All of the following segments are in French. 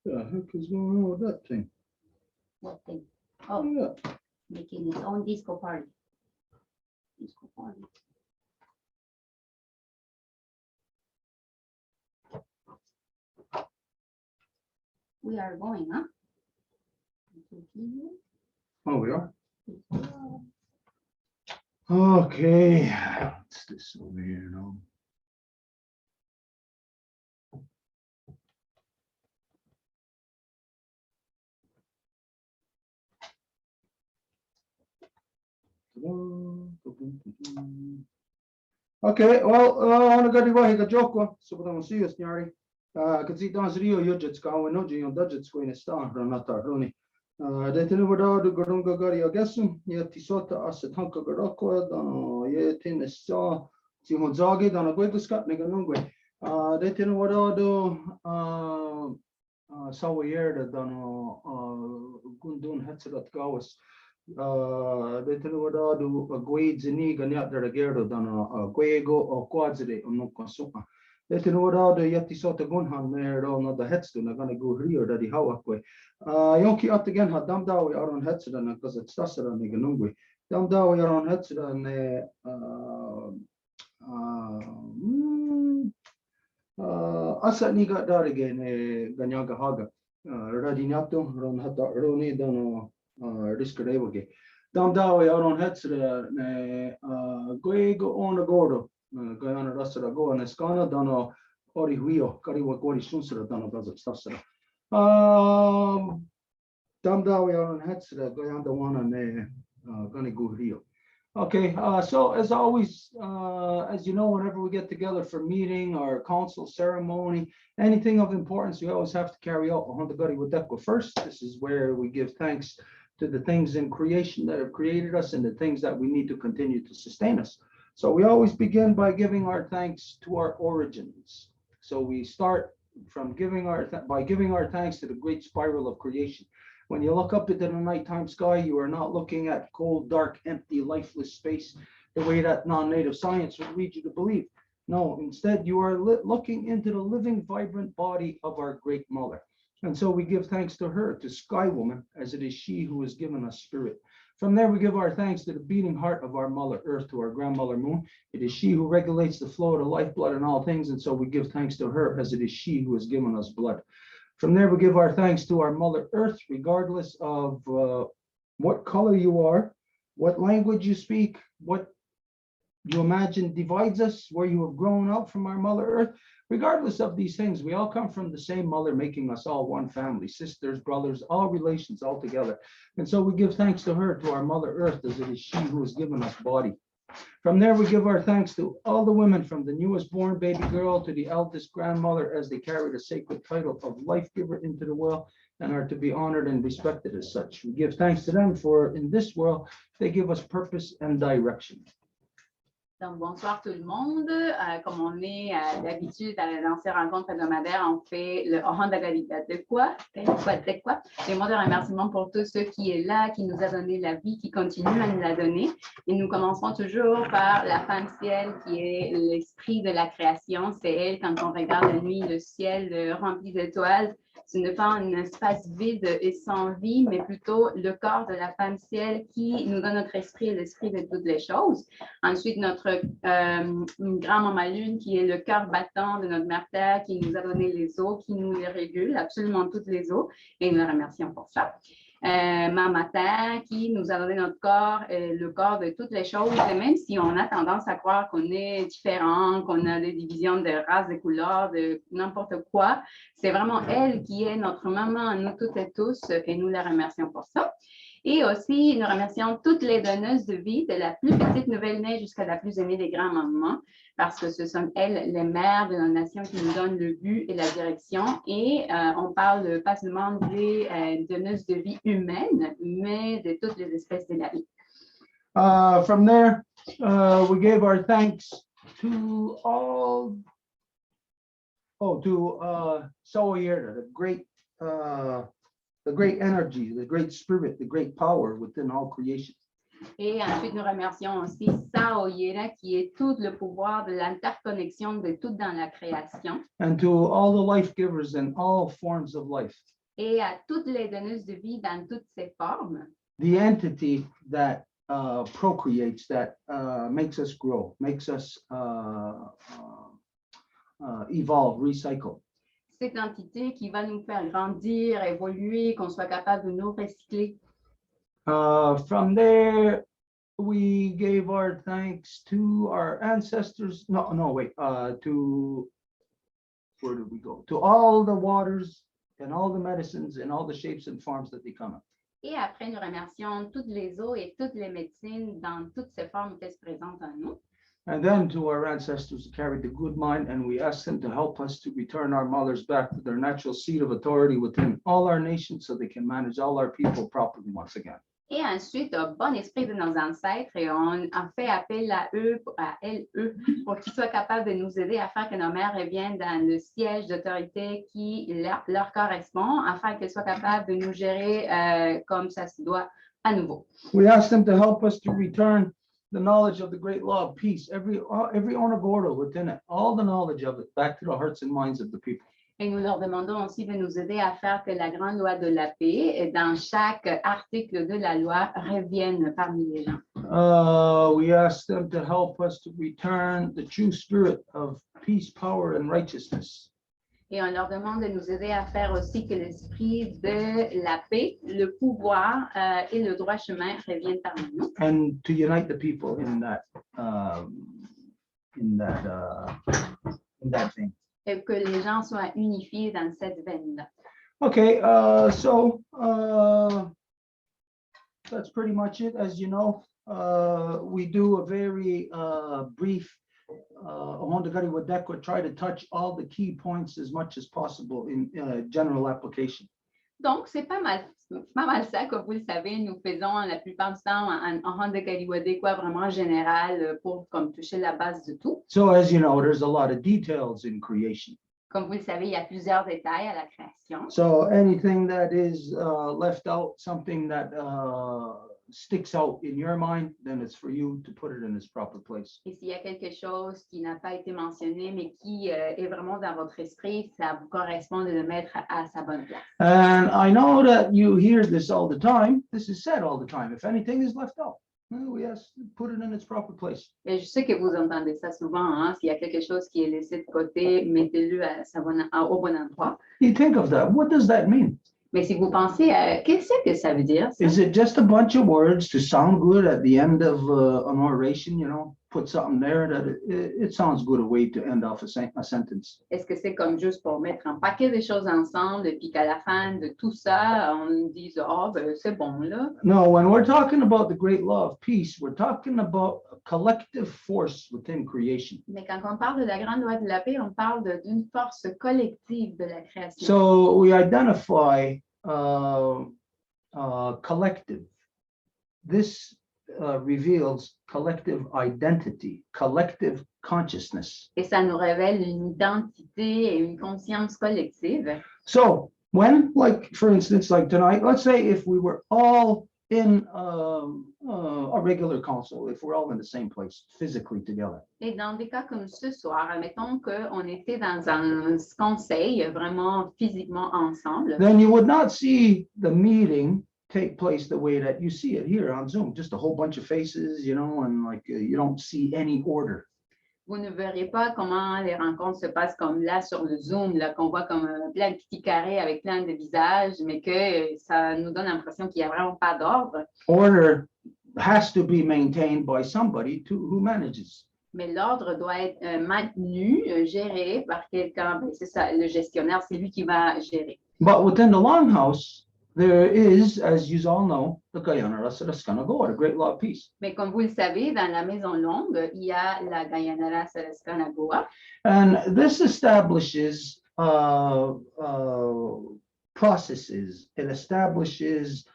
The heck is going on with that thing? What thing? Oh, Yeah. making its own disco party. Disco party. We are going, huh? Oh, we are? Okay. What's this over here now? Okay, well, on gadi wahi ka joko, so but I'm serious nyari. Kasi dans rio yujits ka we no jion dudgets ko in star ranata runi. De tinu wada du gurunga gari agesum, ye tisota aset hanka garoko, dan ye tin sta ti honzagi dan a gweguskat nega nungwe. De tinu wada du sawa yerda dan gundun hetzerat gawas. De tinu wada du gwed zini ganyat der gerdo dan gwego o quadzide no consuma. De tinu wada du yetti sota gunhan mer no da hetstu na gana go rio da di hawa kwe. Jonki at again had dam dawi aron hetsudan because it's tasara ni ganungwe. Dam dawi aron hetsudan asa ni ga darige ne ganyaga haga. Radinato ron hata roni dano riskarevage. Dam dawi aron hetsura ne goego on a gordo. Guyana rasara go and escana dano ori huio kariwa gori sunsura dano gazet tasara. Damdawi on Hetsra, Goyanda one and gonna go Rio. Okay, so as always, as you know, whenever we get together for meeting or council ceremony, anything of importance, we always have to carry out Hondagari Wadekwa first. This is where we give thanks to the things in creation that have created us and the things that we need to continue to sustain us. So we always begin by giving our thanks to our origins. So we start from giving our thanks to the great spiral of creation. When you look up into the nighttime sky, you are not looking at cold, dark, empty, lifeless space the way that non-native science would lead you to believe. No, instead, you are looking into the living, vibrant body of our great mother. And so we give thanks to her, to Sky Woman, as it is she who has given us spirit. From there, we give our thanks to the beating heart of our Mother Earth, to our grandmother Moon. It is she who regulates the flow of the lifeblood in all things, and so we give thanks to her, as it is she who has given us blood. From there, we give our thanks to our Mother Earth, regardless of what color you are, what language you speak, what you imagine divides us, where you have grown up from our Mother Earth. Regardless of these things, we all come from the same mother, making us all one family, sisters, brothers, all relations all together. And so we give thanks to her, to our Mother Earth, as it is she who has given us body. From there, we give our thanks to all the women, from the newest born baby girl to the eldest grandmother, as they carry the sacred title of life giver into the world and are to be honored and respected as such. We give thanks to them, for in this world, they give us purpose and direction. Donc, bonsoir tout le monde. Comme on est d'habitude dans ces rencontres hebdomadaires, on fait le Ohanda de quoi? Les mots de remerciement pour tous ceux qui est là, qui nous a donné la vie, qui continue à nous la donner. Et nous commencerons toujours par la femme ciel, qui est l'esprit de la création. C'est elle, quand on regarde la nuit, le ciel rempli d'étoiles. Ce n'est pas un espace vide et sans vie, mais plutôt le corps de la femme ciel qui nous donne notre esprit et l'esprit de toutes les choses. Ensuite, notre grand-maman lune qui est le cœur battant de notre mère terre, qui nous a donné les eaux, qui nous les régule, absolument toutes les eaux, et nous la remercions pour ça. Maman terre qui nous a donné notre corps, le corps de toutes les choses, et même si on a tendance à croire qu'on est différent, qu'on a des divisions de race, de couleurs, de n'importe quoi, c'est vraiment elle qui est notre maman, nous toutes et tous, et nous la remercions pour ça. Et aussi, nous remercions toutes les donneuses de vie, de la plus petite nouvelle-née jusqu'à la plus aînée des grands-mamans, parce que ce sont elles, les mères de nos nations, qui nous donnent le but et la direction. Et on parle pas seulement des donneuses de vie humaines, mais de toutes les espèces de la vie. From there, we gave our thanks to all, Sawyerda, the great energy, the great spirit, the great power within all creation. Et ensuite, nous remercions aussi Saoyera, qui est tout le pouvoir de l'interconnexion de tout dans la création. And to all the life givers and all forms of life. et à toutes les donneuses de vie dans toutes ses formes, the entity that procreates, that makes us grow, makes us evolve, recycle. cette entité qui va nous faire grandir, évoluer, qu'on soit capable de nous recycler. From there, we gave our thanks to our ancestors. No, wait. To where did we go? To all the waters and all the medicines and all the shapes and forms that they come in. Et après, nous remercions toutes les eaux et toutes les médecines dans toutes ces formes qui se présentent en nous. And then to our ancestors who carried the good mind, and we ask them to help us to return our mothers back to their natural seat of authority within all our nations so they can manage all our people properly once again. Et ensuite, au bon esprit de nos ancêtres, et on a fait appel à eux, pour qu'ils soient capables de nous aider à faire que nos mères reviennent dans le siège d'autorité qui leur correspond, afin qu'elles soient capables de nous gérer comme ça se doit à nouveau. We ask them to help us to return the knowledge of the great law of peace, every onagordo within it, all the knowledge of it, back to the hearts and minds of the people. Et nous leur demandons aussi de nous aider à faire que la grande loi de la paix, dans chaque article de la loi, revienne parmi les gens. We ask them to help us to return the true spirit of peace, power, and righteousness. Et on leur demande de nous aider à faire aussi que l'esprit de la paix, le pouvoir et le droit chemin reviennent parmi nous. And to unite the people in that thing. Et que les gens soient unifiés dans cette veine-là. Okay, so that's pretty much it. As you know, we do a very brief try to touch all the key points as much as possible in general application. Donc, c'est pas mal ça, comme vous le savez, nous faisons la plupart du temps en Honda Galiwade, quoi, vraiment général, pour comme toucher la base de tout. So as you know, there's a lot of details in creation. Comme vous le savez, il y a plusieurs détails à la création. So anything that is left out, something that sticks out in your mind, then it's for you to put it in its proper place. Et s'il y a quelque chose qui n'a pas été mentionné, mais qui est vraiment dans votre esprit, ça vous correspond de le mettre à sa bonne place. And I know that you hear this all the time. This is said all the time. If anything is left out, we ask to put it in its proper place. Et je sais que vous entendez ça souvent, hein? S'il y a quelque chose qui est laissé de côté, mettez-le au bon endroit. You think of that. What does that mean? Mais si vous pensez, qu'est-ce que ça veut dire? Ça? Is it just a bunch of words to sound good at the end of an oration? You know, put something there that it sounds good a way to end off a sentence. Est-ce que c'est comme juste pour mettre un paquet de choses ensemble et puis qu'à la fin de tout ça, on dise, oh, ben, c'est bon, là? No, when we're talking about the great law of peace, we're talking about a collective force within creation. Mais quand on parle de la grande loi de la paix, on parle d'une force collective de la création. So we identify collective. This reveals collective identity, collective consciousness. Et ça nous révèle une identité et une conscience collective. So when, like, for instance, like tonight, let's say if we were all in a regular council, if we're all in the same place physically together. Et dans des cas comme ce soir, admettons qu'on était dans un conseil vraiment physiquement ensemble. Then you would not see the meeting take place the way that you see it here on Zoom, just a whole bunch of faces, you know, and like you don't see any order. Vous ne verrez pas comment les rencontres se passent comme là sur le Zoom, là qu'on voit comme plein de petits carrés avec plein de visages, mais que ça nous donne l'impression qu'il n'y a vraiment pas d'ordre. Order has to be maintained by somebody who manages. Mais l'ordre doit être maintenu, géré par quelqu'un. Ben, c'est ça, le gestionnaire, c'est lui qui va gérer. But within the longhouse, there is, as you all know, the Guyana Rasarascanagoa, the great law of peace. Mais comme vous le savez, dans la maison longue, il y a la Guyana Sarascanagoa. And this establishes processes. It establishes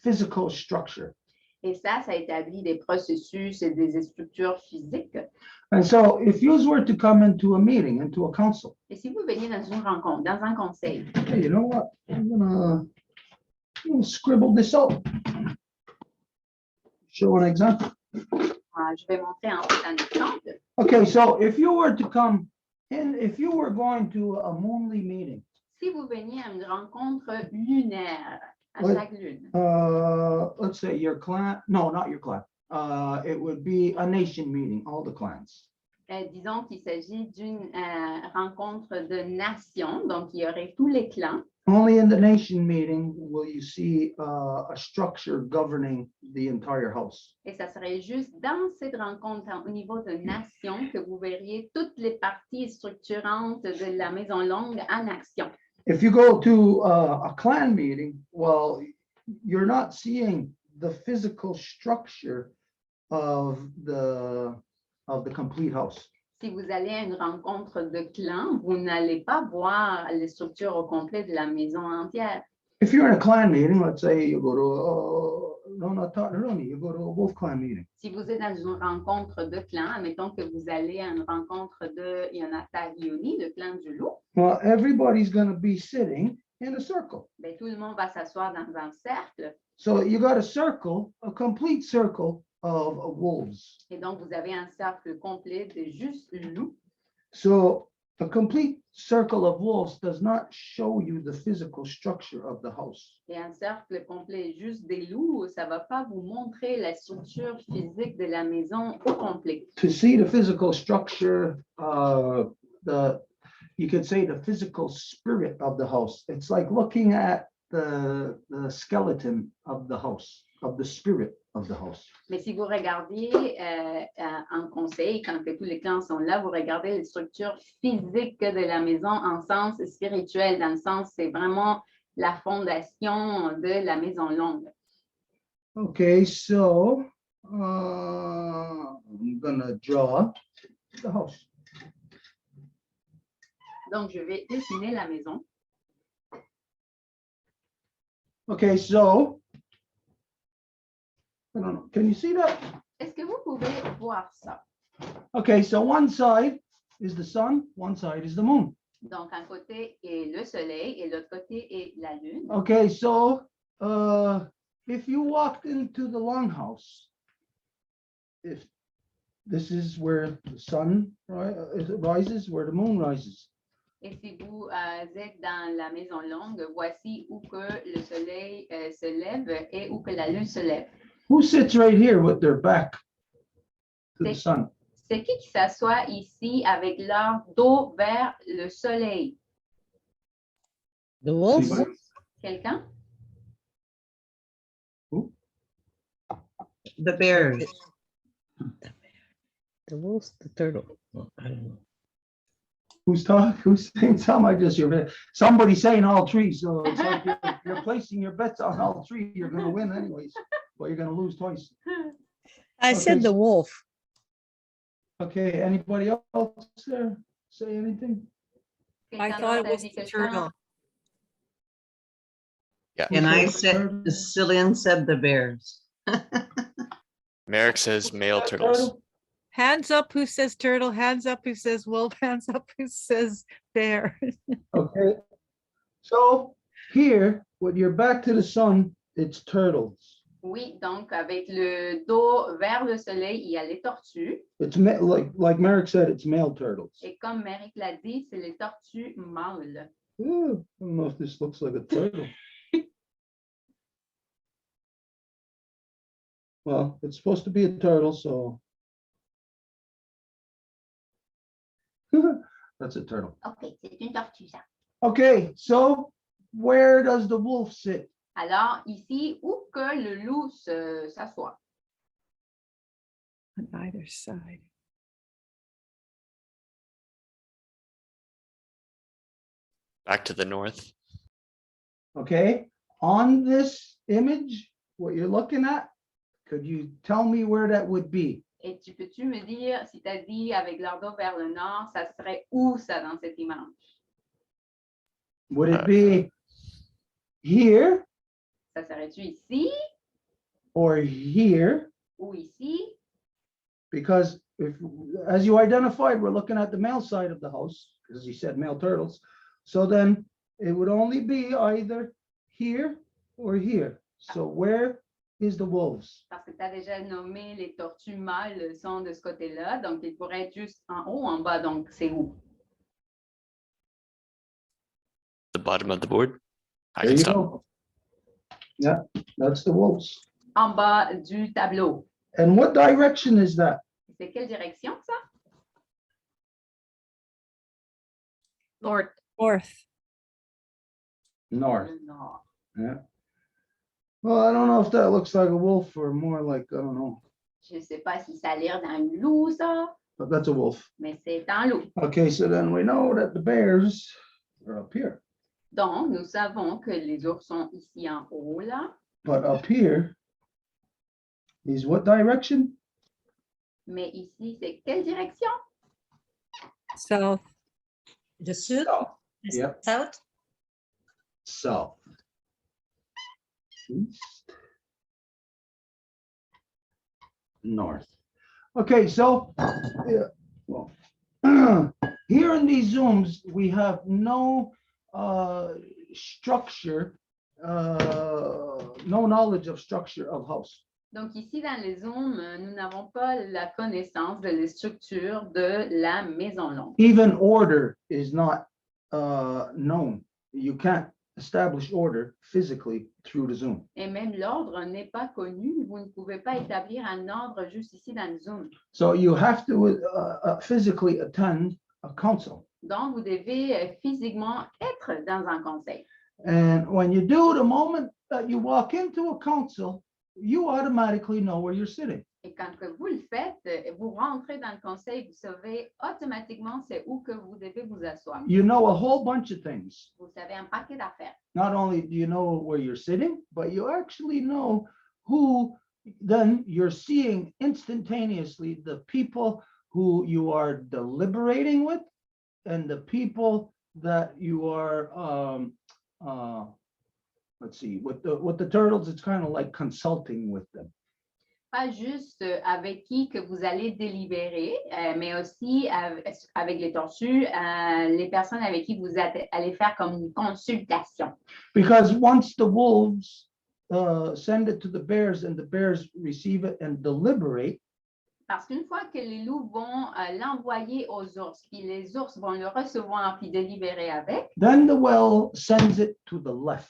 physical structure. Et ça établit des processus et des structures physiques. And so if you were to come into a meeting, into a council. Et si vous veniez dans une rencontre, dans un conseil. Hey, you know what? I'm gonna scribble this out. Show an example. Je vais montrer en fait un exemple. Okay, so if you were to come in, if you were going to a Moonly meeting. Si vous veniez à une rencontre lunaire, à Ouais. chaque lune, Let's say your clan, no, not your clan. It would be a nation meeting, all the clans. disons qu'il s'agit d'une rencontre de nations, donc il y aurait tous les clans. Only in the nation meeting will you see a structure governing the entire house. Et ça serait juste dans cette rencontre au niveau de nations que vous verriez toutes les parties structurantes de la maison longue en action. If you go to a clan meeting, well, you're not seeing the physical structure of the complete house. Si vous allez à une rencontre de clans, vous n'allez pas voir les structures au complet de la maison entière. If you're in a clan meeting, let's say you go to no, not Tataruni, you go to a wolf clan meeting. Si vous êtes dans une rencontre de clans, admettons que vous allez à une rencontre de Yonatarioni, le clan du loup, Well, everybody's going to be sitting in a circle. ben, tout le monde va s'asseoir dans un cercle. So you got a circle, a complete circle of wolves. Et donc, vous avez un cercle complet de juste loups. So a complete circle of wolves does not show you the physical structure of the house. Et un cercle complet juste des loups, ça ne va pas vous montrer la structure physique de la maison au complet. To see the physical structure, you could say the physical spirit of the house. It's like looking at the skeleton of the house, of the spirit of the house. Mais si vous regardiez en conseil, quand que tous les clans sont là, vous regardez les structures physiques de la maison en sens spirituel, dans le sens, c'est vraiment la fondation de la maison longue. Okay, so I'm gonna draw the house. Donc, je vais dessiner la maison. Okay, so I don't know. Can you see that? Est-ce que vous pouvez voir ça? Okay, so one side is the sun, one side is the moon. Donc, un côté est le soleil et l'autre côté est la lune. Okay, so if you walked into the longhouse, if this is where the sun rises, where the moon rises. Et si vous êtes dans la maison longue, voici où que le soleil se lève et où que la lune se lève. Who sits right here with their back to the sun? C'est qui s'assoit ici avec leur dos vers le soleil? The wolf, Anybody? Quelqu'un? Who? The bears. the wolf, the turtle. Well, I don't know. Who's talking? Who's saying something? I just hear somebody saying all three. So it's like you're placing your bets on all three. You're going to win anyways, but you're going to lose twice. I said Okay. the wolf. Okay, anybody else there say anything? I Quelqu'un thought it d'autre a was dit the quelqu'un? turtle. And I said, Cillian said the bears. Merrick says male turtles. Hands up who says turtle, hands up who says wolf, hands up who says bear. Okay, so here, with your back to the sun, it's turtles. Oui, donc avec le dos vers le soleil, il y a les tortues. It's like Merrick said, it's male turtles. Et comme Merrick l'a dit, c'est les tortues mâles. Ooh, I don't know if this looks like a turtle. Well, it's supposed to be a turtle, so. That's a turtle. OK, c'est une tortue, ça. Okay, so where does the wolf sit? Alors, ici, où que le loup s'assoit? On either side. Back to the north. Okay, on this image, what you're looking at, could you tell me where that would be? Et peux-tu me dire, si tu as dit avec leur dos vers le nord, ça serait où ça dans cette image? Would it be here Ça serait-tu ici or here? ou ici? Because if, as you identified, we're looking at the male side of the house, because you said male turtles. So then it would only be either here or here. So where is the wolves? Parce que tu as déjà nommé les tortues mâles sont de ce côté-là, donc ils pourraient être juste en haut ou en bas, donc c'est où? The bottom of the board. I There can you stop. go. Yeah, that's the wolves. En bas du tableau. And what direction is that? C'est quelle direction, ça? North. North. Le nord. Yeah. Well, I don't know if that looks like a wolf or more like, I don't know, Je ne sais pas si ça a l'air d'un loup, ça, but that's a wolf. mais c'est un loup. Okay, so then we know that the bears are up here, Donc, nous savons que les ours sont ici en haut, là. but up here is what direction? Mais ici, c'est quelle direction? South. The sud, South. the Yep. south. South. East. North. Okay, so yeah, well, here in these zooms, we have no structure, no knowledge of structure of house. Donc, ici, dans les zooms, nous n'avons pas la connaissance de la structure de la maison longue. Even order is not known. You can't establish order physically through the Zoom. Et même l'ordre n'est pas connu. Vous ne pouvez pas établir un ordre juste ici dans le Zoom. So you have to physically attend a council. Donc, vous devez physiquement être dans un conseil. And when you do, the moment that you walk into a council, you automatically know where you're sitting. Et quand que vous le faites, vous rentrez dans le conseil, vous savez automatiquement c'est où que vous devez vous asseoir. You know a whole bunch of things. Vous savez un paquet d'affaires. Not only do you know where you're sitting, but you actually know who, then you're seeing instantaneously the people who you are deliberating with and the people that you are, let's see, with the turtles, it's kind of like consulting with them. Pas juste avec qui que vous allez délibérer, mais aussi avec les tortues, les personnes avec qui vous allez faire comme une consultation. Because once the wolves send it to the bears and the bears receive it and deliberate, Parce qu'une fois que les loups vont l'envoyer aux ours, puis les ours vont le recevoir puis délibérer avec, then the well sends it to the left.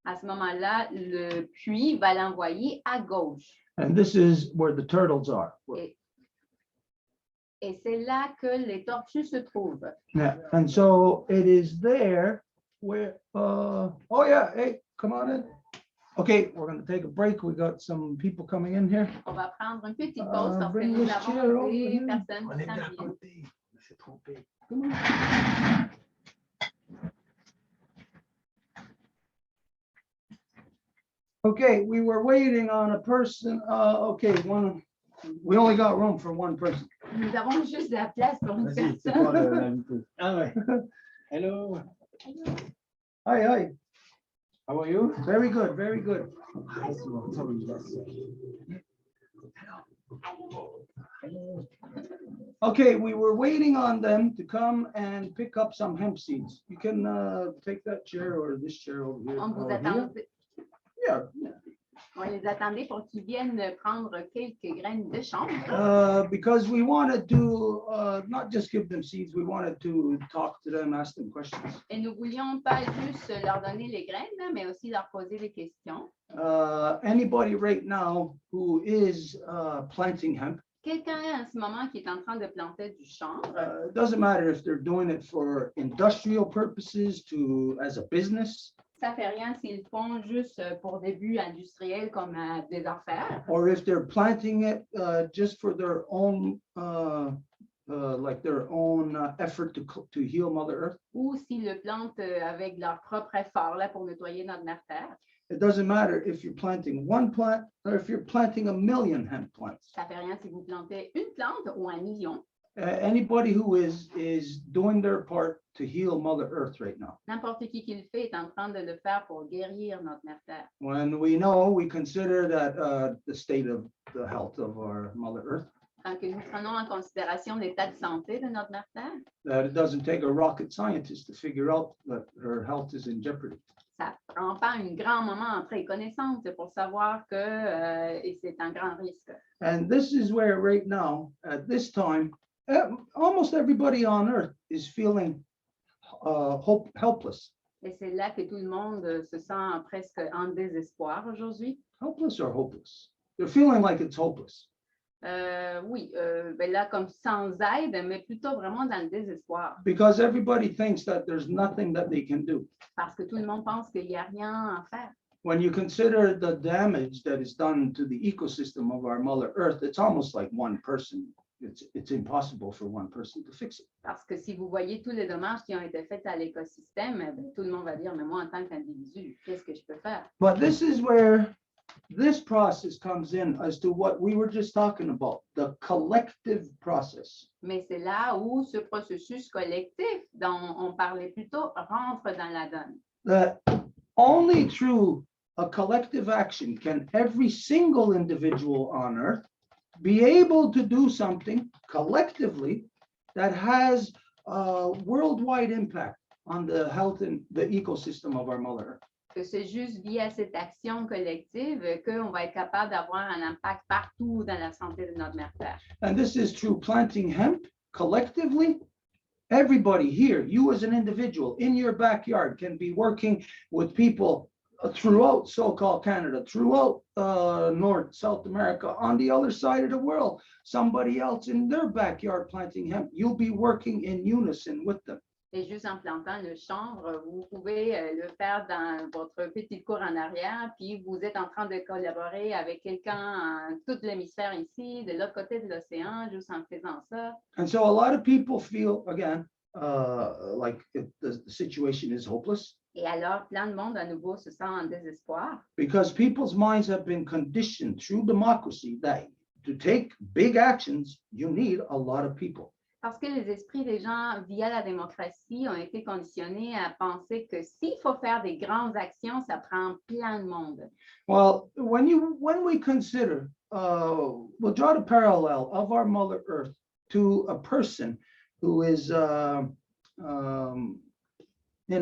à ce moment-là, le puits va l'envoyer à gauche. And this is where the turtles are. Et c'est là que les tortues se trouvent. Yeah, and so it is there where, oh yeah, hey, come on in. Okay, we're gonna take a break. We got some people coming in here. On va prendre une petite pause parce que Bring nous this avons chair over des here. personnes On qui est d'à s'en viennent. côté. C'est trop big. Come on. Okay, we were waiting on a person, okay, we only got room for one person. Nous avons juste de la place pour une Vas-y, c'est toi personne. l'invité. Ah ouais. Hello, Hi, hi, how are you? very good, very good. Hi, sorry, yes. Okay, we were waiting on them to come and pick up some hemp seeds. You can take that chair or this chair over here. On vous Here. attend. Yeah. On les attendait pour qu'ils viennent prendre quelques graines de chanvre. Because we wanted to not just give them seeds, we wanted to talk to them, ask them questions. Et nous voulions pas juste leur donner les graines, hein, mais aussi leur poser des questions. Anybody right now who is planting hemp, Quelqu'un en ce moment qui est en train de planter du chanvre, it doesn't matter if they're doing it for industrial purposes as a business, ça fait rien s'ils font juste pour des buts industriels comme des affaires, or if they're planting it just for their own like their own effort to heal Mother Earth. ou s'ils le plantent avec leur propre effort là, pour nettoyer notre mère Terre. It doesn't matter if you're planting one plant or if you're planting 1,000,000 hemp plants. Ça fait rien si vous plantez une plante ou 1 million. Anybody who is doing their part to heal Mother Earth right now. N'importe qui le fait est en train de le faire pour guérir notre mère Terre. When we consider that the state of the health of our Mother Earth, Tant que nous prenons en considération l'état de santé de notre mère Terre, that it doesn't take a rocket scientist to figure out that her health is in jeopardy. ça ne prend pas un grand moment entre les connaissances pour savoir que c'est un grand risque. And this is where right now, at this time, almost everybody on Earth is feeling helpless. Et c'est là que tout le monde se sent presque en désespoir aujourd'hui. Helpless or hopeless? They're feeling like it's hopeless. Oui, ben là, comme sans aide, mais plutôt vraiment dans le désespoir. Because everybody thinks that there's nothing that they can do. Parce que tout le monde pense qu'il n'y a rien à faire. When you consider the damage that is done to the ecosystem of our Mother Earth, it's almost like one person. It's impossible for one person to fix it. Parce que si vous voyez tous les dommages qui ont été faits à l'écosystème, ben, tout le monde va dire, mais moi, en tant qu'individu, qu'est-ce que je peux faire? But this is where this process comes in as to what we were just talking about, the collective process. Mais c'est là où ce processus collectif dont on parlait plus tôt rentre dans la donne. That only through a collective action can every single individual on Earth be able to do something collectively that has a worldwide impact on the health and the ecosystem of our Mother Earth. Que c'est juste via cette action collective qu'on va être capable d'avoir un impact partout dans la santé de notre mère Terre. And this is through planting hemp collectively. Everybody here, you as an individual in your backyard can be working with people throughout so-called Canada, throughout North, South America, on the other side of the world, somebody else in their backyard planting hemp. You'll be working in unison with them. Et juste en plantant le chanvre, vous pouvez le faire dans votre petite cour en arrière, puis vous êtes en train de collaborer avec quelqu'un en tout l'hémisphère ici, de l'autre côté de l'océan, juste en faisant ça. And so a lot of people feel, again, like the situation is hopeless Et alors, plein de monde à nouveau se sent en désespoir, because people's minds have been conditioned through democracy that to take big actions, you need a lot of people. parce que les esprits des gens, via la démocratie, ont été conditionnés à penser que s'il faut faire des grandes actions, ça prend plein de monde. Well, when we consider, we'll draw the parallel of our Mother Earth to a person who is in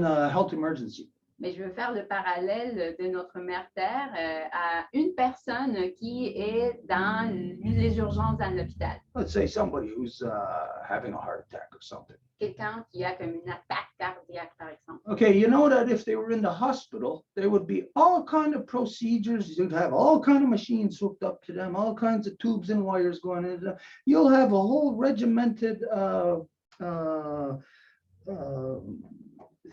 a health emergency. Mais je veux faire le parallèle de notre mère Terre à une personne qui est dans les urgences dans l'hôpital. Let's say somebody who's having a heart attack or something. Quelqu'un qui a comme une attaque cardiaque, par exemple. Okay, you know that if they were in the hospital, there would be all kind of procedures. You'd have all kind of machines hooked up to them, all kinds of tubes and wires going into them. You'll have a whole regimented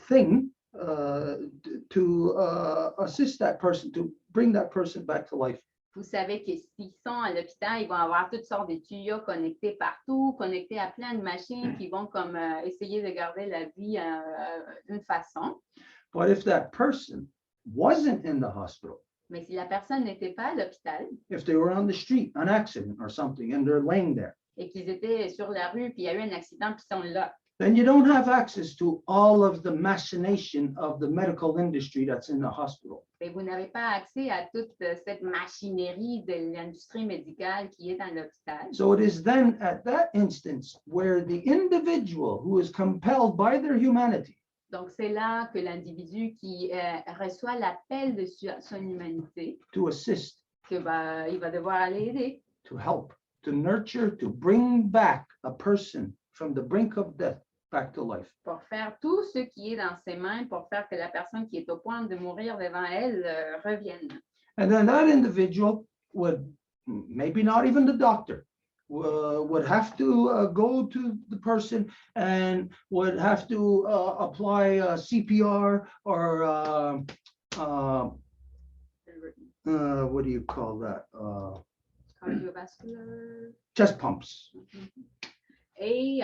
thing to assist that person, to bring that person back to life. Vous savez que s'ils sont à l'hôpital, ils vont avoir toutes sortes de tuyaux connectés partout, connectés à plein de machines qui vont comme essayer de garder la vie d'une façon. But if that person wasn't in the hospital, Mais si la personne n'était pas à l'hôpital if they were on the street, an accident or something, and they're laying there, et qu'ils étaient sur la rue, puis il y a eu un accident, puis ils sont là, then you don't have access to all of the machination of the medical industry that's in the hospital. et vous n'avez pas accès à toute cette machinerie de l'industrie médicale qui est dans l'hôpital. So it is then at that instance where the individual who is compelled by their humanity Donc, c'est là que l'individu qui reçoit l'appel de son humanité, to assist, il va devoir aller aider, to help, to nurture, to bring back a person from the brink of death back to life. pour faire tout ce qui est dans ses mains, pour faire que la personne qui est au point de mourir devant elle revienne. And then that individual would, maybe not even the doctor, would have to go to the person and would have to apply CPR or what do you call that? Cardiovasculaire. Chest pumps. Et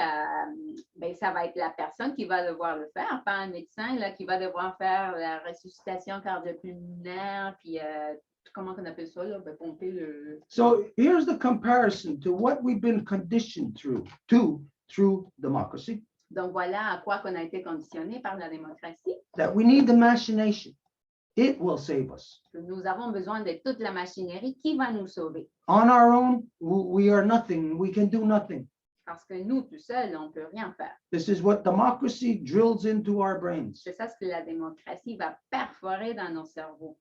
ben, ça va être la personne qui va devoir le faire, pas un médecin là, qui va devoir faire la ressuscitation cardio-pulmonaire, puis comment on appelle ça, là, ben, pomper le... So here's the comparison to what we've been conditioned through democracy, Donc voilà à quoi qu'on a été conditionné par la démocratie. that we need the machination. It will save us. Que nous avons besoin de toute la machinerie qui va nous sauver. On our own, we are nothing. We can do nothing. Parce que nous, tout seuls, on ne peut rien faire. This is what democracy drills into our brains, C'est ça ce que la démocratie va perforer dans nos cerveaux.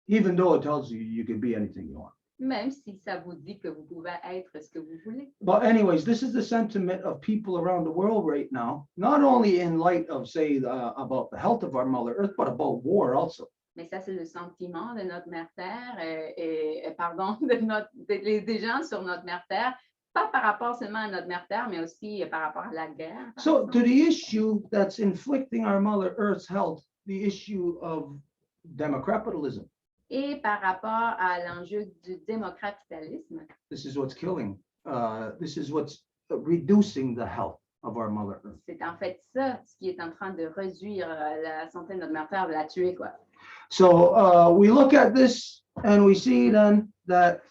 even though it tells you you can be anything you want. même si ça vous dit que vous pouvez être ce que vous voulez. But anyways, this is the sentiment of people around the world right now, not only in light of, say, about the health of our Mother Earth, but about war also. Mais ça, c'est le sentiment de notre mère Terre, pardon, des gens sur notre mère Terre, pas par rapport seulement à notre mère Terre, mais aussi par rapport à la guerre. par So to exemple. the issue that's inflicting our Mother Earth's health, the issue of democapitalism, Et par rapport à l'enjeu du démocapitalisme, this is what's killing, this is what's reducing the health of our Mother Earth. c'est en fait ça ce qui est en train de réduire la santé de notre mère Terre, de la tuer, quoi. So we look at this and we see then that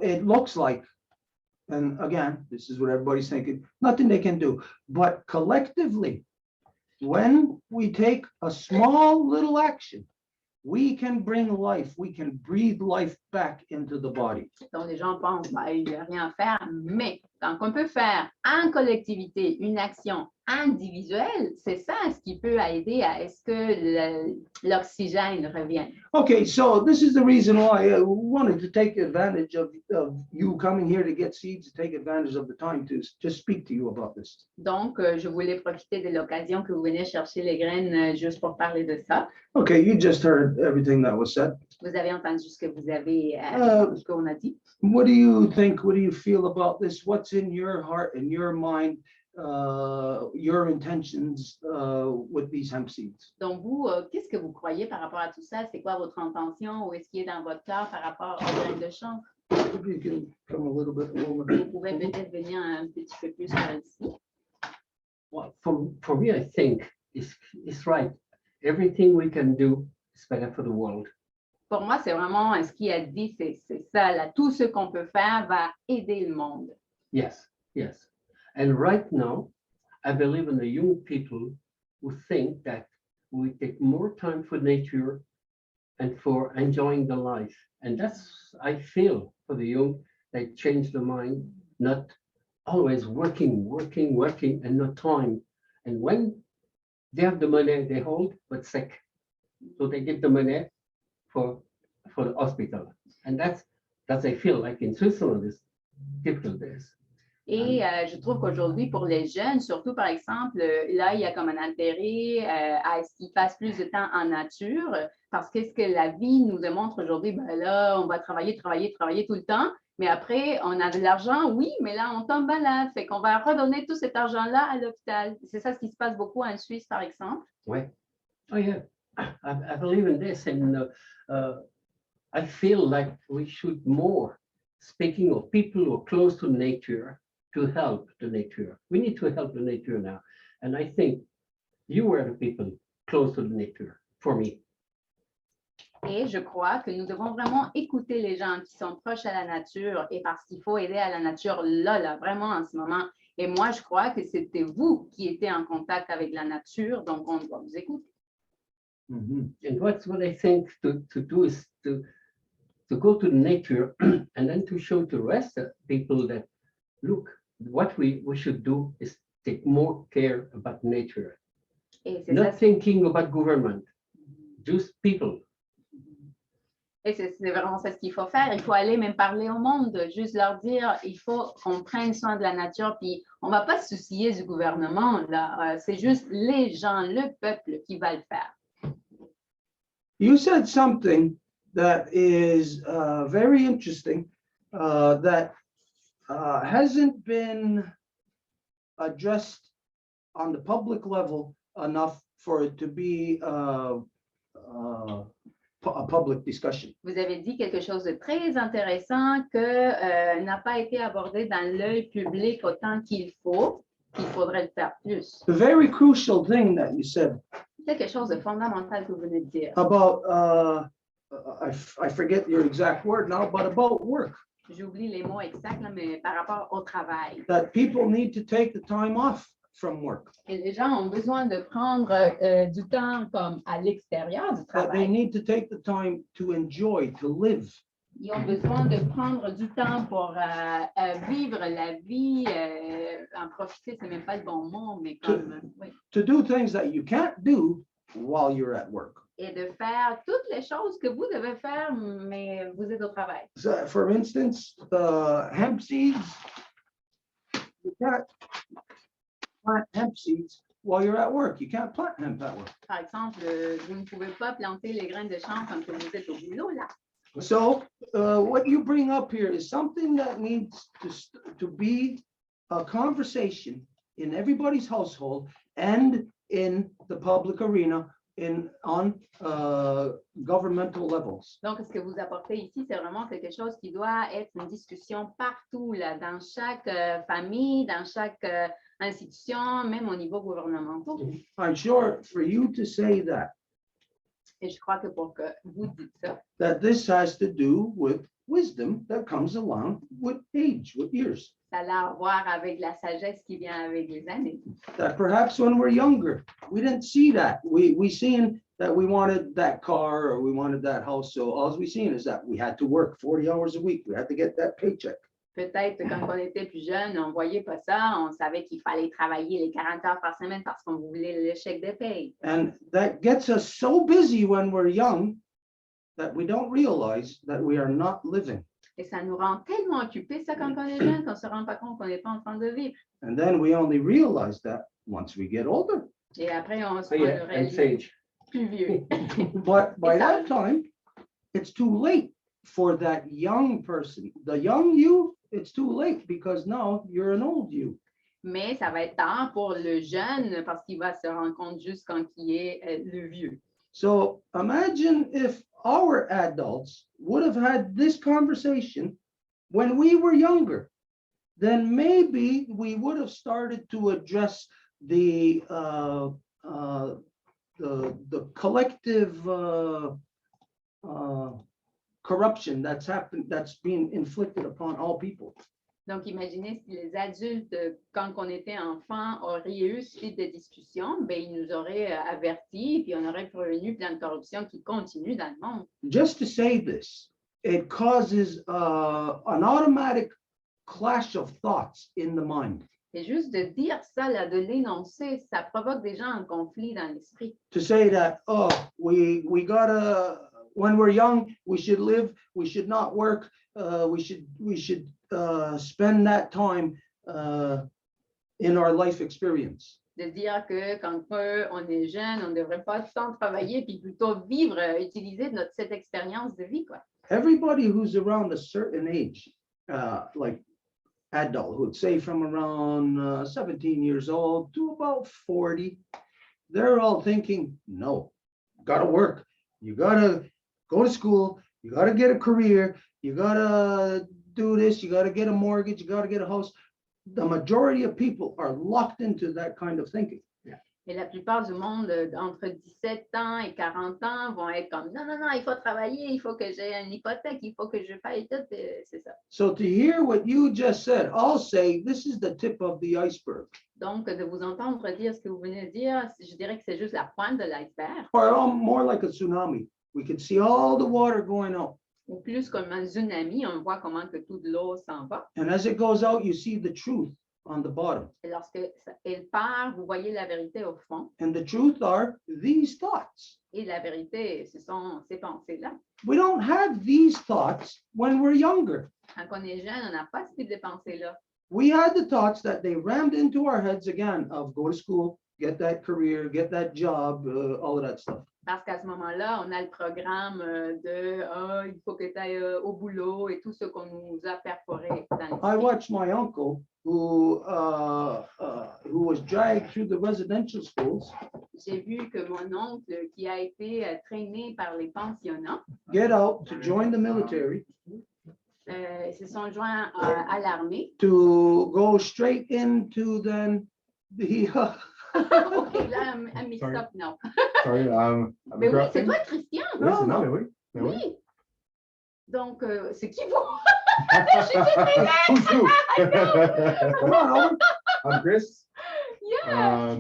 it looks like, and again, this is what everybody's thinking, nothing they can do. But collectively, when we take a small little action, we can bring life, we can breathe life back into the body. Donc, les gens pensent, bah, il n'y a rien à faire, mais tant qu'on peut faire en collectivité une action individuelle, c'est ça ce qui peut aider à est-ce que l'oxygène revienne. Okay, so this is the reason why I wanted to take advantage of you coming here to get seeds, to take advantage of the time to just speak to you about this. Donc, je voulais profiter de l'occasion que vous venez chercher les graines juste pour parler de ça. Okay, you just heard everything that was said. Vous avez entendu ce que vous avez, ce qu'on a dit. What do you think? What do you feel about this? What's in your heart and your mind, your intentions with these hemp seeds? Donc, vous, qu'est-ce que vous croyez par rapport à tout ça? C'est quoi votre intention ou est-ce qui est dans votre cœur par rapport aux graines de chanvre? If you can come a little bit over. Vous pouvez peut-être venir un petit peu plus par ici. Well, for me, I think it's right. Everything we can do is better for the world. Pour moi, c'est vraiment ce qu'il a dit, c'est ça. Là, tout ce qu'on peut faire va aider le monde. Yes, yes. And right now, I believe in the young people who think that we take more time for nature and for enjoying the life. And that's, I feel, for the young, they change their mind, not always working, and no time. And when they have the money, they hold, but sick. So they get the money for the hospital. And that's I feel like in Switzerland is difficult days. Et je trouve qu'aujourd'hui, pour les jeunes, surtout par exemple, là, il y a comme un intérêt à ce qu'ils passent plus de temps en nature, parce que ce que la vie nous démontre aujourd'hui, ben là, on va travailler tout le temps, mais après, on a de l'argent, oui, mais là, on tombe malade, fait qu'on va redonner tout cet argent-là à l'hôpital. C'est ça ce qui se passe beaucoup en Suisse, par exemple. Ouais. Oh yeah, I believe in this, and I feel like we should more, speaking of people who are close to nature, to help the nature. We need to help the nature now. And I think you were the people close to the nature, for me. Et je crois que nous devons vraiment écouter les gens qui sont proches à la nature et parce qu'il faut aider à la nature là, vraiment en ce moment. Et moi, je crois que c'était vous qui étiez en contact avec la nature, donc on doit vous écouter. Mhm. And what I think to do is to go to nature and then to show to the rest of people that, look, what we should do is take more care about nature. Et c'est Not ça, thinking about government, just people. et c'est vraiment ça ce qu'il faut faire. Il faut aller même parler au monde, juste leur dire, il faut qu'on prenne soin de la nature, puis on ne va pas se soucier du gouvernement, là. C'est juste les gens, le peuple qui va le faire. You said something that is very interesting, that hasn't been addressed on the public level enough for it to be a public discussion. Vous avez dit quelque chose de très intéressant que n'a pas été abordé dans l'œil public autant qu'il faut, qu'il faudrait le faire plus. The very crucial thing that you said Quelque chose de fondamental que vous venez de dire. about, I forget your exact word now, but about work, J'oublie les mots exacts, là, mais par rapport au travail. that people need to take the time off from work, Et les gens ont besoin de prendre du temps comme à l'extérieur du that they travail. need to take the time to enjoy, to live. Ils ont besoin de prendre du temps pour vivre la vie, en profiter, c'est même pas le bon mot, mais comme, oui. To do things that you can't do while you're at work. et de faire toutes les choses que vous devez faire, mais vous êtes au travail. So, for instance, the hemp seeds, you can't plant hemp seeds while you're at work. You can't plant hemp at work. Par exemple, vous ne pouvez pas planter les graines de chanvre quand que vous êtes au boulot, là. So what you bring up here is something that needs to be a conversation in everybody's household and in the public arena on governmental levels. Donc, ce que vous apportez ici, c'est vraiment quelque chose qui doit être une discussion partout, là, dans chaque famille, dans chaque institution, même au niveau gouvernemental. I'm sure for you to say that, Et je crois que pour que vous dites ça, that this has to do with wisdom that comes along with age, with years. ça a à voir avec la sagesse qui vient avec les années. That perhaps when we're younger, we didn't see that. We seen that we wanted that car or we wanted that house. So all we seen is that we had to work 40 hours a week. We had to get that paycheck. Peut-être quand on était plus jeune, on ne voyait pas ça, on savait qu'il fallait travailler les 40 heures par semaine parce qu'on voulait le chèque de paye. And that gets us so busy when we're young that we don't realize that we are not living. Et ça nous rend tellement occupés, ça, quand on est jeune, qu'on ne se rend pas compte qu'on n'est pas en train de vivre. And then we only realize that once we get older. Et après, on se Oh, voit yeah, le and réaliser sage. plus vieux. But by that time, it's too late for that young person. The young you, it's too late because now you're an old you. Mais ça va être tard pour le jeune parce qu'il va se rendre compte juste quand il est le vieux. So imagine if our adults would have had this conversation when we were younger, then maybe we would have started to address the collective corruption that's happened, that's being inflicted upon all people. Donc, imaginez si les adultes, quand on était enfant, auraient eu suite de discussions, ben, ils nous auraient avertis, puis on aurait prévenu plein de corruption qui continue dans le monde. Just to say this, it causes an automatic clash of thoughts in the mind. Et juste de dire ça, là, de l'énoncer, ça provoque déjà un conflit dans l'esprit. To say that, oh, we gotta, when we're young, we should live, we should not work, we should spend that time in our life experience. De dire que quand on est jeune, on ne devrait pas tant travailler, puis plutôt vivre, utiliser cette expérience de vie, quoi. Everybody who's around a certain age, like adulthood, say from around 17 years old to about 40, they're all thinking, no, gotta work, you gotta go to school, you gotta get a career, you gotta do this, you gotta get a mortgage, you gotta get a house. The majority of people are locked into that kind of thinking. Et la plupart du monde, entre 17 ans et 40 ans, vont être comme, non, non, non, il faut travailler, il faut que j'ai une hypothèque, il faut que je fasse tout, c'est ça. So to hear what you just said, I'll say this is the tip of the iceberg. Donc, de vous entendre dire ce que vous venez de dire, je dirais que c'est juste la pointe de l'iceberg, Or more like a tsunami. We can see all the water going out. ou plus comme un tsunami, on voit comment que toute l'eau s'en va. And as it goes out, you see the truth on the bottom. Et lorsque elle part, vous voyez la vérité au fond. And the truth are these thoughts. Et la vérité, ce sont ces pensées-là. We don't have these thoughts when we're younger. Quand on est jeune, on n'a pas ce type de pensées-là. We had the thoughts that they rammed into our heads again of go to school, get that career, get that job, all of that stuff. Parce qu'à ce moment-là, on a le programme de il faut que tu ailles au boulot et tout ce qu'on nous a perforé dans I l'esprit. watched my uncle who was dragged through the residential schools J'ai vu que mon oncle, qui a été traîné par les pensionnats, get out to join the military se sont joints à l'armée. to go straight into then the OK, là, un mix-up, non. Sorry, Mais oui, c'est toi, Christian. Oui, c'est moi, mais oui. Mais oui. Oui. Donc, c'est qui vous? Who's who? Come on, I'm Chris. Yeah.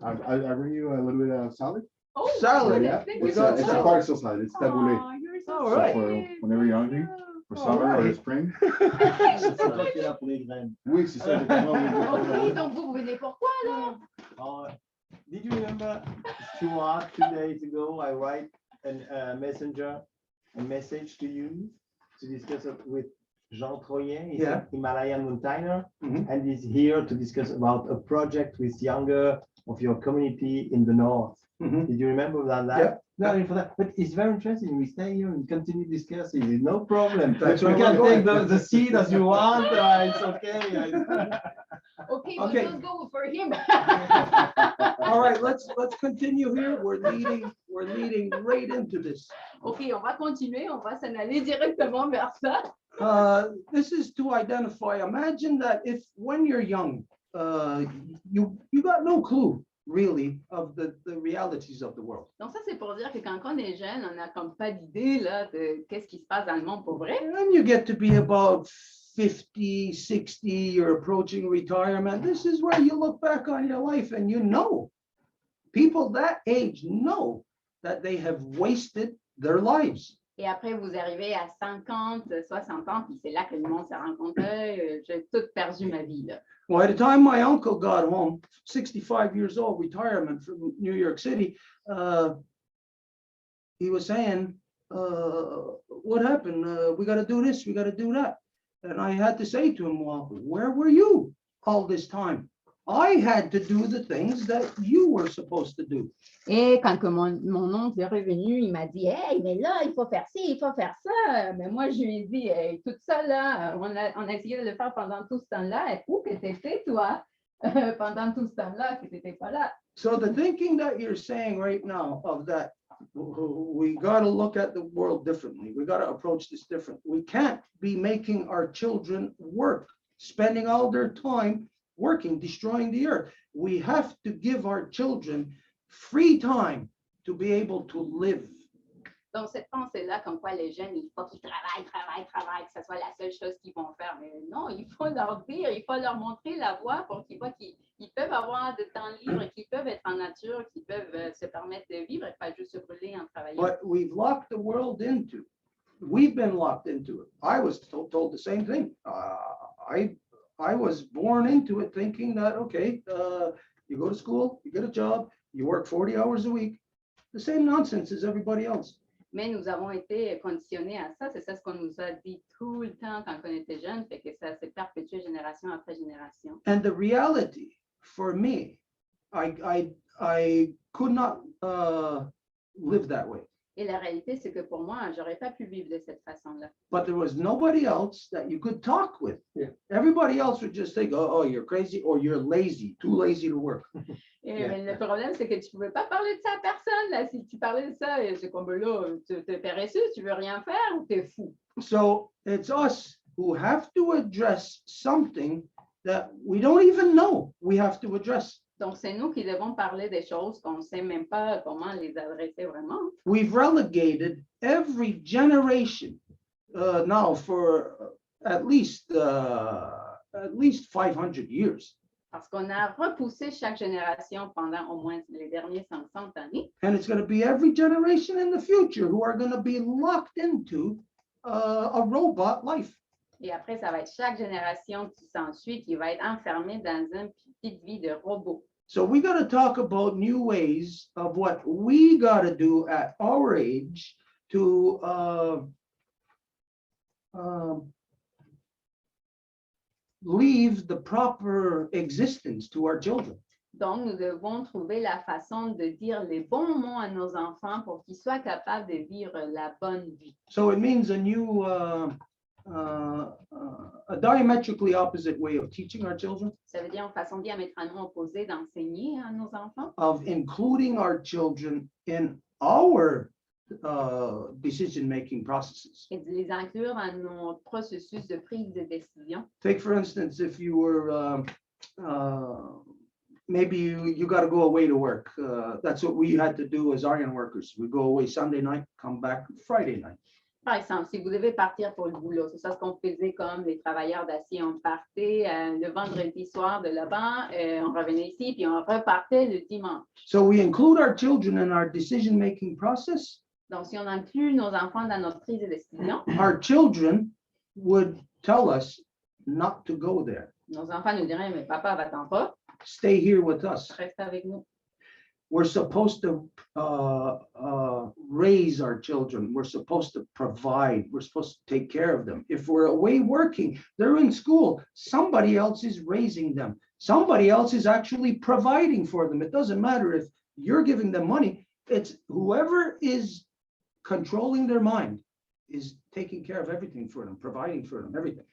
I bring you a little bit of salad. Oh, salad, Yeah, thank we it's you. got a, it's a salad. partial salad. It's taboulé. Oh, you're so All right. So for sweet. whenever you're hungry, for All summer or right. spring. C'est toi qui l'as pour les graines. Oui, c'est ça. OK, donc vous venez pourquoi, là? Did you remember Stuart 2 days ago? I write a message to you to discuss it with Jean Troyen. He's Yeah. an Himalayan mountaineer, Mhm. and he's here to discuss about a project with younger of your community in the north. Mhm. Did you remember that? Yeah. No, for that. But it's very interesting. We stay here and continue discussing. No problem. That's You where can we're take going. the seat as you want. It's okay. Okay, we'll Okay. just go for him. All right, let's continue here. We're leading right into this. OK, on va continuer, on va s'en aller directement vers ça. This is to identify. Imagine that if when you're young, you got no clue really of the realities of the world. Donc ça, c'est pour dire que quand on est jeune, on n'a comme pas d'idée là, de qu'est-ce qui se passe dans le monde pour vrai. And you get to be about 50, 60, you're approaching retirement. This is where you look back on your life and you know, people that age know that they have wasted their lives. Et après, vous arrivez à 50, 60 ans, puis c'est là que le monde se rend compte, j'ai tout perdu ma vie. Là. Well, at the time my uncle got home, 65 years old, retirement from New York City, he was saying, what happened? We got to do this, we got to do that. And I had to say to him, well, where were you all this time? I had to do the things that you were supposed to do. Et quand que mon oncle est revenu, il m'a dit, hey, mais là, il faut faire ci, il faut faire ça. Mais moi, je lui ai dit, hey, tout ça, là, on a essayé de le faire pendant tout ce temps-là. Et où que t'étais, toi, pendant tout ce temps-là, que t'étais pas là? So the thinking that you're saying right now of that, we got to look at the world differently. We got to approach this different. We can't be making our children work, spending all their time working, destroying the earth. We have to give our children free time to be able to live. Donc, cette pensée-là, comme quoi les jeunes, il faut qu'ils travaillent, que ce soit la seule chose qu'ils vont faire. Mais non, il faut leur dire, il faut leur montrer la voie pour qu'ils voient qu'ils peuvent avoir de temps libre, qu'ils peuvent être en nature, qu'ils peuvent se permettre de vivre et pas juste se brûler en travaillant. But we've locked the world into. We've been locked into it. I was told the same thing. I was born into it thinking that, okay, you go to school, you get a job, you work 40 hours a week, the same nonsense as everybody else. Mais nous avons été conditionnés à ça. C'est ça ce qu'on nous a dit tout le temps quand on était jeunes, fait que ça s'est perpétué génération après génération. And the reality for me, I could not live that way. Et la réalité, c'est que pour moi, j'aurais pas pu vivre de cette façon-là. But there was nobody else that you could talk with. Yeah. Everybody else would just think, oh, you're crazy or you're lazy, too lazy to work. Et mais le problème, c'est que tu pouvais pas parler de ça à personne. Là. Si tu parlais de ça, c'est comme là, tu es paresseux, tu veux rien faire ou tu es fou. So it's us who have to address something that we don't even know we have to address. Donc, c'est nous qui devons parler des choses qu'on ne sait même pas comment les adresser vraiment. We've relegated every generation now for at least 500 years. Parce qu'on a repoussé chaque génération pendant au moins les derniers 500 années. And it's going to be every generation in the future who are going to be locked into a robot life. Et après, ça va être chaque génération qui s'ensuit qui va être enfermée dans une petite vie de robot. So we got to talk about new ways of what we got to do at our age to leave the proper existence to our children. Donc, nous devons trouver la façon de dire les bons mots à nos enfants pour qu'ils soient capables de vivre la bonne vie. So it means a new, a diametrically opposite way of teaching our children, Ça veut dire une façon diamétralement opposée d'enseigner à nos enfants, of including our children in our decision-making processes. et de les inclure dans nos processus de prise de décision. Take, for instance, if you were, maybe you got to go away to work. That's what we had to do as iron workers. We go away Sunday night, come back Friday night. Par exemple, si vous devez partir pour le boulot, c'est ça ce qu'on faisait comme les travailleurs d'acier. On partait le vendredi soir de là-bas, on revenait ici, puis on repartait le dimanche. So we include our children in our decision-making process. Donc, si on inclut nos enfants dans notre prise de décision, Our children would tell us not to go there. nos enfants nous diraient, mais papa, va-t'en pas, Stay here with us. reste avec nous. We're supposed to raise our children. We're supposed to provide. We're supposed to take care of them. If we're away working, they're in school. Somebody else is raising them. Somebody else is actually providing for them. It doesn't matter if you're giving them money. It's whoever is controlling their mind is taking care of everything for them, providing for them, everything.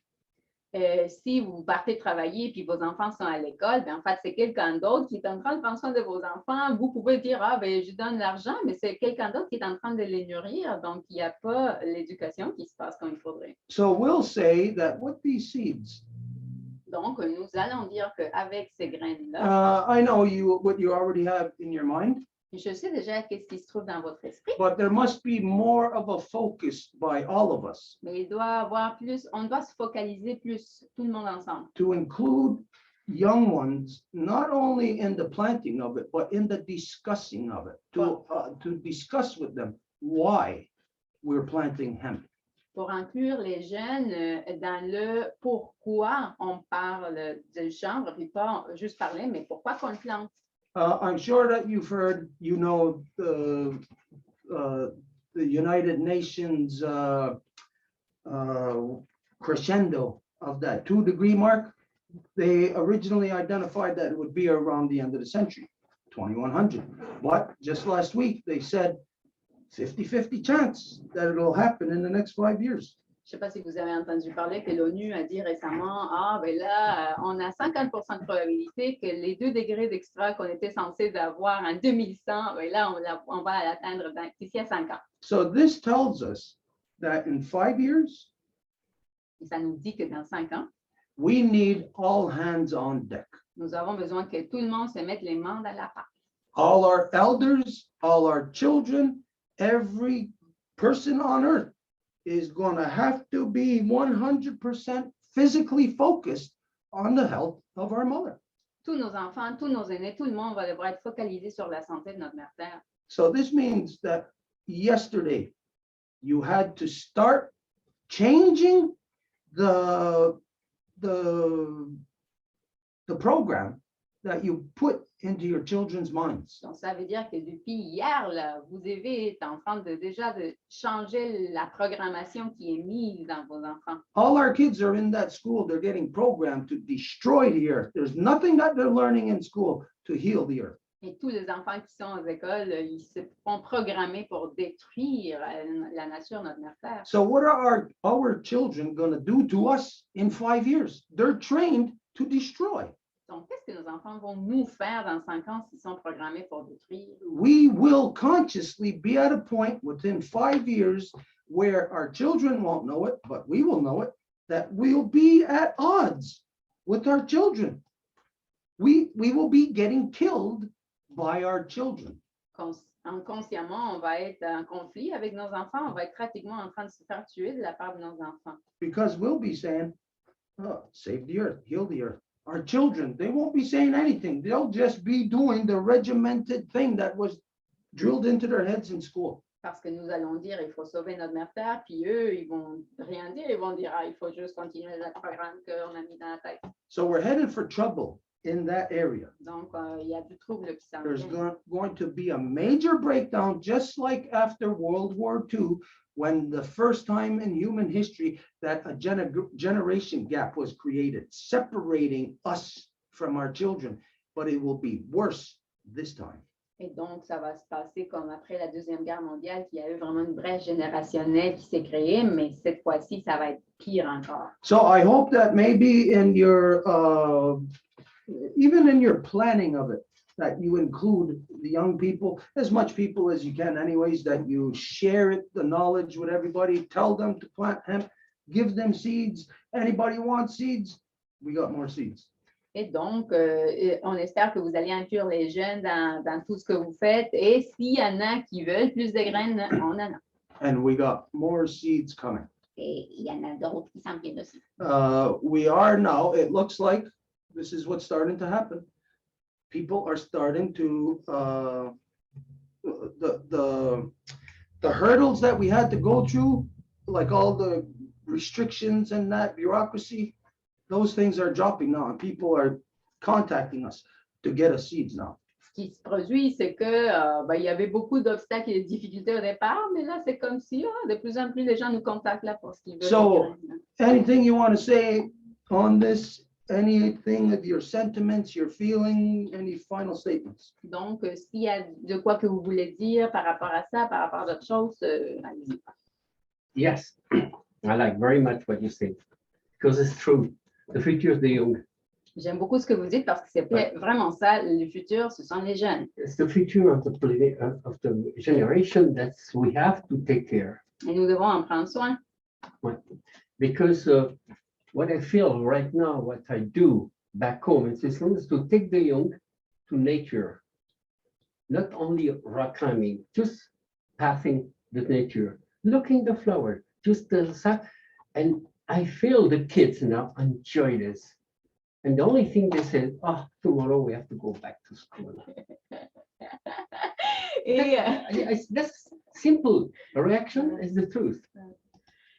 Si vous partez travailler puis vos enfants sont à l'école, ben en fait, c'est quelqu'un d'autre qui est en train de prendre soin de vos enfants. Vous pouvez dire, ah, ben, je donne l'argent, mais c'est quelqu'un d'autre qui est en train de les nourrir. Donc, il n'y a pas l'éducation qui se passe comme il faudrait. So we'll say that with these seeds, Donc, nous allons dire qu'avec ces graines-là, I know what you already have in your mind, je sais déjà qu'est-ce qui se trouve dans votre esprit, but there must be more of a focus by all of us mais il doit avoir plus, on doit se focaliser plus, tout le monde ensemble, to include young ones, not only in the planting of it, but in the discussing of it, to discuss with them why we're planting hemp. pour inclure les jeunes dans le pourquoi on parle du chanvre, puis pas juste parler, mais pourquoi qu'on le plante. I'm sure that you've heard, the United Nations crescendo of that 2-degree mark. They originally identified that it would be around the end of the century, 2100. But just last week, they said 50-50 chance that it'll happen in the next 5 years. Je ne sais pas si vous avez entendu parler que l'ONU a dit récemment, ah, ben là, on a 50% de probabilité que les 2 degrés d'extra qu'on était censé avoir en 2100, ben là, on va l'atteindre d'ici à 5 ans. So this tells us that in 5 years, Et ça nous dit que dans 5 ans, we need all hands on deck. nous avons besoin que tout le monde se mette les mains dans la pâte. All our elders, all our children, every person on earth is going to have to be 100% physically focused on the health of our mother. Tous nos enfants, tous nos aînés, tout le monde va devoir être focalisé sur la santé de notre mère terre. So this means that yesterday you had to start changing the program that you put into your children's minds. Donc, ça veut dire que depuis hier, là, vous devez être en train de déjà de changer la programmation qui est mise dans vos enfants. All our kids are in that school. They're getting programmed to destroy the earth. There's nothing that they're learning in school to heal the earth. Et tous les enfants qui sont aux écoles, ils se font programmer pour détruire la nature, notre mère terre. So what are our children going to do to us in 5 years? They're trained to destroy. Donc, qu'est-ce que nos enfants vont nous faire dans 5 ans s'ils sont programmés pour détruire? We will consciously be at a point within 5 years where our children won't know it, but we will know it, that we'll be at odds with our children. We will be getting killed by our children. Inconsciemment, on va être en conflit avec nos enfants, on va être pratiquement en train de se faire tuer de la part de nos enfants. Because we'll be saying, oh, save the earth, heal the earth. Our children, they won't be saying anything. They'll just be doing the regimented thing that was drilled into their heads in school. Parce que nous allons dire, il faut sauver notre mère terre, puis eux, ils vont rien dire, ils vont dire, ah, il faut juste continuer le programme qu'on a mis dans la tête. So we're headed for trouble in that area. Donc, il y a du trouble qui s'en There's vient. going to be a major breakdown, just like after World War II, when the first time in human history that a generation gap was created, separating us from our children, but it will be worse this time. Et donc, ça va se passer comme après la Deuxième Guerre mondiale, qu'il y a eu vraiment une brèche générationnelle qui s'est créée, mais cette fois-ci, ça va être pire encore. So I hope that maybe in your, even in your planning of it, that you include the young people, as much people as you can anyways, that you share it, the knowledge with everybody, tell them to plant hemp, give them seeds. Anybody wants seeds? We got more seeds. Et donc, on espère que vous allez inclure les jeunes dans tout ce que vous faites. Et s'il y en a qui veulent plus de graines, on en a. And we got more seeds coming. Et il y en a d'autres qui s'en viennent aussi. We are now, it looks like this is what's starting to happen. People are starting to, the hurdles that we had to go through, like all the restrictions and that bureaucracy, those things are dropping now, and people are contacting us to get us seeds now. qui se produit, c'est que il y avait beaucoup d'obstacles et de difficultés au départ, mais là, c'est comme si de plus en plus les gens nous contactent là pour ce qu'ils veulent. So, anything you want to say on this? Anything of your sentiments, your feeling, any final statements? Donc, s'il y a de quoi que vous voulez dire par rapport à ça, par rapport à d'autres choses, allez-y. Yes, I like very much what you said, because it's true. The future is the young. J'aime beaucoup ce que vous dites parce que c'est vraiment ça, le futur, ce sont les jeunes. It's the future of the generation that we have to take care. Et nous devons en prendre soin. Because what I feel right now, what I do back home in Switzerland is to take the young to nature. Not only rock climbing, just passing the nature, looking the flower, just the sun. And I feel the kids now enjoy this. And the only thing they said, oh, tomorrow we have to go back to school. Et, That's simple. The reaction is the truth.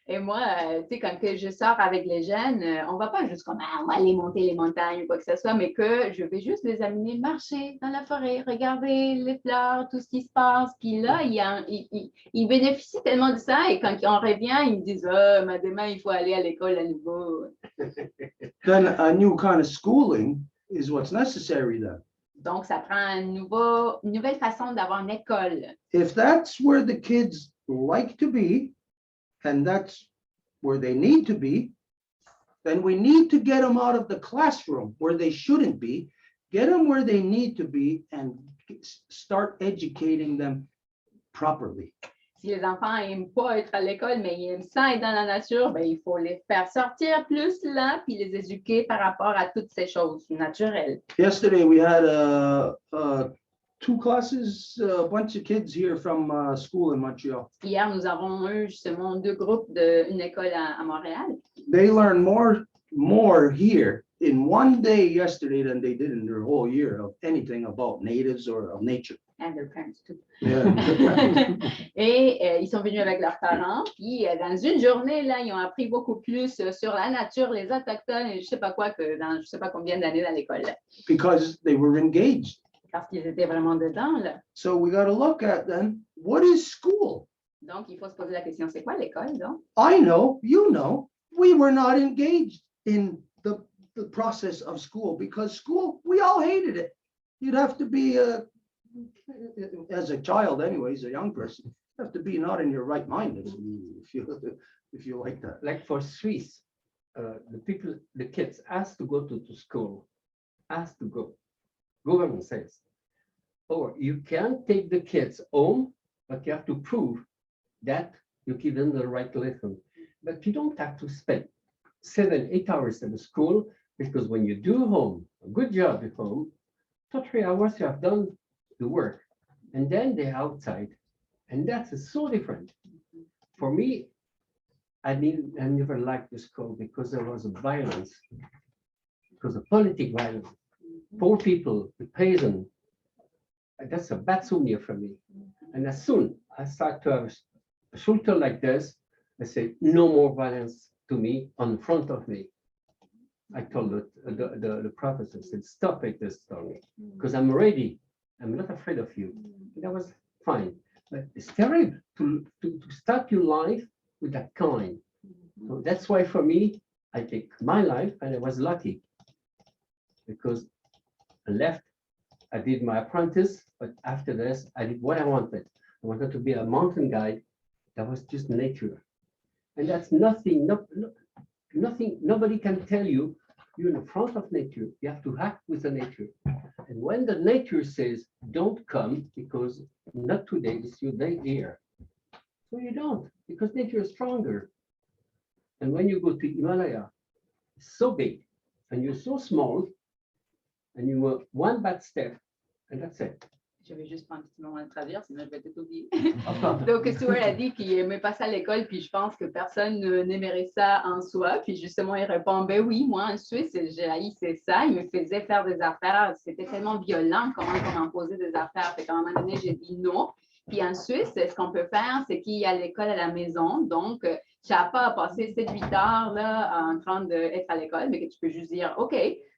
et moi, tu sais, quand que je sors avec les jeunes, on va pas juste comme on va aller monter les montagnes ou quoi que ce soit, mais que je vais juste les amener marcher dans la forêt, regarder les fleurs, tout ce qui se passe. Puis là, ils bénéficient tellement de ça et quand on revient, ils me disent mais demain, il faut aller à l'école à nouveau. Then a new kind of schooling is what's necessary then. Donc, ça prend une nouvelle façon d'avoir une école. If that's where the kids like to be, and that's where they need to be, then we need to get them out of the classroom where they shouldn't be, get them where they need to be, and start educating them properly. Si les enfants n'aiment pas être à l'école, mais ils aiment ça être dans la nature, ben, il faut les faire sortir plus là, puis les éduquer par rapport à toutes ces choses naturelles. Yesterday, we had two classes, a bunch of kids here from school in Montreal. Hier, nous avons eu justement 2 groupes d'une école à Montréal. They learned more here in one day yesterday than they did in their whole year of anything about natives or of nature. And their parents too. Yeah. Et ils sont venus avec leurs parents, puis dans une journée, là, ils ont appris beaucoup plus sur la nature, les autochtones, et je sais pas quoi, que dans je sais pas combien d'années dans l'école. Because they were engaged. Parce qu'ils étaient vraiment dedans, là. So we got to look at then, what is school? Donc, il faut se poser la question, c'est quoi l'école, donc? I know, you know, we were not engaged in the process of school because school, we all hated it. You'd have to be, as a child anyways, a young person, you have to be not in your right mind if you like that. Like for Swiss, the kids asked to go to school, asked to go. Government says, or you can take the kids home, but you have to prove that you give them the right lesson. But you don't have to spend 7-8 hours at the school, because when you do home, a good job at home, 2-3 hours you have done the work, and then they're outside. And that's so different. For me, I never liked the school because there was a violence, because of political violence. Poor people, the peasant, that's a bad souvenir for me. And as soon as I start to have a shoulder like this, I say, no more violence to me on front of me. I told the professor, I said, stop it this story, because I'm ready. I'm not afraid of you. That was fine. But it's terrible to start your life with that kind. So that's why for me, I take my life, and I was lucky because I left, I did my apprentice, but after this, I did what I wanted. I wanted to be a mountain guide that was just nature. And that's nothing, nothing, nobody can tell you, you're in the front of nature, you have to act with the nature. And when the nature says, don't come, because not today, it's your day here. So you don't, because nature is stronger. And when you go to Himalaya, it's so big, and you're so small, and you were one bad step, and that's it. Je vais juste prendre un petit moment de traduire, sinon je vais tout oublier. Donc, Stuart a dit qu'il aimait pas ça à l'école, puis je pense que personne n'aimerait ça en soi. Puis justement, il répond, ben oui, moi en Suisse, j'ai haïssé ça. Il me faisait faire des affaires. C'était tellement violent comment on m'imposait des affaires. Fait qu'à un moment donné, j'ai dit non. Puis en Suisse, ce qu'on peut faire, c'est qu'il y a l'école à la maison. Donc, tu n'as pas à passer 7-8 heures là, en train d'être à l'école, mais que tu peux juste dire, OK,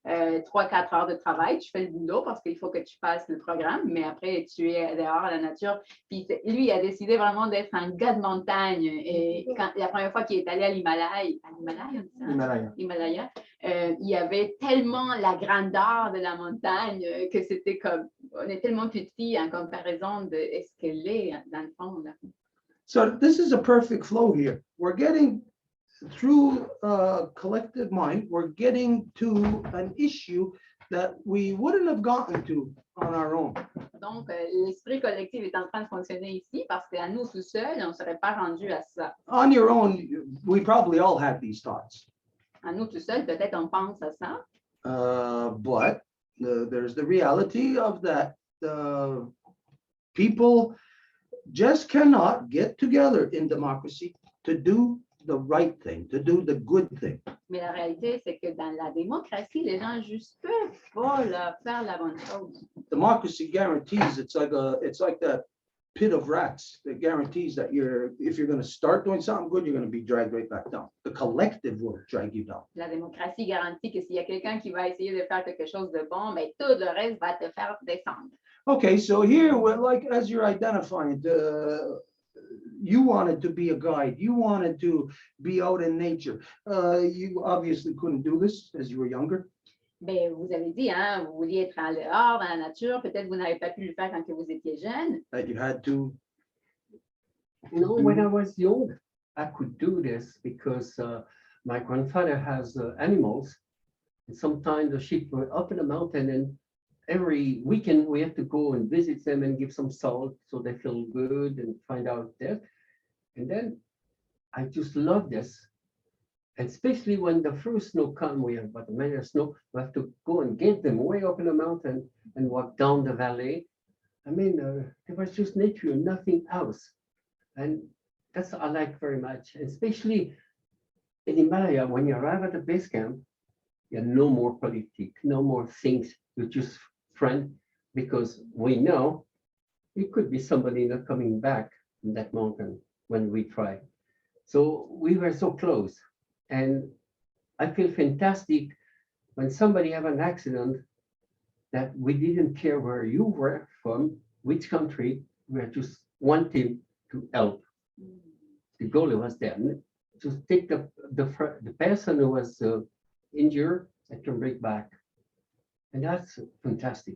3-4 heures de travail, tu fais le boulot parce qu'il faut que tu fasses le programme, mais après, tu es dehors à la nature. Puis lui, il a décidé vraiment d'être un gars de montagne. Et la première fois qu'il est allé à l'Himalaya, il y avait tellement la grandeur de la montagne que c'était comme, on est tellement petit en comparaison de ce qu'elle est dans le fond. Là. So this is a perfect flow here. We're getting through collective mind, we're getting to an issue that we wouldn't have gotten to on our own. Donc, l'esprit collectif est en train de fonctionner ici parce qu'à nous tout seuls, on ne serait pas rendu à ça. On your own, we probably all had these thoughts. À nous tout seuls, peut-être on pense à ça. But there's the reality of that. People just cannot get together in democracy to do the right thing, to do the good thing. Mais la réalité, c'est que dans la démocratie, les gens juste peuvent pas là, faire la bonne chose. Democracy guarantees it's like that pit of rats that guarantees that if you're going to start doing something good, you're going to be dragged right back down. The collective will drag you down. La démocratie garantit que s'il y a quelqu'un qui va essayer de faire quelque chose de bon, ben, tout le reste va te faire descendre. Okay, so here, like as you're identifying, you wanted to be a guide. You wanted to be out in nature. You obviously couldn't do this as you were younger. Ben, vous avez dit, hein, vous vouliez être dehors, dans la nature. Peut-être vous n'avez pas pu le faire quand que vous étiez jeune. That you had to. No, when I was young, I could do this because my grandfather has animals. And sometimes the sheep were up in the mountain, and every weekend we have to go and visit them and give some salt so they feel good and find out that. And then I just love this. And especially when the first snow comes, we have about a minute of snow, we have to go and get them way up in the mountain and walk down the valley. I mean, there was just nature, nothing else. And that's what I like very much, especially in Himalaya, when you arrive at the base camp, you have no more politics, no more things, you're just friend, because we know it could be somebody not coming back from that mountain when we try. So we were so close. And I feel fantastic when somebody have an accident that we didn't care where you were from, which country, we were just wanting to help. The goal was then to take the person who was injured and to bring back. And that's fantastic.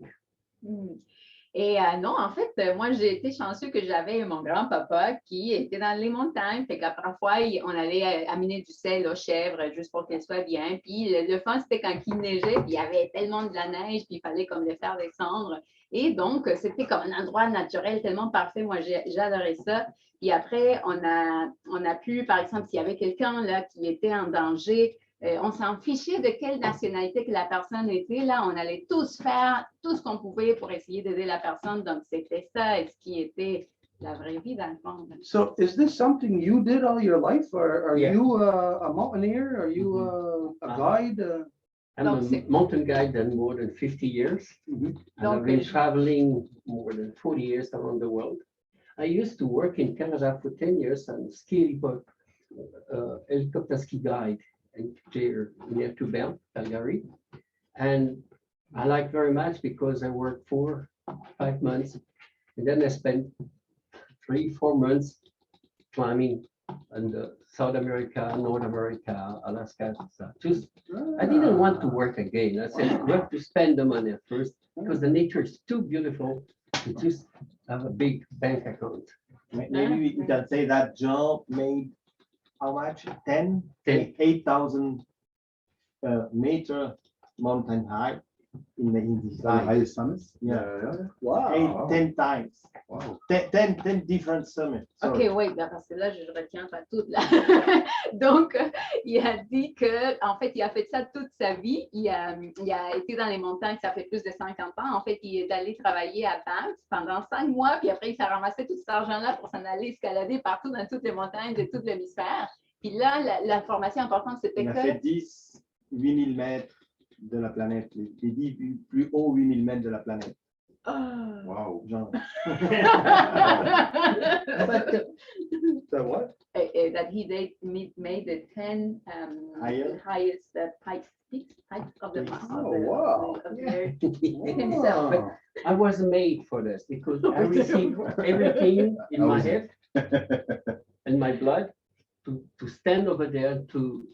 Et non, en fait, moi, j'ai été chanceux que j'avais mon grand-papa qui était dans les montagnes. Fait qu'à parfois, on allait amener du sel aux chèvres juste pour qu'elles soient bien. Puis le fun, c'était quand il neigeait, puis il y avait tellement de la neige, puis il fallait comme les faire descendre. Et donc, c'était comme un endroit naturel tellement parfait. Moi, j'adorais ça. Puis après, on a pu, par exemple, s'il y avait quelqu'un là qui était en danger, on s'en fichait de quelle nationalité que la personne était. Là, on allait tous faire tout ce qu'on pouvait pour essayer d'aider la personne. Donc, c'était ça, ce qui était la vraie vie dans le fond. So is this something you did all your life? Or are Yeah. you a mountaineer? Are you a guide? I'm Donc, a mountain guide than more than 50 years. And I've been traveling more than 40 years around the world. I used to work in Canada for 10 years and helicopter ski guide and near to Bern, Calgary. And I like very much because I worked 4-5 months and then I spent 3-4 months climbing in South America, North America, Alaska. So just, I didn't want to work again. I said, we have to spend the money at first because the nature is too beautiful to just have a big bank account. Maybe we can say that Joe made how much? 8,000 meter mountain high in his The life. highest summits? Yeah. Wow. 10 times. Wow. 10 different summits. OK, oui, parce que là, je retiens pas tout. Là. Donc, il a dit qu'en fait, il a fait ça toute sa vie. Il a été dans les montagnes, ça fait plus de 50 ans. En fait, il est allé travailler à Banff pendant 5 mois, puis après, il s'est ramassé tout cet argent-là pour s'en aller escalader partout dans toutes les montagnes de tout l'hémisphère. Puis là, l'information importante, c'était Il a que... fait 8000 mètres de la planète, les 10 plus haut 8000 mètres de la planète. Wow. Jean. But That what? That he made the 10 highest peaks of the Oh, wow. of the earth uh, himself. Wow. I was made for this because I received everything in my head and my blood to stand over there to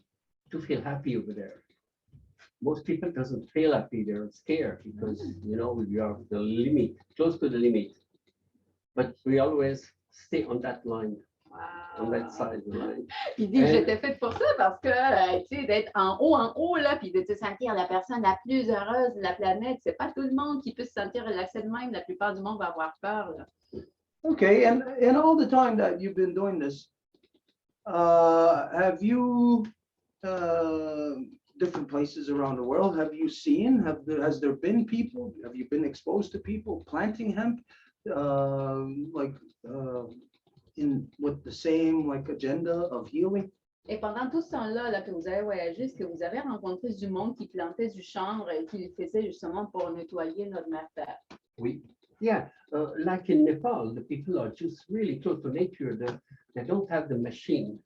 feel happy over there. Most people doesn't feel happy, they're scared because you know we are the limit, close to the limit. But we always stay on that line, on that side of the line. Il dit, j'étais faite pour ça parce que, tu sais, d'être en haut, là, puis de te sentir la personne la plus heureuse de la planète, c'est pas tout le monde qui peut se sentir relaxé de même. La plupart du monde va avoir peur, là. Okay, and all the time that you've been doing this, have you, different places around the world, have you seen, has there been people, have you been exposed to people planting hemp? With the same like agenda of healing? Et pendant tout ce temps-là, là, que vous avez voyagé, est-ce que vous avez rencontré du monde qui plantait du chanvre et qui le faisait justement pour nettoyer notre mère terre? Oui. Yeah, like in Nepal, the people are just really close to nature. They don't have the machine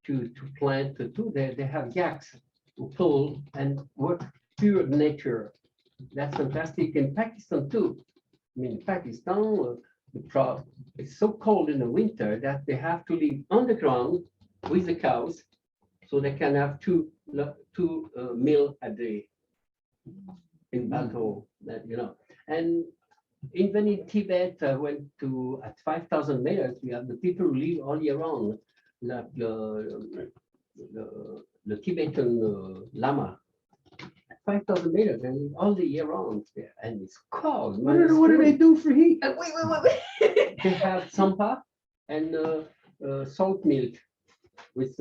to plant, to do. They have yaks to pull and work pure nature. That's fantastic. In Pakistan too. I mean, Pakistan, it's so cold in the winter that they have to live on the ground with the cows so they can have two meal a day in Banto, that you know. And even in Tibet, I went to at 5,000 meters, we have the people who live all year round, like the Tibetan Lama. 5,000 meters, they live all the year round there, and it's cold. What do they do for heat? Wait. They have sampa and salt milk with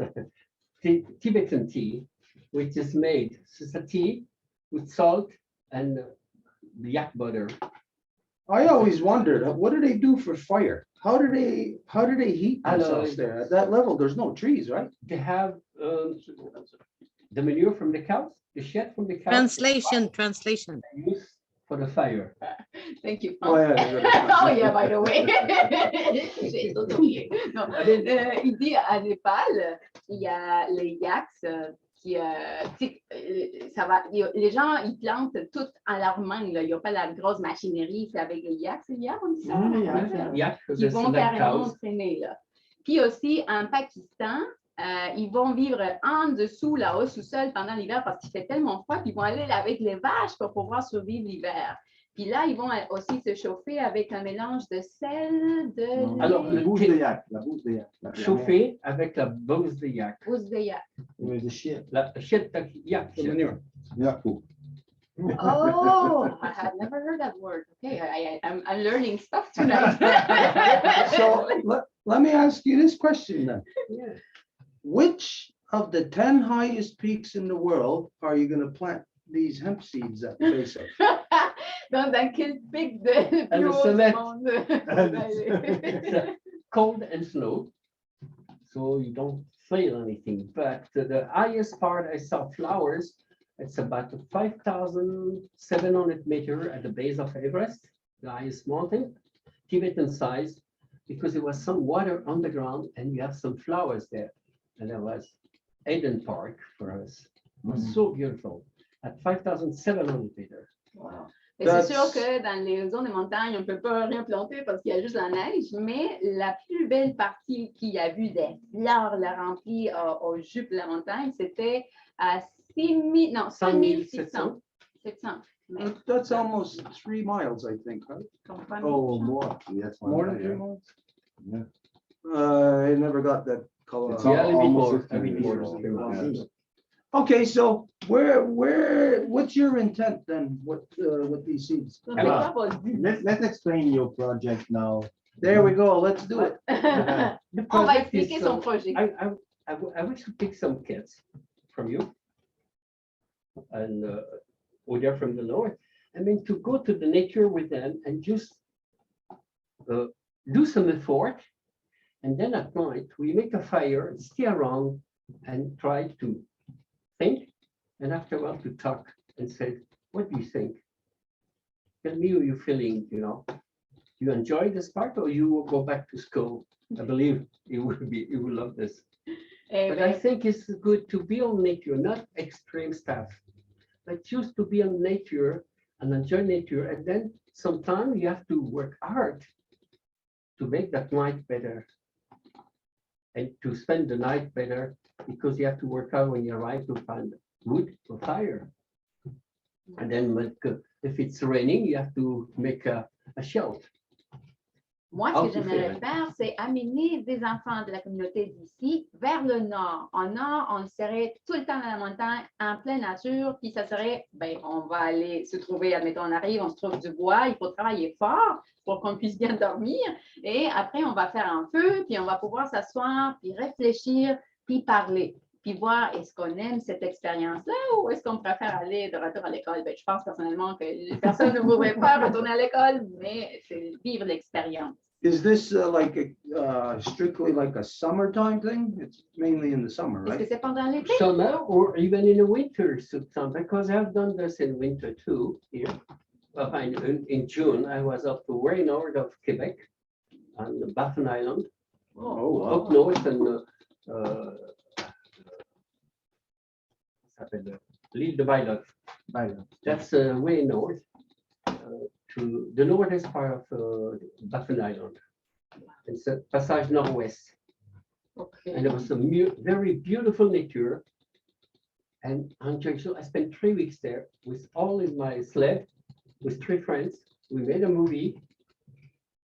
Tibetan tea, which is made. It's a tea with salt and yak butter. I always wondered, what do they do for fire? How do they heat themselves there? At that level, there's no trees, right? They have the manure from the cows, the shed from the cows. Translation. Used for the fire. Thank you. Oh, yeah. Oh, yeah, by the way. J'ai tout oublié. Non, il dit à Népal, il y a les yaks qui, ça va, les gens, ils plantent tout en leur main, là. Il n'y a pas la grosse machinerie, c'est avec les yaks, c'est yak, on dit ça? Yak, Qui vont select carrément cows. traîner, là. Puis aussi, en Pakistan, ils vont vivre en dessous, là, au sous-sol pendant l'hiver parce qu'il fait tellement froid, puis ils vont aller avec les vaches pour pouvoir survivre l'hiver. Puis là, ils vont aussi se chauffer avec un mélange de sel, de lait. Alors, La bouse de yak, la bouse de yak. Chauffé avec la bouse de yak. Bouse de yak. The shit. La shit de yak. The manure. Yeah, cool. Oh, I had never heard that word. Okay, I'm learning stuff tonight. So let me ask you this question then. Yeah. Which of the 10 highest peaks in the world are you going to plant these hemp seeds at the base of? Dans quel pic de And plus the haut du select- monde? It's cold and snow, so you don't feel anything. But the highest part, I saw flowers. It's about 5,700 meters at the base of Everest, the highest mountain, Tibetan size, because there was some water on the ground and you have some flowers there. And there was Eden Park for us. It was so beautiful at 5,700 meters. Wow. Et c'est sûr que dans les zones de montagne, on ne peut pas rien planter parce qu'il y a juste la neige, mais la plus belle partie qu'il y a vu des fleurs la remplie au jupe de la montagne, c'était à 5,600. 700. That's almost 3 miles, I think, right? Oh, more. Yeah, that's More than fine, 3 yeah. miles? Yeah. I never got that color. It's Yeah, a little bit almost more, 15 a bit meters. more. Yeah. Okay, so what's your intent then with these seeds? Donc, c'est quoi votre but? Let's explain your project now. There we go, let's do it. The On va project is, expliquer son projet. I wish to pick some kids from you and or they're from the north. I mean, to go to the nature with them and just do some effort. And then at night, we make a fire, stay around and try to think. And after a while to talk and say, what do you think? Tell me how you're feeling, you know. You enjoy this part or you will go back to school? I believe you will love this. Eh But I bien, think it's good to be on nature, not extreme stuff, but just to be on nature and enjoy nature. And then sometimes you have to work hard to make that night better and to spend the night better because you have to work out when you arrive to find wood or fire. And then if it's raining, you have to make a shelter. moi, How ce que to j'aimerais feel. faire, c'est amener des enfants de la communauté d'ici vers le nord. En nord, on serait tout le temps dans la montagne, en pleine nature, puis ça serait, ben, on va aller se trouver, admettons, on arrive, on se trouve du bois, il faut travailler fort pour qu'on puisse bien dormir. Et après, on va faire un feu, puis on va pouvoir s'asseoir, puis réfléchir, puis parler. Puis voir, est-ce qu'on aime cette expérience-là ou est-ce qu'on préfère aller de retour à l'école? Ben, je pense personnellement que personne ne voudrait pas retourner à l'école, mais c'est vivre l'expérience. Is this strictly like a summertime thing? It's mainly in the summer, Est-ce que right? c'est pendant l'été? Summer or even in the winter sometimes, because I've done this in winter too here. Well, in June, I was up the way north of Quebec on the Baffin Island, Oh, up north and l'île de Bailot. That's way north to the northern part of Baffin Island. It's a passage nord-ouest. Okay. And it was a very beautiful nature. And on Jeju, I spent 3 weeks there with all in my sled with 3 friends. We made a movie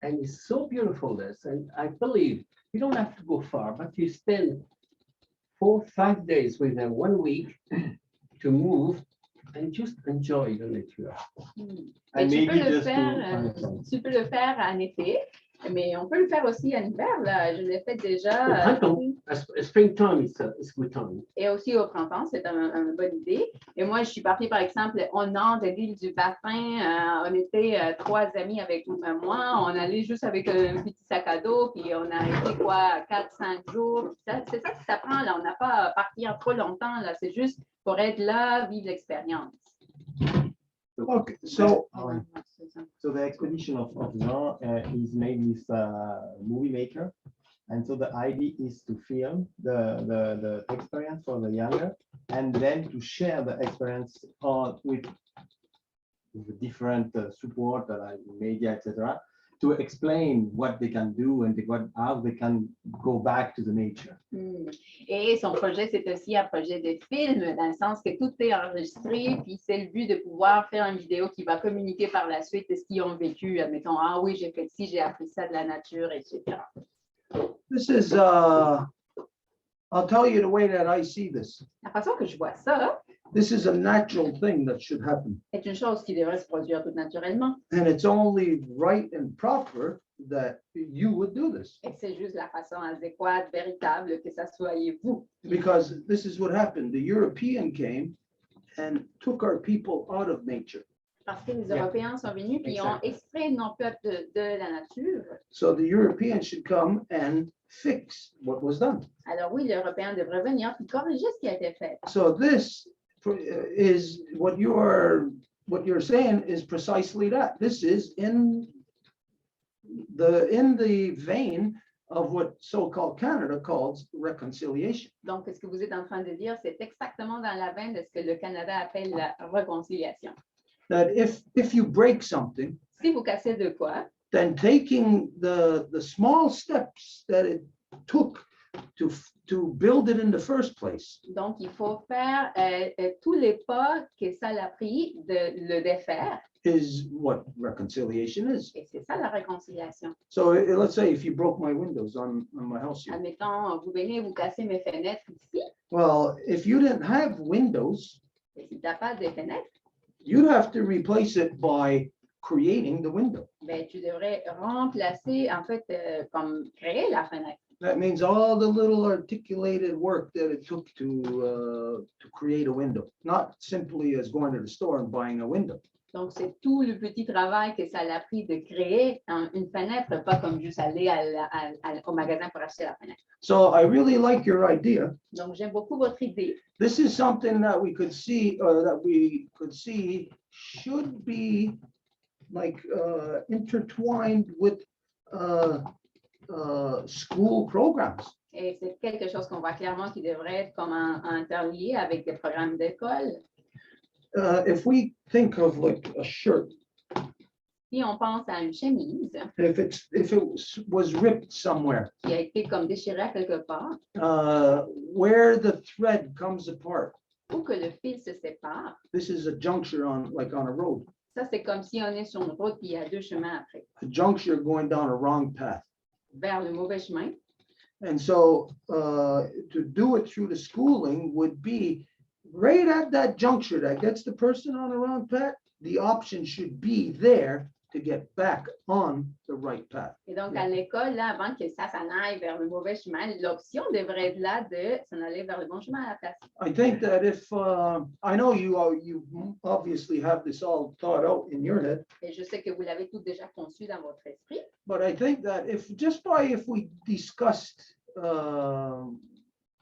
and it's so beautiful this. And I believe you don't have to go far, but you spend 4 or 5 days with them 1 week to move and just enjoy the nature. Et And tu peux maybe le just faire, to, tu peux le faire en été, mais on peut le faire aussi en hiver. Là. Je l'ai fait Au déjà. printemps, springtime is good time. Et aussi au printemps, c'est une bonne idée. Et moi, je suis partie, par exemple, au nord de l'île du Baffin. On était 3 amis avec moi. On allait juste avec un petit sac à dos, puis on a été quoi, 4-5 jours. C'est ça que ça prend, là. On n'a pas à partir trop longtemps, là. C'est juste pour être là, vivre l'expérience. Okay, so so the expedition of Jean is made with a movie maker. And so the idea is to film the experience for the younger and then to share the experience with the different support like media, etc., to explain what they can do and how they can go back to the nature. Et son projet, c'est aussi un projet de film, dans le sens que tout est enregistré, puis c'est le but de pouvoir faire une vidéo qui va communiquer par la suite de ce qu'ils ont vécu. Admettons, ah oui, j'ai fait ci, j'ai appris ça de la nature, etc. this is, I'll tell you the way that I see this. La façon que je vois ça This is a natural thing that should happen. est une chose qui devrait se produire tout naturellement. And it's only right and proper that you would do this. Et c'est juste la façon adéquate, véritable, que ça soyez vous. Because this is what happened. The European came and took our people out of nature. Parce que les Européens sont venus puis ont extrait nos peuples de la nature. So the Europeans should come and fix what was done. Alors oui, les Européens devraient venir puis corriger ce qui a été fait. So this is what you're saying is precisely that. This is in the vein of what so-called Canada calls reconciliation. Donc, ce que vous êtes en train de dire, c'est exactement dans la veine de ce que le Canada appelle la réconciliation. That if you break something, Si vous cassez de quoi, then taking the small steps that it took to build it in the first place donc il faut faire tous les pas que ça a pris de le défaire. is what reconciliation is. Et c'est ça la réconciliation. So let's say if you broke my windows on my house here. Admettons, vous venez vous casser mes fenêtres ici. Well, if you didn't have windows, Et si tu n'as pas de fenêtres, you'd have to replace it by creating the window. ben, tu devrais remplacer, en fait, comme créer la fenêtre. That means all the little articulated work that it took to create a window, not simply as going to the store and buying a window. Donc, c'est tout le petit travail que ça a pris de créer une fenêtre, pas comme juste aller au magasin pour acheter la fenêtre. So I really like your idea. Donc, j'aime beaucoup votre idée. This is something that we could see, should be like intertwined with school programs. Et c'est quelque chose qu'on voit clairement qui devrait être comme interlié avec des programmes d'école. If we think of like a shirt, Si on pense à une chemise if it was ripped somewhere, qui a été comme déchirée à quelque part, where the thread comes apart, ou que le fil se sépare, this is a juncture on a road, ça c'est comme si on est sur une route puis il y a deux chemins après, a juncture going down a wrong path. vers le mauvais chemin. And so to do it through the schooling would be right at that juncture that gets the person on the wrong path. The option should be there to get back on the right path. Et donc, à l'école, là, avant que ça s'en aille vers le mauvais chemin, l'option devrait être là de s'en aller vers le bon chemin à la place. I think that if I know you obviously have this all thought out in your head, Et je sais que vous l'avez tout déjà conçu dans votre esprit, but I think that if we discussed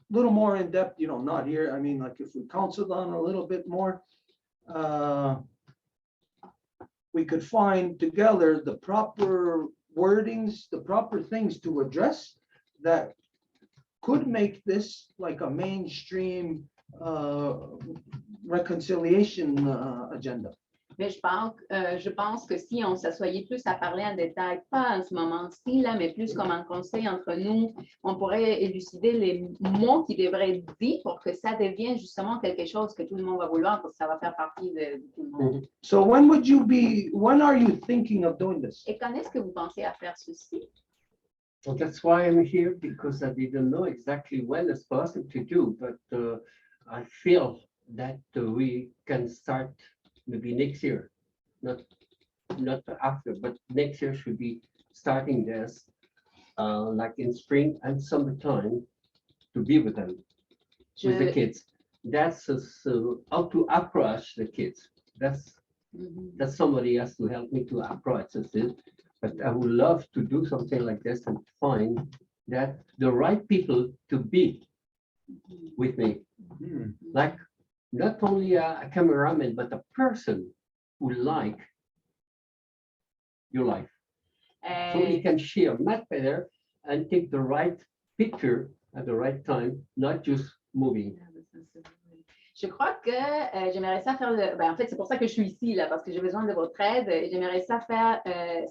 little more in depth, not here, I mean, like if we counseled on a little bit more, we could find together the proper wordings, the proper things to address that could make this like a mainstream reconciliation agenda. mais je pense que si on s'assoyait plus à parler en détail, pas en ce moment-ci, là, mais plus comme un conseil entre nous, on pourrait élucider les mots qui devraient être dits pour que ça devienne justement quelque chose que tout le monde va vouloir, parce que ça va faire partie de tout le monde. So when are you thinking of doing this? Et quand est-ce que vous pensez à faire ceci? Well, that's why I'm here, because I didn't know exactly when it's possible to do, but I feel that we can start maybe next year, not after, but next year should be starting this, like in spring and summertime, to be with them, with the kids. That's how to approach the kids. That's somebody has to help me to approach it. But I would love to do something like this and find that the right people to be with me. Like not only a cameraman, but a person who like your life. So he can share much better and take the right picture at the right time, not just moving. Je crois que j'aimerais ça faire en fait, c'est pour ça que je suis ici, là, parce que j'ai besoin de votre aide. Et j'aimerais ça faire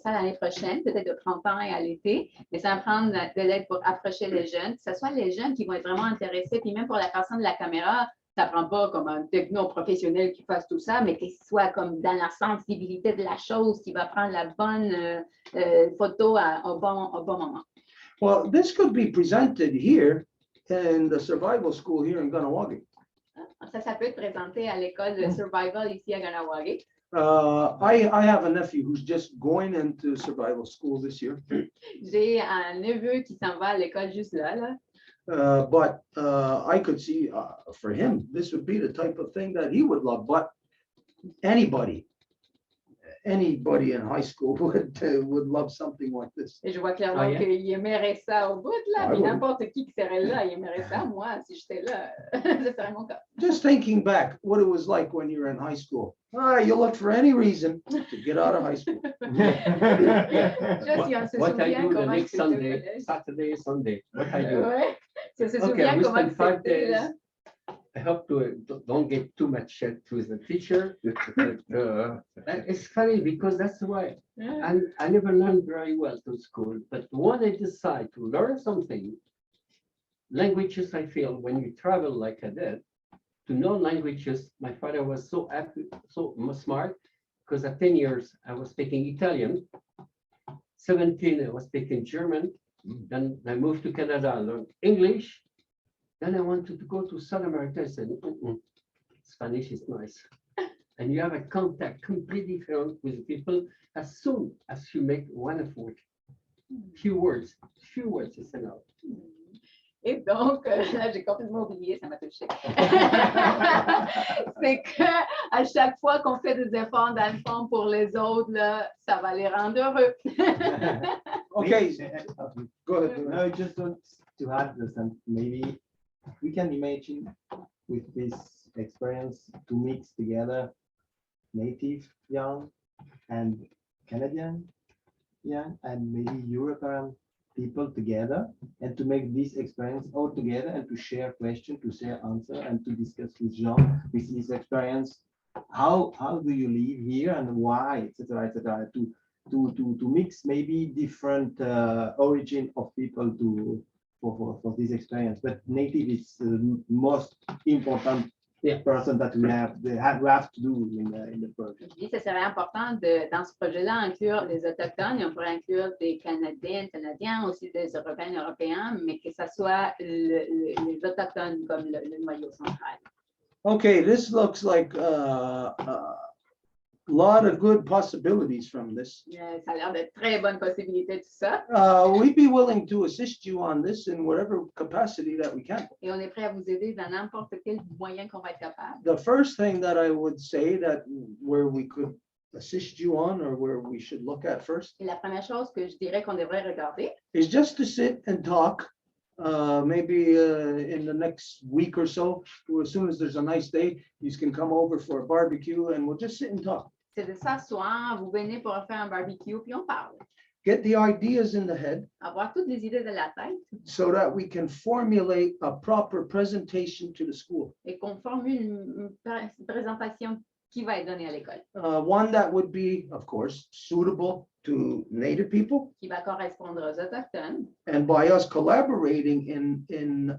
ça l'année prochaine, peut-être de printemps et à l'été. Mais ça va prendre de l'aide pour approcher les jeunes, que ce soit les jeunes qui vont être vraiment intéressés. Puis même pour la personne de la caméra, ça ne prend pas comme un techno-professionnel qui fasse tout ça, mais qu'il soit comme dans la sensibilité de la chose, qui va prendre la bonne photo au bon moment. Well, this could be presented here in the survival school here in Ganawagi. Ça peut être présenté à l'école de survival ici à Ganawagi. I have a nephew who's just going into survival school this year. J'ai un neveu qui s'en va à l'école juste là. But I could see for him, this would be the type of thing that he would love. But anybody in high school would love something like this. Et je vois clairement qu'il aimerait ça au bout de là. Puis n'importe qui serait là, il aimerait ça. Moi, si j'étais là, ce serait mon cas. Just thinking back, what it was like when you were in high school. You look for any reason to get out of high school. What I do the next Sunday, Saturday, Sunday. What I do. Ouais. Se Okay, souvient we comment spend 5 c'était, days. là. I hope to don't get too much shit with the teacher. It's funny because that's why I never learned very well to school. But when I decide to learn something, languages, I feel when you travel like I did, to know languages, my father was so happy, so smart, because at 10 years I was speaking Italian, 17 I was speaking German, then I moved to Canada, I learned English. Then I wanted to go to South America. I said, Spanish is nice. And you have a contact completely different with people as soon as you make one effort. Few words, it's enough. Et donc, là, j'ai complètement oublié, ça m'a touché. C'est qu'à chaque fois qu'on fait des efforts dans le fond pour les autres, là, ça va les rendre heureux. Okay, go ahead. No, I just want to add this, and maybe we can imagine with this experience to mix together native young and Canadian young and maybe European people together and to make this experience all together and to share questions, to share answer and to discuss with Jean with his experience. How do you live here and why, etc., etc. To mix maybe different origin of people to for this experience. But native is the most important person that we have to do in the project. Je dis que ce serait important dans ce projet-là, inclure les Autochtones, et on pourrait inclure des Canadiennes, Canadiens, aussi des Européens, Européens, mais que ça soit les Autochtones comme le noyau central. Okay, this looks like a lot of good possibilities from this. Ça a l'air de très bonnes possibilités, tout ça. We'd be willing to assist you on this in whatever capacity that we can. Et on est prêt à vous aider dans n'importe quel moyen qu'on va être capable. The first thing that I would say that where we could assist you on or where we should look at first Et la première chose que je dirais qu'on devrait regarder, is just to sit and talk. Maybe in the next week or so, as soon as there's a nice day, you can come over for a barbecue and we'll just sit and talk. c'est de s'asseoir, vous venez pour faire un barbecue, puis on parle. Get the ideas in the head Avoir toutes les idées de la tête so that we can formulate a proper presentation to the school. et qu'on formule une présentation qui va être donnée à l'école, One that would be, of course, suitable to Native people. qui va correspondre aux Autochtones. And by us collaborating in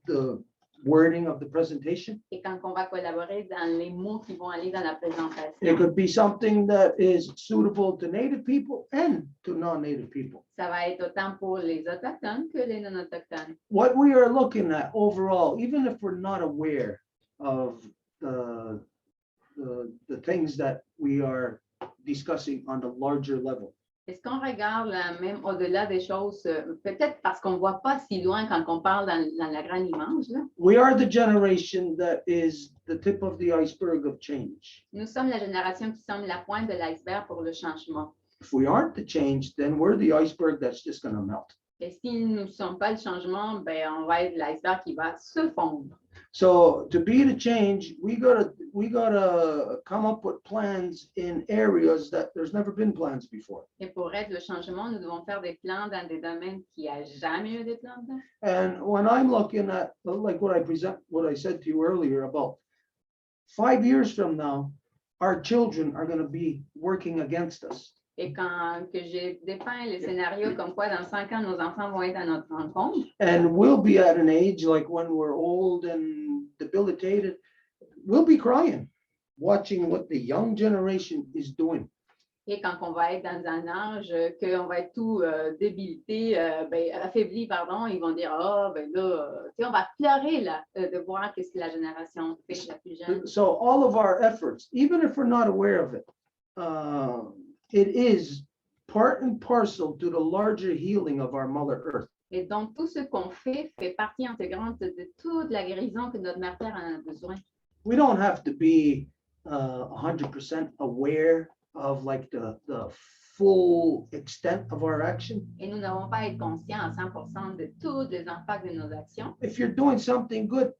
the wording of the presentation, Et quand on va collaborer dans les mots qui vont aller dans la it présentation, could be something that is suitable to Native people and to non-Native people. ça va être autant pour les Autochtones que les non-Autochtones. What we are looking at overall, even if we're not aware of the things that we are discussing on the larger level, Est-ce qu'on regarde là, même au-delà des choses, peut-être parce qu'on ne voit pas si loin quand on parle dans la grande image, là. we are the generation that is the tip of the iceberg of change. Nous sommes la génération qui sommes la pointe de l'iceberg pour le changement. If we aren't the change, then we're the iceberg that's just going to melt. Et si nous ne sommes pas le changement, ben, on va être l'iceberg qui va se fondre. So to be the change, we gotta come up with plans in areas that there's never been plans before. Et pour être le changement, nous devons faire des plans dans des domaines qui n'y a jamais eu de plans dedans. And when I'm looking at, like what I said to you earlier about 5 years from now, our children are going to be working against us. Et quand que j'ai dépeint le scénario comme quoi dans 5 ans, nos enfants vont être à notre rencontre, And we'll be at an age like when we're old and debilitated, we'll be crying, watching what the young generation is doing. et quand on va être dans un âge qu'on va être tout débilité, affaibli, pardon, ils vont dire, oh, ben là, tu sais, on va pleurer là, de voir qu'est-ce que la génération fait, la plus jeune. So all of our efforts, even if we're not aware of it, it is part and parcel to the larger healing of our Mother Earth. Et donc, tout ce qu'on fait partie intégrante de toute la guérison que notre Mère Terre en a besoin. We don't have to be 100% aware of like the full extent of our action. Et nous n'avons pas à être conscients à 100% de tous les impacts de nos actions. If you're doing something good,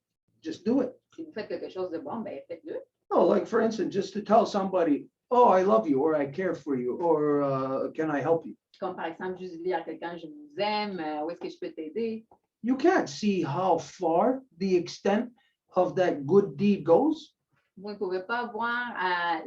just do it. Si vous faites quelque chose de bon, ben faites-le. Oh, like for instance, just to tell somebody, oh, I love you, or I care for you, or can I help you? Comme par exemple, juste dire à quelqu'un, je vous aime, où est-ce que je peux t'aider? You can't see how far the extent of that good deed goes. Vous ne pouvez pas voir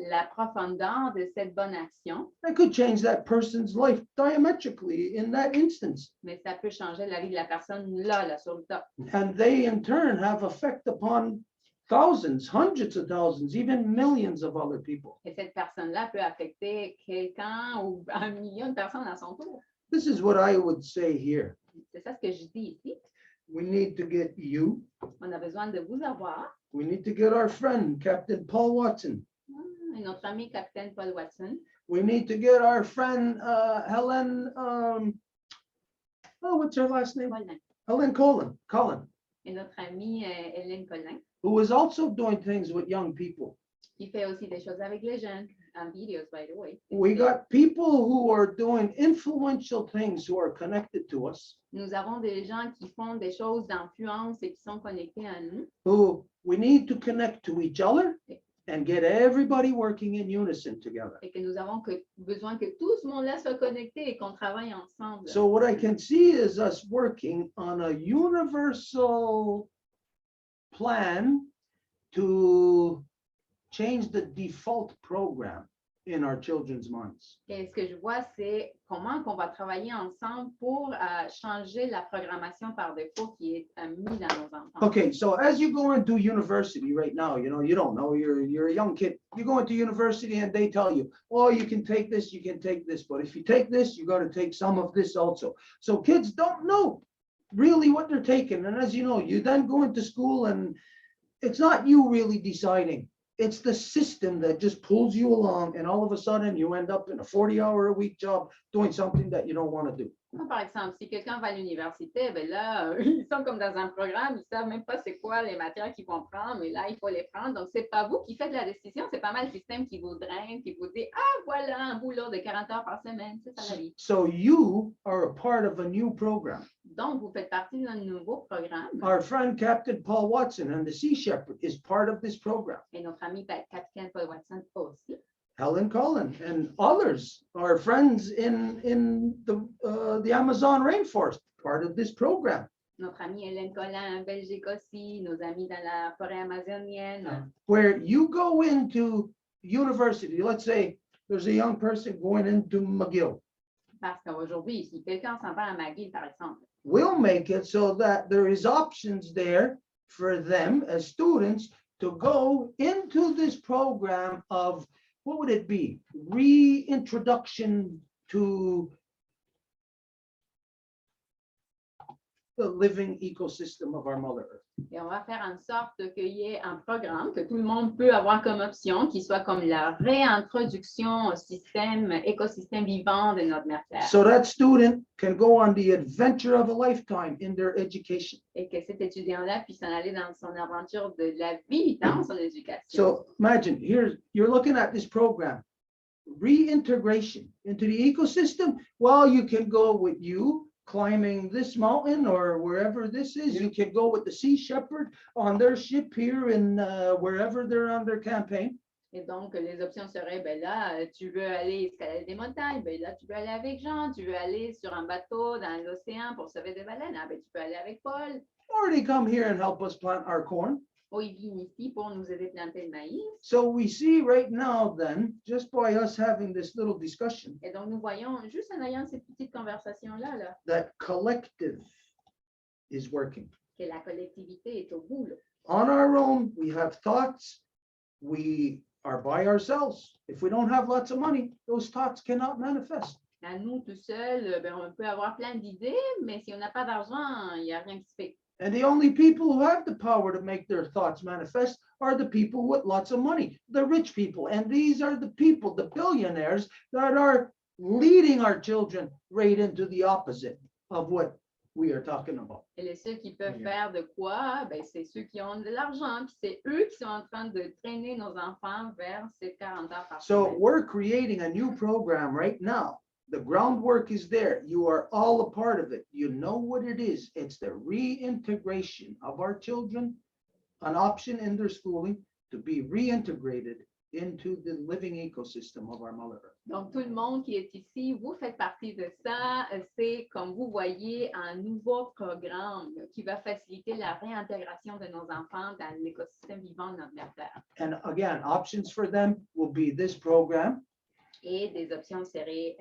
la profondeur de cette bonne action, That could change that person's life diametrically in that instance. mais ça peut changer la vie de la personne là, sur le top. And they in turn have effect upon thousands, hundreds of thousands, even millions of other people. Et cette personne-là peut affecter quelqu'un ou 1 million de personnes à son tour. This is what I would say here. C'est ça ce que je dis ici. We need to get you. On a besoin de vous avoir. We need to get our friend, Captain Paul Watson. Et notre ami capitaine Paul Watson. We need to get our friend, Helen, what's her last name? Colin. Helen Collin, Et notre amie Hélène Colin, who is also doing things with young people. qui fait aussi des choses avec les jeunes, en videos, by the way. We got people who are doing influential things who are connected to us, Nous avons des gens qui font des choses d'influence et qui sont connectés à nous. who we need to connect to each other and get everybody working in unison together. Et que nous avons besoin que tout ce monde-là soit connecté et qu'on travaille ensemble. So what I can see is us working on a universal plan to change the default program in our children's minds. Et ce que je vois, c'est comment qu'on va travailler ensemble pour changer la programmation par défaut qui est mise dans nos enfants. Okay, so as you go into university right now, you don't know, you're a young kid. You go into university and they tell you, oh, you can take this, you can take this. But if you take this, you got to take some of this also. So kids don't know really what they're taking. And as you know, you then go into school and it's not you really deciding. It's the system that just pulls you along, and all of a sudden you end up in a 40-hour-a-week job doing something that you don't want to do. Par exemple, si quelqu'un va à l'université, ben là, ils sont comme dans un programme, ils savent même pas c'est quoi les matières qu'ils vont prendre, mais là, il faut les prendre. Donc, c'est pas vous qui faites la décision, c'est pas mal le système qui vous draine, qui vous dit, ah, voilà, un boulot de 40 heures par semaine, c'est ça la vie. So you are a part of a new program. Donc, vous faites partie d'un nouveau programme. Our friend Captain Paul Watson and the Sea Shepherd is part of this program. Et notre ami capitaine Paul Watson aussi. Helen Cullen and others, our friends in the Amazon rainforest, part of this program. Notre ami Hélène Collin en Belgique aussi, nos amis dans la forêt amazonienne. Where you go into university, let's say there's a young person going into McGill. Parce qu'aujourd'hui, si quelqu'un s'en va à McGill, par exemple, We'll make it so that there is options there for them as students to go into this program of, what would it be? Reintroduction to the living ecosystem of our Mother Earth. et on va faire en sorte qu'il y ait un programme que tout le monde peut avoir comme option, qui soit comme la réintroduction au système, écosystème vivant de notre Mère Terre. So that student can go on the adventure of a lifetime in their education. Et que cet étudiant-là puisse en aller dans son aventure de la vie dans son éducation. So imagine, you're looking at this program, reintegration into the ecosystem. Well, you can go with you climbing this mountain or wherever this is. You can go with the Sea Shepherd on their ship here in wherever they're on their campaign. Et donc, les options seraient, ben là, tu veux aller escalader des montagnes, ben là, tu peux aller avec Jean, tu veux aller sur un bateau dans l'océan pour sauver des baleines, ah, ben tu peux aller avec Paul. Or they come here and help us plant our corn. Ou ils viennent ici pour nous aider à planter le maïs. So we see right now then, just by us having this little discussion, Et donc, nous voyons, juste en ayant cette petite conversation-là, là, that collective is working. que la collectivité est au bout. Là. On our own, we have thoughts. We are by ourselves. If we don't have lots of money, those thoughts cannot manifest. À nous, tout seuls, ben, on peut avoir plein d'idées, mais si on n'a pas d'argent, il n'y a rien qui se fait. And the only people who have the power to make their thoughts manifest are the people with lots of money, the rich people. And these are the people, the billionaires, that are leading our children right into the opposite of what we are talking about. Et les seuls qui peuvent faire de quoi, ben, c'est ceux qui ont de l'argent, puis c'est eux qui sont en train de traîner nos enfants vers ces 40 heures par So semaine. we're creating a new program right now. The groundwork is there. You are all a part of it. You know what it is. It's the reintegration of our children, an option in their schooling to be reintegrated into the living ecosystem of our Mother Earth. Donc, tout le monde qui est ici, vous faites partie de ça. C'est, comme vous voyez, un nouveau programme qui va faciliter la réintégration de nos enfants dans l'écosystème vivant de notre Mère Terre. And again, options for them will be this program. Et des options seraient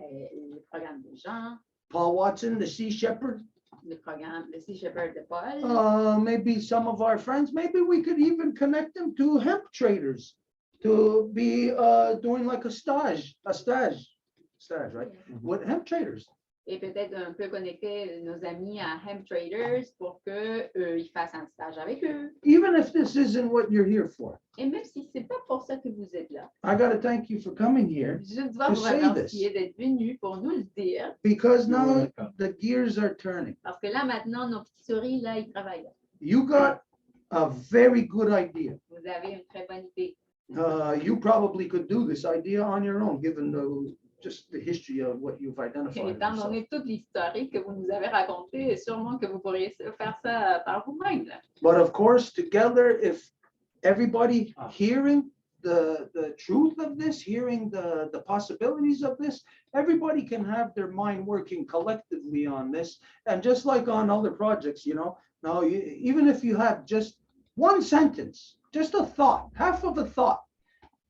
le programme de Jean, Paul Watson, the Sea Shepherd, le programme, le Sea Shepherd de Paul. maybe some of our friends, maybe we could even connect them to hemp traders to be doing like a stage, right? With hemp traders. Et peut-être un peu connecter nos amis à Hemp Traders pour qu'ils fassent un stage avec eux. Even if this isn't what you're here for, Et même si ce n'est pas pour ça que vous êtes là, I got to thank you for coming here je dois To vous say remercier d'être venus pour nous le dire. because now the gears are turning. Parce que là, maintenant, nos petits souris, là, ils travaillent. You got a very good idea. Vous avez une très bonne idée. You probably could do this idea on your own, given just the history of what you've Et identified. étant yourself. donné toute l'historique que vous nous avez racontée, sûrement que vous pourriez faire ça par vous-même. là. But of course, together, if everybody hearing the truth of this, hearing the possibilities of this, everybody can have their mind working collectively on this. And just like on other projects, now even if you have just one sentence, just a thought, half of a thought,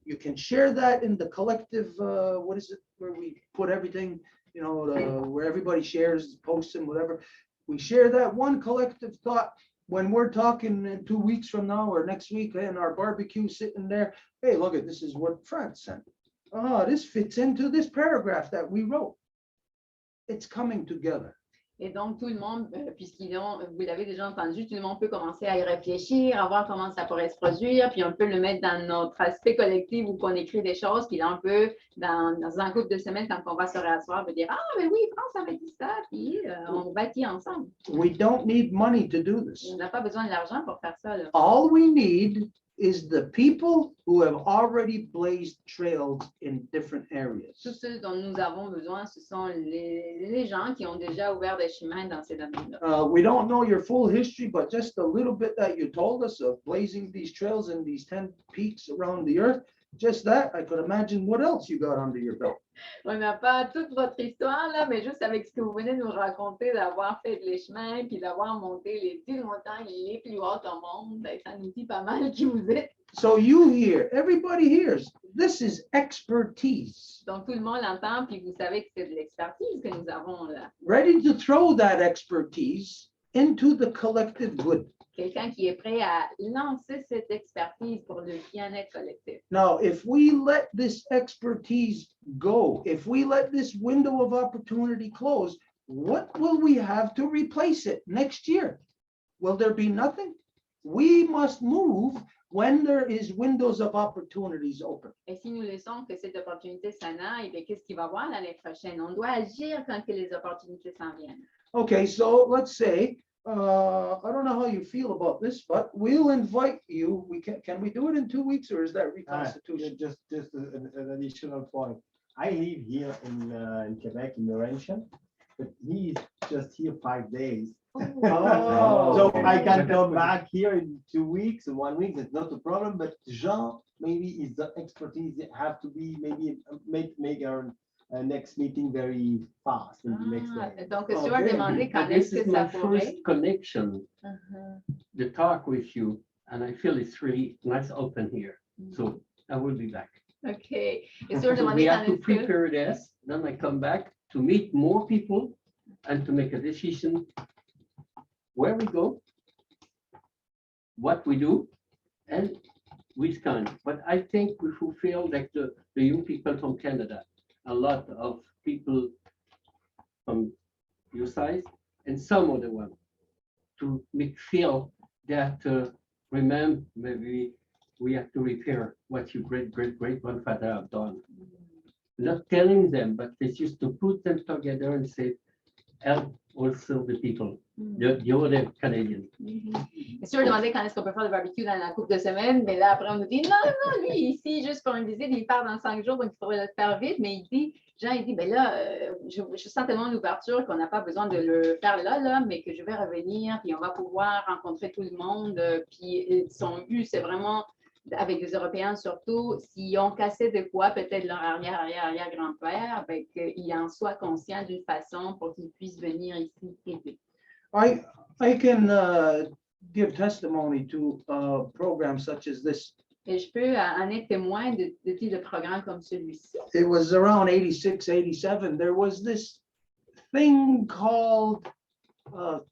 you can share that in the collective, what is it, where we put everything, where everybody shares, posts and whatever. We share that one collective thought. When we're talking in 2 weeks from now or next week in our barbecue sitting there, hey, look at this is what Fred sent. Oh, this fits into this paragraph that we wrote. It's coming together. Et donc, tout le monde, vous l'avez déjà entendu, tout le monde peut commencer à y réfléchir, à voir comment ça pourrait se produire, puis on peut le mettre dans notre aspect collectif où on écrit des choses, puis là, on peut, dans un groupe de semaines, quand on va se rasseoir, on peut dire, ah, mais oui, France avait dit ça, puis on bâtit ensemble. We don't need money to do this. On n'a pas besoin de l'argent pour faire ça, là. All we need is the people who have already blazed trails in different areas. Tout ce dont nous avons besoin, ce sont les gens qui ont déjà ouvert des chemins dans ces domaines-là. We don't know your full history, but just a little bit that you told us of blazing these trails in these 10 peaks around the earth. Just that, I could imagine what else you got under your belt. On n'a pas toute votre histoire, là, mais juste avec ce que vous venez de nous raconter, d'avoir fait les chemins, puis d'avoir monté les 10 montagnes les plus hautes au monde, ben, ça nous dit pas mal qui vous êtes. So you hear, everybody hears, this is expertise. Donc, tout le monde l'entend, puis vous savez que c'est de l'expertise que nous avons là. Ready to throw that expertise into the collective good. Quelqu'un qui est prêt à lancer cette expertise pour le bien-être collectif. Now, if we let this expertise go, if we let this window of opportunity close, what will we have to replace it next year? Will there be nothing? We must move when there is windows of opportunities open. Et si nous laissons que cette opportunité s'en aille, bien, qu'est-ce qu'il va y avoir l'année prochaine? On doit agir quand que les opportunités s'en viennent. Okay, so let's say, I don't know how you feel about this, but we'll invite you. Can we do it in 2 weeks, or is that reconstitution? Just an additional point. I live here in Quebec, in Laurentian, but he's just here 5 days. Oh. So I can come back here in 2 weeks, or 1 week, that's not a problem, but Jean, maybe is the expertise that have to be, maybe make our next meeting very fast in the next day. Donc, tu vas demander quand This est-ce is que ça my pourrait. first connection to talk with you, and I feel it's really nice open here. So I will be back. OK. Et tu vas So demander we quand have to est-ce que. prepare this, then I come back to meet more people and to make a decision where we go, what we do, and which kind. But I think we fulfill like the young people from Canada, a lot of people from your size and some other one to make feel that remember maybe we have to repair what your great grandfather have done. Not telling them, but it's just to put them together and say, help also the people, the other Canadians. C'est sûr, demander quand est-ce qu'on peut faire le barbecue dans la couple de semaines, mais là, après, on nous dit non, lui, ici, juste pour une visite, il part dans 5 jours, donc il faudrait le faire vite. Mais il dit, Jean, il dit, ben là, je sens tellement l'ouverture qu'on n'a pas besoin de le faire là, mais que je vais revenir, puis on va pouvoir rencontrer tout le monde. Puis son but, c'est vraiment, avec les Européens surtout, s'ils ont cassé de quoi, peut-être leur arrière-grand-père, ben, qu'ils en soient conscients d'une façon pour qu'ils puissent venir ici aider. I can give testimony to programs such as this. Et je peux en être témoin de types de programmes comme celui-ci. It was around 86, 87. There was this thing called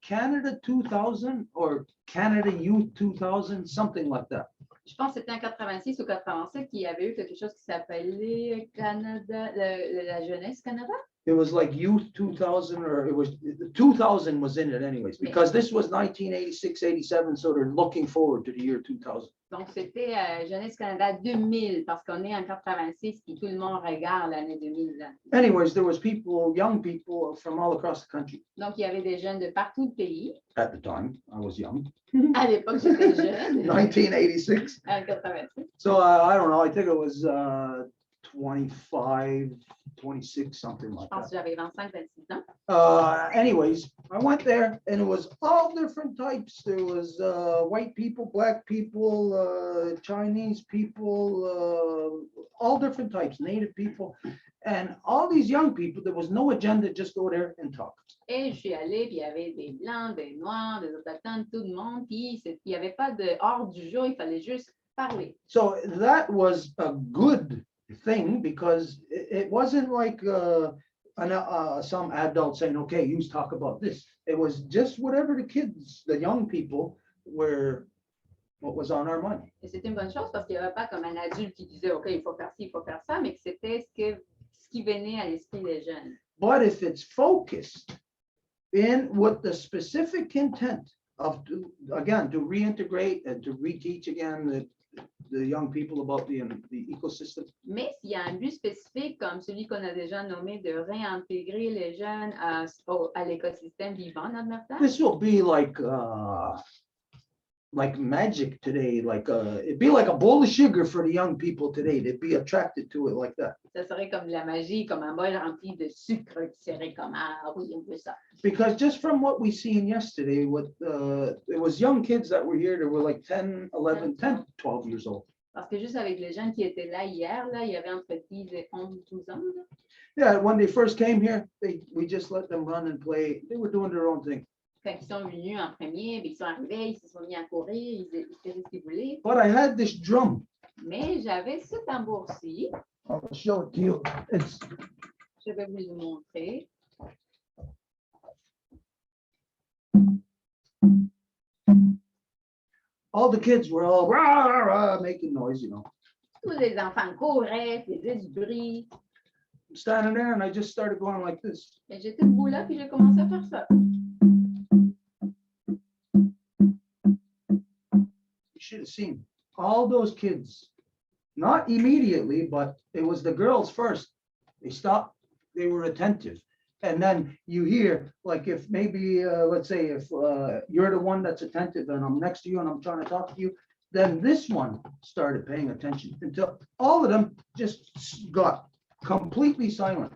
Canada 2000 or Canada Youth 2000, something like that. Je pense que c'était en 86 ou 87 qu'il y avait eu quelque chose qui s'appelait Canada, la jeunesse Canada. It was like Youth 2000, or it was 2000 was in it anyways, because this was 1986, 87. So they're looking forward to the year 2000. Donc, c'était Jeunesse Canada 2000, parce qu'on est en 86, puis tout le monde regarde l'année 2000. Anyways, there was people, young people from all across the country. Donc, il y avait des jeunes de partout le pays. At the time, I was young. À l'époque, j'étais jeune. 1986. En 86. So I don't know. I think it was 25, 26, something Je like pense that. que j'avais 25, 26 ans. Anyways, I went there and it was all different types. There was white people, black people, Chinese people, all different types, native people. And all these young people, there was no agenda, just go there and talk. Et je suis allée, puis il y avait des Blancs, des Noirs, des Autochtones, tout le monde. Puis il n'y avait pas de hors du jour, il fallait juste parler. So that was a good thing because it wasn't like some adult saying, okay, you talk about this. It was just whatever the kids, the young people were, what was on our mind. Et c'était une bonne chose parce qu'il n'y avait pas comme un adulte qui disait, OK, il faut faire ci, il faut faire ça, mais que c'était ce qui venait à l'esprit des jeunes. But if it's focused in with the specific intent of, again, to reintegrate and to reteach again the young people about the ecosystem. Mais s'il y a un but spécifique comme celui qu'on a déjà nommé de réintégrer les jeunes à l'écosystème vivant dans notre temps, This will be like magic today, it'd be like a bowl of sugar for the young people today. They'd be attracted to it like that. ça serait comme de la magie, comme un bol rempli de sucre qui serait comme, ah oui, on veut ça. Because just from what we seen yesterday, it was young kids that were here that were like 10, 11, 10, 12 years old. Parce que juste avec les jeunes qui étaient là hier, là, il y avait entre 10 et 11, 12 ans. Là. Yeah, when they first came here, we just let them run and play. They were doing their own thing. Quand ils sont venus en premier, ils sont arrivés, ils se sont mis à courir, ils faisaient ce qu'ils voulaient. But I had this drum. Mais j'avais ce tambour-ci, I'll show it to you. je vais vous le montrer. All the kids were all rah, rah, rah, making noise, you know. Tous les enfants couraient, faisaient du bruit. I'm standing there and I just started going like this. Et j'étais debout là, puis j'ai commencé à faire ça. You should have seen all those kids, not immediately, but it was the girls first. They stopped, they were attentive. And then you hear, like if maybe, let's say if you're the one that's attentive and I'm next to you and I'm trying to talk to you, then this one started paying attention until all of them just got completely silent.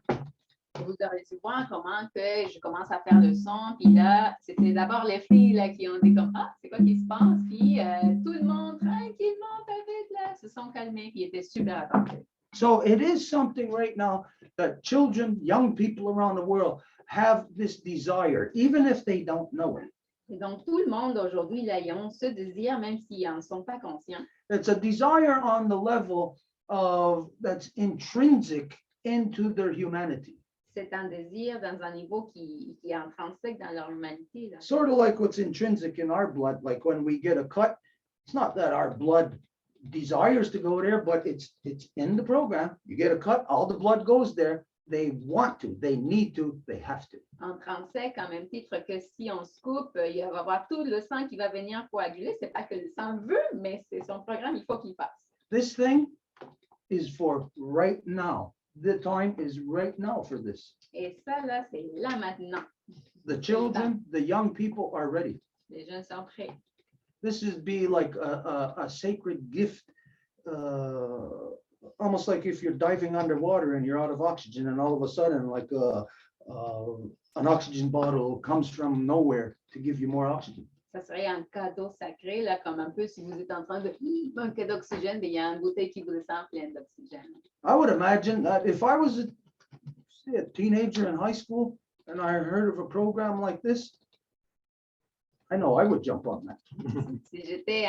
Vous aurez dû voir comment que je commence à faire le son, puis là, c'était d'abord les filles là, qui ont dit comme, ah, c'est quoi qui se passe? Puis tout le monde, tranquillement, avec là, se sont calmés, puis ils étaient super attentifs. So it is something right now that children, young people around the world have this desire, even if they don't know it. Et donc, tout le monde aujourd'hui, là, ils ont ce désir, même s'ils n'en sont pas conscients. It's a desire on the level of that's intrinsic into their humanity. C'est un désir dans un niveau qui est intrinsèque dans leur humanité. Là. Sort of like what's intrinsic in our blood, like when we get a cut, it's not that our blood desires to go there, but it's in the program. You get a cut, all the blood goes there. They want to, they need to, they have to. Intrinsèque, en même titre que si on se coupe, il va y avoir tout le sang qui va venir coaguler. C'est pas que le sang veut, mais c'est son programme, il faut qu'il passe. This thing is for right now. The time is right now for this. Et ça, là, c'est là maintenant. The children, the young people are ready. Les jeunes sont prêts. This is be like a sacred gift, almost like if you're diving underwater and you're out of oxygen and all of a sudden like an oxygen bottle comes from nowhere to give you more oxygen. Ça serait un cadeau sacré, là, comme un peu si vous êtes en train de manquer d'oxygène, mais il y a une bouteille qui vous descend pleine d'oxygène. I would imagine that if I was a teenager in high school and I heard of a program like this, I know I would jump on that. Si j'étais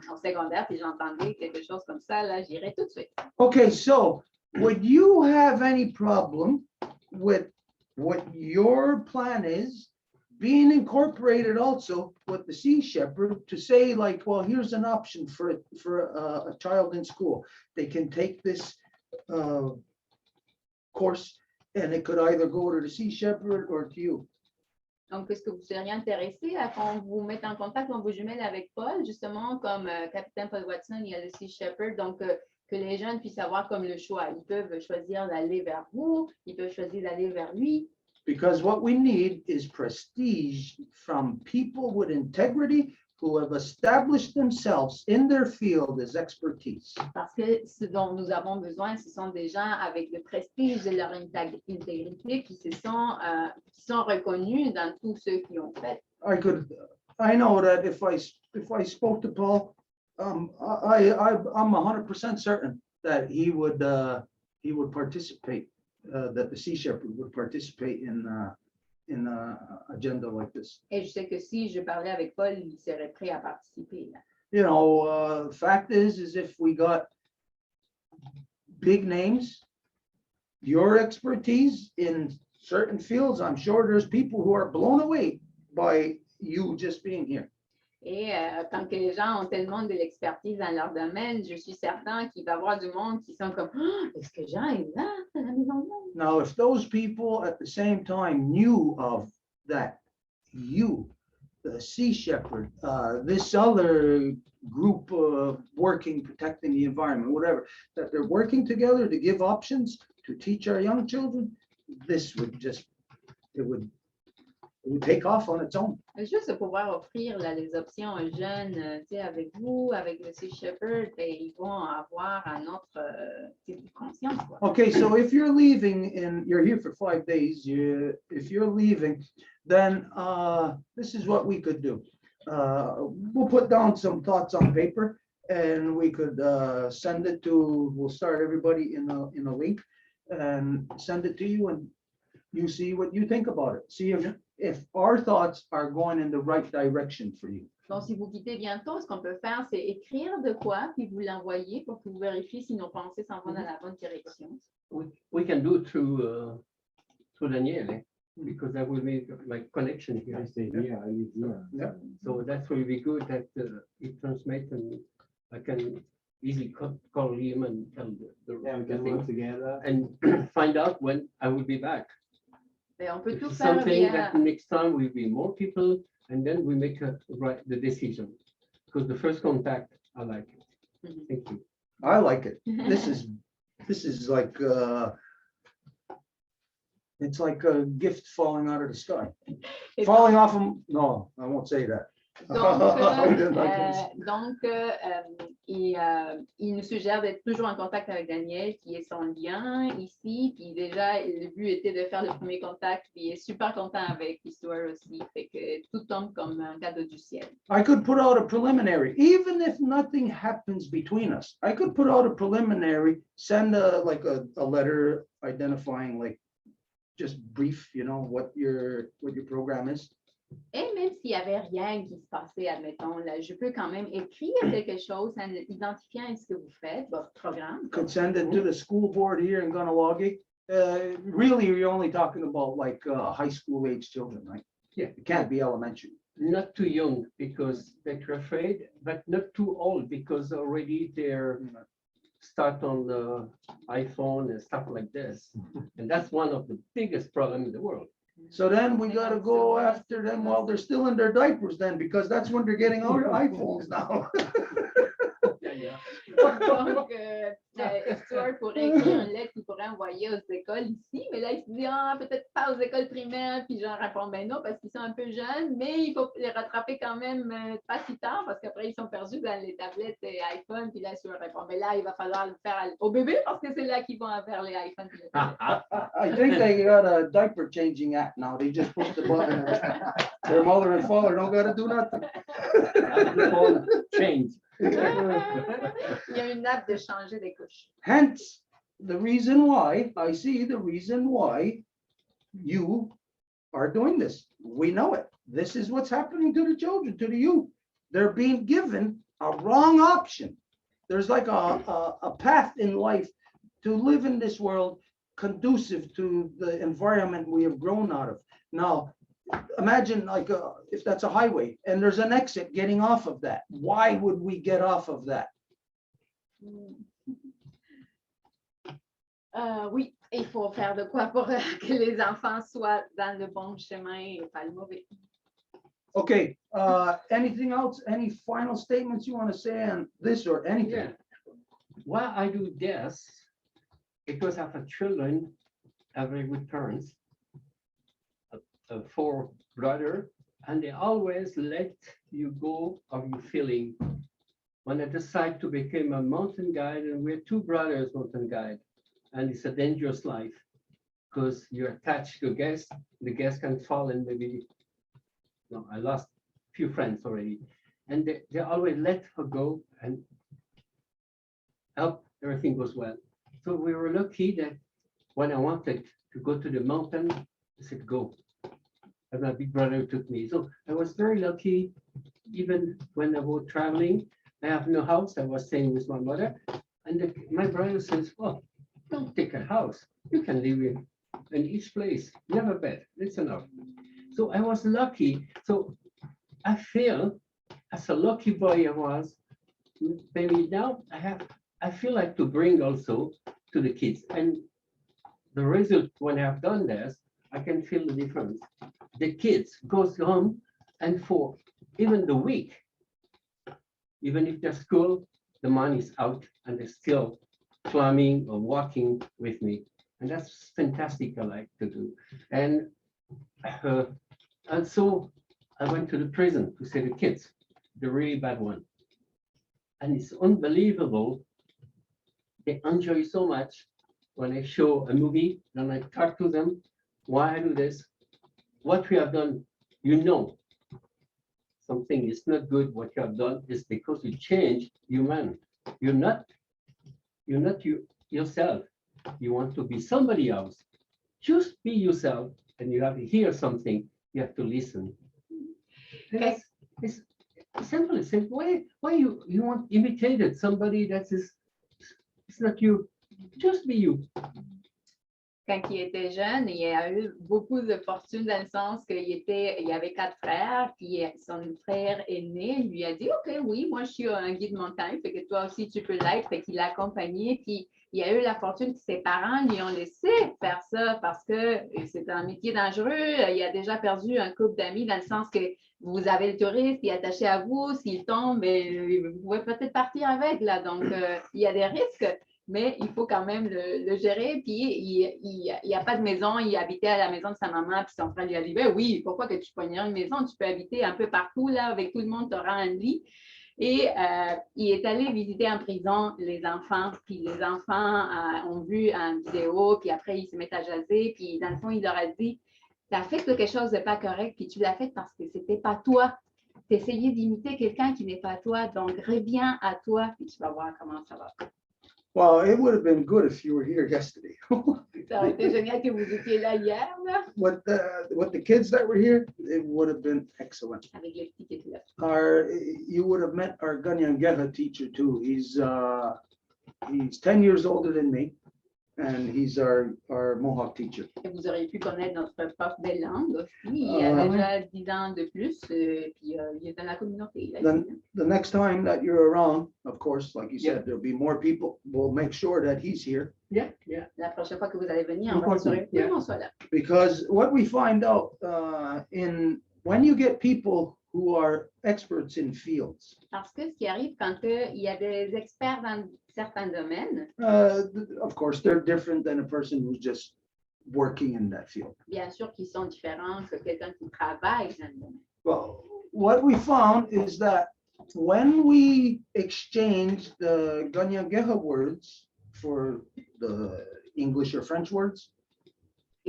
au secondaire et j'entendais quelque chose comme ça, là, j'irais tout de suite. Okay, so would you have any problem with what your plan is being incorporated also with the Sea Shepherd to say like, well, here's an option for a child in school. They can take this course and it could either go to the Sea Shepherd or to you. Donc, est-ce que vous seriez intéressé à qu'on vous mette en contact, qu'on vous jumelle avec Paul, justement, comme capitaine Paul Watson, il y a le Sea Shepherd, donc que les jeunes puissent avoir comme le choix. Ils peuvent choisir d'aller vers vous, ils peuvent choisir d'aller vers lui. Because what we need is prestige from people with integrity, who have established themselves in their field as expertise. Parce que ce dont nous avons besoin, ce sont des gens avec le prestige de leur intégrité qui sont reconnus dans tous ceux qui ont fait. I know that if I spoke to Paul, I'm 100% certain that he would participate, that the Sea Shepherd would participate in agenda like this. Et je sais que si je parlais avec Paul, il serait prêt à participer. You know, fact is if we got big names, your expertise in certain fields, I'm sure there's people who are blown away by you just being here. Et quand que les gens ont tellement de l'expertise dans leur domaine, je suis certain qu'il va y avoir du monde qui sont comme oh, est-ce que Jean est là à la maison de monde? Now, if those people at the same time knew of that, you, the Sea Shepherd, this other group working, protecting the environment, whatever, that they're working together to give options to teach our young children, this would just, it would take off on its own. Juste pouvoir offrir là, les options aux jeunes, tu sais, avec vous, avec le Sea Shepherd, et ils vont avoir un autre type de conscience. Quoi. Okay, so if you're leaving and you're here for 5 days, if you're leaving, then this is what we could do. We'll put down some thoughts on paper and we could send it to, we'll start everybody in a link and send it to you and you see what you think about it. See if our thoughts are going in the right direction for you. Donc, si vous quittez bientôt, ce qu'on peut faire, c'est écrire de quoi, puis vous l'envoyer pour que vous vérifiez si nos pensées s'en vont dans la bonne direction. We can do it through Daniele, because that will make my connection here. I say, yeah, I live here. Yeah. So that will be good that it transmits and I can easily call him and tell Yeah, we the can thing work together. and find out when I will be back. Mais on peut If tout it's faire something via... that next time will be more people and then we make the decision. Because the first contact, I like it. Mhm. Thank you. I like it. This is like it's like a gift falling out of the sky. Et Falling off of, no, I won't say that. Il nous suggère d'être toujours en contact avec Daniel, qui est son lien ici. Puis déjà, le but était de faire le premier contact. Puis il est super content avec l'histoire aussi. Fait que tout tombe comme un cadeau du ciel. I could put out a preliminary, even if nothing happens between us. I could put out a preliminary, send a letter identifying like just brief, you know, what your program is. Et même s'il n'y avait rien qui se passait, admettons, là, je peux quand même écrire quelque chose en identifiant ce que vous faites, votre programme. Could send it to the school board here in Ganawagi. Really, you're only talking about like high school age children, right? Yeah. It can't be elementary. Not too young because they're afraid, but not too old because already they're start on the iPhone and stuff like this. And that's one of the biggest problems in the world. So then we gotta go after them while they're still in their diapers then, because that's when they're getting out iPhones now. Donc, Stuart pourrait écrire une lettre qu'il pourrait envoyer aux écoles ici, mais là, il se dit, peut-être pas aux écoles primaires, puis j'en réponds, ben non, parce qu'ils sont un peu jeunes, mais il faut les rattraper quand même pas si tard, parce qu'après, ils sont perdus dans les tablettes et iPhone, puis là, Stuart répond, ben là, il va falloir le faire au bébé, parce que c'est là qu'ils vont avoir les iPhones. Puis les tablettes. I think they got a diaper changing app now. They just push the button. Their mother and father don't gotta do nothing. Change. Il y a une app de changer des couches. Hence, the reason why, I see the reason why you are doing this. We know it. This is what's happening to the children, to the youth. They're being given a wrong option. There's like a path in life to live in this world conducive to the environment we have grown out of. Now, imagine like if that's a highway and there's an exit getting off of that. Why would we get off of that? Oui, il faut faire de quoi pour que les enfants soient dans le bon chemin et pas le mauvais. Okay, anything else? Any final statements you want to say on this or anything? Yeah. Why I do this, because I have children, I have very good parents. 4 brothers and they always let you go of your feeling. When I decided to become a mountain guide, and we're two brothers mountain guide, and it's a dangerous life because you're attached to a guest, the guest can fall and maybe, no, I lost a few friends already. And they always let her go and help everything goes well. So we were lucky that when I wanted to go to the mountain, I said, go. And my big brother took me. So I was very lucky, even when I was traveling. I have no house. I was staying with my mother. And my brother says, well, don't take a house. You can live in each place. You have a bed. It's enough. So I was lucky. So I feel, as a lucky boy I was, maybe now I feel like to bring also to the kids. And the result, when I have done this, I can feel the difference. The kids goes home, and for even the week, even if they're school, the mind is out and they're still climbing or walking with me. And that's fantastic, I like to do. And so I went to the prison to see the kids, the really bad one. And it's unbelievable. They enjoy so much when I show a movie, then I talk to them, why I do this, what we have done, you know, something is not good, what you have done is because you change human. You're not yourself. You want to be somebody else. Just be yourself, and you have to hear something, you have to listen. Okay. It's simple. It's why you want imitated somebody that is, it's not you. Just be you. Quand il était jeune, il a eu beaucoup de fortune dans le sens il avait 4 frères, puis son frère aîné lui a dit, OK, oui, moi je suis un guide montagne, fait que toi aussi tu peux l'être, fait qu'il l'a accompagné, puis il a eu la fortune que ses parents lui ont laissé faire ça parce que c'est un métier dangereux, il a déjà perdu un couple d'amis dans le sens que vous avez le touriste qui est attaché à vous, s'il tombe, vous pouvez peut-être partir avec, là, donc il y a des risques. Mais il faut quand même le gérer. Puis, il n'y a pas de maison. Il habitait à la maison de sa maman. Puis, son frère lui a dit, ben oui, pourquoi que tu pognerais une maison? Tu peux habiter un peu partout, là, avec tout le monde, tu auras un lit. Et il est allé visiter en prison les enfants. Puis, les enfants ont vu une vidéo. Puis, après, ils se mettent à jaser. Puis, dans le fond, il leur a dit, tu as fait quelque chose de pas correct. Puis, tu l'as fait parce que c'était pas toi. Tu essayais d'imiter quelqu'un qui n'est pas toi. Donc, reviens à toi. Puis, tu vas voir comment ça va. Well, it would have been good if you were here yesterday. Ça aurait été génial que vous étiez là hier, là, With the kids that were here, it would have been excellent. avec les petits qui étaient là. You would have met our Ganyangeha teacher too. He's 10 years older than me, and he's our Mohawk teacher. Et vous auriez pu connaître notre prof de langue aussi. Il a déjà 10 ans de plus, puis il est dans la communauté. Là, The next time that you're around, of course, like you said, there'll be more people. We'll make sure that he's here. Yeah. La prochaine fois que vous allez venir, on va s'assurer que tout le monde soit là. Because what we find out when you get people who are experts in fields, Parce que ce qui arrive quand il y a des experts dans certains domaines, of course, they're different than a person who's just working in that field. bien sûr qu'ils sont différents que quelqu'un qui travaille dans le domaine. Well, what we found is that when we exchange the Ganyangeha words for the English or French words,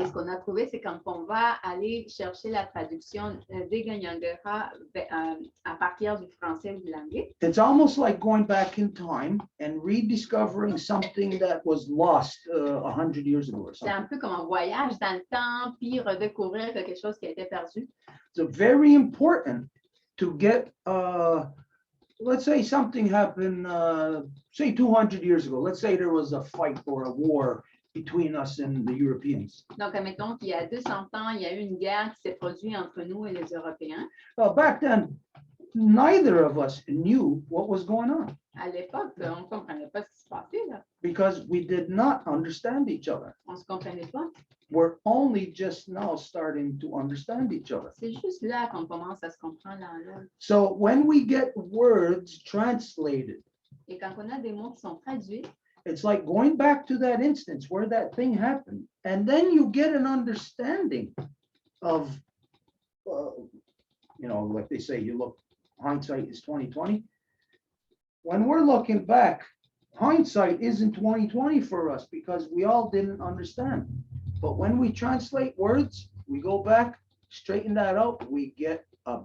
Et ce qu'on a trouvé, c'est quand on va aller chercher la traduction des Ganyangera à partir du français ou de l'anglais, it's almost like going back in time and rediscovering something that was lost 100 years ago or c'est un something. peu comme un voyage dans le temps, puis redécouvrir quelque chose qui a été perdu. It's very important to get, let's say something happened, say 200 years ago. Let's say there was a fight or a war between us and the Europeans. Donc, admettons qu'il y a 200 ans, il y a eu une guerre qui s'est produite entre nous et les Européens. Back then, neither of us knew what was going on À l'époque, on ne comprenait pas ce qui se passait, là. because we did not understand each other. On ne se comprenait pas. We're only just now starting to understand each other. C'est juste là qu'on commence à se comprendre l'un l'autre. So when we get words translated, Et quand on a des mots qui sont traduits, it's like going back to that instance where that thing happened, and then you get an understanding of like they say, hindsight is 20/20. When we're looking back, hindsight isn't 20/20 for us because we all didn't understand. But when we translate words, we go back, straighten that out, we get a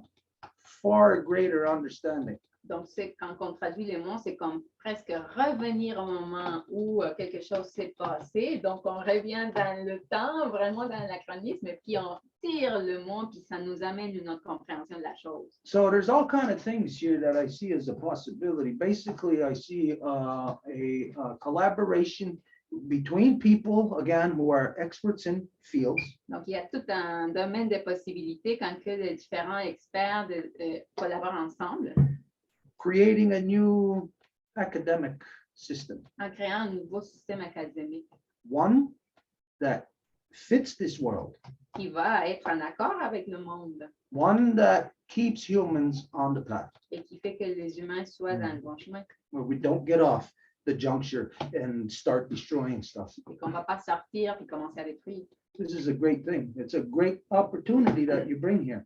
far greater understanding. Donc, c'est quand on traduit les mots, c'est comme presque revenir au moment où quelque chose s'est passé. Donc, on revient dans le temps, vraiment dans l'anachronisme, puis on tire le mot, puis ça nous amène une autre compréhension de la chose. So there's all kind of things here that I see as a possibility. Basically, I see a collaboration between people, again, who are experts in fields. Donc, il y a tout un domaine de possibilités quand que les différents experts collaborent ensemble Creating a new academic system, en créant un nouveau système académique one that fits this world, qui va être en accord avec le monde one that keeps humans on the path, et qui fait que les humains soient dans le bon chemin where we don't get off the juncture and start destroying stuff. et qu'on ne va pas sortir puis commencer à détruire. This is a great thing. It's a great opportunity that you bring here.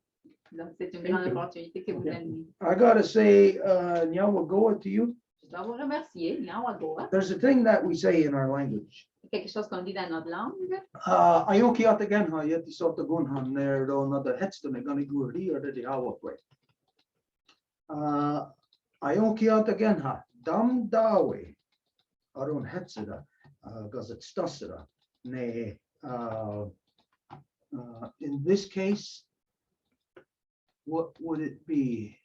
Donc, c'est une grande opportunité que vous amenez. I gotta say, Nyawagoa to you. Je dois vous remercier. Nyawagoa. There's a thing that we say in our language. Quelque chose qu'on dit dans notre langue. Ayoki atagenha yeti sota gunhan nerdo nada hetstone gani guri or the hawakwe. Ayoki atagenha dam dawe arun hetsida gazet stasida ne. In this case, what would it be?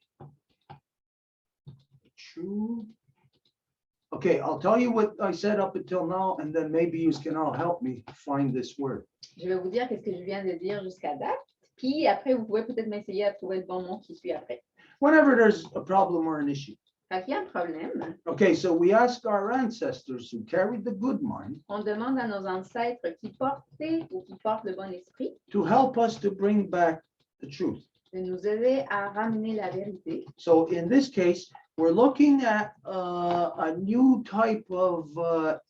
True. Okay, I'll tell you what I said up until now, and then maybe you can all help me find this word. Je vais vous dire qu'est-ce que je viens de dire jusqu'à date. Puis après, vous pouvez peut-être m'essayer à trouver le bon mot qui suit après. Whenever there's a problem or an issue. Fait qu'il y a un problème. Okay, so we ask our ancestors who carried the good mind On demande à nos ancêtres qui portaient ou qui portent le bon esprit to help us to bring back the truth. de nous aider à ramener la vérité. So in this case, we're looking at a new type of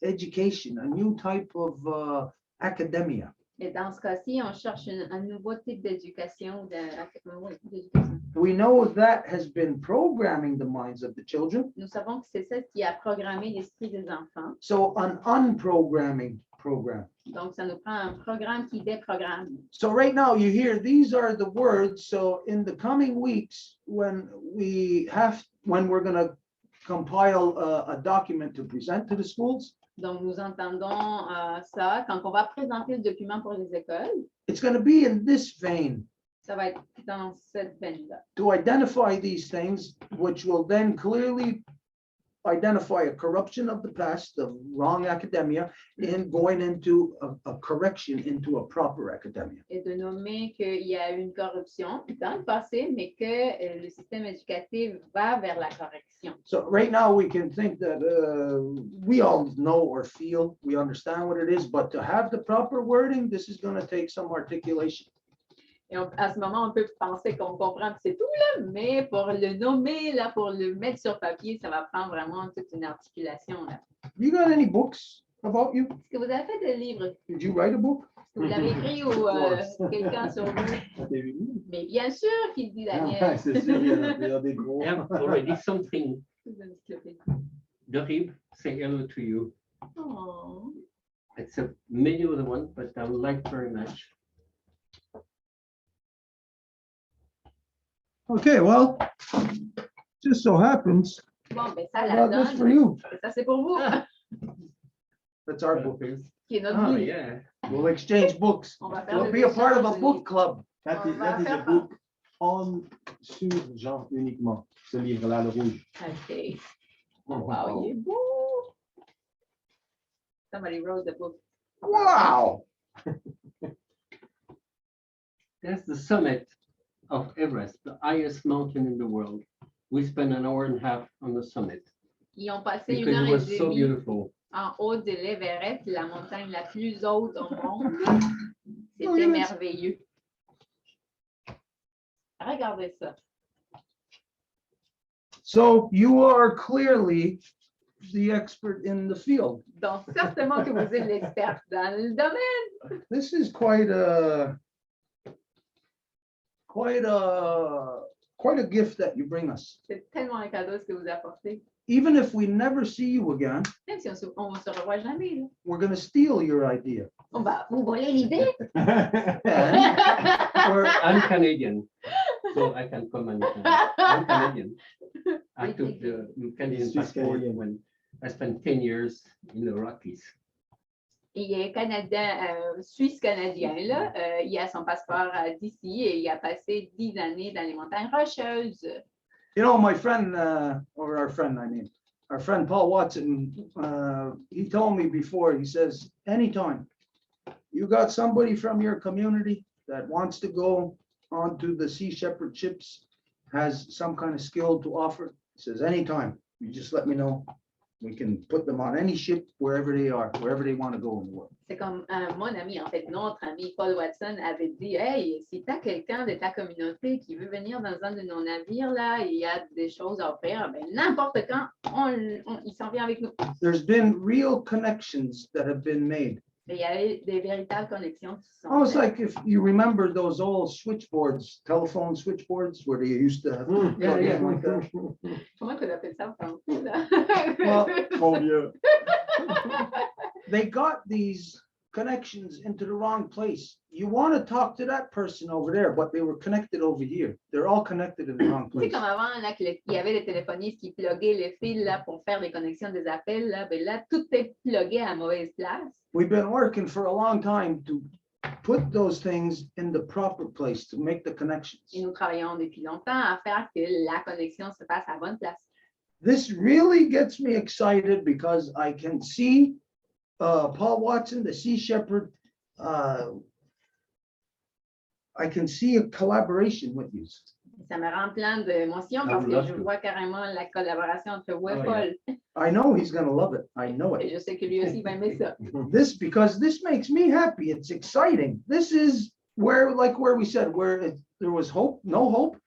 education, a new type of academia. Et dans ce cas-ci, on cherche un nouveau type d'éducation. d'éducation. We know that has been programming the minds of the children. Nous savons que c'est ça qui a programmé l'esprit des enfants. So an unprogramming program. Donc, ça nous prend un programme qui déprogramme. So right now you hear these are the words. So in the coming weeks, when we're going to compile a document to present to the schools, Donc, nous entendons ça quand on va présenter le document pour les écoles. it's going to be in this vein Ça va être dans cette veine-là. to identify these things, which will then clearly identify a corruption of the past, the wrong academia, in going into a correction into a proper academia. Et de nommer qu'il y a eu une corruption dans le passé, mais que le système éducatif va vers la correction. So right now we can think that we all know or feel, we understand what it is, but to have the proper wording, this is going to take some articulation. Et à ce moment, on peut penser qu'on comprend que c'est tout là, mais pour le nommer, là, pour le mettre sur papier, ça va prendre vraiment toute une articulation. Là. You got any books about you? Est-ce que vous avez fait des livres? Did you write a book? Est-ce que vous l'avez écrit ou quelqu'un sur vous? Mais bien sûr qu'il dit Daniel. C'est sûr, il y a des gros. I have already something. Vous avez écrit. Dorib, say hello to you. Oh. It's a many other one, but I would like very much. Okay, well, just so happens, Bon, ben ça I la got this for donne. you. Ça, c'est pour vous. That's our book. Qui est notre Oh, livre. yeah. We'll exchange books. On va faire We'll le be a part of a échange de book livres. club. That On is va a faire book on sur Jean uniquement, ce livre-là, le rouge. OK. Oh, wow, il est beau. Somebody wrote the book. Wow. That's the summit of Everest, the highest mountain in the world. We spent an hour and a half on the summit Ils ont passé une because heure it et was so demie beautiful. en haut de l'Everest, la montagne la plus haute au monde. Oh, C'était yes. merveilleux. Regardez ça. So you are clearly the expert in the field. Donc, certainement que vous êtes l'expert dans le domaine. This is quite quite a gift that you bring us. C'est tellement un cadeau ce que vous apportez. Even if we never see you again, Même si on ne se revoit jamais, là. we're going to steal your idea. On va vous voler l'idée. Or I'm Canadian, so I can come anytime. I'm Canadian. I took the Canadian Swiss passport Canadian. when I spent 10 years in the Rockies. Il est Canadien, Suisse-Canadien, là. Il a son passeport d'ici et il a passé 10 années dans les montagnes rocheuses. You know, my friend, or our friend, our friend Paul Watson, he told me before, he says, anytime you got somebody from your community that wants to go onto the Sea Shepherd ships, has some kind of skill to offer, he says, anytime, you just let me know. We can put them on any ship, wherever they are, wherever they want to go in the world. C'est comme mon ami, en fait, notre ami Paul Watson avait dit, hey, si tu as quelqu'un de ta communauté qui veut venir dans un de nos navires, là, il y a des choses à offrir, ben, n'importe quand, il s'en vient avec nous. There's been real connections that have been made. Et il y a eu des véritables connexions qui sont Almost faites. like if you remember those old switchboards, telephone switchboards, where they used to have. Yeah, yeah. like that. Comment on appelle ça en français, là? Well, Mon Dieu. They got these connections into the wrong place. You want to talk to that person over there, but they were connected over here. They're all connected in the wrong Tu sais, place. comme avant, là, il y avait les téléphonistes qui pluguaient les fils là, pour faire les connexions des appels, là, ben là, tout est plugué à mauvaise place. We've been working for a long time to put those things in the proper place, to make the connections. Et nous travaillons depuis longtemps à faire que la connexion se passe à la bonne place. This really gets me excited because I can see Paul Watson, the Sea Shepherd. I can see a collaboration with you. Ça me rend plein d'émotions parce que je vois carrément la collaboration entre vous et Oh, Paul. I know he's going to love it. I know Et it. je sais que lui aussi va aimer ça. Because this makes me happy. It's exciting. This is where we said, where there was hope, no hope.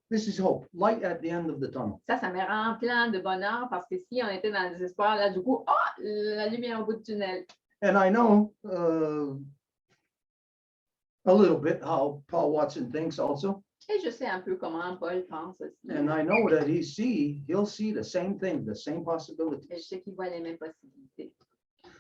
This is hope, light at the end of the tunnel. Ça me rend plein de bonheur parce que si on était dans le désespoir, là, du coup, la lumière au bout du tunnel. And I know a little bit how Paul Watson thinks also. Et je sais un peu comment Paul pense aussi. And I know that he'll see the same thing, the same possibility. Et je sais qu'il voit les mêmes possibilités.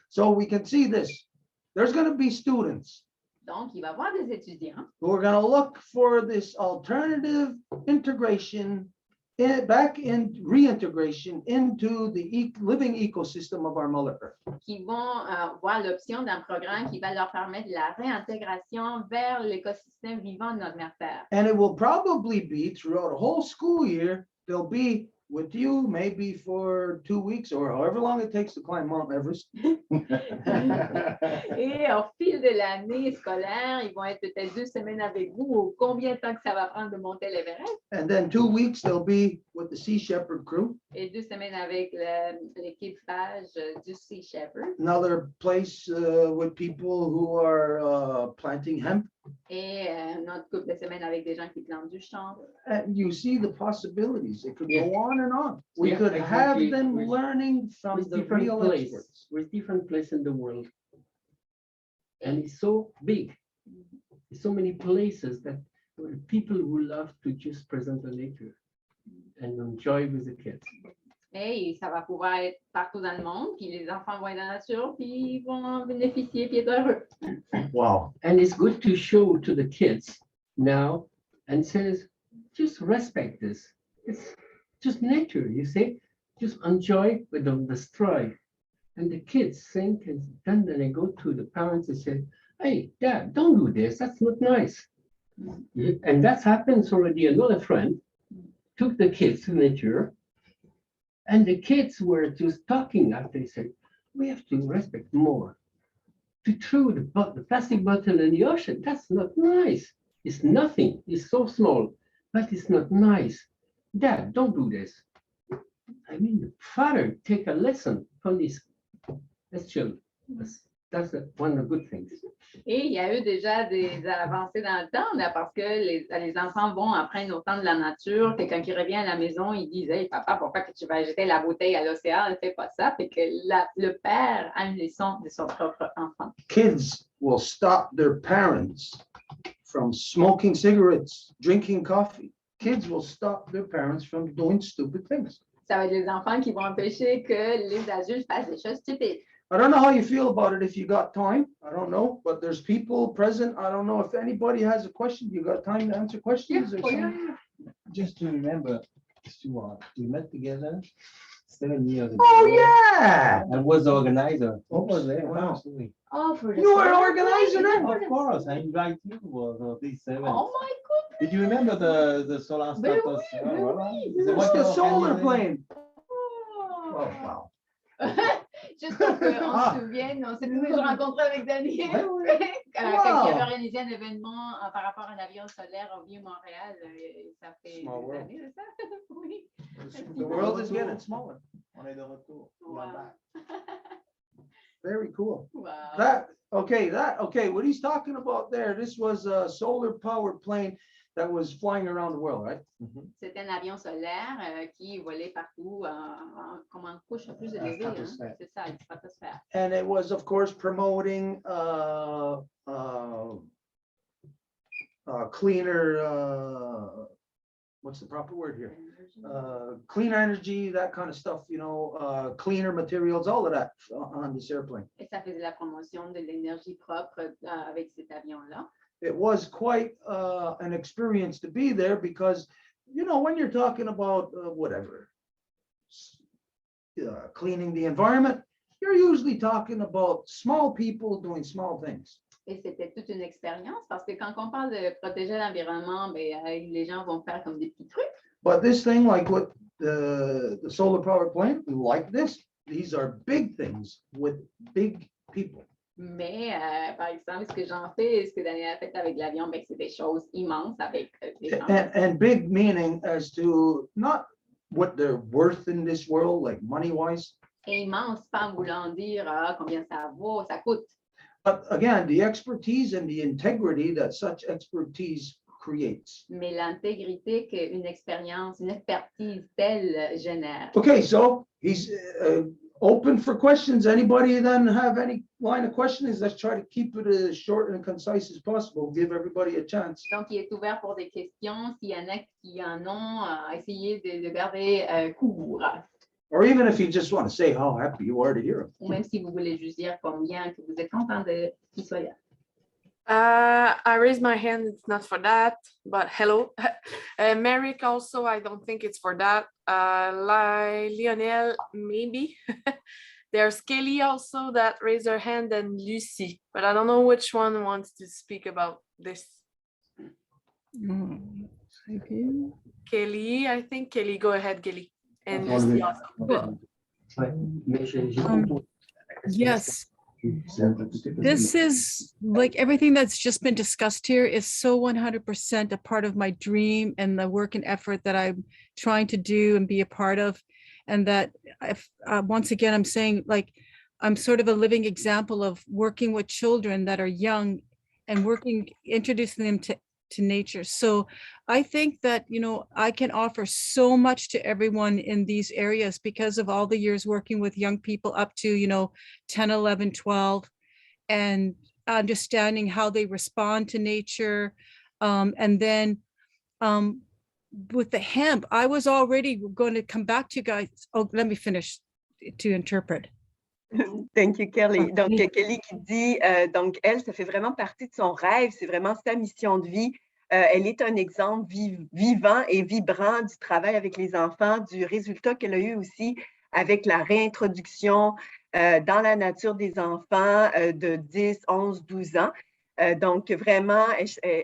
So we can see this. There's going to be students Donc, il va y avoir des étudiants who are going to look for this alternative integration reintegration into the living ecosystem of our Mother Earth. qui vont voir l'option d'un programme qui va leur permettre la réintégration vers l'écosystème vivant de notre mère Terre. And it will probably be throughout a whole school year, they'll be with you maybe for 2 weeks or however long it takes to climb Mount Everest. Et au fil de l'année scolaire, ils vont être peut-être 2 semaines avec vous ou combien de temps que ça va prendre de monter l'Everest. And then 2 weeks, they'll be with the Sea Shepherd crew. Et 2 semaines avec l'équipage du Sea Shepherd. Another place with people who are planting hemp. Et une autre couple de semaines avec des gens qui plantent du champ. And you see the possibilities. It could go on and on. We Yeah, could have exactly. them With- learning from With the different real places, experts. with different places in the world. And it's so big. So many places that people who love to just present the nature and enjoy with the kids. Et ça va pouvoir être partout dans le monde, puis les enfants vont être dans la nature, puis ils vont en bénéficier, puis être heureux. Wow. And it's good to show to the kids now and says, just respect this. It's just nature, you see, just enjoy, but don't destroy. And the kids think, and then they go to the parents and say, hey, Dad, don't do this. That's not nice. And that happens already. Another friend took the kids to nature, and the kids were just talking after they said, we have to respect more. To throw the plastic bottle in the ocean, that's not nice. It's nothing. It's so small, but it's not nice. Dad, don't do this. I mean, the father take a lesson from his children. That's one of the good things. Et il y a eu déjà des avancées dans le temps, là, parce que les enfants vont apprendre autant de la nature, que quand ils reviennent à la maison, ils disent, hey, papa, pourquoi que tu vas jeter la bouteille à l'océan? Ne fais pas ça. Fait que le père a une leçon de son propre enfant. Kids will stop their parents from smoking cigarettes, drinking coffee. Kids will stop their parents from doing stupid things. Ça va être les enfants qui vont empêcher que les adultes fassent des choses stupides. I don't know how you feel about it if you got time. I don't know, but there's people present. I don't know if anybody has a question. You got time to answer questions or something? Just to remember, Stuart, we met together 7 years ago. Oh, yeah. I was the organizer. What was it? Wow. Absolutely. Oh, for the You were an solar organizer plane? then? Of course, I invite you for these 7. Oh my goodness. Did you remember the solar Ben status? oui, ben Voilà. oui. C'est moi What's qui ai the solar organisé. plane? Oh. Oh, wow. Juste pour qu'on Ah. se souvienne, on s'est toujours rencontrés avec Daniel. Ben oui. Quand Wow. il avait organisé un événement par rapport à l'avion solaire au Vieux-Montréal, ça fait Small des world. années de ça. Oui. The world is getting smaller. On est de retour. Wow. Very cool. Wow. That, okay, what he's talking about there, this was a solar powered plane that was flying around the world, right? C'était un avion solaire qui volait partout comme en couche plus élevée. stratosphère. C'est ça, la stratosphère. And it was, of course, promoting cleaner, what's the proper word here? Clean energy, that kind of stuff, you know, cleaner materials, all of that on this airplane. Et ça faisait la promotion de l'énergie propre avec cet avion-là. It was quite an experience to be there because, you know, when you're talking about whatever, cleaning the environment, you're usually talking about small people doing small things. Et c'était toute une expérience parce que quand on parle de protéger l'environnement, ben, les gens vont faire comme des petits trucs. But this thing, like what the solar power plant, like this, these are big things with big people. Mais par exemple, ce que j'en fais, ce que Daniel a fait avec l'avion, ben, c'est des choses immenses avec des gens. And big meaning as to not what they're worth in this world, like money wise. Et immense, pas en voulant dire combien ça vaut, ça coûte. But again, the expertise and the integrity that such expertise creates. Mais l'intégrité qu'une expérience, une expertise telle génère. Okay, so he's open for questions. Anybody then have any line of questions? Let's try to keep it as short and concise as possible. Give everybody a chance. Donc, il est ouvert pour des questions. S'il y en a qui en ont, essayez de garder court. Or even if you just want to say how happy you are to hear him. Ou même si vous voulez juste dire combien que vous êtes content qu'il soit là. I raised my hand, it's not for that, but hello. Merrick also, I don't think it's for that. Lionel, maybe. There's Kelly also that raised her hand and Lucy, but I don't know which one wants to speak about this. Kelly, I think. Kelly, go ahead, Kelly. And Lucy also. Yes. This is like everything that's just been discussed here is so 100% a part of my dream and the work and effort that I'm trying to do and be a part of. And that if, once again, I'm saying like, I'm sort of a living example of working with children that are young and introducing them to nature. So I think that, you know, I can offer so much to everyone in these areas because of all the years working with young people up to, you know, 10, 11, 12, and understanding how they respond to nature. And then with the hemp, I was already going to come back to you guys. Oh, let me finish to interpret. Thank you, Kelly. Donc, Kelly qui dit, donc, elle, ça fait vraiment partie de son rêve, c'est vraiment sa mission de vie. Elle est un exemple vivant et vibrant du travail avec les enfants, du résultat qu'elle a eu aussi avec la réintroduction dans la nature des enfants de 10, 11, 12 ans. Donc, vraiment,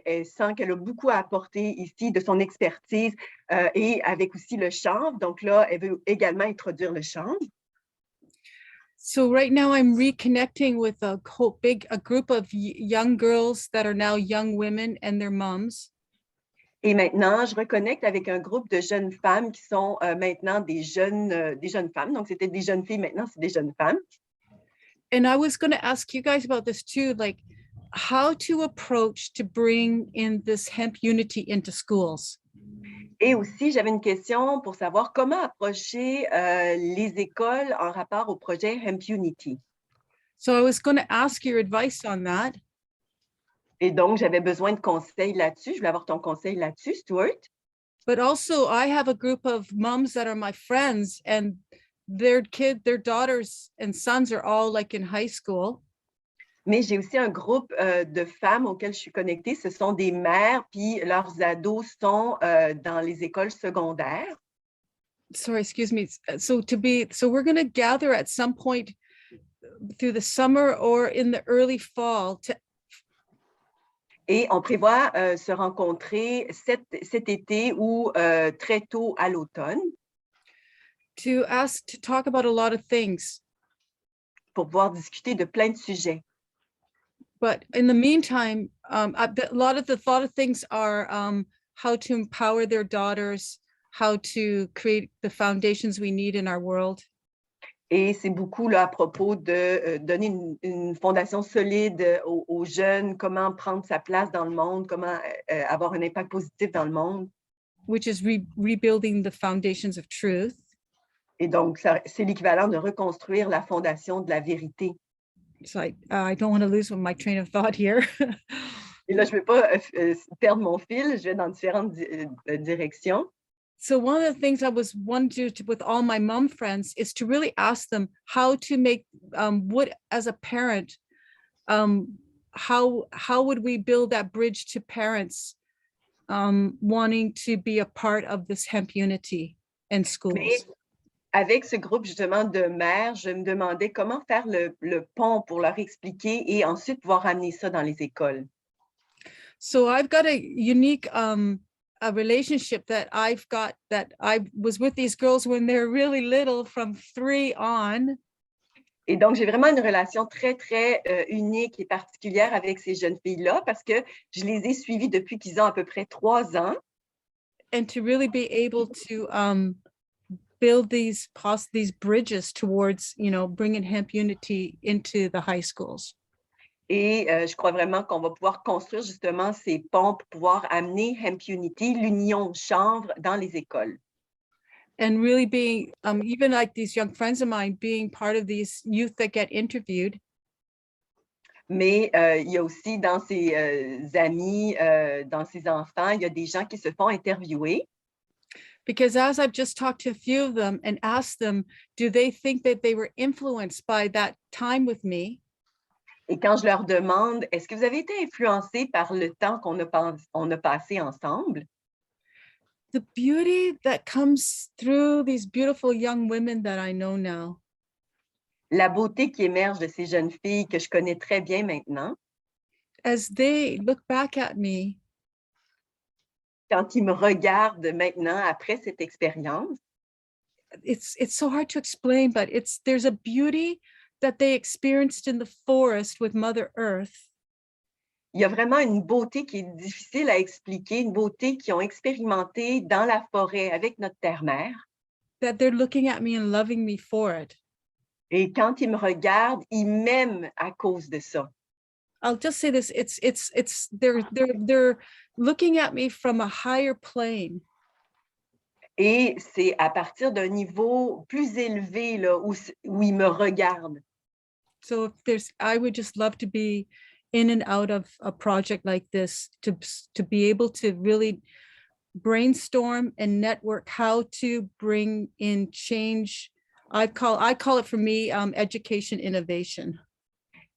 elle sent qu'elle a beaucoup à apporter ici de son expertise et avec aussi le chanvre. Donc là, elle veut également introduire le chanvre. So right now I'm reconnecting with a group of young girls that are now young women and their moms. Et maintenant, je reconnecte avec un groupe de jeunes femmes qui sont maintenant des jeunes femmes. Donc, c'était des jeunes filles, maintenant, c'est des jeunes femmes. And I was going to ask you guys about this too, like how to approach to bring in this hemp unity into schools. Et aussi, j'avais une question pour savoir comment approcher les écoles en rapport au projet Hemp Unity. So I was going to ask your advice on that. Et donc, j'avais besoin de conseils là-dessus. Je voulais avoir ton conseil là-dessus, Stuart. But also I have a group of moms that are my friends, and their daughters and sons are all like in high school. Mais j'ai aussi un groupe de femmes auxquelles je suis connectée. Ce sont des mères, puis leurs ados sont dans les écoles secondaires. Sorry, excuse me. So we're going to gather at some point through the summer or in the early fall Et on prévoit se rencontrer cet été ou très tôt à l'automne to talk about a lot of things. pour pouvoir discuter de plein de sujets. But in the meantime, a lot of things are how to empower their daughters, how to create the foundations we need in our world. Et c'est beaucoup là, à propos de donner une fondation solide aux jeunes, comment prendre sa place dans le monde, comment avoir un impact positif dans le monde. Which is rebuilding the foundations of truth. Et donc, c'est l'équivalent de reconstruire la fondation de la vérité. So I don't want to lose my train of thought here. Et là, je ne veux pas perdre mon fil, je vais dans différentes directions. So one of the things I was wanting to with all my mom friends is to really ask them how to make what as a parent, how would we build that bridge to parents wanting to be a part of this hemp unity in schools. Mais avec ce groupe justement de mères, je me demandais comment faire le pont pour leur expliquer et ensuite pouvoir amener ça dans les écoles. So I've got a unique a relationship that I've got that I was with these girls when they're really little, from 3 on. Et donc, j'ai vraiment une relation très, très unique et particulière avec ces jeunes filles-là parce que je les ai suivies depuis qu'ils ont à peu près 3 ans. And to really be able to build these bridges towards, bringing hemp unity into the high schools. Et je crois vraiment qu'on va pouvoir construire justement ces ponts pour pouvoir amener Hemp Unity, l'union chanvre, dans les écoles. And really being, even like these young friends of mine, being part of these youth that get interviewed. Mais il y a aussi dans ses amis, dans ses enfants, il y a des gens qui se font interviewer. Because as I've just talked to a few of them and asked them, do they think that they were influenced by that time with me? Et quand je leur demande, est-ce que vous avez été influencés par le temps qu'on a passé ensemble? The beauty that comes through these beautiful young women that I know now. La beauté qui émerge de ces jeunes filles que je connais très bien maintenant. As they look back at me. Quand ils me regardent maintenant après cette expérience. It's so hard to explain, but there's a beauty that they experienced in the forest with Mother Earth. Il y a vraiment une beauté qui est difficile à expliquer, une beauté qu'ils ont expérimentée dans la forêt avec notre terre-mère. That they're looking at me and loving me for it. Et quand ils me regardent, ils m'aiment à cause de ça. I'll just say this, they're looking at me from a higher plane. Et c'est à partir d'un niveau plus élevé là, où ils me regardent. So I would just love to be in and out of a project like this to be able to really brainstorm and network how to bring in change. I call it for me education innovation.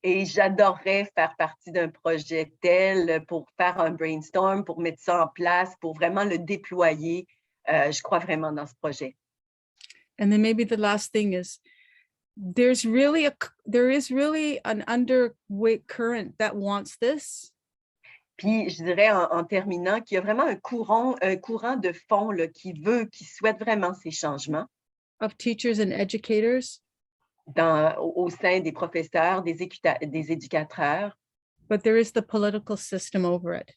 Et j'adorerais faire partie d'un projet tel pour faire un brainstorm, pour mettre ça en place, pour vraiment le déployer. Je crois vraiment dans ce projet. And then maybe the last thing is, there is really an underweight current that wants this. Puis je dirais en terminant qu'il y a vraiment un courant de fond là, qui souhaite vraiment ces changements. Of teachers and educators. Au sein des professeurs, des éducateurs. But there is the political system over it.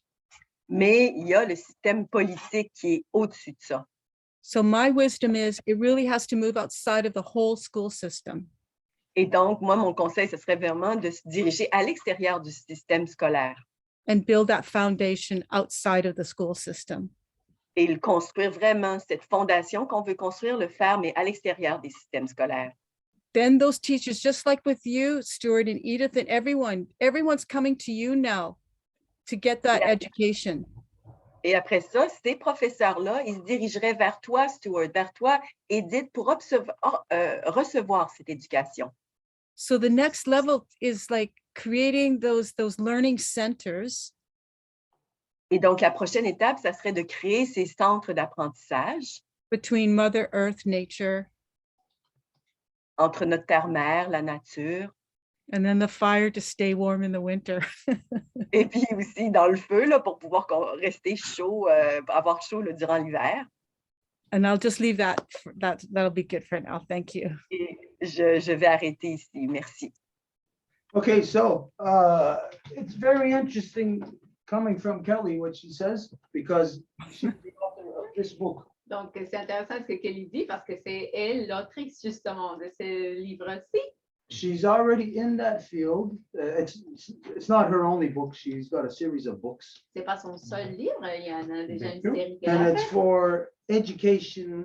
Mais il y a le système politique qui est au-dessus de ça. So my wisdom is it really has to move outside of the whole school system. Et donc, moi, mon conseil, ce serait vraiment de se diriger à l'extérieur du système scolaire. And build that foundation outside of the school system. Et construire vraiment cette fondation qu'on veut construire, le faire, mais à l'extérieur des systèmes scolaires. Then those teachers, just like with you, Stuart and Edith and everyone's coming to you now. to get that Yeah. education. Et après ça, ces professeurs-là, ils se dirigeraient vers toi, Stuart, vers toi, Edith, pour recevoir cette éducation. So the next level is like creating those learning centers Et donc, la prochaine étape, ça serait de créer ces centres d'apprentissage between Mother Earth, nature, entre notre terre-mère, la nature, and then the fire to stay warm in the winter. et puis aussi dans le feu, là, pour pouvoir rester chaud, avoir chaud là, durant l'hiver. And I'll just leave that, that'll be good for now. Thank you. Et je vais arrêter ici. Merci. Okay, so it's very interesting coming from Kelly, what she says, because she's the author of this book. Donc, c'est intéressant ce que Kelly dit parce que c'est elle l'autrice justement de ce livre-ci. She's already in that field. It's not her only book. She's got a series of books. C'est pas son seul livre, il y en a déjà une série qu'elle And a it's fait. for education,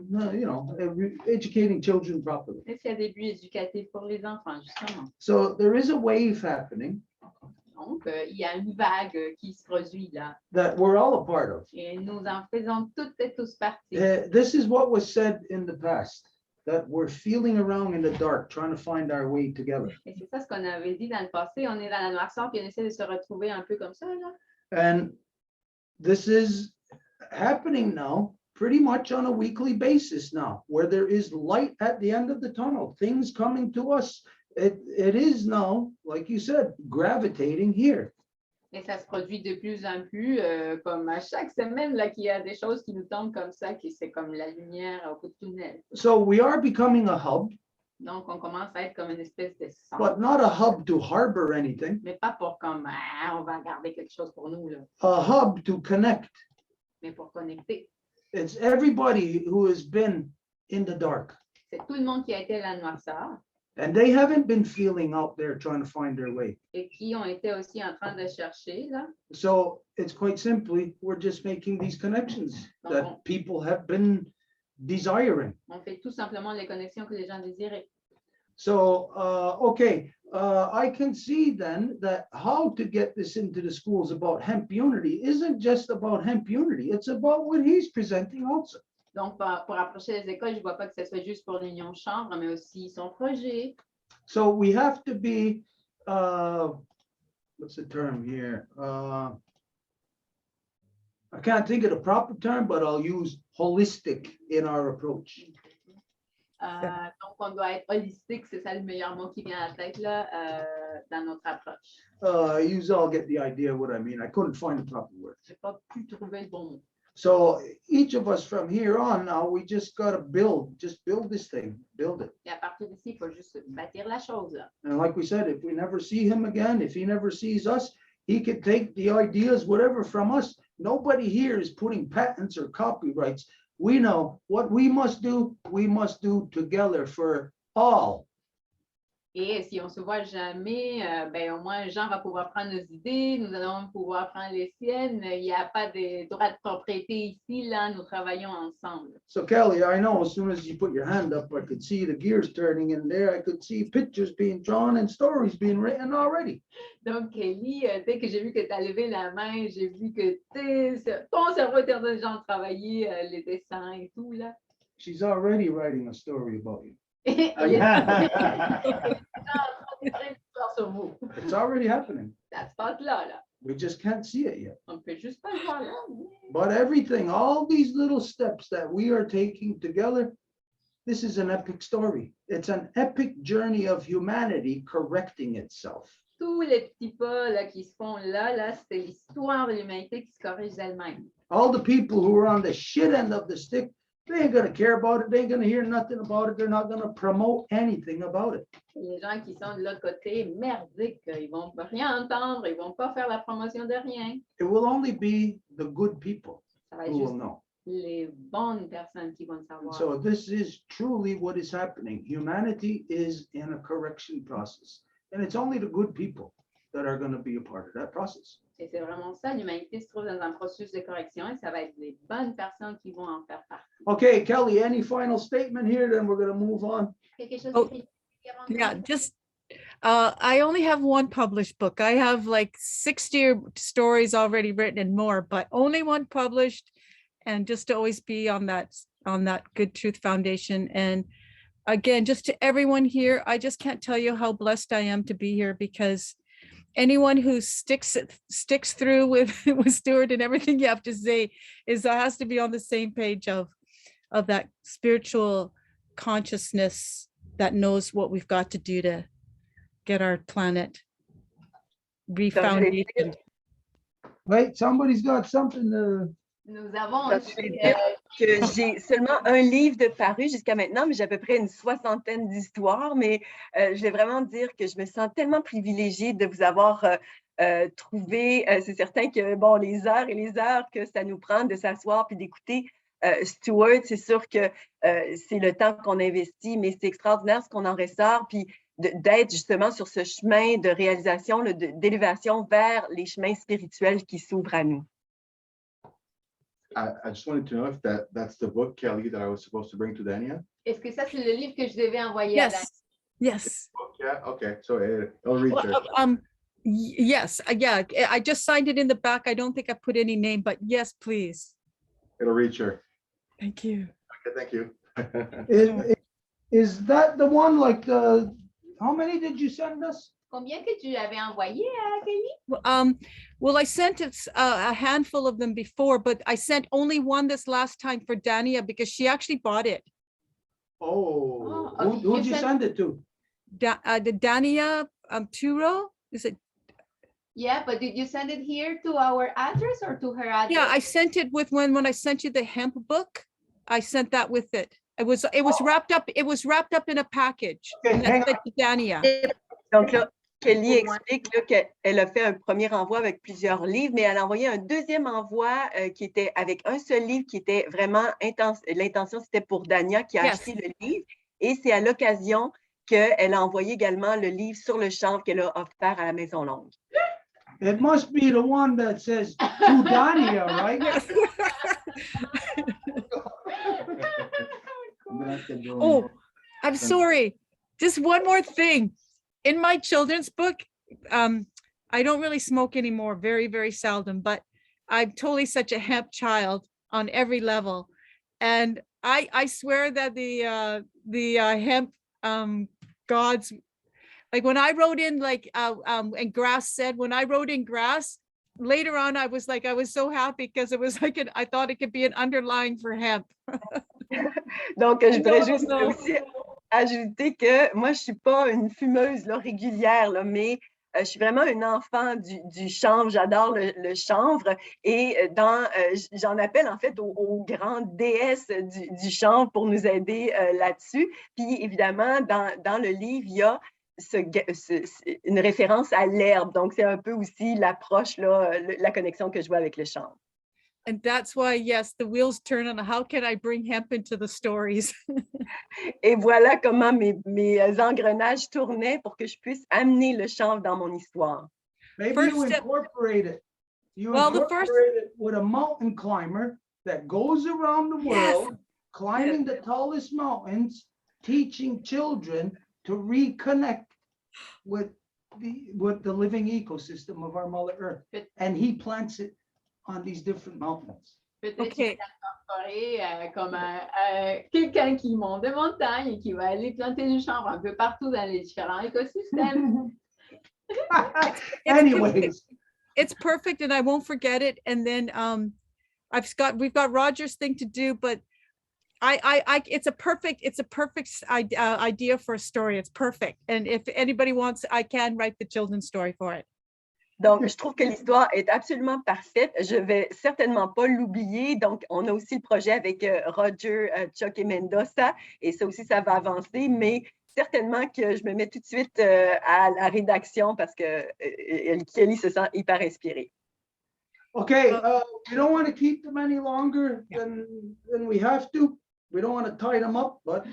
educating children properly. Et c'est des buts éducatifs pour les enfants, justement. So there is a wave happening Donc, il y a une vague qui se produit là. that we're all a part of. Et nous en faisons toutes et tous partie. This is what was said in the past, that we're feeling around in the dark, trying to find our way together. Et c'est ça ce qu'on avait dit dans le passé. On est dans la noirceur puis on essaie de se retrouver un peu comme ça, là. And this is happening now pretty much on a weekly basis now, where there is light at the end of the tunnel, things coming to us. It is now, like you said, gravitating here. Et ça se produit de plus en plus, comme à chaque semaine, là, qu'il y a des choses qui nous tombent comme ça, qui c'est comme la lumière au bout du tunnel. So we are becoming a hub, Donc, on commence à être comme une espèce de centre, but not a hub to harbor anything, mais pas pour comme, on va garder quelque chose pour nous, là, a hub to connect. mais pour connecter. It's everybody who has been in the dark. C'est tout le monde qui a été à la noirceur And they haven't been feeling out there trying to find their way. et qui ont été aussi en train de chercher, là. So it's quite simply, we're just making these connections that people have been desiring. On fait tout simplement les connexions que les gens désiraient. So, okay, I can see then that how to get this into the schools about hemp unity isn't just about hemp unity, it's about what he's presenting also. Donc, pour approcher les écoles, je ne vois pas que ce soit juste pour l'Union Chambre, mais aussi son projet. So we have to be, what's the term here? I can't think of the proper term, but I'll use holistic in our approach. Donc, on doit être holistique, c'est ça le meilleur mot qui vient à la tête là, dans notre approche. You all get the idea of what I mean. I couldn't find the proper word. Je n'ai pas pu trouver le bon mot. So each of us from here on now, we just got to build this thing, build it. Et à partir d'ici, il faut juste bâtir la chose, là. And like we said, if we never see him again, if he never sees us, he could take the ideas, whatever from us. Nobody here is putting patents or copyrights. We know what we must do together for all. Et si on se voit jamais, ben, au moins Jean va pouvoir prendre nos idées, nous allons pouvoir prendre les siennes. Il n'y a pas de droit de propriété ici, là, nous travaillons ensemble. So Kelly, I know as soon as you put your hand up, I could see the gears turning in there. I could see pictures being drawn and stories being written already. Donc, Kelly, dès que j'ai vu que tu as levé la main, j'ai vu que ton cerveau était en train de travailler les dessins et tout, là. She's already writing a story about you. It's already happening. Ça se passe là, là. We just can't see it yet. On peut juste pas le voir là. But everything, all these little steps that we are taking together, this is an epic story. It's an epic journey of humanity correcting itself. Tous les petits pas là, qui se font là, c'est l'histoire de l'humanité qui se corrige d'elle-même. All the people who are on the shit end of the stick, they ain't gonna care about it. They ain't gonna hear nothing about it. They're not gonna promote anything about it. Les gens qui sont de l'autre côté, merdiques, ils vont rien entendre, ils vont pas faire la promotion de rien. It will only be the good people Ça va être who will juste know. les bonnes personnes qui vont le savoir. So this is truly what is happening. Humanity is in a correction process. And it's only the good people that are going to be a part of that process. Et c'est vraiment ça, l'humanité se trouve dans un processus de correction et ça va être les bonnes personnes qui vont en faire partie. Okay, Kelly, any final statement here? Then we're going to move on. Quelque chose Oh, d'écrit avant Yeah, de- just, I only have one published book. I have like 60 stories already written and more, but only one published. And just to always be on that Good Truth Foundation. And again, just to everyone here, I just can't tell you how blessed I am to be here, because anyone who sticks through with Stuart and everything you have to say has to be on the same page of that spiritual consciousness that knows what we've got to do to get our planet refounded. Wait, somebody's got something to. Nous avons Donc, je vais dire que j'ai seulement un livre de paru jusqu'à maintenant, mais j'ai à peu près une 60aine d'histoires. Mais je vais vraiment dire que je me sens tellement privilégiée de vous avoir trouvé. C'est certain que, bon, les heures et les heures que ça nous prend de s'asseoir puis d'écouter Stuart, c'est sûr que c'est le temps qu'on investit, mais c'est extraordinaire ce qu'on en ressort. Puis d'être justement sur ce chemin de réalisation, d'élévation vers les chemins spirituels qui s'ouvrent à nous. I just wanted to know if that's the book, Kelly, that I was supposed to bring to Dania. Est-ce que ça, c'est le livre que je devais envoyer à Dania? Yes. Yeah, okay, so it'll reach her. Yes, yeah, I just signed it in the back. I don't think I put any name, but yes, please. It'll reach her. Thank you. Okay, thank you. Is that the one like the, how many did you send us? Combien que tu avais envoyé à Kelly? Well, I sent a handful of them before, but I sent only one this last time for Dania because she actually bought it. Oh, okay. who'd you send it to? The Dania Turo, is it? Yeah, but did you send it here to our address or to her address? Yeah, I sent it with when I sent you the hemp book. I sent that with it. It was wrapped up. It was wrapped up in a package. Okay, And that's to Dania. Donc là, Kelly explique qu'elle a fait un premier envoi avec plusieurs livres, mais elle a envoyé un deuxième envoi qui était avec un seul livre qui était vraiment intense. L'intention, c'était pour Dania qui a acheté le livre. Et c'est à l'occasion qu'elle a envoyé également le livre sur le chanvre qu'elle a offert à la Maison Longue. It must be the one that says to Dania, right? Oh, I'm sorry. Just one more thing. In my children's book, I don't really smoke anymore, very, very seldom, but I'm totally such a hemp child on every level. And I swear that the hemp gods, like when I wrote in and Grass said, when I wrote in Grass, later on, I was so happy because it was like, I thought it could be an underlying for hemp. Donc, je voudrais juste aussi ajouter que moi, je ne suis pas une fumeuse régulière, mais je suis vraiment une enfant du chanvre. J'adore le chanvre et j'en appelle en fait aux grandes déesses du chanvre pour nous aider là-dessus. Puis évidemment, dans le livre, il y a une référence à l'herbe. Donc, c'est un peu aussi l'approche, la connexion que je vois avec le chanvre. And that's why, yes, the wheels turn on how can I bring hemp into the stories? Et voilà comment mes engrenages tournaient pour que je puisse amener le chanvre dans mon histoire. Maybe you incorporate it. You incorporate it with a mountain climber that goes around the world, climbing the tallest mountains, teaching children to reconnect with the living ecosystem of our Mother Earth. And he plants it on these different mountains. Peut-être incorporer comme quelqu'un qui monte des montagnes et qui va aller planter du chanvre un peu partout dans les différents écosystèmes. Anyways, it's perfect, and I won't forget it. And then we've got Roger's thing to do, but it's a perfect idea for a story. It's perfect, and if anybody wants, I can write the children's story for it. Donc, je trouve que l'histoire est absolument parfaite. Je ne vais certainement pas l'oublier. Donc, on a aussi le projet avec Roger, Chuck et Mendoza. Et ça aussi, ça va avancer. Mais certainement que je me mets tout de suite à la rédaction parce que Kelly se sent hyper inspirée. Okay, we don't want to keep them any longer than we have to. We don't want to tie them up. But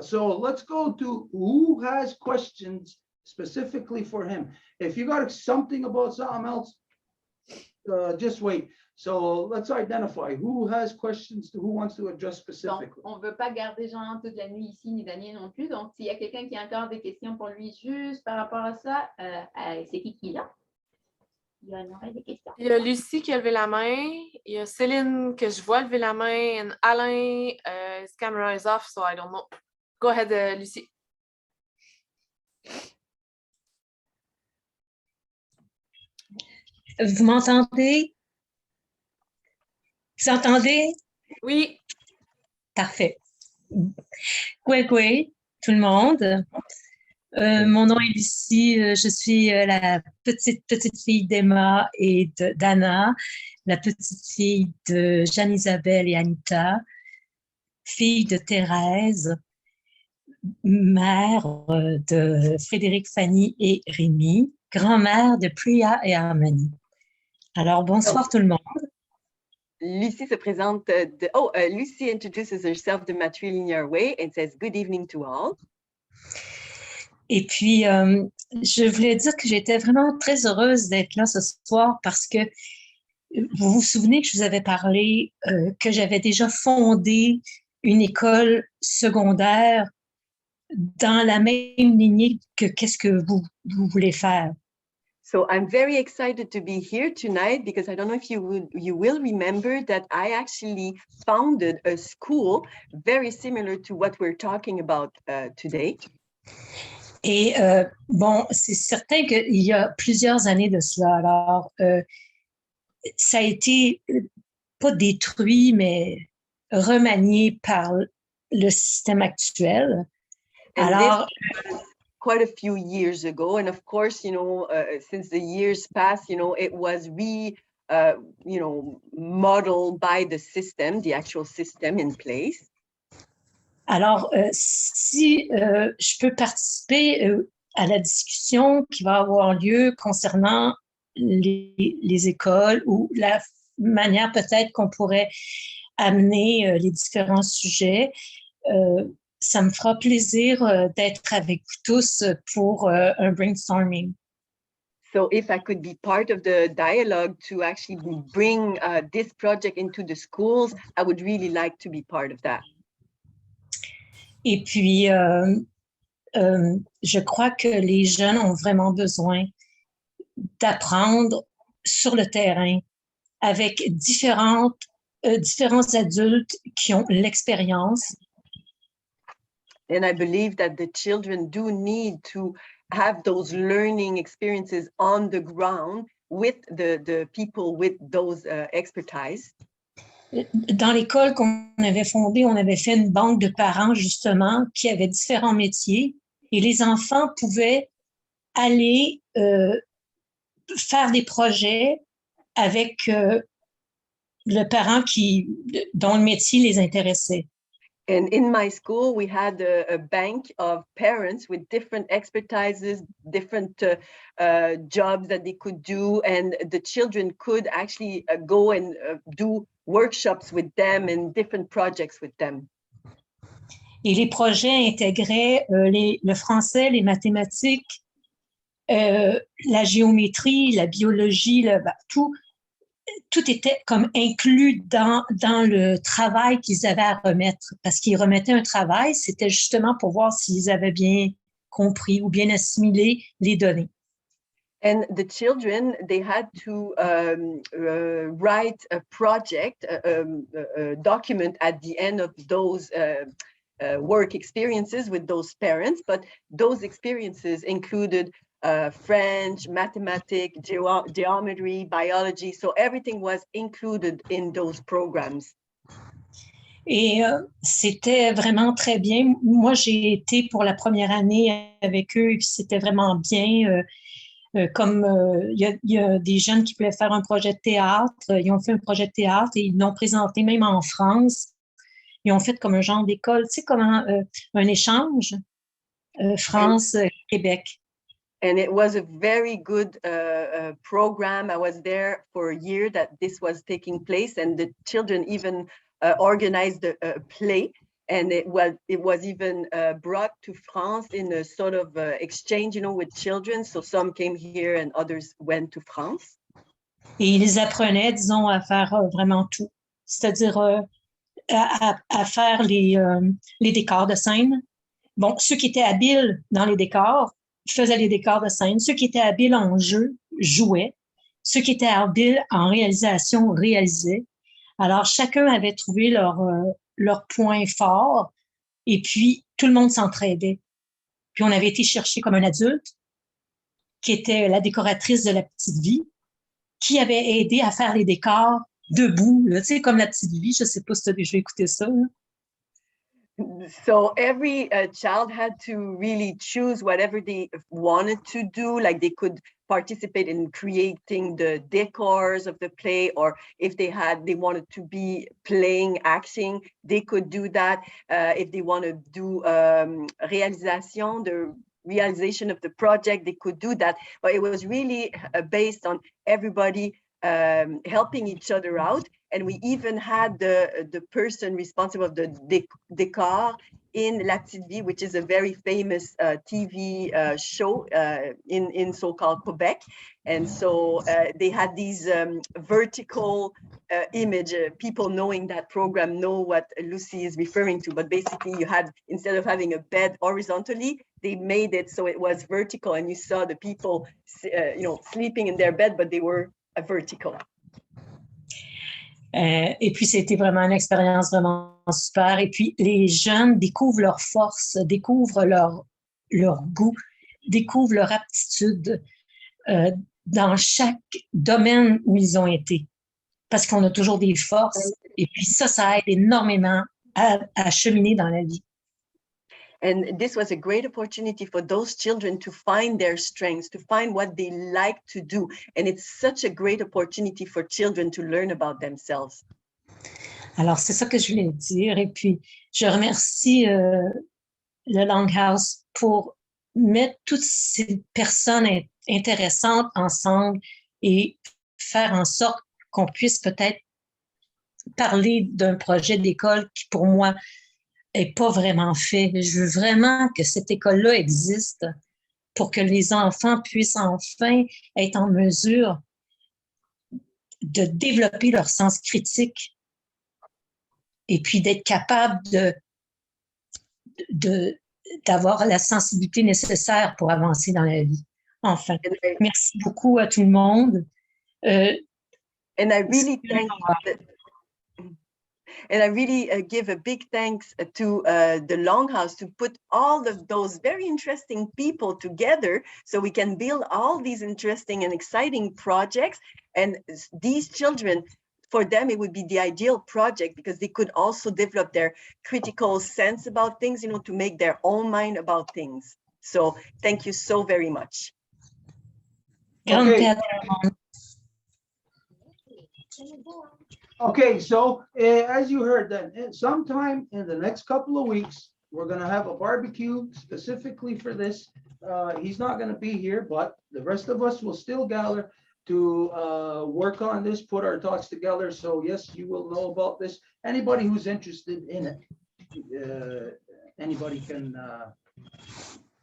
so let's go to who has questions specifically for him. If you got something about something else, just wait. So let's identify who has questions, who wants to address Donc, specifically. on ne veut pas garder Jean toute la nuit ici, ni Daniel non plus. Donc, s'il y a quelqu'un qui a encore des questions pour lui juste par rapport à ça, c'est qui est là? Il y en aurait des questions. Il y a Lucie qui a levé la main. Il y a Céline que je vois lever la main. And Alain, his camera is off, so I don't know. Go ahead, Lucie. Vous m'entendez? Vous entendez? Oui. Parfait. Gwe, tout le monde. Mon nom est Lucie. Je suis la petite fille d'Emma et d'Anna, la petite fille de Jeanne-Isabelle et Anita, fille de Thérèse, mère de Frédéric, Fanny et Rémi, grand-mère de Priya et Harmony. Alors, bonsoir tout le monde. Lucie se présente Lucie introduces herself the matrilinear way and says good evening to all. Et puis, je voulais dire que j'étais vraiment très heureuse d'être là ce soir parce que vous vous souvenez que je vous avais parlé que j'avais déjà fondé une école secondaire dans la même lignée que qu'est-ce que vous voulez faire. So I'm very excited to be here tonight because I don't know if you will remember that I actually founded a school very similar to what we're talking about today. Et bon, c'est certain qu'il y a plusieurs années de cela. Alors, ça a été pas détruit, mais remanié par le système actuel. And Alors, quite a few years ago, and of course, since the years passed, it was modeled by the system, the actual system in place. Alors, si je peux participer à la discussion qui va avoir lieu concernant les écoles ou la manière peut-être qu'on pourrait amener les différents sujets, ça me fera plaisir d'être avec vous tous pour un brainstorming. So if I could be part of the dialogue to actually bring this project into the schools, I would really like to be part of that. Et puis, je crois que les jeunes ont vraiment besoin d'apprendre sur le terrain avec différents adultes qui ont l'expérience. And I believe that the children do need to have those learning experiences on the ground with the people with those expertise. Dans l'école qu'on avait fondée, on avait fait une banque de parents, justement, qui avaient différents métiers et les enfants pouvaient aller faire des projets avec le parent dont le métier les intéressait. And in my school, we had a bank of parents with different expertises, different jobs that they could do, and the children could actually go and do workshops with them and different projects with them. Et les projets intégraient le français, les mathématiques, la géométrie, la biologie, tout était comme inclus dans le travail qu'ils avaient à remettre. Parce qu'ils remettaient un travail, c'était justement pour voir s'ils avaient bien compris ou bien assimilé les données. And the children, they had to write a project, a document at the end of those work experiences with those parents, but those experiences included French, mathematics, geometry, biology, so everything was included in those programs. Et c'était vraiment très bien. Moi, j'ai été pour la première année avec eux et puis c'était vraiment bien. Comme il y a des jeunes qui voulaient faire un projet de théâtre, ils ont fait un projet de théâtre et ils l'ont présenté même en France. Ils ont fait comme un genre d'école, tu sais, comme un échange France-Québec. And it was a very good program. I was there for a year that this was taking place, and the children even organized a play, and it was even brought to France in a sort of exchange, with children. So some came here and others went to France. Et ils les apprenaient, disons, à faire vraiment tout. C'est-à-dire à faire les décors de scène. Bon, ceux qui étaient habiles dans les décors faisaient les décors de scène. Ceux qui étaient habiles en jeu jouaient. Ceux qui étaient habiles en réalisation réalisaient. Alors, chacun avait trouvé leur point fort et puis tout le monde s'entraidait. Puis on avait été chercher comme un adulte qui était la décoratrice de La Petite Vie, qui avait aidé à faire les décors debout, là, tu sais, comme La Petite Vie. Je sais pas si tu as déjà écouté ça. Là. So every child had to really choose whatever they wanted to do, like they could participate in creating the decors of the play, or if they wanted to be playing, acting, they could do that. If they want to do réalisation, the realization of the project, they could do that. But it was really based on everybody helping each other out. And we even had the person responsible of the decor in La Petite Vie, which is a very famous TV show in so-called Quebec. And so they had these vertical image. People knowing that program know what Lucy is referring to. But basically, you had, instead of having a bed horizontally, they made it so it was vertical, and you saw the people, sleeping in their bed, but they were vertical. Et puis, c'était vraiment une expérience vraiment super. Et puis, les jeunes découvrent leurs forces, découvrent leur goût, découvrent leur aptitude dans chaque domaine où ils ont été. Parce qu'on a toujours des forces. Et puis ça aide énormément à cheminer dans la vie. And this was a great opportunity for those children to find their strengths, to find what they like to do. And it's such a great opportunity for children to learn about themselves. Alors, c'est ça que je voulais dire. Et puis, je remercie le Longhouse pour mettre toutes ces personnes intéressantes ensemble et faire en sorte qu'on puisse peut-être parler d'un projet d'école qui, pour moi, n'est pas vraiment fait. Je veux vraiment que cette école-là existe pour que les enfants puissent enfin être en mesure de développer leur sens critique et puis d'être capable d'avoir la sensibilité nécessaire pour avancer dans la vie. Enfin, merci beaucoup à tout le monde. And I really thank And I really give a big thanks to the Longhouse to put all of those very interesting people together so we can build all these interesting and exciting projects. And these children, for them, it would be the ideal project because they could also develop their critical sense about things, to make their own mind about things. So thank you so very much. Okay. Okay, so as you heard, then sometime in the next couple of weeks, we're going to have a barbecue specifically for this. He's not going to be here, but the rest of us will still gather to work on this, put our thoughts together. So yes, you will know about this. Anybody who's interested in it, anybody can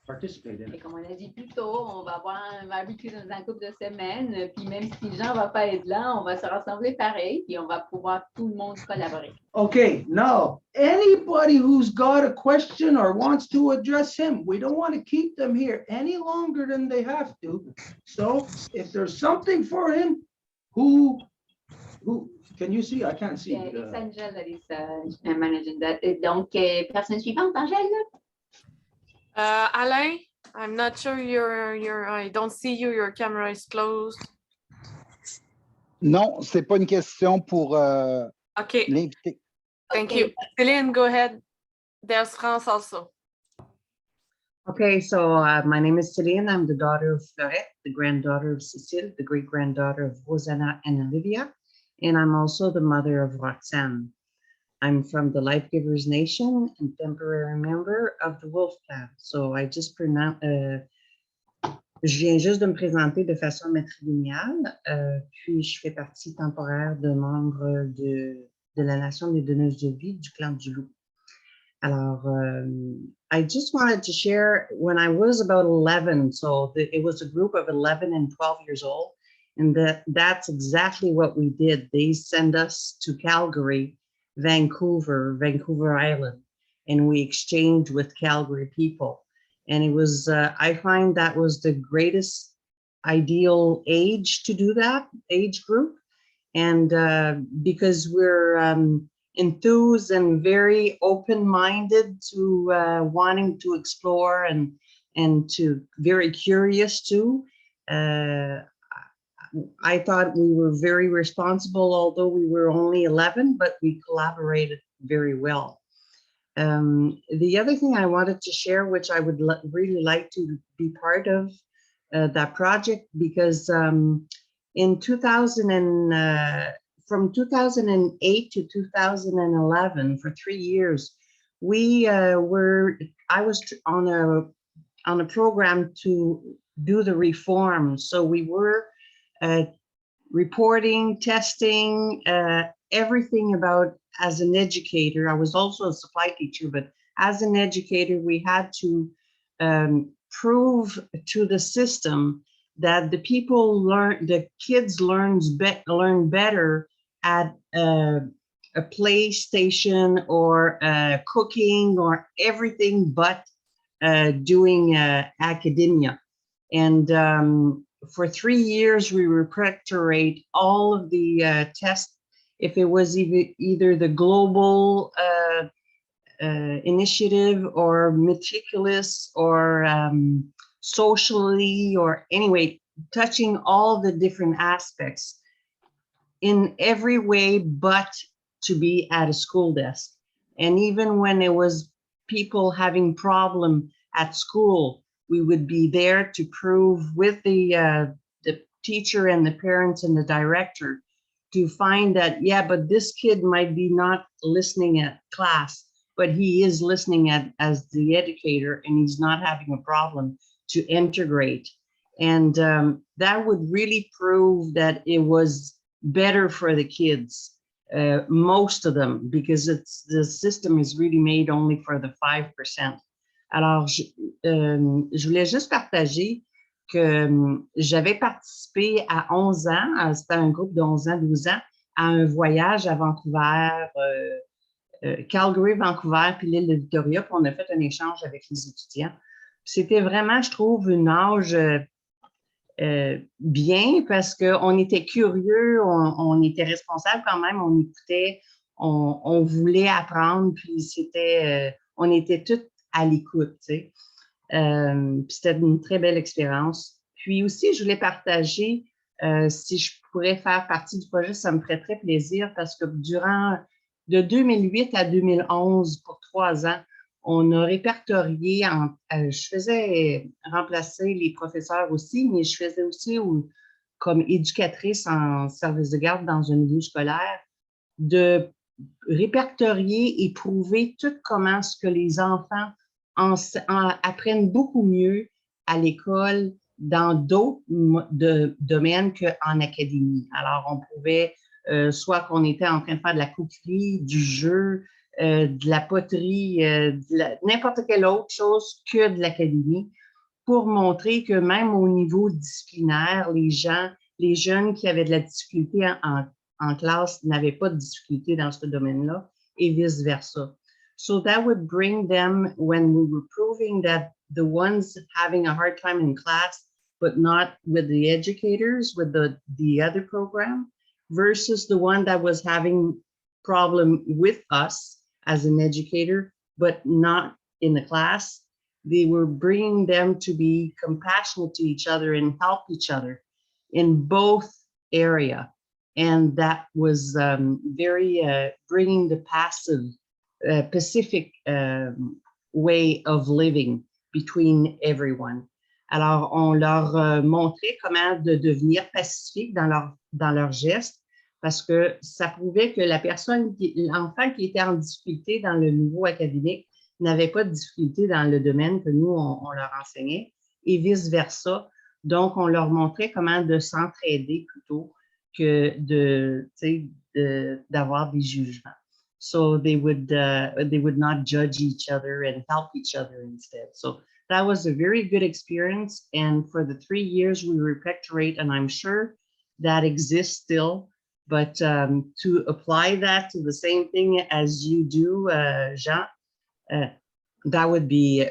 participate in it. Et comme on a dit plus tôt, on va avoir un barbecue dans un couple de semaines, puis même si Jean ne va pas être là, on va se rassembler pareil, puis on va pouvoir tout le monde collaborer. Okay, now anybody who's got a question or wants to address him, we don't want to keep them here any longer than they have to. So if there's something for him, who can you see? I can't see. It's Angel that is managing that. Donc, personne suivante, Angèle? Alain, I'm not sure I don't see you, your camera is closed. Non, c'est pas une question pour l'invité. Thank you. Céline, go ahead. There's France also. Okay, so my name is Céline. I'm the daughter of Florette, the granddaughter of Cécile, the great-granddaughter of Rosanna and Olivia, and I'm also the mother of Roxanne. I'm from the Life Givers Nation and temporary member of the Wolf Clan. So I just je viens juste de me présenter de façon matrilinéale, puis je fais partie temporaire de membres de la Nation des donneuses de vie du clan du Loup. Alors, I just wanted to share when I was about 11, so it was a group of 11 and 12 years old, And that's exactly what we did. They sent us to Calgary, Vancouver Island, and we exchanged with Calgary people. And it was, I find that was the greatest ideal age to do that, age group. And because we're enthused and very open-minded to wanting to explore and to very curious too. I thought we were very responsible, although we were only 11, but we collaborated very well. The other thing I wanted to share, which I would really like to be part of that project, because in 2000 from 2008 to 2011, for 3 years, I was on a program to do the reform. So we were reporting, testing, everything about, as an educator. I was also a supply teacher, but as an educator, we had to prove to the system that the kids learn better at a PlayStation or cooking or everything but doing academia. And for 3 years, we repertorate all of the tests. If it was either the global initiative or meticulous or socially, or anyway, touching all the different aspects in every way but to be at a school desk. And even when it was people having problem at school, we would be there to prove with the teacher and the parents and the director to find that, yeah, but this kid might be not listening at class, but he is listening as the educator, and he's not having a problem to integrate. And that would really prove that it was better for the kids, most of them, because the system is really made only for the 5%. Alors, je voulais juste partager que j'avais participé à 11 ans, c'était un groupe de 11 ans, 12 ans, à un voyage à Vancouver, Calgary, Vancouver, puis l'île de Victoria, puis on a fait un échange avec les étudiants. C'était vraiment, je trouve, une âge bien, parce qu'on était curieux, on était responsable quand même, on écoutait, on voulait apprendre, puis on était tous à l'écoute, tu sais. C'était une très belle expérience. Puis aussi, je voulais partager, si je pourrais faire partie du projet, ça me ferait très plaisir, parce que de 2008 à 2011, pour 3 ans, on a répertorié, je faisais remplacer les professeurs aussi, mais je faisais aussi comme éducatrice en service de garde dans un milieu scolaire, de répertorier et prouver tout comment ce que les enfants apprennent beaucoup mieux à l'école dans d'autres domaines qu'en académie. Alors, on pouvait, soit qu'on était en train de faire de la coquillerie, du jeu, de la poterie, n'importe quelle autre chose que de l'académie, pour montrer que même au niveau disciplinaire, les jeunes qui avaient de la difficulté en classe n'avaient pas de difficulté dans ce domaine-là, et vice-versa. So that would bring them, when we were proving that the ones having a hard time in class, but not with the educators, with the other program, versus the one that was having problem with us as an educator, but not in the class, they were bringing them to be compassionate to each other and help each other in both area. And that was very bringing the Pacific way of living between everyone. Alors, on leur montrait comment de devenir pacifique dans leurs gestes, parce que ça prouvait que l'enfant qui était en difficulté dans le niveau académique n'avait pas de difficulté dans le domaine que nous, on leur enseignait, et vice-versa. Donc, on leur montrait comment de s'entraider plutôt que d'avoir des jugements. So they would not judge each other and help each other instead. So that was a very good experience. And for the 3 years we repertorate, and I'm sure that exists still. But to apply that to the same thing as you do, Jean, that would be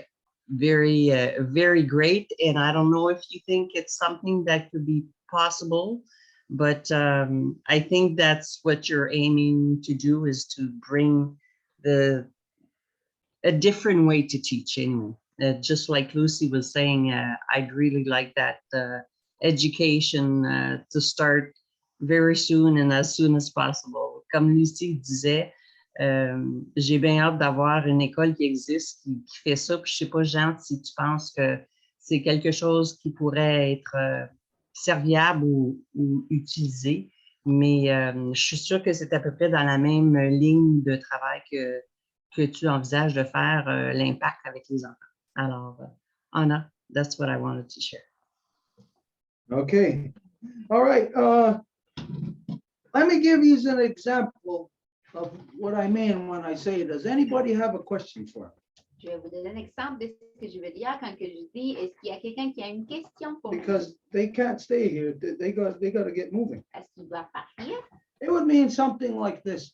very, very great. And I don't know if you think it's something that could be possible, but I think that's what you're aiming to do, is to bring a different way to teaching. Just like Lucy was saying, I'd really like that education to start very soon and as soon as possible. Comme Lucy disait, j'ai bien hâte d'avoir une école qui existe, qui fait ça. Puis je sais pas, Jean, si tu penses que c'est quelque chose qui pourrait être serviable ou utilisé, mais je suis sûre que c'est à peu près dans la même ligne de travail que tu envisages de faire l'impact avec les enfants. Alors, Anna, that's what I wanted to share. Okay. All right. Let me give you an example of what I mean when I say, does anybody have a question for me? Je vais vous donner un exemple de ce que je veux dire quand que je dis, est-ce qu'il y a quelqu'un qui a une question pour moi? Because they can't stay here. They got to get moving. Est-ce qu'ils doivent partir? It would mean something like this.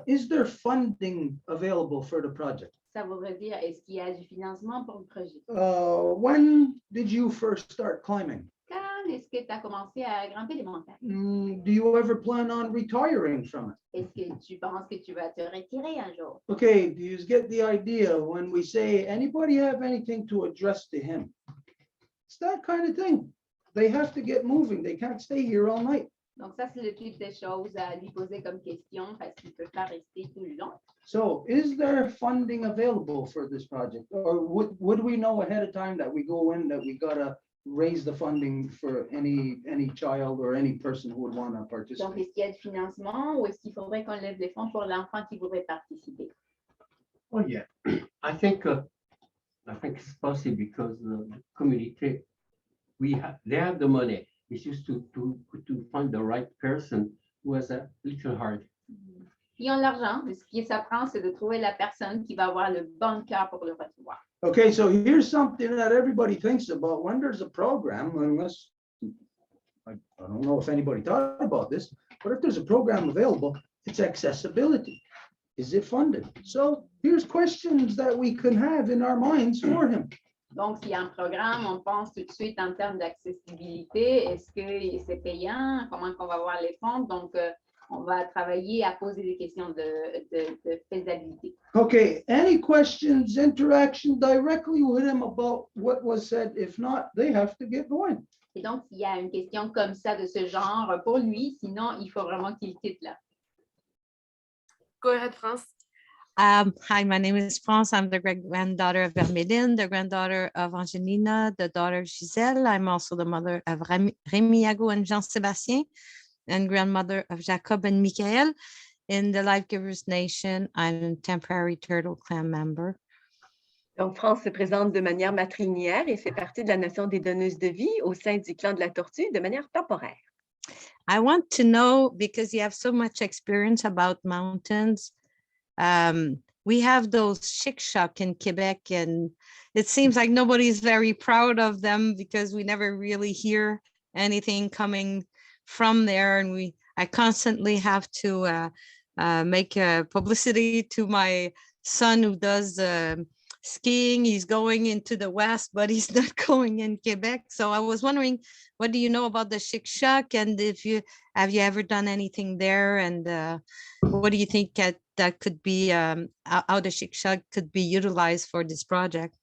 Is there funding available for the project? Ça voudrait dire, est-ce qu'il y a du financement pour le projet? When did you first start climbing? Quand est-ce que tu as commencé à grimper les montagnes? Do you ever plan on retiring from it? Est-ce que tu penses que tu vas te retirer un jour? Okay, do you get the idea when we say, anybody have anything to address to him? It's that kind of thing. They have to get moving. They can't stay here all night. Donc ça, c'est le type de choses à lui poser comme question parce qu'il ne peut pas rester tout le long. So is there funding available for this project? Or would we know ahead of time that we go in, that we gotta raise the funding for any child or any person who would want to Donc, participate? est-ce qu'il y a du financement ou est-ce qu'il faudrait qu'on lève les fonds pour l'enfant qui voudrait participer? Oh yeah, I think it's possible because the community, they have the money. It's just to find the right person who has a little heart. Ils ont l'argent, mais ce qui s'apprend, c'est de trouver la personne qui va avoir le bon cœur pour le recevoir. Okay, so here's something that everybody thinks about when there's a program, unless, I don't know if anybody thought about this, but if there's a program available, it's accessibility. Is it funded? So here's questions that we can have in our minds for him. Donc, s'il y a un programme, on pense tout de suite en termes d'accessibilité. Est-ce que c'est payant? Comment on va voir les fonds? Donc, on va travailler à poser des questions de faisabilité. Okay, any questions, interaction directly with him about what was said? If not, they have to get going. Et donc, s'il y a une question comme ça de ce genre pour lui, sinon, il faut vraiment qu'il quitte là. Go ahead, France. Hi, my name is France. I'm the great-granddaughter of Vermeline, the granddaughter of Angelina, the daughter of Giselle. I'm also the mother of Rémi Yago and Jean-Sébastien, and grandmother of Jacob and Michael. In the Life Givers Nation, I'm a temporary Turtle Clan member. Donc, France se présente de manière matrilinéaire et fait partie de la nation des donneuses de vie au sein du clan de la tortue de manière temporaire. I want to know, because you have so much experience about mountains, we have those chic-chocs in Quebec, and it seems like nobody's very proud of them because we never really hear anything coming from there. And I constantly have to make publicity to my son who does skiing. He's going into the West, but he's not going in Quebec. So I was wondering, what do you know about the chic-choc, and have you ever done anything there? And what do you think that could be, how the chic-choc could be utilized for this project?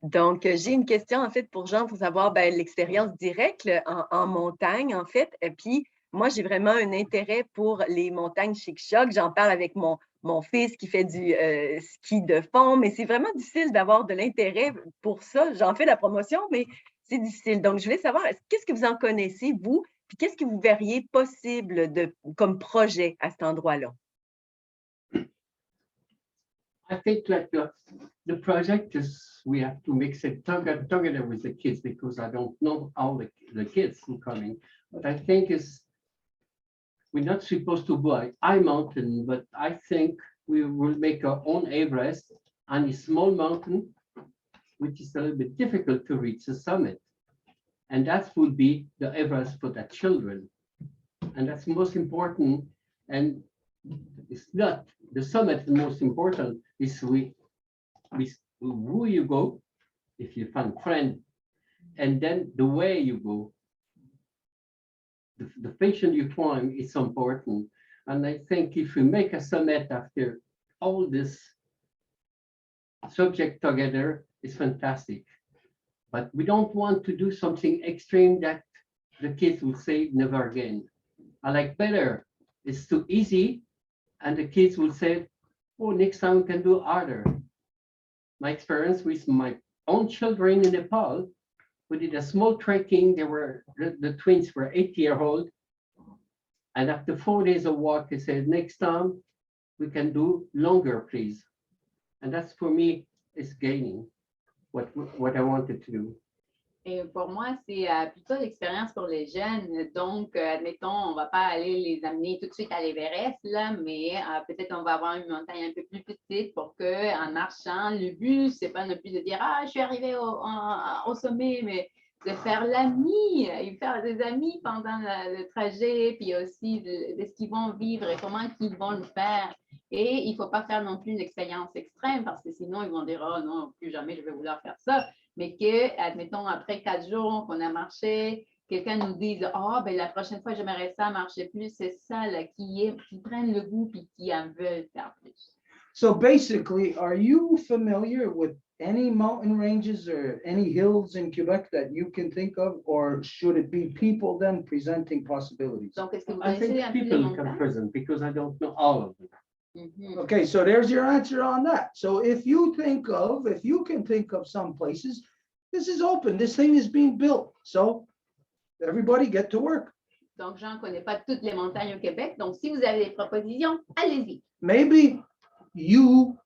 Donc, j'ai une question, en fait, pour Jean, pour savoir l'expérience directe en montagne, en fait. Et puis, moi, j'ai vraiment un intérêt pour les montagnes chic-choc. J'en parle avec mon fils qui fait du ski de fond, mais c'est vraiment difficile d'avoir de l'intérêt pour ça. J'en fais la promotion, mais c'est difficile. Donc, je voulais savoir, qu'est-ce que vous en connaissez, vous, puis qu'est-ce que vous verriez possible comme projet à cet endroit-là? I think that the project is, we have to mix it together with the kids, because I don't know all the kids who are coming. But I think we're not supposed to buy high mountain, but I think we will make our own Everest on a small mountain, which is a little bit difficult to reach the summit. And that would be the Everest for the children. And that's most important. And it's not the summit, the most important is who you go, if you find friend, and then the way you go. The patient you climb is important. And I think if we make a summit after all this subject together, it's fantastic. But we don't want to do something extreme that the kids will say never again. I like better. It's too easy. And the kids will say, oh, next time we can do harder. My experience with my own children in Nepal, we did a small trekking. The twins were 8-year-old. And after 4 days of walk, they said, next time we can do longer, please. And that's for me, is gaining what I wanted to do. Et pour moi, c'est plutôt l'expérience pour les jeunes. Donc, admettons, on ne va pas aller les amener tout de suite à l'Everest, là, mais peut-être on va avoir une montagne un peu plus petite pour qu'en marchant, le but, ce n'est pas non plus de dire « Ah, je suis arrivé au sommet », mais de faire l'ami et faire des amis pendant le trajet, puis aussi de ce qu'ils vont vivre et comment ils vont le faire. Et il ne faut pas faire non plus une expérience extrême parce que sinon, ils vont dire « Oh non, plus jamais je vais vouloir faire ça ». Mais que, admettons, après 4 jours qu'on a marché, quelqu'un nous dise « Ah, ben la prochaine fois, j'aimerais ça marcher plus », c'est ça, là, qui prennent le goût et qui en veulent faire plus. So basically, are you familiar with any mountain ranges or any hills in Quebec that you can think of, or should it be people then presenting possibilities? Donc, est-ce que vous I connaissez think un peu les people can montagnes? present because I don't know all of them. Okay, so there's your answer on that. So if you can think of some places, this is open, this thing is being built. So everybody get to work. Donc, je ne connais pas toutes les montagnes au Québec. Donc, si vous avez des propositions, allez-y. Maybe you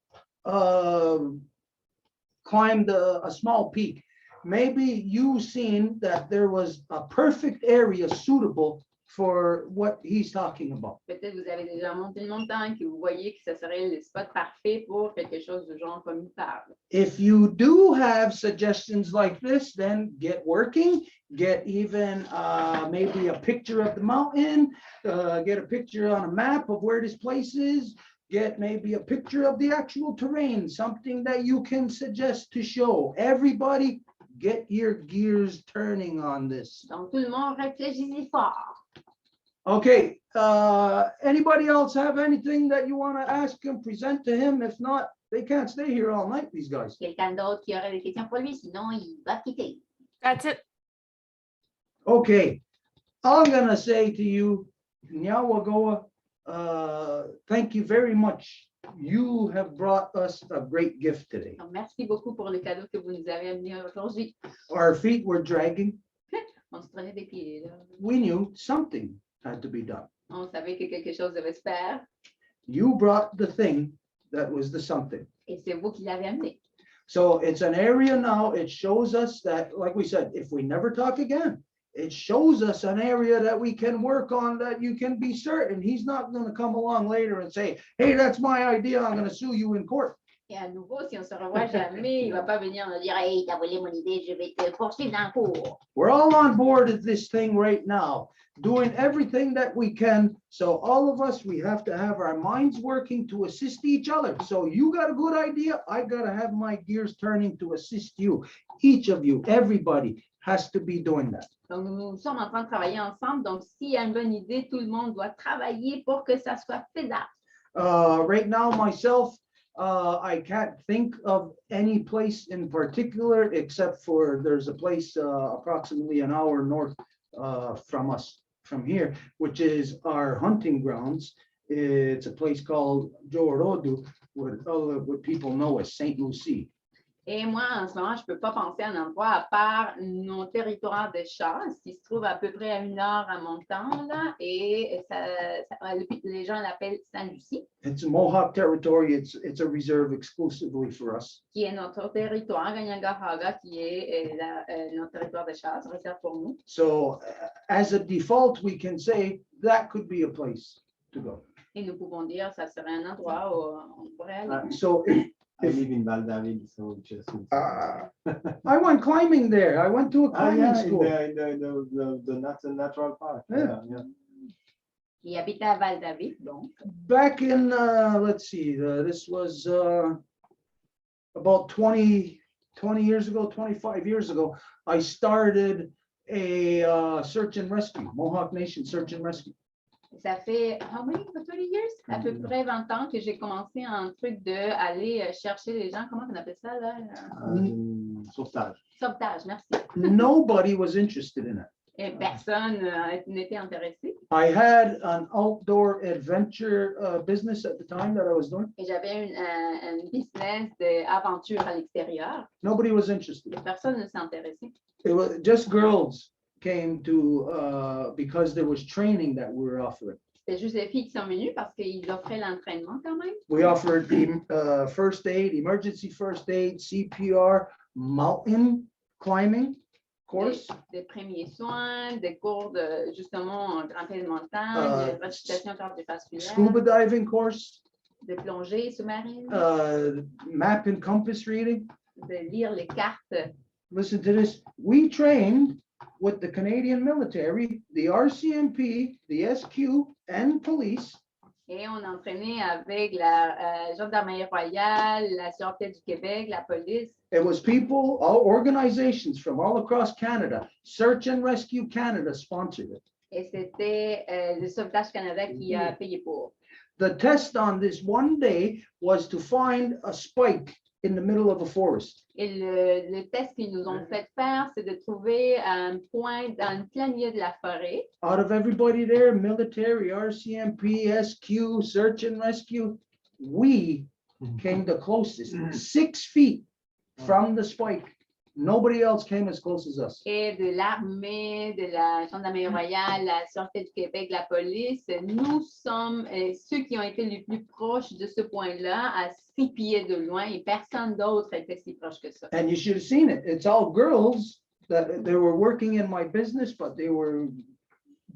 climbed a small peak. Maybe you seen that there was a perfect area suitable for what he's talking about. Peut-être vous avez déjà monté une montagne que vous voyez que ce serait le spot parfait pour quelque chose du genre comme il parle. If you do have suggestions like this, then get working, get even maybe a picture of the mountain, get a picture on a map of where this place is, get maybe a picture of the actual terrain, something that you can suggest to show. Everybody get your gears turning on this. Donc, tout le monde réfléchit fort. Okay, anybody else have anything that you want to ask him, present to him? If not, they can't stay here all night, these guys. Quelqu'un d'autre qui aurait des questions pour lui, sinon il va quitter. That's it. Okay, I'm gonna say to you, Nyawagoa, thank you very much. You have brought us a great gift today. Donc, merci beaucoup pour le cadeau que vous nous avez amené aujourd'hui. Our feet were dragging. On se prenait des pieds, là. We knew something had to be done. On savait que quelque chose devait se faire. You brought the thing that was the something. Et c'est vous qui l'avez amené. So it's an area now, it shows us that, like we said, if we never talk again, it shows us an area that we can work on, that you can be certain he's not going to come along later and say, hey, that's my idea, I'm going to sue you in court. Et à nouveau, si on se revoit jamais, il ne va pas venir nous dire, hey, t'as volé mon idée, je vais te poursuivre dans le cours. We're all on board with this thing right now, doing everything that we can. So all of us, we have to have our minds working to assist each other. So you got a good idea, I got to have my gears turning to assist you. Each of you, everybody has to be doing that. Donc, nous sommes en train de travailler ensemble. Donc, s'il y a une bonne idée, tout le monde doit travailler pour que ça soit faisable. Right now, myself, I can't think of any place in particular, except for there's a place approximately an hour north from us, from here, which is our hunting grounds. It's a place called Jorodu, what people know as St. Lucie. Et moi, en ce moment, je ne peux pas penser à un endroit à part nos territoires de chasse qui se trouve à peu près à 1 heure en montant, là, et les gens l'appellent Saint-Lucie. It's a Mohawk territory. It's a reserve exclusively for us. Qui est notre territoire, Ganyagahaga, qui est notre territoire de chasse, réserve pour nous. So as a default, we can say that could be a place to go. Et nous pouvons dire ça serait un endroit où on pourrait aller. So I live in Val David, so just. I went climbing there. I went to a climbing yeah, school. in the natural park. Yeah. Yeah. Il habitait à Val-David, donc. Back in, let's see, this was about 20 years ago, 25 years ago, I started a search and rescue, Mohawk Nation Search and Rescue. Ça fait, how many, 20 years? À peu près 20 ans que j'ai commencé un truc de aller chercher les gens, comment on appelle ça, là? Sauvetage. Sauvetage, merci. Nobody was interested in it. Et personne n'était intéressé. I had an outdoor adventure business at the time that I was doing. Et j'avais une business d'aventure à l'extérieur. Nobody was interested. Personne ne s'est intéressé. It was just girls came to because there was training that we were offering. C'était juste les filles qui sont venues parce qu'ils offraient l'entraînement quand même. We offered first aid, emergency first aid, CPR, mountain climbing course. Des premiers soins, des cours de justement grimper de montagne, resuscitation cardiovasculaire. Scuba diving course. De plongée sous-marine. Map and compass reading. De lire les cartes. Listen to this. We trained with the Canadian military, the RCMP, the SQ, and police. Et on entraînait avec la Gendarmerie royale, la Sûreté du Québec, la police. It was people, all organizations from all across Canada. Search and Rescue Canada sponsored it. Et c'était le Sauvetage Canada qui a payé pour. The test on this one day was to find a spike in the middle of a forest. Et le test qu'ils nous ont fait faire, c'est de trouver un point dans le plein milieu de la forêt. Out of everybody there, military, RCMP, SQ, Search and Rescue, we came the closest, 6 feet from the spike. Nobody else came as close as us. Et de l'armée, de la Gendarmerie royale, la Sûreté du Québec, la police, nous sommes ceux qui ont été les plus proches de ce point-là, à 6 pieds de loin, et personne d'autre était si proche que ça. And you should have seen it. It's all girls that they were working in my business, but they were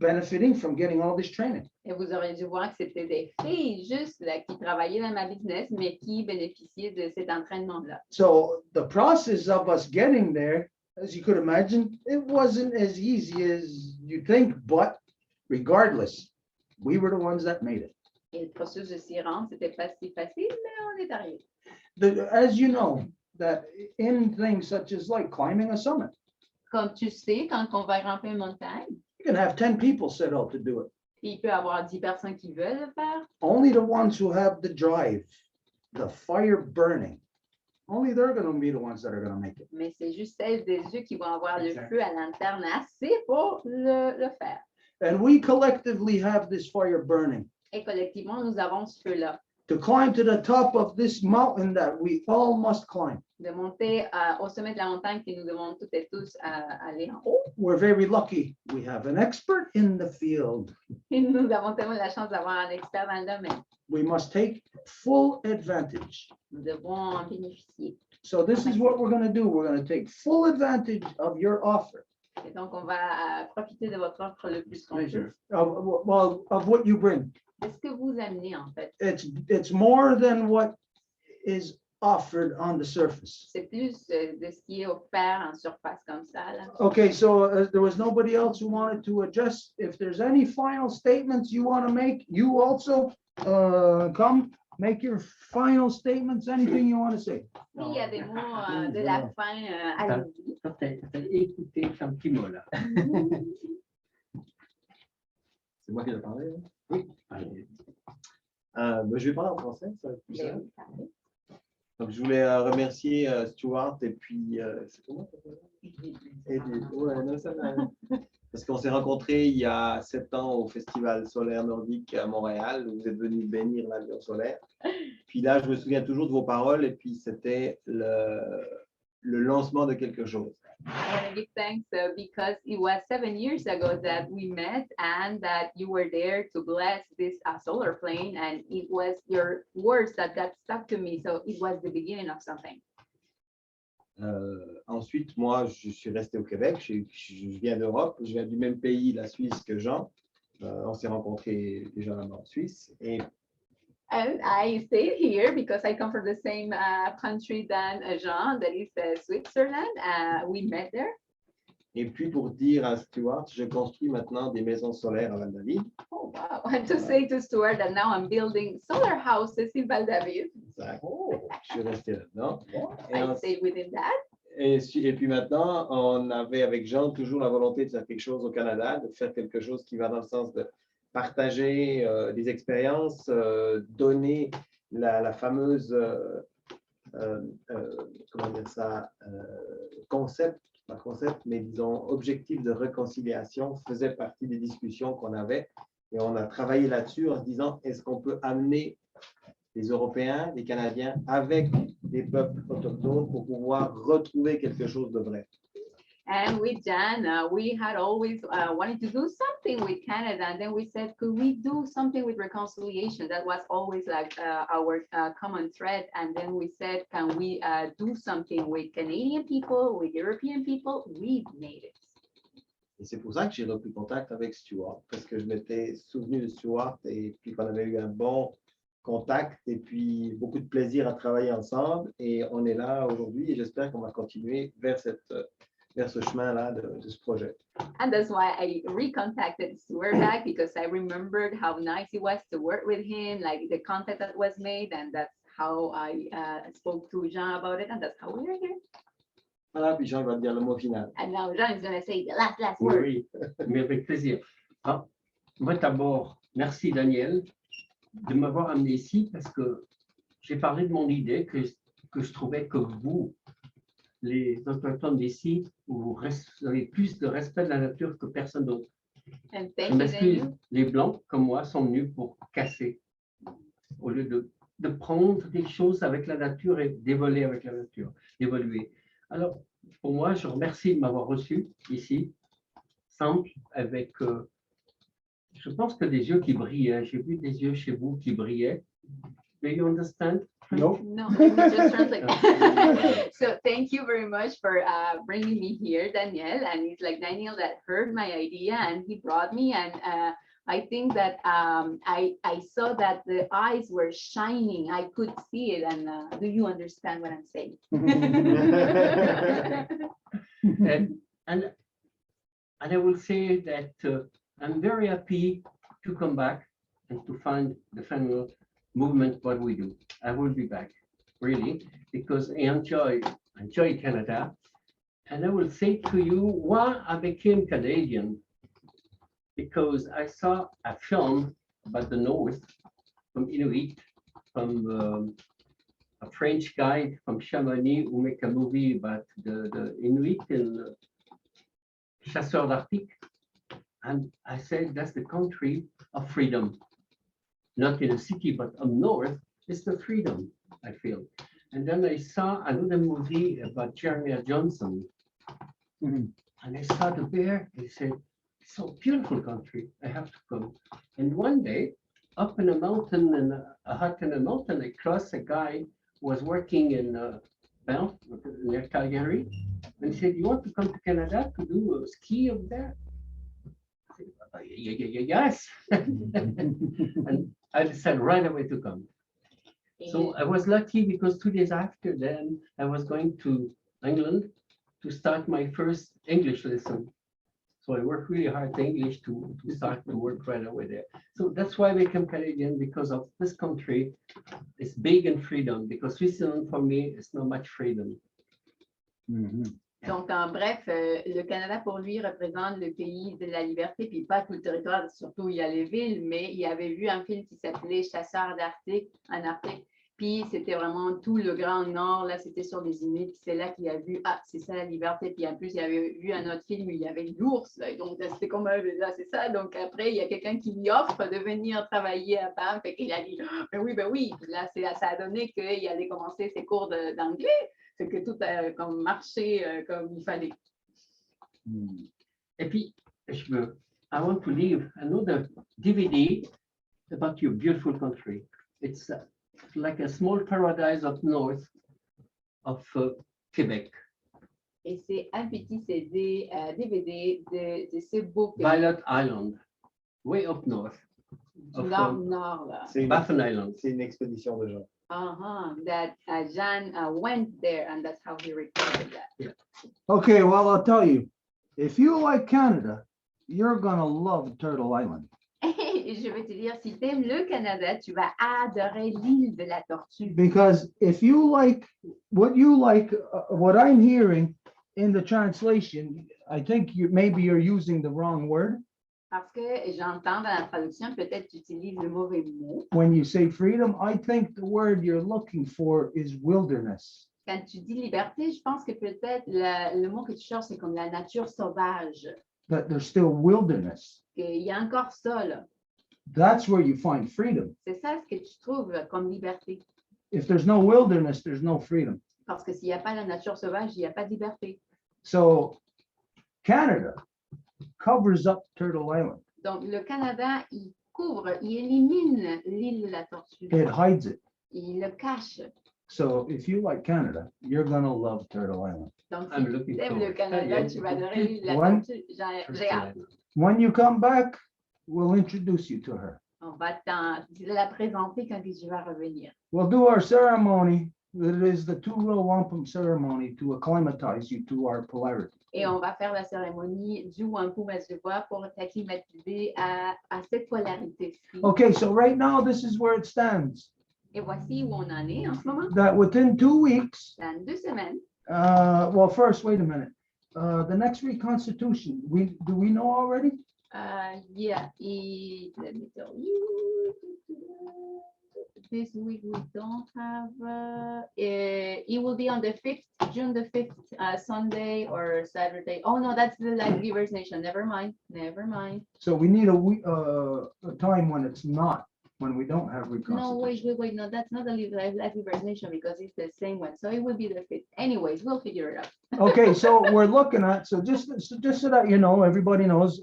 benefiting from getting all this training. Et vous auriez dû voir que c'était des filles juste là, qui travaillaient dans ma business, mais qui bénéficiaient de cet entraînement-là. So the process of us getting there, as you could imagine, it wasn't as easy as you think, but regardless, we were the ones that made it. Et le processus de s'y rendre, c'était pas si facile, mais on est arrivé. As you know, that in things such as like climbing a summit, Comme tu sais, quand on va grimper une montagne, you can have 10 people set out to do it. il peut y avoir 10 personnes qui veulent le faire. Only the ones who have the drive, the fire burning, only they're going to be the ones that are going to make it. Mais c'est juste celles des yeux qui vont avoir le feu à l'interne assez pour le faire. And we collectively have this fire burning. Et collectivement, nous avons ce feu-là. To climb to the top of this mountain that we all must climb. De monter au sommet de la montagne que nous devons toutes et tous aller en haut. We're very lucky. We have an expert in the field. Et nous avons tellement la chance d'avoir un expert dans le domaine. We must take full advantage. Nous devons en bénéficier. So this is what we're going to do. We're going to take full advantage of your offer. Et donc, on va profiter de votre offre le plus qu'on peut. Of what you bring. De ce que vous amenez, en fait. It's more than what is offered on the surface. C'est plus de ce qui est offert en surface comme ça. Là. Okay, so there was nobody else who wanted to address. If there's any final statements you want to make, you also come make your final statements, anything you want to say. S'il y a des mots de la fin, allez-y. Écoutez, c'est un petit mot là. C'est moi qui dois parler. Oui. Je vais parler en français. Ça va être plus simple. Donc, je voulais remercier Stuart et puis c'est comment parce qu'on s'est rencontrés il y a 7 ans au Festival solaire nordique à Montréal où vous êtes venus bénir l'avion solaire. Puis là, je me souviens toujours de vos paroles et puis c'était le lancement de quelque chose. I want to give thanks because it was 7 years ago that we met and that you were there to bless this solar plane, and it was your words that got stuck to me. So it was the beginning of something. Ensuite, moi, je suis resté au Québec. Je viens d'Europe. Je viens du même pays, la Suisse, que Jean. On s'est rencontrés déjà là-bas en Suisse. Et And I stayed here because I come from the same country than Jean, that is Switzerland. We met there. Et puis pour dire à Stuart, je construis maintenant des maisons solaires à Val-David. Oh, wow. And to say to Stuart that now I'm building solar houses in Val-David. Exact. Je suis resté là-dedans. I stayed within that. Et puis maintenant, on avait avec Jean toujours la volonté de faire quelque chose au Canada, de faire quelque chose qui va dans le sens de partager des expériences, donner la fameuse, comment dire ça, concept, pas concept, mais disons objectif de réconciliation faisait partie des discussions qu'on avait. Et on a travaillé là-dessus en se disant, est-ce qu'on peut amener les Européens, les Canadiens, avec des peuples autochtones pour pouvoir retrouver quelque chose de vrai. And with Jan, we had always wanted to do something with Canada. And then we said, could we do something with reconciliation? That was always like our common thread. And then we said, can we do something with Canadian people, with European people? We made it. Et c'est pour ça que j'ai repris contact avec Stuart, parce que je m'étais souvenu de Stuart et puis qu'on avait eu un bon contact et puis beaucoup de plaisir à travailler ensemble. Et on est là aujourd'hui et j'espère qu'on va continuer vers ce chemin-là de ce projet. And that's why I recontacted Stuart back, because I remembered how nice it was to work with him, like the contact that was made, and that's how I spoke to Jean about it, and that's how we are here. Voilà, puis Jean va dire le mot final. And now Jean is going to say the last word. Oui, mais avec plaisir. Ah, moi d'abord, merci Daniel de m'avoir amené ici parce que j'ai parlé de mon idée que je trouvais que vous, les autochtones d'ici, vous avez plus de respect de la nature que personne d'autre. And Je thank you, m'excuse, Daniel. les Blancs comme moi sont venus pour casser au lieu de prendre des choses avec la nature et d'évoluer avec la nature, d'évoluer. Alors, pour moi, je remercie de m'avoir reçu ici, simple, avec, je pense que des yeux qui brillaient. J'ai vu des yeux chez vous qui brillaient. Do you understand? No. No, let me just translate. So thank you very much for bringing me here, Daniel. And it's like Daniel that heard my idea and he brought me. And I think that I saw that the eyes were shining. I could see it. And do you understand what I'm saying? and I will say that I'm very happy to come back and to find the family movement what we do. I will be back, really, because I enjoy Canada. And I will say to you why I became Canadian. Because I saw a film about the North from Inuit, from a French guy from Chamonix who make a movie about the Inuit and chasseurs d'Arctique. And I said, that's the country of freedom. Not in a city, but up north, it's the freedom, I feel. And then I saw another movie about Jeremiah Johnson. And I saw the bear, I said, so beautiful country, I have to come. And one day, up in a mountain, in a hut in a mountain, I crossed a guy who was working in Banff, near Calgary, and he said, you want to come to Canada to do a ski up there? I said, yes. And I decided right away to come. So I was lucky because 2 days after then, I was going to England to start my first English lesson. So I worked really hard in English to start to work right away there. So that's why I became Canadian, because of this country. It's big in freedom, because Switzerland for me is not much freedom. Donc, en bref, le Canada, pour lui, représente le pays de la liberté, puis pas tout le territoire, surtout il y a les villes, mais il avait vu un film qui s'appelait Chasseurs d'Arctique, en Arctique, puis c'était vraiment tout le Grand Nord, là, c'était sur des Inuits, puis c'est là qu'il a vu, ah, c'est ça la liberté, puis en plus, il avait vu un autre film où il y avait l'ours, là, donc c'était comme, là, c'est ça, donc après, il y a quelqu'un qui lui offre de venir travailler à Banff, et qu'il a dit, ben oui, puis là, ça a donné qu'il allait commencer ses cours d'anglais. C'est que tout a comme marché comme il fallait. Et puis, I want to leave another DVD about your beautiful country. It's like a small paradise up north of Quebec. Et c'est un petit CD, DVD de ce beau pays. Violet Island, way up north. Du nord-nord, là. Baffin Island. C'est une expédition de gens. That Jean went there and that's how he recorded that. Okay, well, I'll tell you, if you like Canada, you're gonna love Turtle Island. Je vais te dire, si tu aimes le Canada, tu vas adorer l'île de la Tortue. Because if you like, what I'm hearing in the translation, I think maybe you're using the wrong word. Parce que j'entends dans la traduction, peut-être tu utilises le mauvais mot. When you say freedom, I think the word you're looking for is wilderness. Quand tu dis liberté, je pense que peut-être le mot que tu cherches, c'est comme la nature sauvage. That there's still wilderness. Qu'il y a encore ça, là. That's where you find freedom. C'est ça ce que tu trouves comme liberté. If there's no wilderness, there's no freedom. Parce que s'il n'y a pas la nature sauvage, il n'y a pas de liberté. So Canada covers up Turtle Island. Donc, le Canada, il couvre, il élimine l'île de la Tortue. It hides it. Il le cache. So if you like Canada, you're gonna love Turtle Island. Donc, si tu aimes le Canada, tu vas adorer l'île de la One- Tortue. J'ai hâte. When you come back, we'll introduce you to her. On va la présenter quand je vais revenir. We'll do our ceremony. It is the two-row wampum ceremony to acclimatize you to our polarity. Et on va faire la cérémonie du Wampum à Deux pour t'acclimatiser à cette polarité. Okay, so right now, this is where it stands. Et voici où on en est en ce moment. That within 2 weeks, Dans 2 semaines. well, first, wait a minute. The next reconstitution, do we know already? Yeah, let me tell you. This week we don't have, it will be on the 5th, June the 5th, Sunday or Saturday. Oh no, that's the Life Givers Nation. Never mind. So we need a time when it's not, when we don't have No, reconstitution. wait. No, that's not the Life Givers Nation because it's the same one. So it will be the 5th. Anyways, we'll figure it out. Okay, so we're looking at, so just so that you know, everybody knows,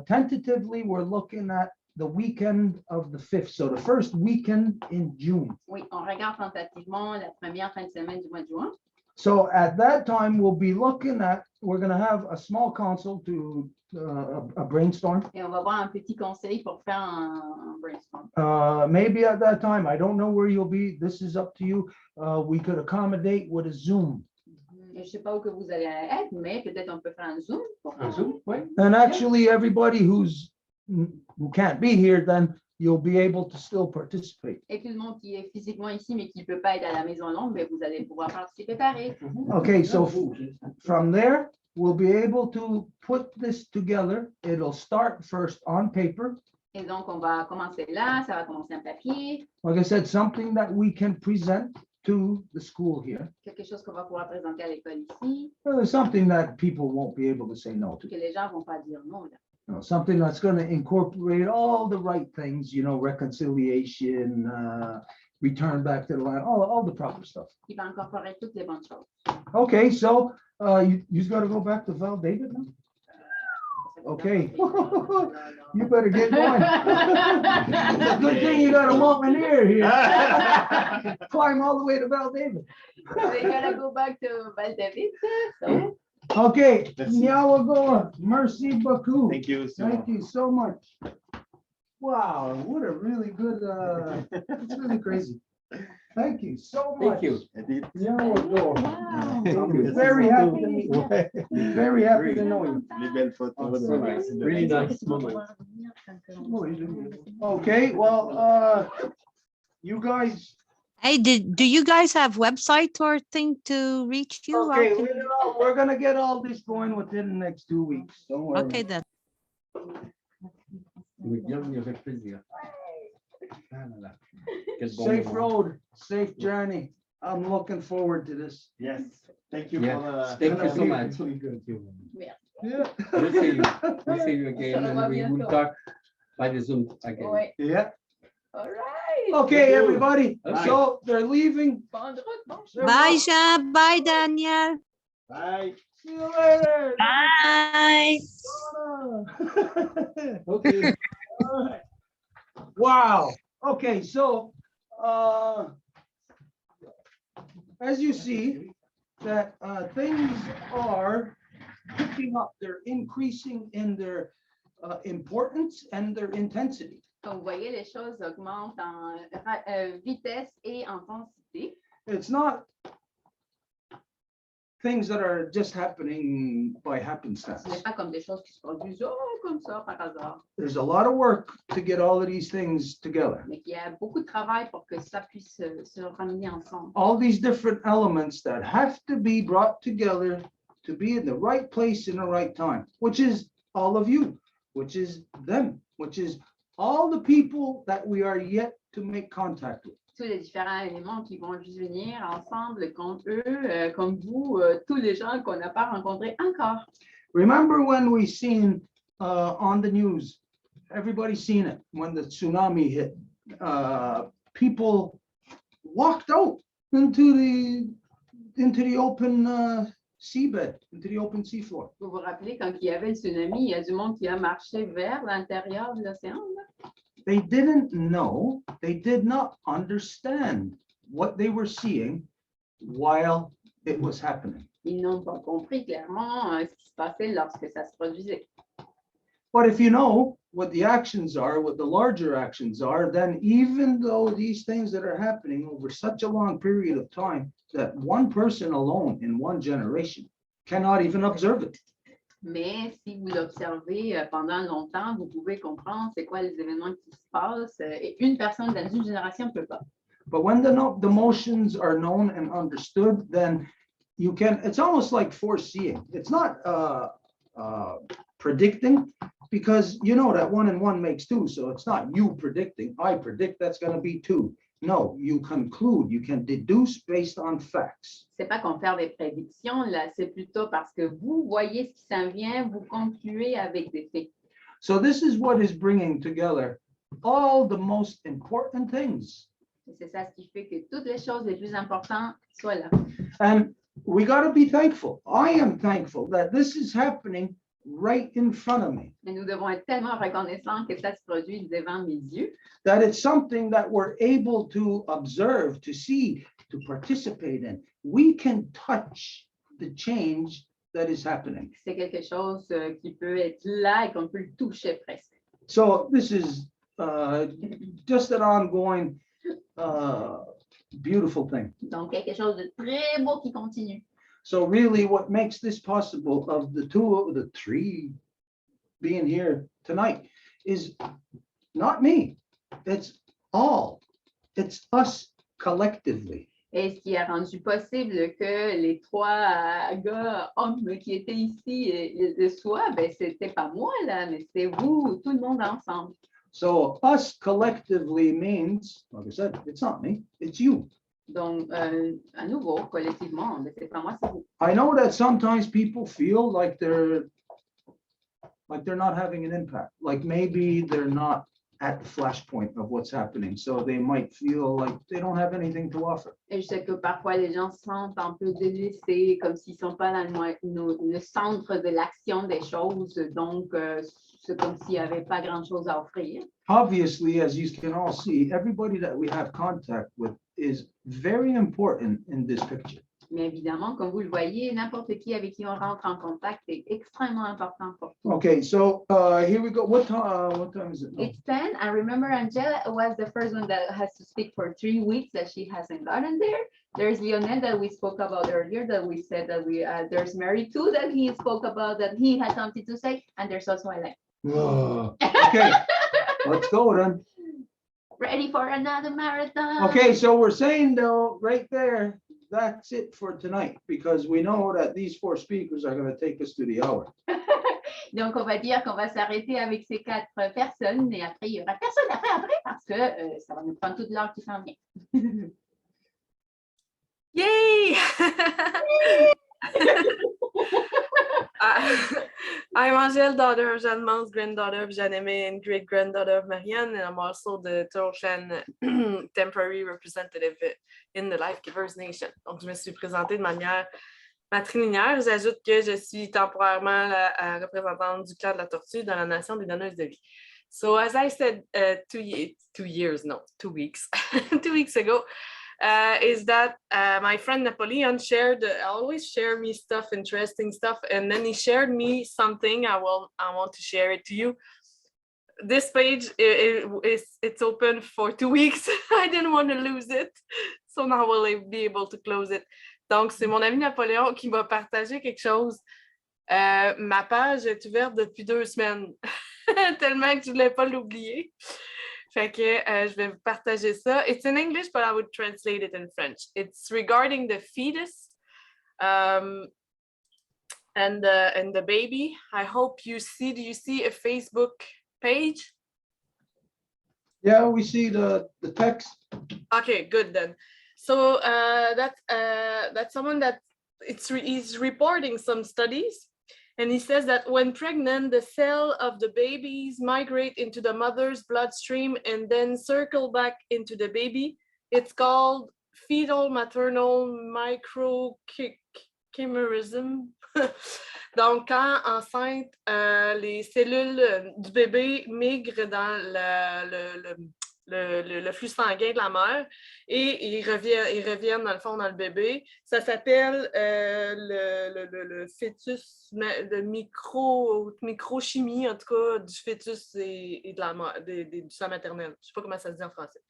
tentatively, we're looking at the weekend of the 5th, so the first weekend in June. Oui, on regarde tentativement la première fin de semaine du mois de juin. So at that time, we'll be looking at, we're gonna have a small council to, a brainstorm. Et on va avoir un petit conseil pour faire un brainstorm. Maybe at that time, I don't know where you'll be, this is up to you. We could accommodate with a Zoom. Je ne sais pas où que vous allez être, mais peut-être on peut faire un Zoom. Un Zoom, oui. And actually, everybody who can't be here, then you'll be able to still participate. Et tout le monde qui est physiquement ici, mais qui ne peut pas être à la maison longue, mais vous allez pouvoir participer pareil. Okay, so from there, we'll be able to put this together. It'll start first on paper. Et donc, on va commencer là, ça va commencer en papier, Like I said, something that we can present to the school here. quelque chose qu'on va pouvoir présenter à l'école ici, Something that people won't be able to say no to. que les gens ne vont pas dire non. Là. You know, something that's going to incorporate all the right things, you know, reconciliation, return back to the land, all the proper stuff. Qui va incorporer toutes les bonnes choses. Okay, so you got to go back to Val David now? Okay. You better get going. It's a good thing you got a mountaineer here. Climb all the way to Val David. We're gonna go back to Val David. So. Okay, Merci. Nyawagoa, merci beaucoup. Thank you. Thank you so much. Wow, what a really good, it's really crazy. Thank you so much. Thank you. Nyawagoa. Wow. I'm very happy to meet you. Very happy to know you. Les belles photos. Really nice moment. Okay, well, you guys, Hey, do you guys have website or thing to reach you? Or okay, can- we're gonna get all this going within the next 2 weeks. Don't worry. Okay, then. Oui, bienvenue avec plaisir. Ah là là. Quel bon Safe moment. road, safe journey. I'm looking forward to this. Yes. Thank you Yeah. for the. Thank you so much. It's really good. Yeah. We'll see you. We'll see you again and we will talk by the Zoom again. Ouais. Yeah. All right. Okay, everybody. Okay. So they're leaving. Bonne route, bon They're Bye, not- Jean. Bye, Daniel. Bye. See you later. Bye. Okay. All right. Wow. Okay, so as you see that things are picking up, they're increasing in their importance and their intensity. Comme vous voyez, les choses augmentent en vitesse et intensité. It's not things that are just happening by happenstance. Ce n'est pas comme des choses qui se produisent comme ça par hasard. There's a lot of work to get all of these things together. Mais qu'il y a beaucoup de travail pour que ça puisse se ramener ensemble. All these different elements that have to be brought together to be in the right place in the right time, which is all of you, which is them, which is all the people that we are yet to make contact with. Tous les différents éléments qui vont juste venir ensemble contre eux, comme vous, tous les gens qu'on n'a pas rencontrés encore. Remember when we seen on the news, everybody's seen it, when the tsunami hit, people walked out into the open seabed, into the open seafloor. Vous vous rappelez, quand il y avait le tsunami, il y a du monde qui a marché vers l'intérieur de l'océan. They didn't know, they did not understand what they were seeing while it was happening. Ils n'ont pas compris clairement ce qui se passait lorsque ça se produisait. But if you know what the actions are, what the larger actions are, then even though these things that are happening over such a long period of time, that one person alone in one generation cannot even observe it. Mais si vous l'observez pendant longtemps, vous pouvez comprendre c'est quoi les événements qui se passent et une personne dans une génération ne peut pas. But when the motions are known and understood, then you can, it's almost like foreseeing. It's not predicting, because you know that 1 and 1 makes 2. So it's not you predicting, I predict that's going to be 2. No, you conclude, you can deduce based on facts. C'est pas qu'on fait des prédictions, là, c'est plutôt parce que vous voyez ce qui s'en vient, vous concluez avec des faits. So this is what is bringing together all the most important things. C'est ça ce qui fait que toutes les choses les plus importantes soient là. And we got to be thankful. I am thankful that this is happening right in front of me. Mais nous devons être tellement reconnaissants que ça se produit devant mes yeux. That it's something that we're able to observe, to see, to participate in. We can touch the change that is happening. C'est quelque chose qui peut être là et qu'on peut le toucher presque. So this is just an ongoing beautiful thing. Donc quelque chose de très beau qui continue. So really what makes this possible, of the three being here tonight, is not me. It's all. It's us collectively. Et ce qui a rendu possible que les trois gars, hommes qui étaient ici de soi, ben c'était pas moi là, mais c'est vous, tout le monde ensemble. So us collectively means, like I said, it's not me, it's you. Donc, à nouveau, collectivement, mais c'est pas moi, c'est vous. I know that sometimes people feel like they're not having an impact, like maybe they're not at the flashpoint of what's happening, so they might feel like they don't have anything to offer. Et je sais que parfois les gens se sentent un peu délaissés, comme s'ils sont pas dans le centre de l'action des choses, donc c'est comme s'il n'y avait pas grand-chose à offrir. Obviously, as you can all see, everybody that we have contact with is very important in this picture. Mais évidemment, comme vous le voyez, n'importe qui avec qui on rentre en contact est extrêmement important pour tout. Okay, so here we go. What time is it? It's 10. I remember Angela was the first one that has to speak for 3 weeks that she hasn't gotten there. There's Lionel that we spoke about earlier, that we said that there's Mary too, that he spoke about, that he had something to say, and there's also Elaine. Okay, let's go then. Ready for another marathon. Okay, so we're saying though, right there, that's it for tonight, because we know that these 4 speakers are going to take us to the hour. Donc, on va dire qu'on va s'arrêter avec ces 4 personnes, et après, il y aura personne après, parce que ça va nous prendre toute l'heure qui s'en vient. Yay! I'm Angèle, daughter of Jeanne Mance, granddaughter of Jeanne-Aimée, and great-granddaughter of Marianne, and I'm also the Turtle temporary representative in the Life Givers Nation. Donc, je me suis présentée de manière matrilinéaire. J'ajoute que je suis temporairement la représentante du clan de la tortue dans la nation des donneuses de vie. So, as I said 2 weeks, 2 weeks ago, is that my friend Napoleon always share me stuff, interesting stuff, and then he shared me something. I want to share it to you. this page, it's open for 2 weeks. I didn't want to lose it. So now we'll be able to close it. Donc, c'est mon ami Napoléon qui m'a partagé quelque chose. Ma page est ouverte depuis 2 semaines. Tellement que je ne voulais pas l'oublier. Fait que je vais vous partager ça. It's in English, but I would translate it in French. It's regarding the fetus and the baby. I hope you see, do you see a Facebook page? Yeah, we see the text. Okay, good then. So that's someone that he's reporting some studies. And he says that when pregnant, the cell of the babies migrate into the mother's bloodstream and then circle back into the baby. It's called fetal maternal microchimerism. Donc, quand enceinte, les cellules du bébé migrent dans le flux sanguin de la mère et ils reviennent dans le fond dans le bébé. Ça s'appelle le fœtus, de microchimie en tout cas du fœtus et de la mère, du sang maternel. Je ne sais pas comment ça se dit en français.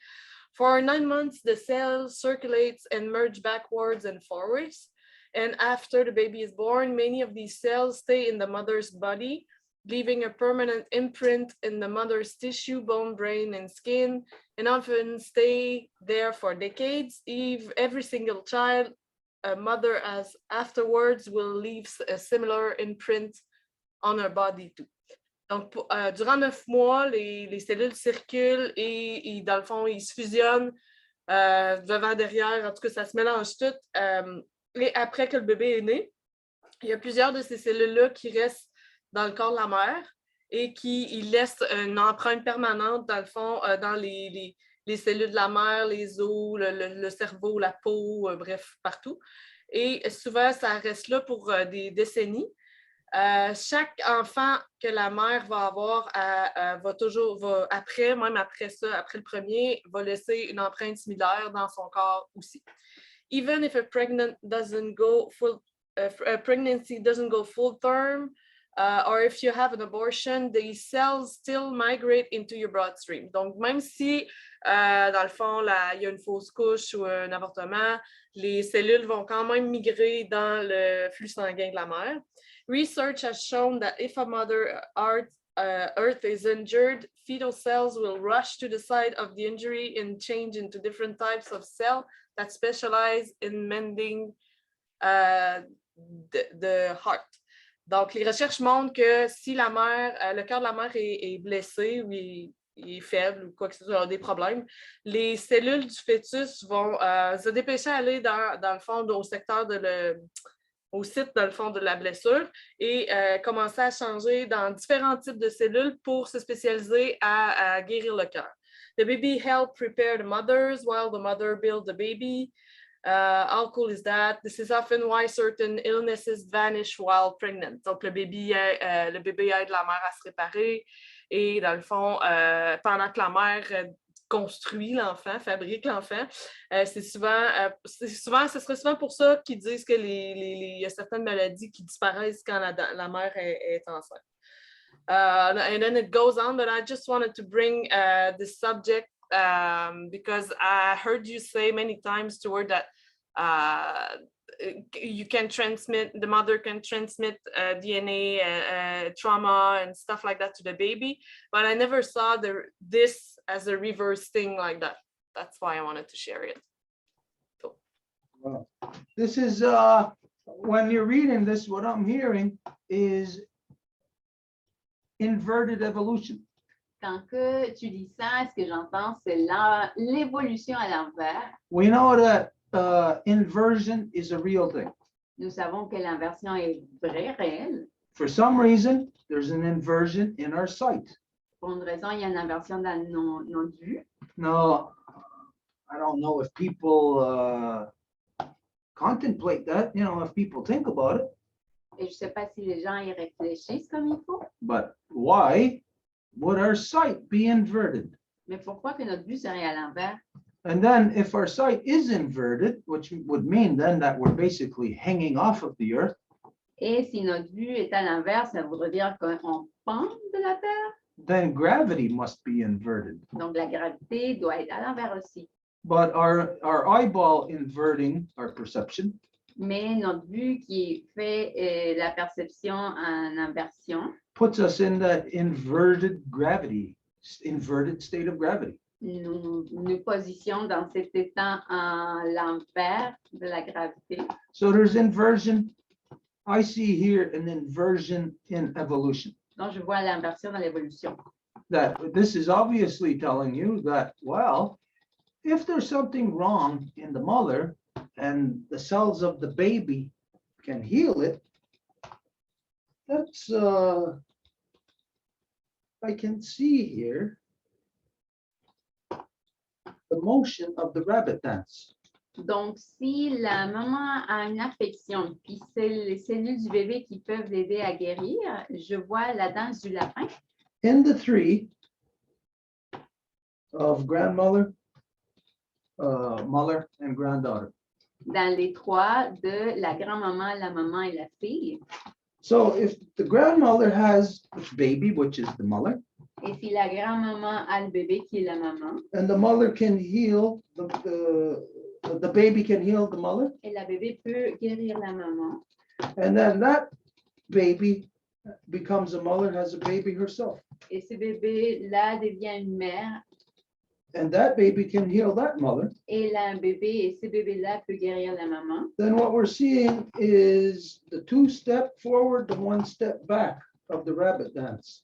For 9 months, the cell circulates and merge backwards and forwards. And after the baby is born, many of these cells stay in the mother's body, leaving a permanent imprint in the mother's tissue, bone, brain, and skin, and often stay there for decades. Every single child a mother has afterwards will leave a similar imprint on her body too. Donc, durant 9 mois, les cellules circulent et dans le fond, ils se fusionnent devant, derrière, en tout cas, ça se mélange tout. Et après que le bébé est né, il y a plusieurs de ces cellules-là qui restent dans le corps de la mère et qui laissent une empreinte permanente, dans le fond, dans les cellules de la mère, les os, le cerveau, la peau, bref, partout. Et souvent, ça reste là pour des décennies. Chaque enfant que la mère va avoir même après ça, après le premier, va laisser une empreinte similaire dans son corps aussi. Even if a pregnancy doesn't go full term, or if you have an abortion, the cells still migrate into your bloodstream. Donc, même si, dans le fond, il y a une fausse couche ou un avortement, les cellules vont quand même migrer dans le flux sanguin de la mère. Research has shown that if a mother earth is injured, fetal cells will rush to the site of the injury and change into different types of cells that specialize in mending the heart. Donc, les recherches montrent que si la mère, le cœur de la mère est blessé ou il est faible ou quoi que ce soit, des problèmes, les cellules du fœtus vont se dépêcher à aller dans le fond au secteur au site dans le fond de la blessure et commencer à changer dans différents types de cellules pour se spécialiser à guérir le cœur. The baby helped prepare the mothers while the mother built the baby. How cool is that? This is often why certain illnesses vanish while pregnant. Donc, le bébé aide la mère à se réparer et dans le fond, pendant que la mère construit l'enfant, fabrique l'enfant, ce serait souvent pour ça qu'ils disent que il y a certaines maladies qui disparaissent quand la mère est enceinte. And then it goes on, but I just wanted to bring this subject because I heard you say many times toward that you can transmit, the mother can transmit DNA, trauma and stuff like that to the baby, but I never saw this as a reverse thing like that. That's why I wanted to share it. So. Well, this is, when you're reading this, what I'm hearing is inverted evolution. Quand que tu dis ça, ce que j'entends, c'est l'évolution à l'envers. We know that inversion is a real thing. Nous savons que l'inversion est vraie, réelle. For some reason, there's an inversion in our sight. Pour une raison, il y a une inversion dans notre vue. No, I don't know if people contemplate that, if people think about it. Et je ne sais pas si les gens y réfléchissent comme il faut. But why would our sight be inverted? Mais pourquoi que notre vue serait à l'envers? And then if our sight is inverted, which would mean then that we're basically hanging off of the earth. Et si notre vue est à l'envers, ça voudrait dire qu'on pend de la terre. then gravity must be inverted. Donc, la gravité doit être à l'envers aussi. But our eyeball inverting our perception Mais notre vue qui fait la perception en inversion puts us in that inverted gravity, inverted state of gravity. nous positionnons dans cet état en l'envers de la gravité. So there's inversion. I see here an inversion in evolution. Donc, je vois l'inversion dans l'évolution. That this is obviously telling you that, well, if there's something wrong in the mother and the cells of the baby can heal it, that's, I can see here the motion of the rabbit dance. Donc, si la maman a une affection, puis c'est les cellules du bébé qui peuvent l'aider à guérir, je vois la danse du lapin. In the three of grandmother, mother, and granddaughter. Dans les trois de la grand-maman, la maman et la fille. So if the grandmother has the baby, which is the mother, Et si la grand-maman a le bébé qui est la maman, and the mother can heal the baby can heal the mother, et la bébé peut guérir la maman, and then that baby becomes a mother, has a baby herself, et ce bébé-là devient une mère, and that baby can heal that mother, et elle a un bébé, et ce bébé-là peut guérir la maman. then what we're seeing is the 2-step forward, the 1-step back of the rabbit dance.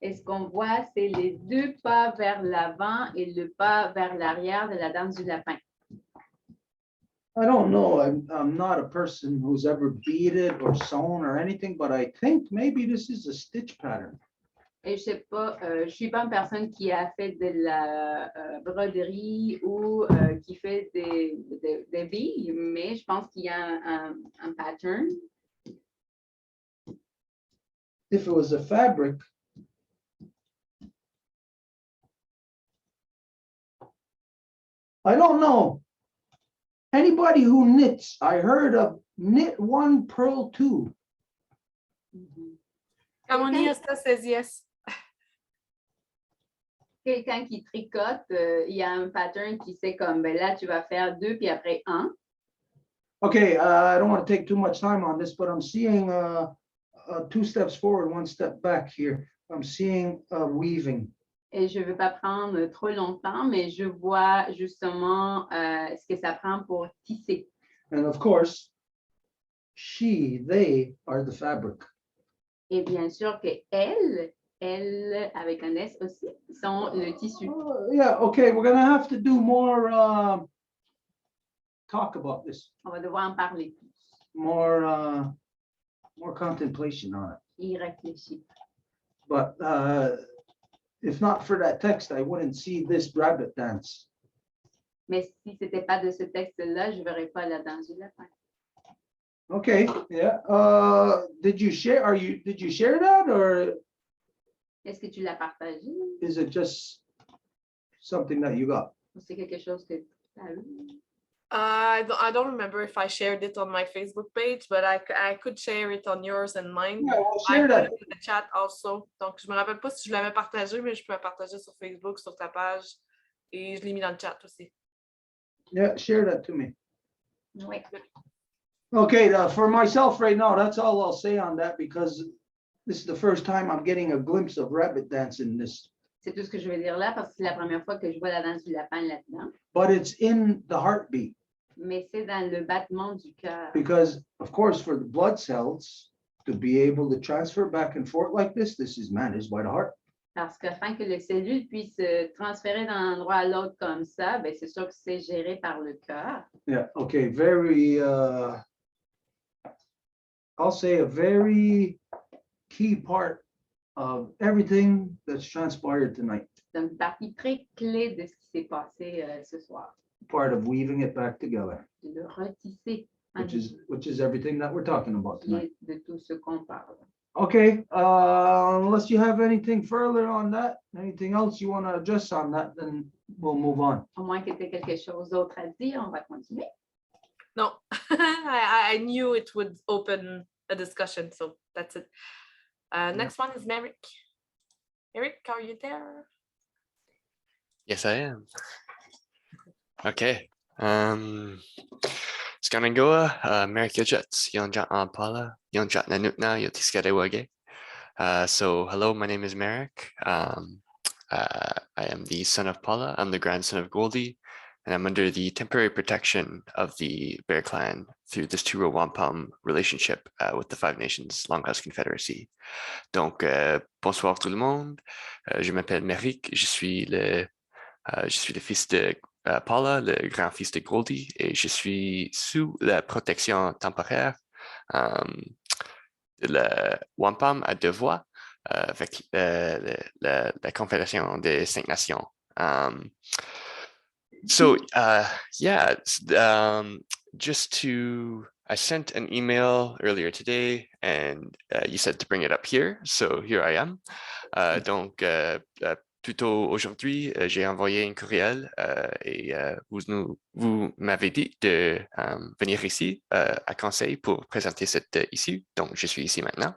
Et ce qu'on voit, c'est les 2 pas vers l'avant et le pas vers l'arrière de la danse du lapin. I don't know, I'm not a person who's ever beaded or sewn or anything, but I think maybe this is a stitch pattern. Et je sais pas, je suis pas une personne qui a fait de la broderie ou qui fait des billes, mais je pense qu'il y a un pattern. If it was a fabric, I don't know. Anybody who knits, I heard of knit 1, purl 2. Camonista says yes. Quelqu'un qui tricote, il y a un pattern qui sait comme, ben là, tu vas faire 2 puis après 1. Okay, I don't want to take too much time on this, but I'm seeing 2 steps forward, 1 step back here. I'm seeing weaving. Et je ne veux pas prendre trop longtemps, mais je vois justement ce que ça prend pour tisser. And of course, they are the fabric. Et bien sûr que elles avec un S aussi, sont le tissu. Yeah, okay, we're gonna have to do more talk about this. On va devoir en parler plus. More contemplation on it. Y réfléchir. But if not for that text, I wouldn't see this rabbit dance. Mais si ce n'était pas de ce texte-là, je ne verrais pas la danse du lapin. Okay, yeah. Did you share that, or Est-ce que tu l'as partagé? is it just something that you got? Ou c'est quelque chose que tu as eu? I don't remember if I shared it on my Facebook page, but I could share it on yours and mine. Yeah, well, I share put that. it in the chat also. Donc, je me rappelle pas si je l'avais partagé, mais je peux la partager sur Facebook, sur ta page. Et je l'ai mis dans le chat aussi. Yeah, share that to me. Oui. Okay, for myself right now, that's all I'll say on that, because this is the first time I'm getting a glimpse of rabbit dance in this. C'est tout ce que je veux dire là, parce que c'est la première fois que je vois la danse du lapin là-dedans. But it's in the heartbeat, Mais c'est dans le battement du cœur. because of course, for the blood cells to be able to transfer back and forth like this is managed by the heart. Parce qu'afin que les cellules puissent se transférer d'un endroit à l'autre comme ça, ben c'est sûr que c'est géré par le cœur. Yeah, okay, very, I'll say a very key part of everything that's transpired tonight, C'est une partie très clé de ce qui s'est passé ce soir. part of weaving it back together, De le retisser en which is everything that we're talking about tonight. de tout ce qu'on parle. Okay, unless you have anything further on that, anything else you want to address on that, then we'll move on. À moins que tu aies quelque chose d'autre à dire, on va continuer. No, I knew it would open a discussion, so that's it. Next one is Merrick. Eric, are you there? Yes, I am. Okay. Skanangoa, America Jets, Yonjat Pala, Yonjat Nanutna, Yotiskadewage. So hello, my name is Merrick. I am the son of Paula. I'm the grandson of Goldie, and I'm under the temporary protection of the Bear Clan through this Turo Wampum relationship with the Five Nations Longhouse Confederacy. Donc, bonsoir tout le monde. Je m'appelle Merrick. Je suis le fils de Paula, le grand-fils de Goldie, et je suis sous la protection temporaire de la Wampum à Deux Voies avec la Confédération des Cinq Nations. I sent an email earlier today and you said to bring it up here. So here I am. Donc, plutôt aujourd'hui, j'ai envoyé un courriel et vous m'avez dit de venir ici à Conseil pour présenter cette issue. Donc, je suis ici maintenant.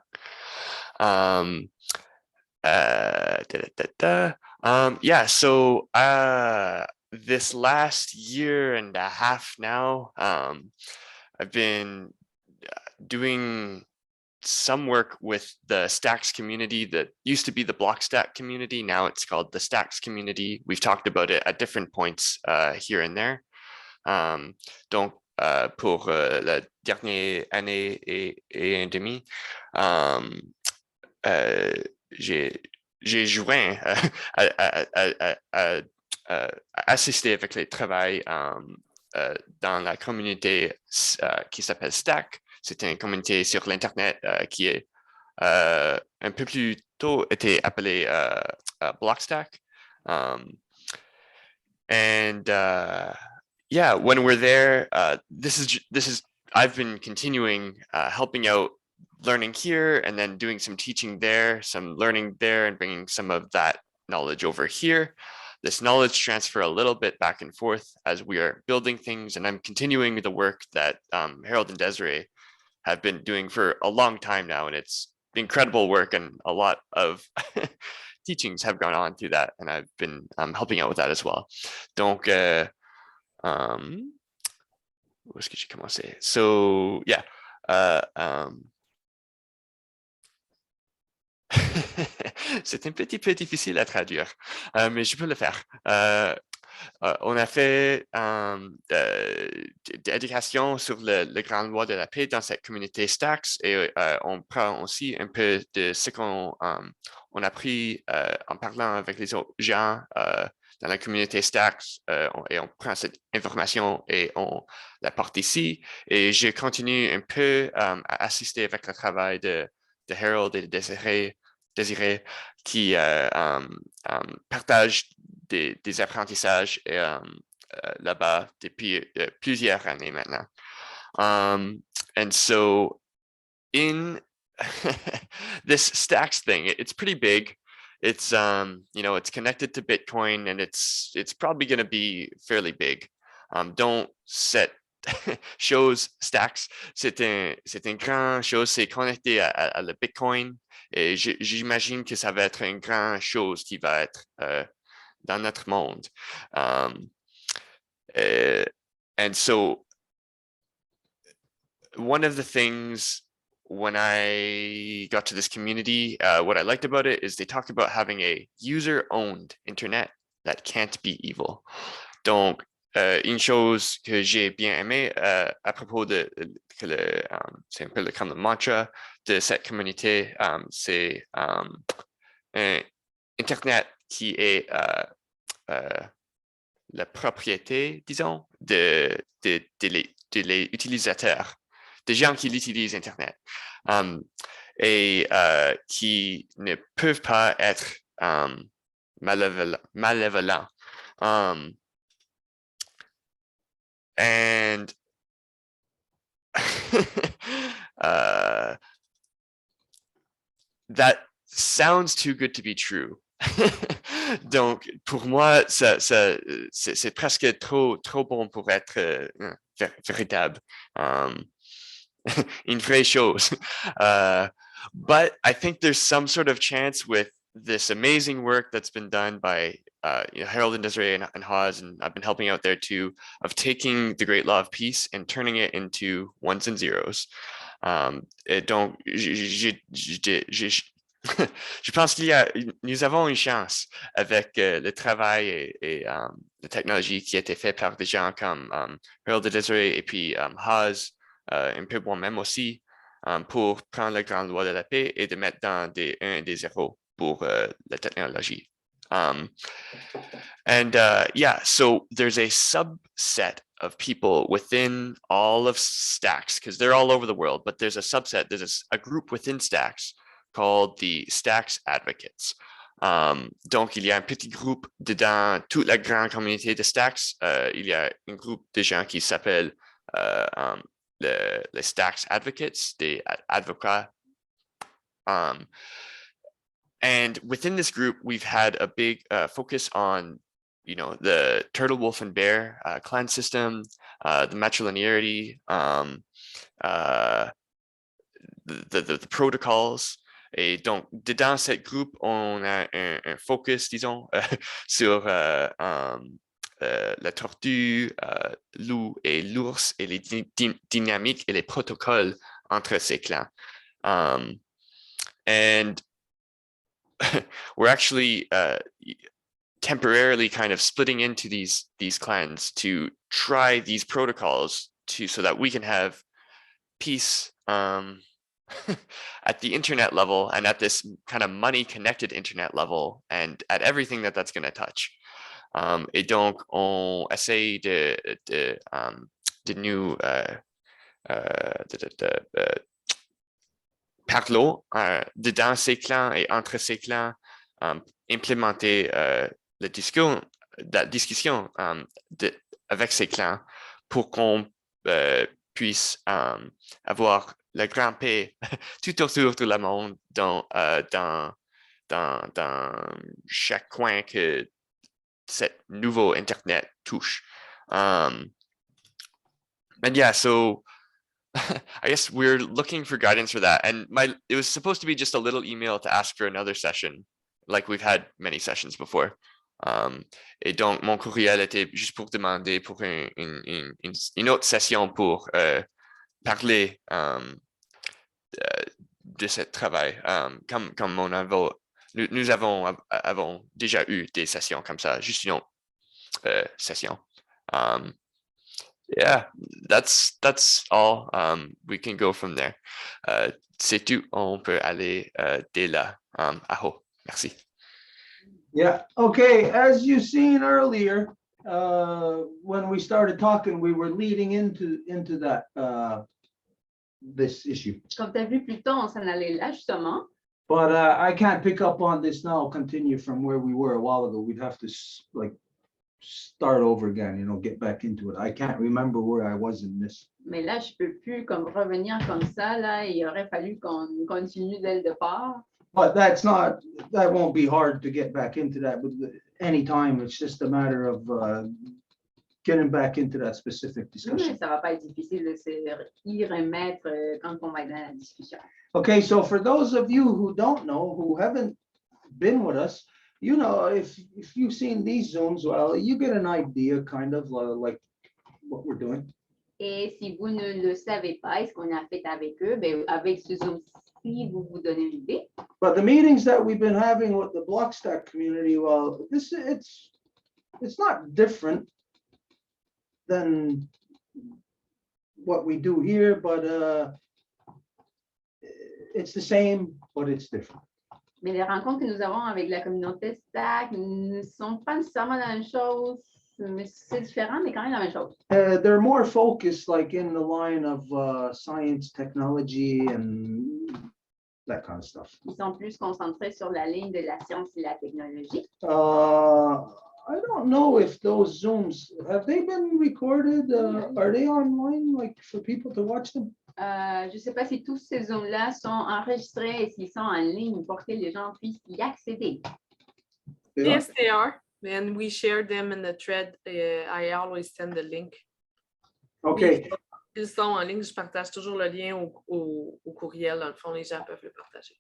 So this last year and a half now, I've been doing some work with the Stacks community that used to be the Blockstack community. Now it's called the Stacks community. We've talked about it at different points here and there. Donc, pour la dernière année et demie, j'ai joint à assister avec les travail dans la communauté qui s'appelle Stack. C'est une communauté sur l'Internet qui est un peu plus tôt était appelée Blockstack. When we're there, I've been continuing helping out, learning here and then doing some teaching there, some learning there and bringing some of that knowledge over here. This knowledge transfer a little bit back and forth as we are building things, and I'm continuing the work that Harold and Desiree have been doing for a long time now, and it's incredible work, and a lot of teachings have gone on through that, and I've been helping out with that as well. Donc, où est-ce que j'ai commencé? So, yeah. C'est un petit peu difficile à traduire, mais je peux le faire. On a fait d'éducation sur le grand loi de la paix dans cette communauté Stacks et on prend aussi un peu de ce qu'on a appris en parlant avec les autres gens dans la communauté Stacks et on prend cette information et on la porte ici. Et je continue un peu à assister avec le travail de Harold et de Désiré qui partagent des apprentissages là-bas depuis plusieurs années maintenant. And so in this Stacks thing, it's pretty big. It's it's connected to Bitcoin and it's probably going to be fairly big. Don't set chose Stacks, c'est une grande chose, c'est connecté à le Bitcoin et j'imagine que ça va être une grande chose qui va être dans notre monde. And so one of the things when I got to this community, what I liked about it is they talk about having a user-owned internet that can't be evil. Donc, une chose que j'ai bien aimé à propos de c'est un peu comme le mantra de cette communauté, c'est un Internet qui est la propriété, disons, des utilisateurs, des gens qui l'utilisent Internet et qui ne peuvent pas être malévolants. And that sounds too good to be true. Donc, pour moi, c'est presque trop bon pour être véritable. Une vraie chose. But I think there's some sort of chance with this amazing work that's been done by Harold and Desiree and Hawes, and I've been helping out there too, of taking the great law of peace and turning it into ones and zeros. Et donc, je pense nous avons une chance avec le travail et la technologie qui a été fait par des gens comme Harold et Desiree et puis Hawes, un peu moi-même aussi, pour prendre la grande loi de la paix et de mettre dans des 1 et des 0 pour la technologie. Yeah, so there's a subset of people within all of Stacks, because they're all over the world, but there's a subset, there's a group within Stacks called the Stacks Advocates. Donc, il y a un petit groupe dedans toute la grande communauté de Stacks. Il y a un groupe de gens qui s'appellent les Stacks Advocates, des avocats. And within this group, we've had a big focus on, the turtle, wolf, and bear clan system, the matrilinearity, the protocols. Et donc, dans cette groupe, on a un focus, disons, sur la tortue, loup et l'ours et les dynamiques et les protocoles entre ces clans. And we're actually temporarily kind of splitting into these clans to try these protocols so that we can have peace at the internet level and at this kind of money connected internet level and at everything that's going to touch. Et donc, on essaye de nous parler dedans ces clans et entre ces clans, implémenter la discussion avec ces clans pour qu'on puisse avoir la grande paix tout autour de le monde dans chaque coin que cette nouveau Internet touche. And yeah, so I guess we're looking for guidance for that. And it was supposed to be just a little email to ask for another session, like we've had many sessions before. Et donc, mon courriel était juste pour demander pour une autre session pour parler de ce travail. Comme nous avons déjà eu des sessions comme ça, juste une autre session. Yeah, that's all. We can go from there. C'est tout. On peut aller dès là. Aho. Merci. Yeah. Okay. As you seen earlier, when we started talking, we were leading into that this issue. Comme tu as vu plus tôt, on s'en allait là justement. But I can't pick up on this now. Continue from where we were a while ago. We'd have to start over again, get back into it. I can't remember where I was in this. Mais là, je peux plus comme revenir comme ça. Là, il aurait fallu qu'on continue dès le départ. But that won't be hard to get back into that with any time. It's just a matter of getting back into that specific discussion. Mais ça va pas être difficile de y remettre quand on va être dans la discussion. Okay, so for those of you who don't know, who haven't been with us, if you've seen these Zooms, well, you get an idea kind of like what we're doing. Et si vous ne le savez pas, ce qu'on a fait avec eux, ben, avec ce Zoom-ci, vous vous donnez une idée. But the meetings that we've been having with the Blockstack community, well, it's not different than what we do here, but it's the same, but it's different. Mais les rencontres que nous avons avec la communauté Stack ne sont pas nécessairement la même chose, mais c'est différent, mais quand même la même chose. They're more focused, like in the line of science, technology, and that kind of stuff. Ils sont plus concentrés sur la ligne de la science et la technologie. I don't know if those Zooms, have they been recorded? Are they online, like for people to watch them? Je ne sais pas si tous ces Zooms-là sont enregistrés et s'ils sont en ligne pour que les gens puissent y accéder. Yes, they are. And we share them in the thread. I always send the link. Okay. Ils sont en ligne. Je partage toujours le lien au courriel. Dans le fond, les gens peuvent le partager.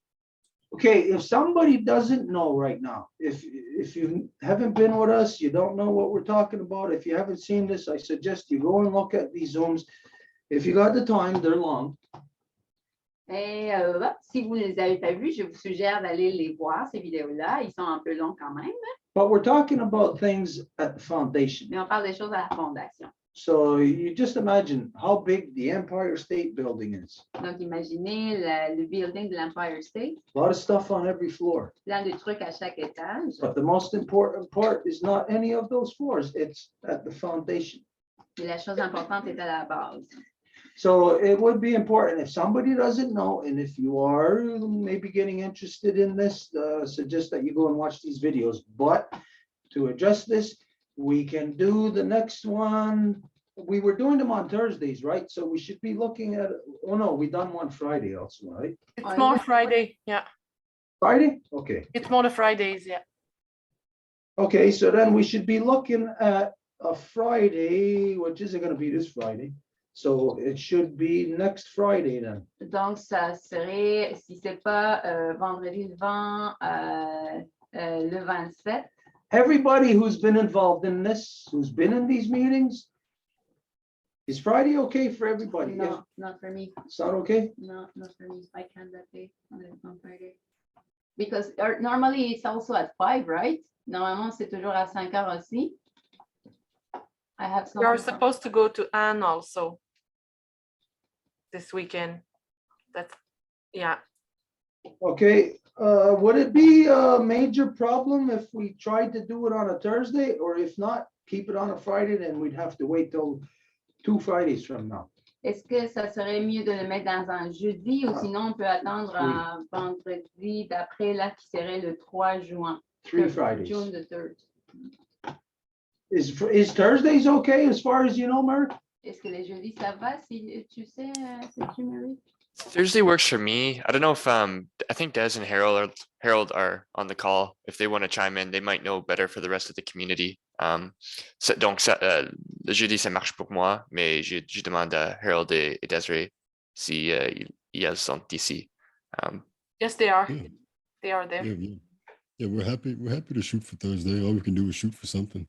Okay, if somebody doesn't know right now, if you haven't been with us, you don't know what we're talking about. If you haven't seen this, I suggest you go and look at these Zooms. If you got the time, they're long. Et si vous ne les avez pas vus, je vous suggère d'aller les voir, ces vidéos-là. Ils sont un peu longs quand même. But we're talking about things at the foundation. Mais on parle des choses à la fondation. So you just imagine how big the Empire State Building is. Donc, imaginez le building de l'Empire State. A lot of stuff on every floor. Plein de trucs à chaque étage. But the most important part is not any of those floors. It's at the foundation. Mais la chose importante est à la base. So it would be important if somebody doesn't know, and if you are maybe getting interested in this, suggest that you go and watch these videos. But to address this, we can do the next one. We were doing them on Thursdays, right? So we should be looking at, oh no, we done one Friday also, right? It's more Friday, yeah. Friday? Okay. It's more the Fridays, yeah. Okay, so then we should be looking at a Friday, which isn't going to be this Friday. So it should be next Friday then. Donc, ça serait, si c'est pas vendredi le 20, le 27. Everybody who's been involved in this, who's been in these meetings, is Friday okay for everybody? No, not for me. It's not okay? No, not for me. I can't that day on Friday. Because normally it's also at 5, right? Normalement, c'est toujours à 5 heures aussi. I have some. You're supposed to go to Anne also this weekend. That's, yeah. Okay, would it be a major problem if we tried to do it on a Thursday, or if not, keep it on a Friday, then we'd have to wait till 2 Fridays from now? Est-ce que ça serait mieux de le mettre dans un jeudi ou sinon on peut attendre un vendredi d'après là qui serait le 3 juin? 3 Fridays. June the 3rd. Is Thursdays okay as far as you know, Mark? Est-ce que les jeudis ça va si tu sais, si tu Marie? Thursday works for me. I don't know if I think Des and Harold are on the call. If they want to chime in, they might know better for the rest of the community. Donc le jeudi ça marche pour moi, mais je demande à Harold et Desiree si ils sont ici. Yes, they are. Yeah. They are there. Yeah, we're happy to shoot for Thursday. All we can do is shoot for something.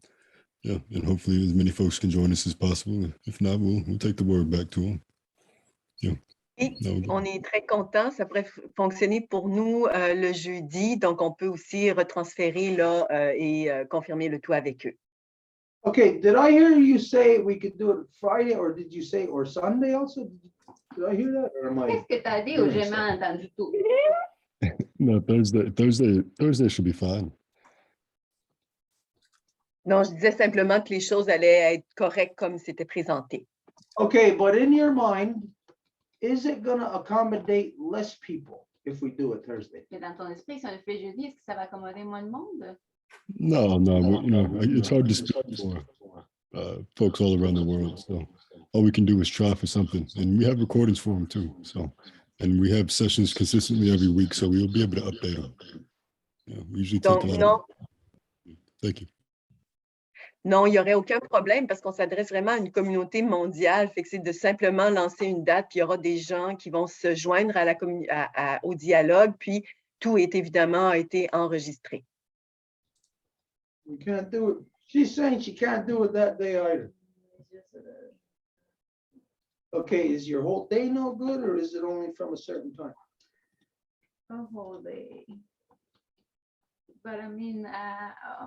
Yeah, and hopefully as many folks can join us as possible. If not, we'll take the word back to them. Yeah. Et on est très content. Ça pourrait fonctionner pour nous le jeudi. Donc, on peut aussi retransférer là, et confirmer le tout avec eux. Okay, did I hear you say we could do it Friday, or did you say or Sunday also? Did I hear that? Or am I? Qu'est-ce que tu as dit ou j'ai mal entendu tout? No, Thursday should be fine. Non, je disais simplement que les choses allaient être correctes comme c'était présenté. Okay, but in your mind, is it going to accommodate less people if we do it Thursday? Mais dans ton esprit, si on le fait jeudi, est-ce que ça va accommoder moins de monde? No, it's hard to speak for folks all around the world. So all we can do is try for something, and we have recordings for them too. So, and we have sessions consistently every week, so we'll be able to update them. Yeah, we usually take a lot. Thank you. Non, il n'y aurait aucun problème parce qu'on s'adresse vraiment à une communauté mondiale. Fait que c'est de simplement lancer une date, puis il y aura des gens qui vont se joindre à au dialogue, puis tout est évidemment a été enregistré. We can't do it. She's saying she can't do it that day either. Okay, is your whole day no good, or is it only from a certain time? A whole day. But I mean,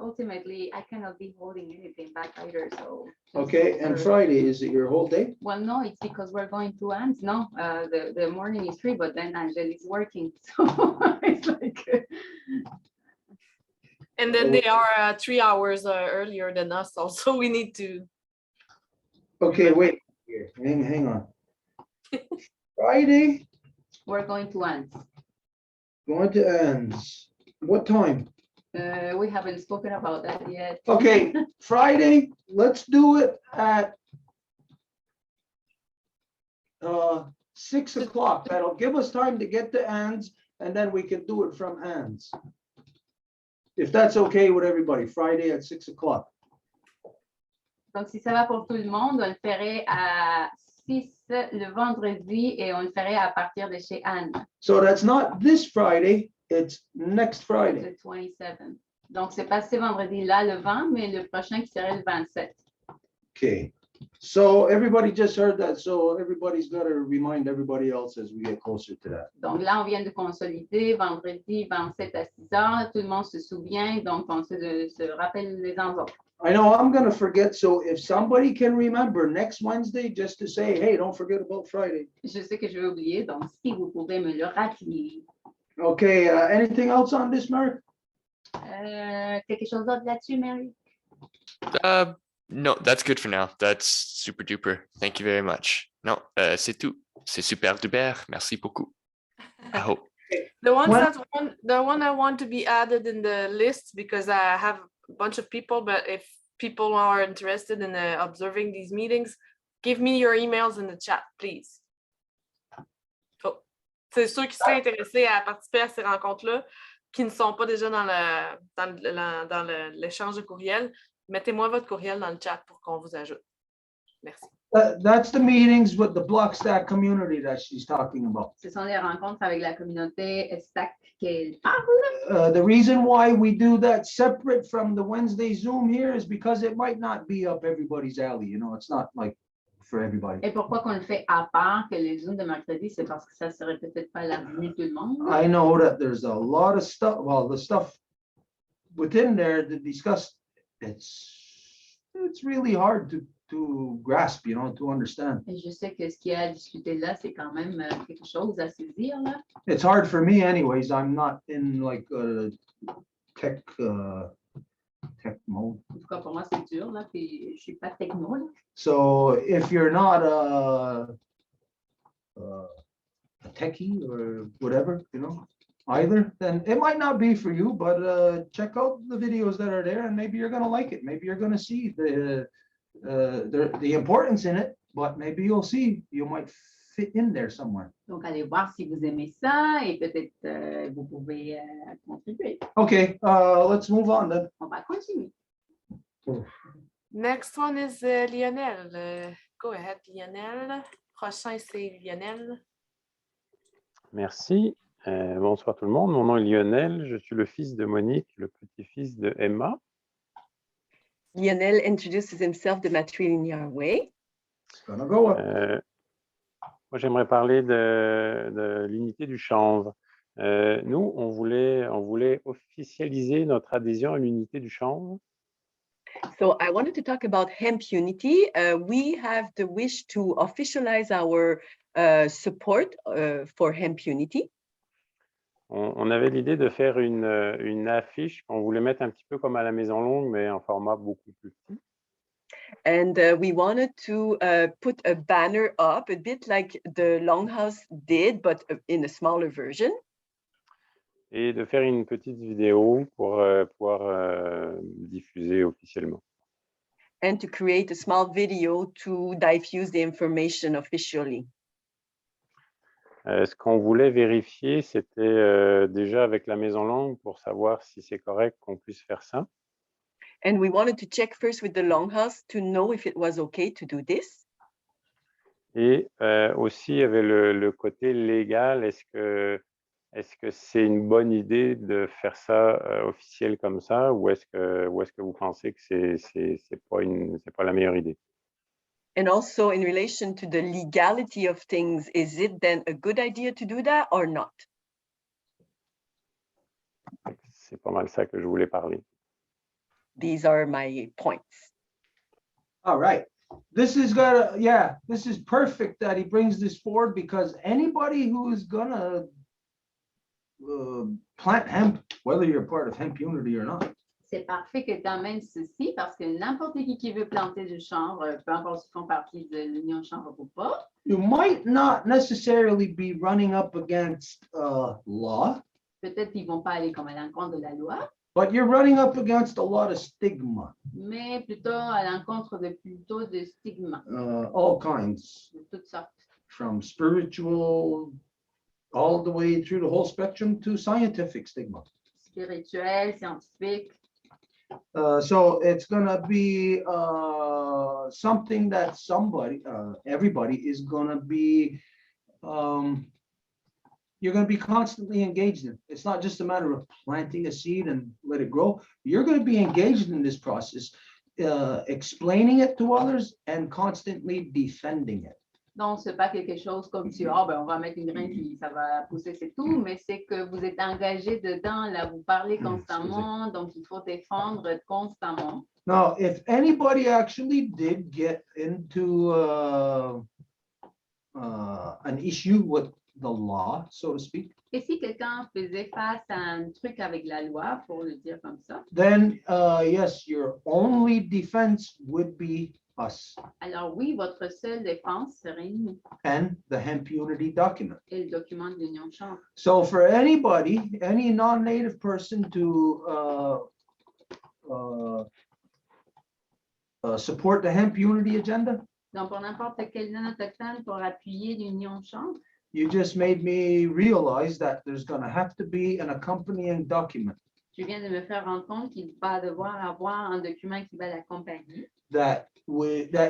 ultimately, I cannot be holding anything back either, so. Okay, and Friday, is it your whole day? Well, no, it's because we're going to Anne's. No, the morning is free, but then Angel is working, so it's like. And then they are 3 hours earlier than us, also we need to. Okay, wait, here, hang on. Friday? We're going to Anne's. Going to Anne's. What time? We haven't spoken about that yet. Okay, Friday, let's do it at 6 o'clock. That'll give us time to get to Anne's, and then we can do it from Anne's. If that's okay with everybody, Friday at 6 o'clock. Donc, si ça va pour tout le monde, on le ferait à 6 le vendredi et on le ferait à partir de chez Anne. So that's not this Friday, It's next Friday. Le 27. Donc, c'est pas ce vendredi-là, le 20, mais le prochain qui serait le 27. Okay. So everybody just heard that. So everybody's got to remind everybody else as we get closer to that. Donc là, on vient de consolider vendredi 27 à 6 heures. Tout le monde se souvient, donc on se rappelle les uns autres. I know I'm going to forget. So if somebody can remember next Wednesday, just to say, hey, don't forget about Friday. Je sais que je vais oublier, donc si vous pouvez me le rappeler. Okay. Anything else on this, Mark? Quelque chose d'autre là-dessus, Mary? No, that's good for now. That's super duper. Thank you very much. No, c'est tout. C'est super duper. Merci beaucoup. I hope. The one I want to be added in the list, because I have a bunch of people, but if people are interested in observing these meetings, give me your emails in the chat, please. Oh. C'est ceux qui seraient intéressés à participer à ces rencontres-là, qui ne sont pas déjà dans l'échange de courriel. Mettez-moi votre courriel dans le chat pour qu'on vous ajoute. Merci. That's the meetings with the Blockstack community that she's talking about. Ce sont les rencontres avec la communauté Stack qu'elle parle. The reason why we do that separate from the Wednesday Zoom here is because it might not be up everybody's alley. You know, it's not like for everybody. Et pourquoi qu'on le fait à part que les Zooms de mercredi, c'est parce que ça serait peut-être pas la journée de tout le monde. I know that there's a lot of stuff. Well, the stuff within there to discuss, it's really hard to grasp, you know, to understand. Et je sais que ce qu'il y a à discuter là, c'est quand même quelque chose à saisir là. It's hard for me anyways. I'm not in like tech mode. En tout cas, pour moi, c'est dur là, puis je suis pas techno là. So if you're not a techie or whatever, you know, either, then it might not be for you, but check out the videos that are there and maybe you're going to like it. Maybe you're going to see the importance in it, but maybe you'll see you might fit in there somewhere. Donc, allez voir si vous aimez ça et peut-être vous pouvez contribuer. Okay, let's move on then. On va continuer. Next one is Lionel. Go ahead, Lionel. Prochain, c'est Lionel. Merci. Bonsoir tout le monde. Mon nom est Lionel. Je suis le fils de Monique, le petit-fils de Emma. Lionel introduces himself the matrilinear way. Moi, j'aimerais parler de l'unité du chanvre. Nous, on voulait officialiser notre adhésion à l'unité du chanvre. So I wanted to talk about hemp unity. We have the wish to officialize our support for hemp unity. On avait l'idée de faire une affiche qu'on voulait mettre un petit peu comme à la Maison Longue, mais en format beaucoup plus petit. And we wanted to put a banner up, a bit like the Longhouse did, but in a smaller version. Et de faire une petite vidéo pour pouvoir diffuser officiellement. And to create a small video to diffuse the information officially. Ce qu'on voulait vérifier, c'était déjà avec la Maison Longue pour savoir si c'est correct qu'on puisse faire ça. And we wanted to check first with the Longhouse to know if it was okay to do this. Et aussi, il y avait le côté légal. Est-ce que c'est une bonne idée de faire ça officiel comme ça, ou est-ce que vous pensez que c'est pas la meilleure idée? And also in relation to the legality of things, is it then a good idea to do that or not? C'est pas mal ça que je voulais parler. These are my points. All right. This is perfect that he brings this forward, because anybody who is gonna plant hemp, whether you're part of hemp unity or not. C'est parfait que tu amènes ceci, parce que n'importe qui veut planter du chanvre, peu importe s'ils font partie de l'Union chanvre ou pas. You might not necessarily be running up against law. Peut-être qu'ils vont pas aller comme à l'encontre de la loi. But you're running up against a lot of stigma. Mais plutôt à l'encontre de stigma. All kinds. De toutes sortes. From spiritual, all the way through the whole spectrum to scientific stigma. Spirituel, scientifique. So it's gonna be something that everybody is gonna be you're going to be constantly engaged in. It's not just a matter of planting a seed and let it grow. You're going to be engaged in this process, explaining it to others and constantly defending it. Donc, c'est pas quelque chose comme si, oh, ben, on va mettre une graine puis ça va pousser, c'est tout, mais c'est que vous êtes engagé dedans, là, vous parlez constamment, donc il faut défendre constamment. Now, if anybody actually did get into an issue with the law, so to speak, Et si quelqu'un faisait face à un truc avec la loi, pour le dire comme ça, then yes, your only defense would be us alors oui, votre seule défense serait nous and the hemp unity document. et le document de l'Union de chanvre. So for anybody, any non-native person to support the hemp unity agenda, Donc, pour n'importe quel non-autochtone pour appuyer l'Union de chanvre, you just made me realize that there's going to have to be an accompanying document je viens de me faire rendre compte qu'il va devoir avoir un document qui va l'accompagner, that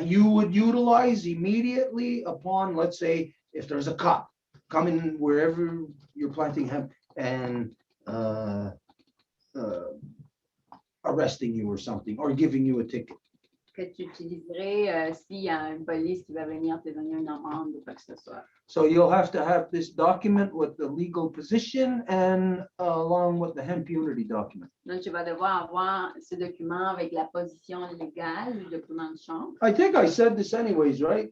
you would utilize immediately upon, let's say, if there's a cop coming wherever you're planting hemp and arresting you or something, or giving you a ticket. que tu utiliserais s'il y a une police qui va venir te donner une amende ou quoi que ce soit. So you'll have to have this document with the legal position and along with the hemp unity document. Donc, tu vas devoir avoir ce document avec la position légale, le document de chambre. I think I said this anyways, right?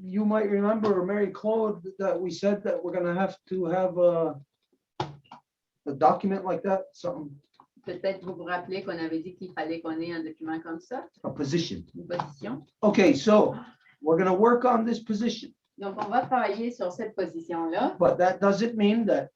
You might remember, Mary Claude, that we said that we're going to have a document like that, something, Peut-être vous vous rappelez qu'on avait dit qu'il fallait qu'on ait un document comme ça, a position. une position. Okay, so we're going to work on this position, Donc, on va travailler sur cette position-là, but that doesn't mean that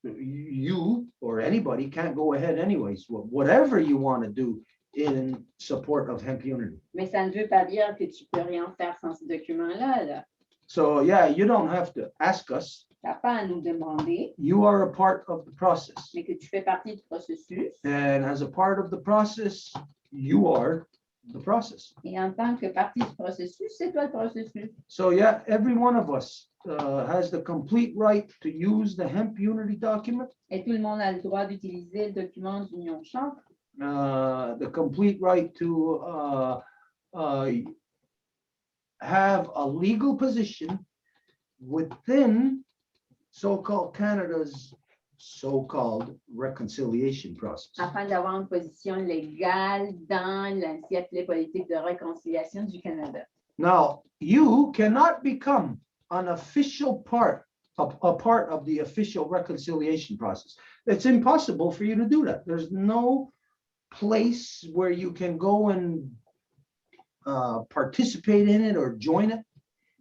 you or anybody can't go ahead anyways. Whatever you want to do in support of hemp unity. mais ça ne veut pas dire que tu peux rien faire sans ce document-là. Là. So yeah, you don't have to ask us. Tu n'as pas à nous demander, You are a part of the process. mais que tu fais partie du processus. And as a part of the process, you are the process. Et en tant que partie du processus, c'est toi le processus. So yeah, every one of us has the complete right to use the hemp unity document, Et tout le monde a le droit d'utiliser le document d'Union de chanvre, the complete right to have a legal position within so-called Canada's so-called reconciliation process. afin d'avoir une position légale dans l'ancien appelé politique de réconciliation du Canada. Now, you cannot become an official part of the official reconciliation process. It's impossible for you to do that. There's no place where you can go and participate in it or join it.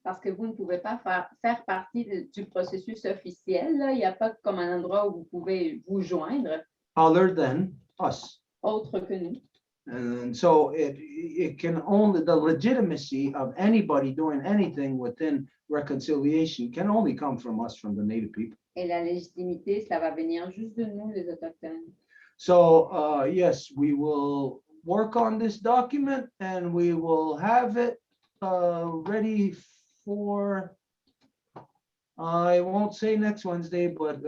Parce que vous ne pouvez pas faire partie du processus officiel. Là. Il n'y a pas comme un endroit où vous pouvez vous joindre, Other than us. autre que nous. And so it can only, the legitimacy of anybody doing anything within reconciliation can only come from us, from the Native people. Et la légitimité, ça va venir juste de nous, les Autochtones. So yes, we will work on this document and we will have it ready for, I won't say next Wednesday, but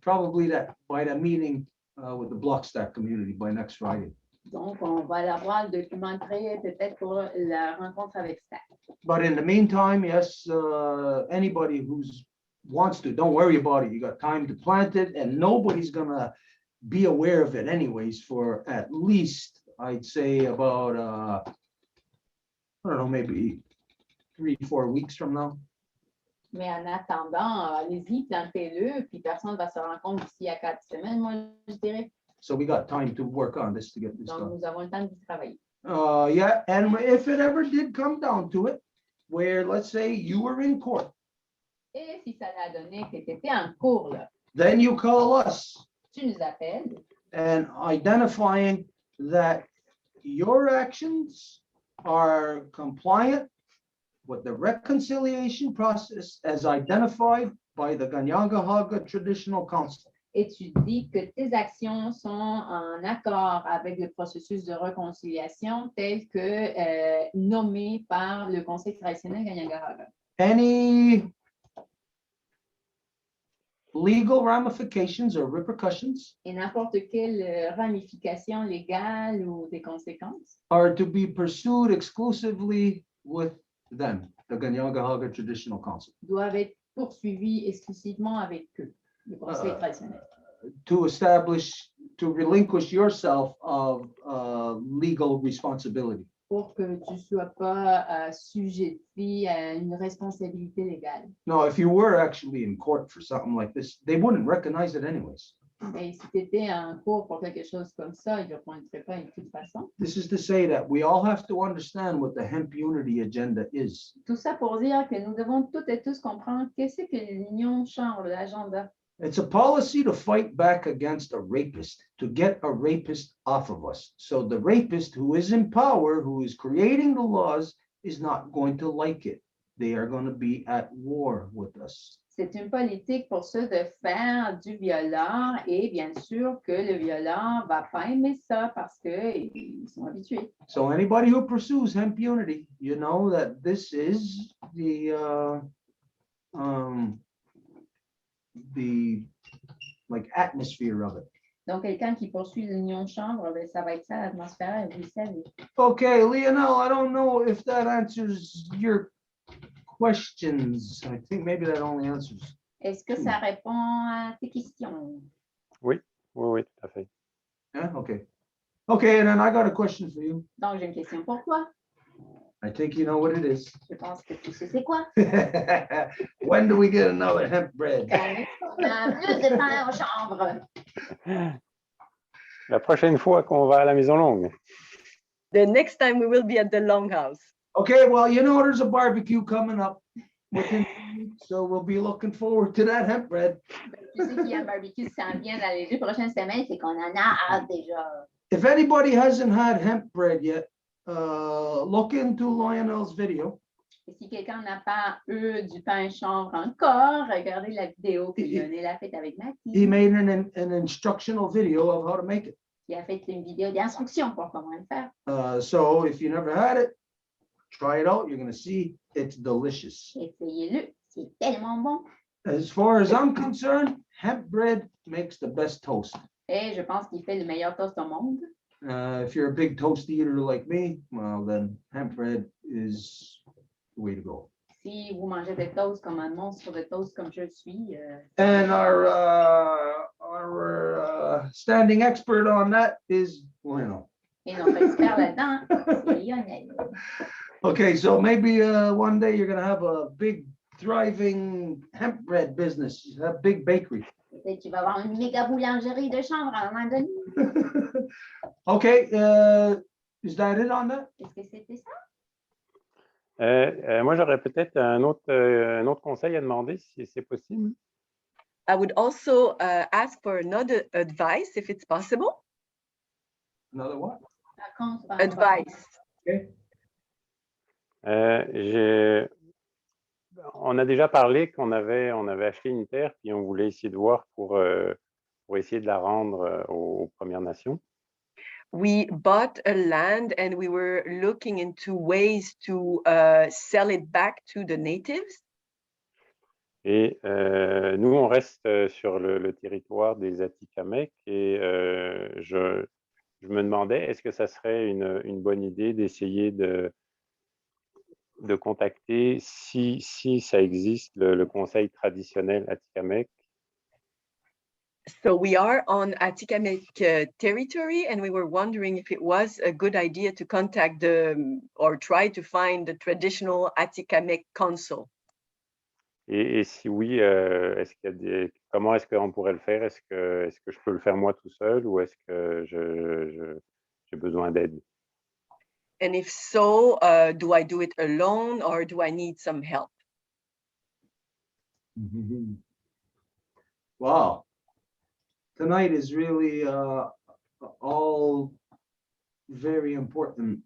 probably that by the meeting with the Blockstack community by next Friday. Donc, on va l'avoir le document prêt peut-être pour la rencontre avec Stack. But in the meantime, yes, anybody who's wants to, don't worry about it. You got time to plant it and nobody's gonna be aware of it anyways for at least, I'd say about, I don't know, maybe 3-4 weeks from now. Mais en attendant, allez-y, plantez-le, puis personne ne va se rendre compte d'ici à 4 semaines, moi, je dirais. So we got time to work on this to get this Donc, done. nous avons le temps d'y travailler. Yeah, and if it ever did come down to it, where let's say you were in court, Et si ça l'a donné que tu étais en cours, là, then you call us tu nous appelles and identifying that your actions are compliant with the reconciliation process as identified by the Ganyangahaga Traditional Council. et tu dis que tes actions sont en accord avec le processus de réconciliation tel que nommé par le Conseil traditionnel Ganyangahaga. Any legal ramifications or repercussions et n'importe quelle ramification légale ou des conséquences are to be pursued exclusively with them, the Ganyangahaga Traditional Council, doivent être poursuivis exclusivement avec eux, le conseil traditionnel, to relinquish yourself of legal responsibility. pour que tu ne sois pas sujetti à une responsabilité légale. Now, if you were actually in court for something like this, they wouldn't recognize it anyways. Mais si tu étais en cours pour quelque chose comme ça, ils ne reconnaîtraient pas de toute façon. This is to say that we all have to understand what the hemp unity agenda is. Tout ça pour dire que nous devons toutes et tous comprendre qu'est-ce que l'union change l'agenda. It's a policy to fight back against a rapist, to get a rapist off of us. So the rapist who is in power, who is creating the laws, is not going to like it. They are going to be at war with us. C'est une politique pour se faire du violent et bien sûr que le violent ne va pas aimer ça parce qu'ils sont habitués. So anybody who pursues hemp unity, you know that this is the like atmosphere of it. Donc, quelqu'un qui poursuit l'union chambre, ben, ça va être ça l'atmosphère, et vous le savez. Okay, Lionel, I don't know if that answers your questions. I think maybe that only answers. Est-ce que ça répond à tes questions? Oui, oui, tout à fait. Yeah, okay. Okay, and then I got a question for you. Donc, j'ai une question pour toi. I think you know what it is. Je pense que tu sais c'est quoi. When do we get another hemp bread? On a plus de pain en chambre. La prochaine fois qu'on va à la Maison Longue. The next time we will be at the Longhouse. Okay, well, you know, there's a barbecue coming up within 2 weeks, so we'll be looking forward to that hemp bread. Tu sais qu'il y a un barbecue qui s'en vient dans les 2 prochaines semaines, c'est qu'on en a hâte déjà. If anybody hasn't had hemp bread yet, look into Lionel's video. Et si quelqu'un n'a pas eu du pain chambre encore, regardez la vidéo que Lionel a faite avec Mathieu. He made an instructional video of how to make it. Il a fait une vidéo d'instruction pour comment le faire. So if you never had it, try it out. You're going to see it's delicious. Essayez-le, c'est tellement bon. As far as I'm concerned, hemp bread makes the best toast. Et je pense qu'il fait le meilleur toast au monde. If you're a big toast eater like me, well, then hemp bread is the way to go. Si vous mangez des toasts comme un monstre de toast comme je suis. And our standing expert on that is Lionel. Et notre expert là-dedans, c'est Lionel. Okay, so maybe one day you're going to have a big, thriving hemp bread business, a big bakery. Peut-être tu vas avoir une méga boulangerie de chambre à un moment donné. Okay, is that it on that? Est-ce que c'était ça? Moi, j'aurais peut-être un autre conseil à demander, si c'est possible. I would also ask for another advice, if it's possible. Another what? Advice. Okay. On a déjà parlé qu'on avait acheté une terre, puis on voulait essayer de voir pour essayer de la rendre aux Premières Nations. We bought a land and we were looking into ways to sell it back to the natives. Et nous, on reste sur le territoire des Atikamekw et je me demandais, est-ce que ça serait une bonne idée d'essayer de contacter, si ça existe, le conseil traditionnel Atikamekw. So we are on Atikamekw territory, and we were wondering if it was a good idea to contact or try to find the traditional Atikamekw council. Et si oui, comment est-ce qu'on pourrait le faire? Est-ce que je peux le faire moi tout seul ou est-ce que j'ai besoin d'aide? And if so, do I do it alone or do I need some help? Wow. Tonight is really all very important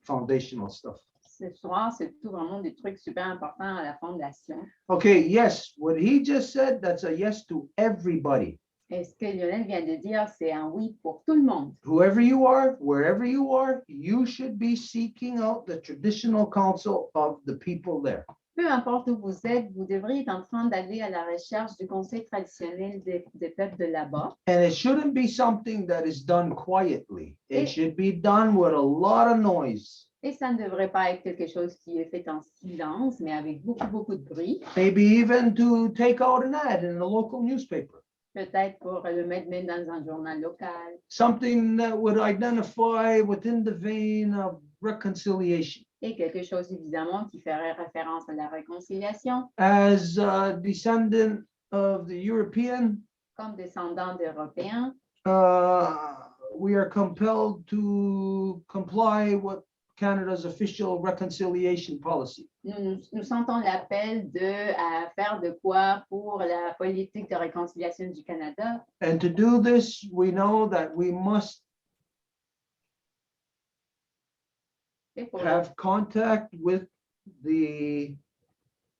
foundational stuff. Ce soir, c'est tout vraiment des trucs super importants à la fondation. Okay, yes, what he just said, that's a yes to everybody. Et ce que Lionel vient de dire, c'est un oui pour tout le monde. Whoever you are, wherever you are, you should be seeking out the traditional council of the people there. Peu importe où vous êtes, vous devriez être en train d'aller à la recherche du conseil traditionnel des peuples de là-bas. And it shouldn't be something that is done quietly. It should be done with a lot of noise. Et ça ne devrait pas être quelque chose qui est fait en silence, mais avec beaucoup, beaucoup de bruit. Maybe even to take out an ad in a local newspaper. Peut-être pour le mettre même dans un journal local. Something that would identify within the vein of reconciliation. Et quelque chose évidemment qui ferait référence à la réconciliation. As a descendant of the European, comme descendants d'Européens, we are compelled to comply with Canada's official reconciliation policy. Nous sentons l'appel de faire de quoi pour la politique de réconciliation du Canada. And to do this, we know that we must have contact with the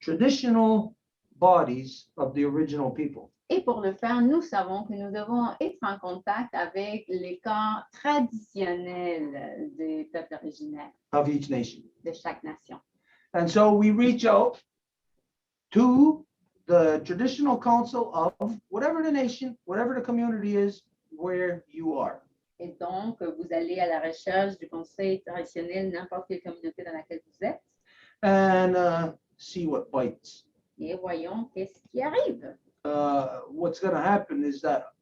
traditional bodies of the original people. Et pour le faire, nous savons que nous devons être en contact avec les camps traditionnels des peuples originaires of each nation. De chaque nation. And so we reach out to the traditional council of whatever the nation, whatever the community is, where you are. Et donc, vous allez à la recherche du conseil traditionnel, n'importe quelle communauté dans laquelle vous êtes. And see what bites. Et voyons qu'est-ce qui arrive. What's going to happen is that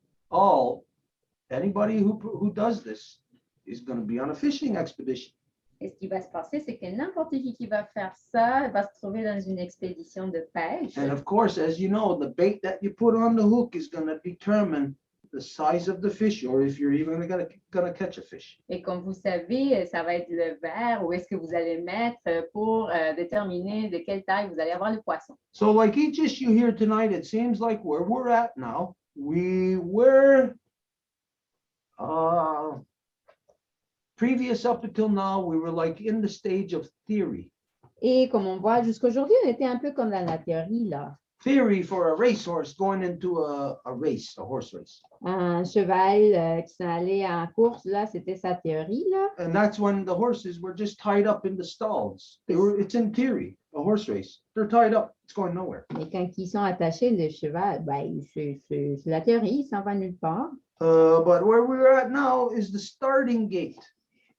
anybody who does this is going to be on a fishing expedition. Et ce qui va se passer, c'est que n'importe qui va faire ça va se trouver dans une expédition de pêche. And of course, as you know, the bait that you put on the hook is going to determine the size of the fish, or if you're even going to catch a fish. Et comme vous savez, ça va être le verre où est-ce que vous allez mettre pour déterminer de quelle taille vous allez avoir le poisson. So like each issue here tonight, it seems like where we're at now, we were previous up until now, we were like in the stage of theory. Et comme on voit jusqu'aujourd'hui, on était un peu comme dans la théorie là. Theory for a racehorse going into a race, a horse race. Un cheval qui s'en allait en course, là, c'était sa théorie, là. And that's when the horses were just tied up in the stalls. It's in theory, a horse race. They're tied up, it's going nowhere. Et quand ils sont attachés, le cheval, ben, c'est la théorie, il s'en va nulle part. But where we're at now is the starting gate.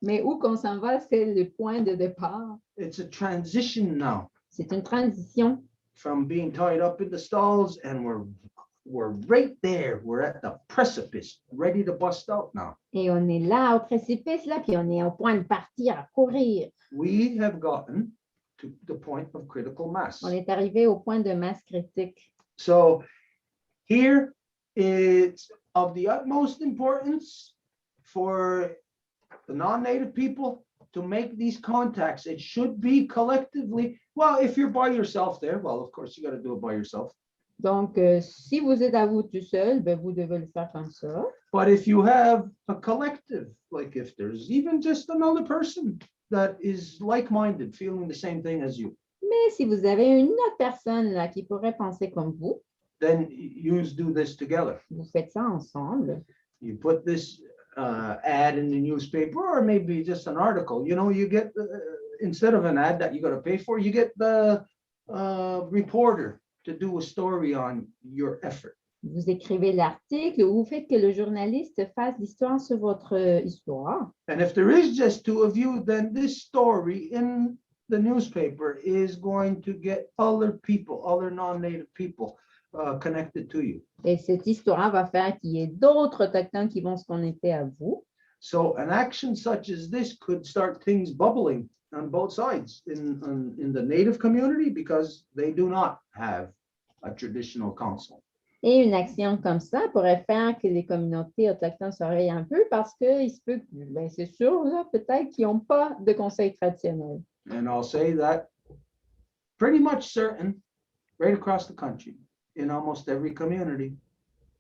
Mais où qu'on s'en va, c'est le point de départ. It's a transition now. C'est une transition. From being tied up in the stalls, and we're right there. We're at the precipice, ready to bust out now. Et on est là au précipice, là, puis on est au point de partir, à courir. We have gotten to the point of critical mass. On est arrivé au point de masse critique. So here it's of the utmost importance for the non-native people to make these contacts. It should be collectively. Well, if you're by yourself there, well, of course, you got to do it by yourself. Donc, si vous êtes à vous tout seul, ben, vous devez le faire comme ça. But if you have a collective, like if there's even just another person that is like-minded, feeling the same thing as you. Mais si vous avez une autre personne là qui pourrait penser comme vous, then you do this together. Vous faites ça ensemble. You put this ad in the newspaper, or maybe just an article. You know, you get instead of an ad that you got to pay for, you get the reporter to do a story on your effort. Vous écrivez l'article ou vous faites que le journaliste fasse l'histoire sur votre histoire. And if there is just two of you, then this story in the newspaper is going to get other people, other non-native people connected to you. Et cette histoire va faire qu'il y ait d'autres autochtones qui vont se connecter à vous. So an action such as this could start things bubbling on both sides in the native community, because they do not have a traditional council. Et une action comme ça pourrait faire que les communautés autochtones s'oreillent un peu parce que il se peut, ben c'est sûr, là, peut-être qu'ils n'ont pas de conseil traditionnel. And I'll say that pretty much certain, right across the country, in almost every community,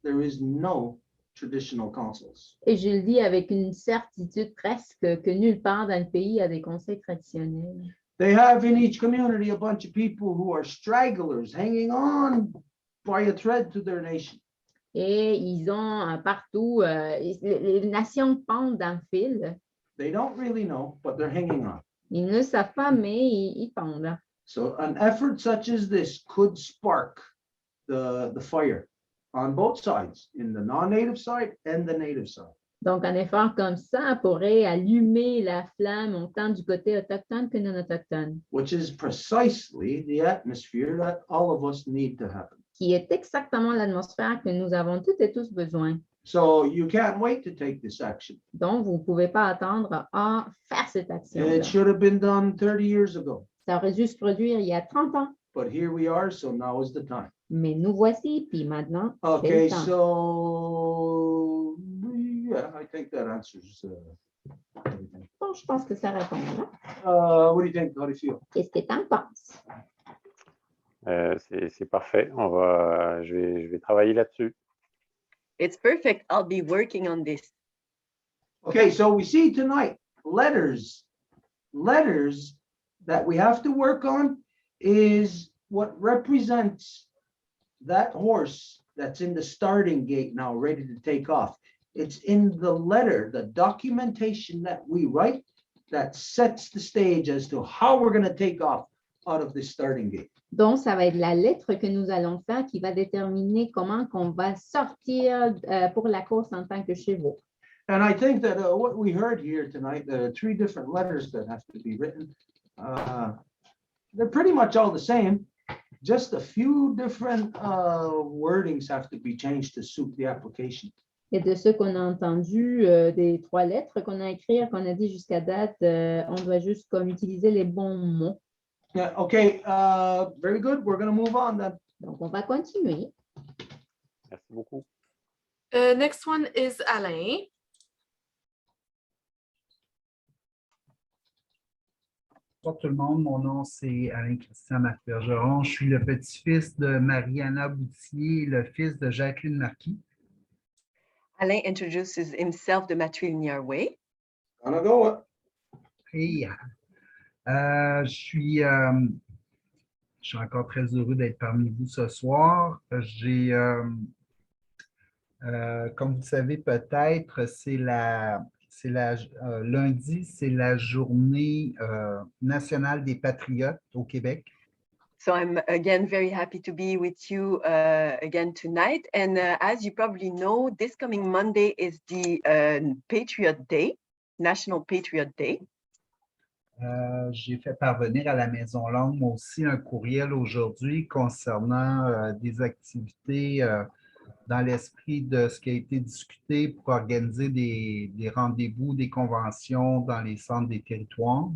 there is no traditional councils. Et je le dis avec une certitude presque que nulle part dans le pays il y a des conseils traditionnels. They have in each community a bunch of people who are stragglers, hanging on by a thread to their nation. Et ils ont partout, les nations pendent d'un fil. They don't really know, but they're hanging on. Ils ne savent pas, mais ils pendent. So an effort such as this could spark the fire on both sides, in the non-native side and the native side. Donc, un effort comme ça pourrait allumer la flamme autant du côté autochtone que non autochtone. Which is precisely the atmosphere that all of us need to have. Qui est exactement l'atmosphère que nous avons toutes et tous besoin. So you can't wait to take this action. Donc, vous ne pouvez pas attendre à faire cette action. It should have been done 30 years ago. Ça aurait dû se produire il y a 30 ans. But here we are, so now is the time. Mais nous voici, puis maintenant, c'est Okay, le temps. so yeah, I think that answers everything. Bon, je pense que ça répond. Hein? What do you think? How do you feel? Qu'est-ce que tu en penses? C'est parfait. Je vais travailler là-dessus. It's perfect. I'll be working on this. Okay, so we see tonight letters that we have to work on is what represents that horse that's in the starting gate now, ready to take off. It's in the letter, the documentation that we write that sets the stage as to how we're going to take off out of this starting gate. Donc, ça va être la lettre que nous allons faire qui va déterminer comment qu'on va sortir pour la course en tant que chevaux. And I think that what we heard here tonight, the 3 different letters that have to be written, they're pretty much all the same. Just a few different wordings have to be changed to suit the application. Et de ce qu'on a entendu, des 3 lettres qu'on a écrites, qu'on a dit jusqu'à date, on doit juste comme utiliser les bons mots. Yeah, okay, very good. We're going to move on then. Donc, on va continuer. Merci beaucoup. Next one is Alain. Bonjour tout le monde, mon nom c'est Alain-Christian Marc-Bergeron. Je suis le petit-fils de Mariana Boutier, le fils de Jacqueline Marquis. Alain introduces himself the matrilinear way. Gonna go. Hey, je suis encore très heureux d'être parmi vous ce soir. Comme vous le savez peut-être, lundi, c'est la journée nationale des patriotes au Québec. So I'm again very happy to be with you again tonight. And as you probably know, this coming Monday is the Patriot Day, National Patriot Day. J'ai fait parvenir à la Maison Longue moi aussi un courriel aujourd'hui concernant des activités dans l'esprit de ce qui a été discuté pour organiser des rendez-vous, des conventions dans les centres des territoires.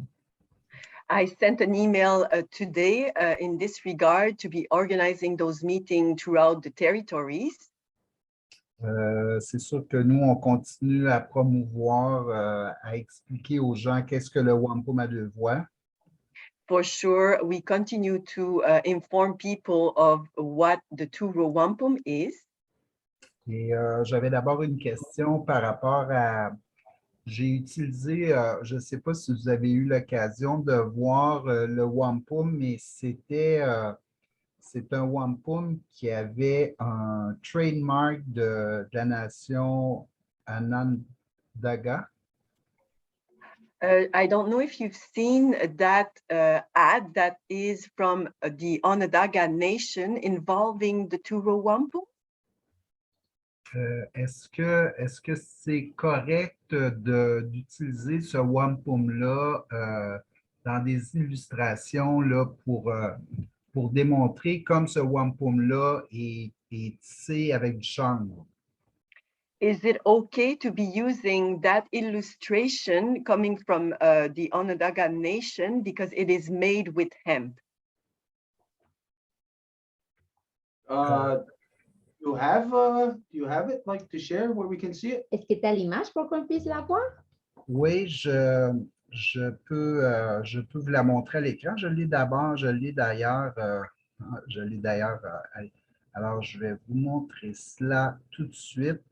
I sent an email today in this regard to be organizing those meetings throughout the territories. C'est sûr que nous, on continue à promouvoir, à expliquer aux gens qu'est-ce que le Wampum à 2 voies. For sure, we continue to inform people of what the two-row wampum is. Et j'avais d'abord une question par rapport à... J'ai utilisé, je ne sais pas si vous avez eu l'occasion de voir le Wampum, mais c'est un Wampum qui avait un trademark de la nation Onondaga. I don't know if you've seen that ad that is from the Onondaga Nation involving the two-row wampum. Est-ce que c'est correct d'utiliser ce wampum-là dans des illustrations là, pour démontrer comme ce wampum-là est tissé avec du chanvre? Is it okay to be using that illustration coming from the Onondaga Nation because it is made with hemp? Do you have it like to share where we can see it? Est-ce que tu as l'image pour qu'on puisse la voir? Oui, je peux vous la montrer à l'écran. Je l'ai d'ailleurs. Alors, je vais vous montrer cela tout de suite.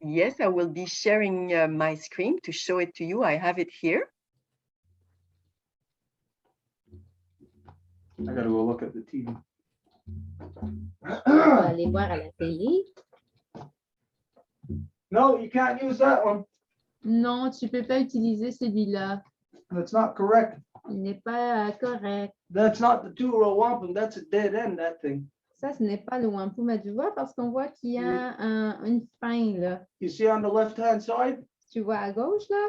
Yes, I will be sharing my screen to show it to you. I have it here. I gotta go look at the TV. On va aller voir à la télé. No, you can't use that one. Non, tu ne peux pas utiliser celui-là. That's not correct. Il n'est pas correct. That's not the two-row wampum, that's a dead end, that thing. Ça, ce n'est pas le wampum à deux voies parce qu'on voit qu'il y a une fin, là. You see on the left-hand side, Tu vois à gauche, là?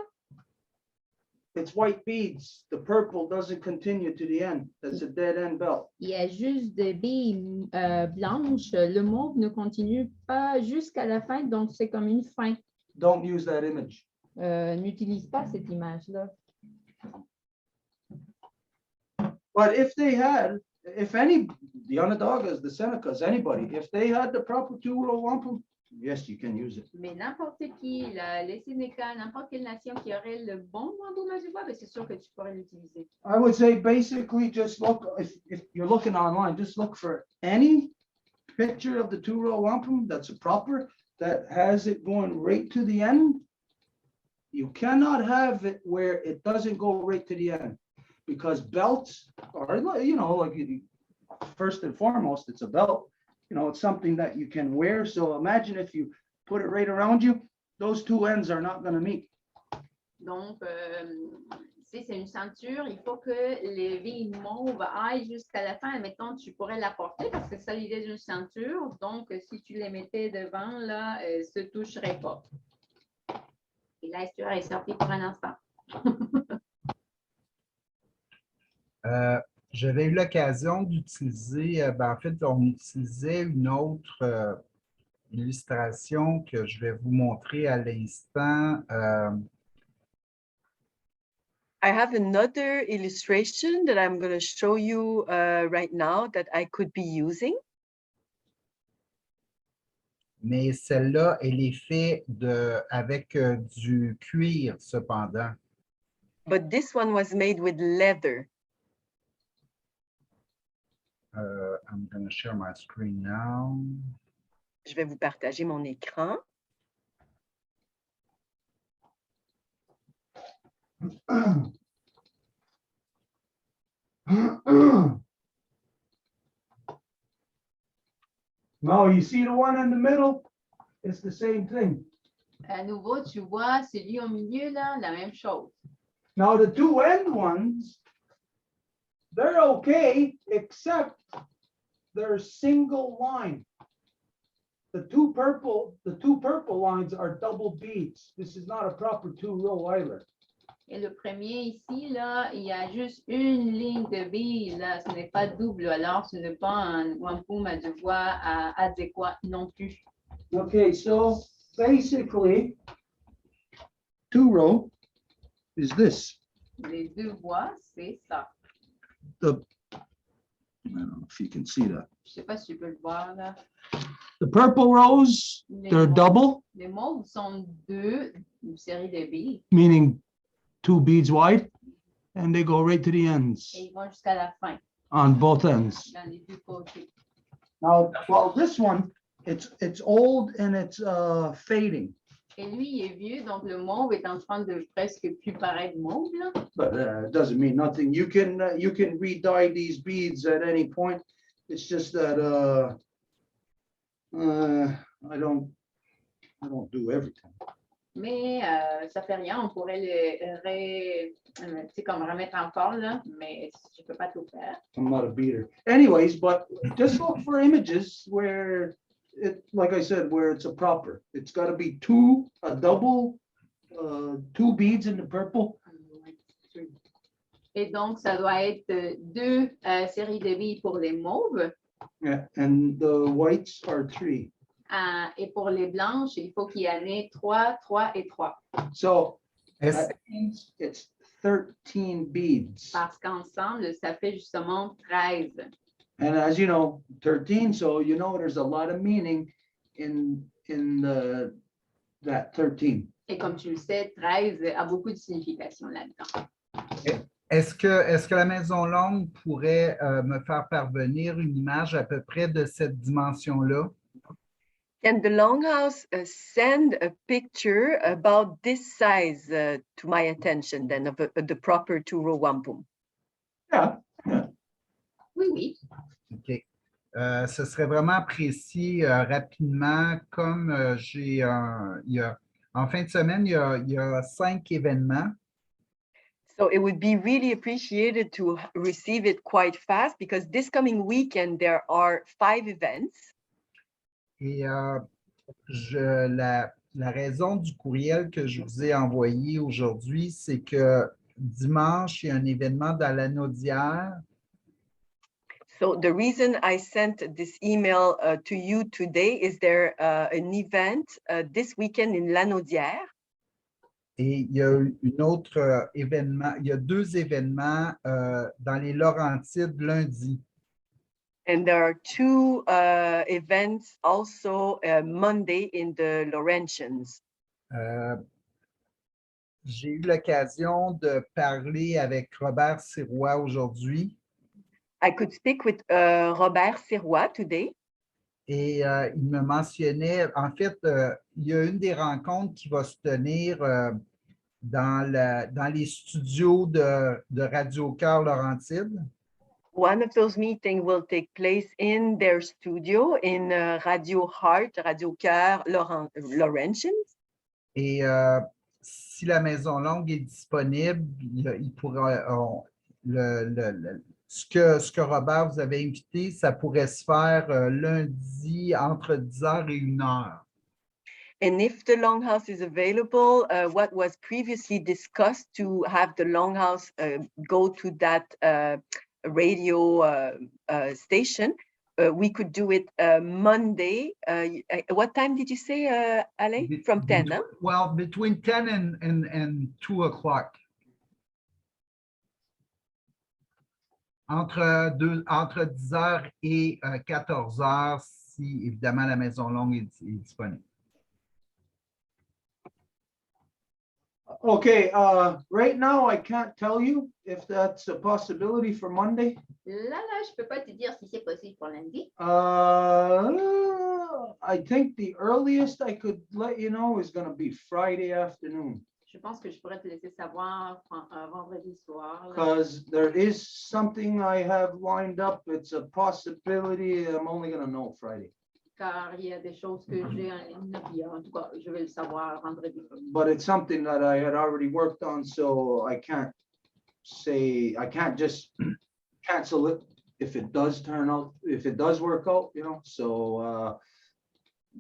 it's white beads. The purple doesn't continue to the end. That's a dead end belt. Il y a juste des billes blanches. Le mauve ne continue pas jusqu'à la fin, donc c'est comme une fin. Don't use that image. N'utilise pas cette image-là. But if they had, if any, the Onondagas, the Senecas, anybody, if they had the proper two-row wampum, yes, you can use it. Mais n'importe qui, les Sénécals, n'importe quelle nation qui aurait le bon wampum à deux voies, ben c'est sûr que tu pourrais l'utiliser. I would say basically just look, if you're looking online, just look for any picture of the two-row wampum that's a proper, that has it going right to the end. You cannot have it where it doesn't go right to the end. Because belts are, you know, like first and foremost, it's a belt. You know, it's something that you can wear. So imagine if you put it right around you, those two ends are not going to meet. Donc, si c'est une ceinture, il faut que les billes mauves aillent jusqu'à la fin. Admettons, tu pourrais la porter parce que c'est ça l'idée d'une ceinture. Donc, si tu les mettais devant, là, elles ne se toucheraient pas. Et là, Estura est sortie pour un instant. J'avais eu l'occasion d'utiliser, en fait, on utilisait une autre illustration que je vais vous montrer à l'instant. I have another illustration that I'm going to show you right now that I could be using. Mais celle-là, elle est faite avec du cuir, cependant. But this one was made with leather. I'm going to share my screen now. Je vais vous partager mon écran. No, you see the one in the middle? It's the same thing. À nouveau, tu vois celui au milieu, là, la même chose. Now the two end ones, they're okay, except they're single line. The two purple lines are double beads. This is not a proper two-row either. Et le premier ici, là, il y a juste une ligne de billes, là, ce n'est pas double, alors ce n'est pas un wampum à deux voies adéquat non plus. Okay, so basically, two-row is this. Les deux voies, c'est ça. I don't know if you can see that. Je ne sais pas si tu peux le voir, là. The purple rows, they're double, Les mauves sont une série de billes, meaning 2 beads wide, and they go right to the ends et ils vont jusqu'à la fin, on both ends. dans les deux côtés. Now, well, this one, it's old and it's fading, Et lui, il est vieux, donc le mauve est en train de presque plus paraître mauve, là. but it doesn't mean nothing. You can re-dye these beads at any point. It's just that I don't do everything. Mais ça fait rien, on pourrait comme remettre en forme, là, mais je ne peux pas tout faire. I'm not a beater. Anyways, but just look for images where it, like I said, where it's a proper. It's got to be a double, 2 beads in the purple. Et donc, ça doit être 2 séries de billes pour les mauves. Yeah, and the whites are 3. Et pour les blanches, il faut qu'il y en ait 3, 3 et 3. So that means it's 13 beads. Parce qu'ensemble, ça fait justement 13. And as you know, 13, so you know there's a lot of meaning in that 13. Et comme tu le sais, 13 a beaucoup de signification là-dedans. Est-ce que la Maison Longue pourrait me faire parvenir une image à peu près de cette dimension-là? Can the Longhouse send a picture about this size to my attention then of the proper two-row wampum? Yeah. Oui, oui. OK. Ce serait vraiment apprécié rapidement, comme en fin de semaine, il y a 5 événements. So it would be really appreciated to receive it quite fast because this coming weekend, there are 5 events. Et la raison du courriel que je vous ai envoyé aujourd'hui, c'est que dimanche, il y a un événement dans la Naudière. So the reason I sent this email to you today is there an event this weekend in Lanaudière. Et il y a une autre événement, il y a 2 événements dans les Laurentides lundi. And there are 2 events also Monday in the Laurentians. J'ai eu l'occasion de parler avec Robert Sirois aujourd'hui. I could speak with Robert Sirois today. Et il me mentionnait, en fait, il y a une des rencontres qui va se tenir dans les studios de Radio Cœur Laurentide. One of those meetings will take place in their studio in Radio Heart, Radio Cœur Laurentians. Et si la Maison Longue est disponible, il pourra, ce que Robert vous avait invité, ça pourrait se faire lundi entre 10h et 1h. And if the Longhouse is available, what was previously discussed to have the Longhouse go to that radio station, we could do it Monday. What time did you say, Alain? From 10, huh? Well, between 10 and 2 o'clock. Entre 10h et 14h, si évidemment la Maison Longue est disponible. Okay, right now I can't tell you if that's a possibility for Monday. Là, je peux pas te dire si c'est possible pour lundi. I think the earliest I could let you know is going to be Friday afternoon. Je pense que je pourrais te laisser savoir vendredi soir. Because there is something I have lined up. It's a possibility. I'm only going to know Friday. Car il y a des choses que j'ai en ligne, puis en tout cas, je vais le savoir vendredi. But it's something that I had already worked on, so I can't just cancel it if it does work out, you know. So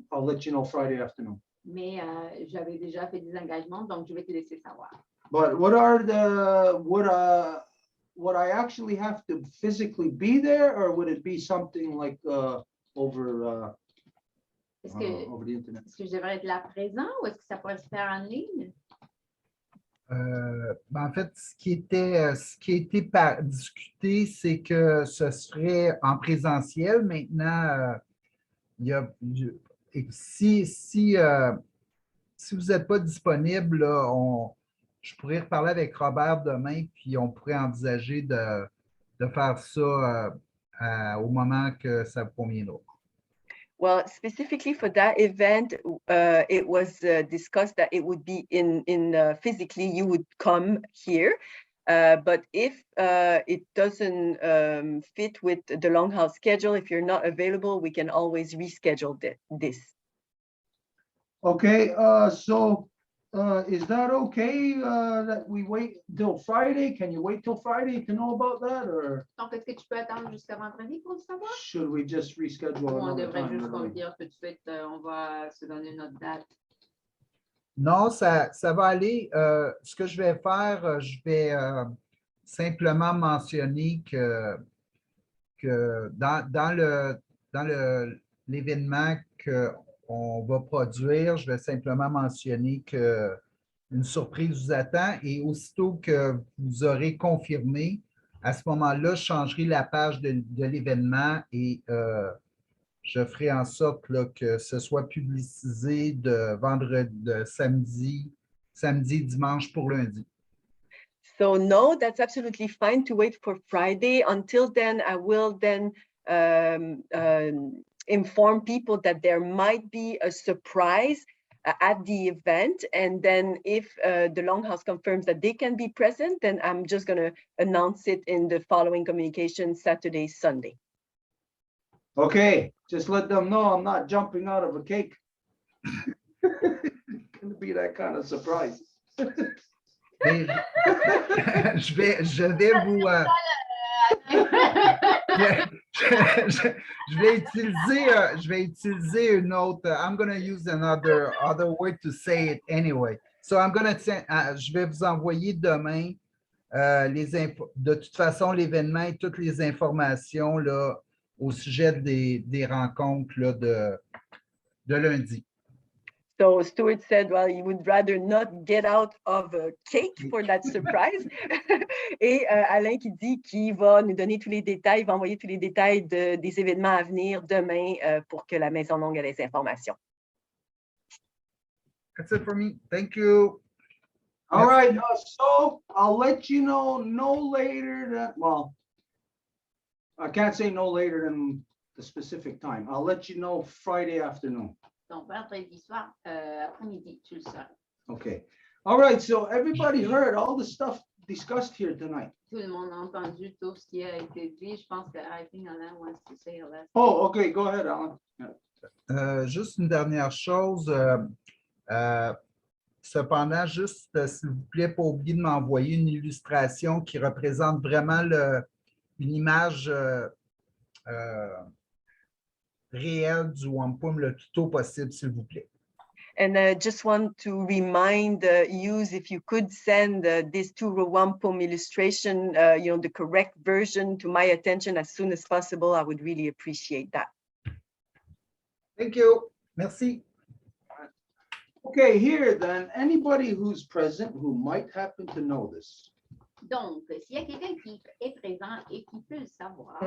I'll let you know Friday afternoon. Mais j'avais déjà fait des engagements, donc je vais te laisser savoir. But would I actually have to physically be there, or would it be something like over the internet? Est-ce que je devrais être là présent ou est-ce que ça pourrait se faire en ligne? En fait, ce qui a été discuté, c'est que ce serait en présentiel. Maintenant, si vous n'êtes pas disponible, là, je pourrais reparler avec Robert demain, puis on pourrait envisager de faire ça au moment que ça vous conviendra. Well, specifically for that event, it was discussed that it would be in physically, you would come here. But if it doesn't fit with the Longhouse schedule, if you're not available, we can always reschedule this. Okay, so is that okay that we wait till Friday? Can you wait till Friday to know about that, or Donc, est-ce que tu peux attendre jusqu'à vendredi pour le savoir? should we just reschedule Ou on another devrait time? juste dire tout de suite, on va se donner notre date. Non, ça va aller. Ce que je vais faire, je vais simplement mentionner que dans l'événement qu'on va produire, je vais simplement mentionner qu'une surprise vous attend et aussitôt que vous aurez confirmé, à ce moment-là, je changerai la page de l'événement et je ferai en sorte là, que ce soit publicisé de samedi, dimanche pour lundi. So no, that's absolutely fine to wait for Friday. Until then, I will then inform people that there might be a surprise at the event. And then if the Longhouse confirms that they can be present, then I'm just going to announce it in the following communication Saturday, Sunday. Okay, just let them know I'm not jumping out of a cake. It's gonna be that kind of surprise. Mais je vais vous. Je vais utiliser une autre. I'm going to use another word to say it anyway. So je vais vous envoyer demain de toute façon l'événement et toutes les informations là, au sujet des rencontres là, de lundi. So Stuart said, well, he would rather not get out of a cake for that surprise. Et Alain qui dit qu'il va nous donner tous les détails, il va envoyer tous les détails des événements à venir demain pour que la Maison Longue ait les informations. That's it for me. Thank you. All right, so I'll let you know no later than, well, I can't say no later than the specific time. I'll let you know Friday afternoon. Donc, vendredi soir, après-midi, tu le sauras. Okay. All right, so everybody heard all the stuff discussed here tonight. Tout le monde a entendu tout ce qui a été dit. Je pense que I think Alain wants to say a last. Oh, okay, go ahead, Alan. Juste une dernière chose. Cependant, juste, s'il vous plaît, pas oublier de m'envoyer une illustration qui représente vraiment une image réelle du wampum le plus tôt possible, s'il vous plaît. And just want to remind you, if you could send this to wampum illustration, the correct version to my attention as soon as possible, I would really appreciate that. Thank you. Merci. Okay, here then, anybody who's present who might happen to know this. Donc, s'il y a quelqu'un qui est présent et qui peut le savoir.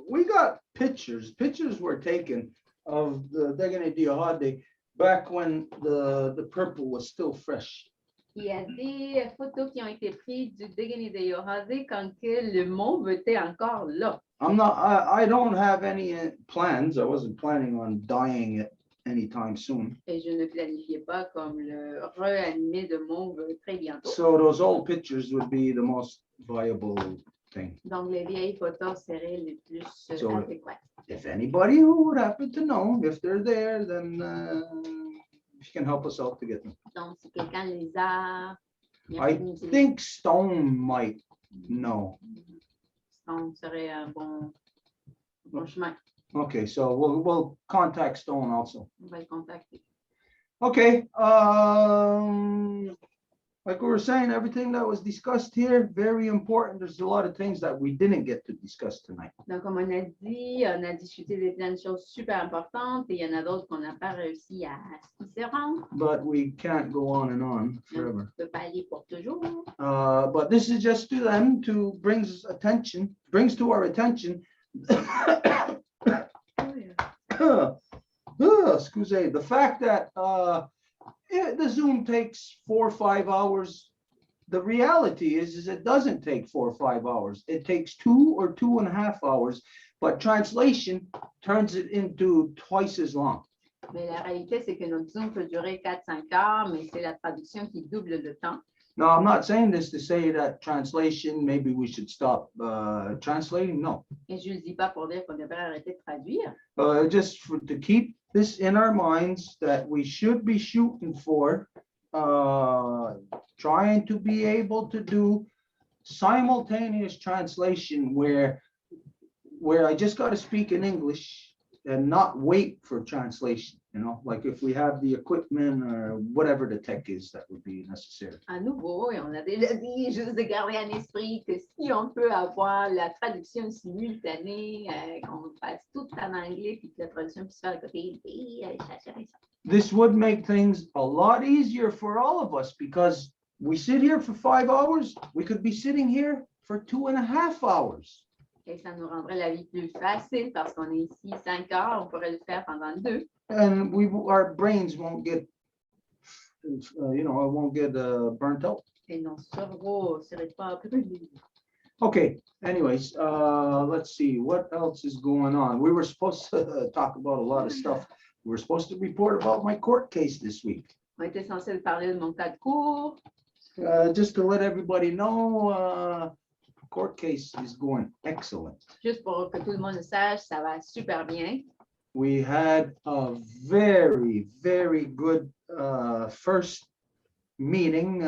We got pictures. Pictures were taken of the Degane Diahade back when the purple was still fresh. Il y a des photos qui ont été prises du Degane de Yohade quand que le mauve était encore là. I don't have any plans. I wasn't planning on dyeing it anytime soon. Et je ne planifiais pas comme le réanimer de mauve très bientôt. So those old pictures would be the most viable thing. Donc, les vieilles photos seraient les plus adéquates. If anybody who would happen to know, if they're there, then if you can help us out to get them. Donc, si quelqu'un les a... I think Stone might know. Stone serait un bon chemin. Okay, so we'll contact Stone also. On va le contacter. Okay, like we were saying, everything that was discussed here, very important. There's a lot of things that we didn't get to discuss tonight. Donc, comme on a dit, on a discuté de plein de choses super importantes et il y en a d'autres qu'on n'a pas réussi à s'y rendre. But we can't go on and on forever. On ne peut pas aller pour toujours. But this is just to them to brings to our attention. Excuse me, the fact that the Zoom takes 4 or 5 hours. The reality is it doesn't take 4 or 5 hours. It takes 2 or 2.5 hours, but translation turns it into twice as long. Mais la réalité, c'est que notre Zoom peut durer 4-5 heures, mais c'est la traduction qui double le temps. Now, I'm not saying this to say that translation, maybe we should stop translating. No. Et je ne le dis pas pour dire qu'on devrait arrêter de traduire. Just to keep this in our minds that we should be shooting for trying to be able to do simultaneous translation where I just got to speak in English and not wait for translation, like if we have the equipment or whatever the tech is that would be necessary. À nouveau, et on a déjà dit, juste de garder en esprit que si on peut avoir la traduction simultanée, qu'on fasse tout en anglais, puis que la traduction puisse faire à côté, This would make things a lot easier for all of us because we sit here for 5 hours, we could be sitting here for 2.5 hours. Et ça nous rendrait la vie plus facile parce qu'on est ici 5 heures, on pourrait le faire pendant 2. And our brains won't get, it won't get burnt out. Et nos cerveaux ne seraient pas brûlés. Okay, anyways, let's see, what else is going on? We were supposed to talk about a lot of stuff. We were supposed to report about my court case this week. On était censé parler de mon cas de cours. Just to let everybody know, court case is going excellent. Juste pour que tout le monde le sache, ça va super bien. We had a very, very good first meeting.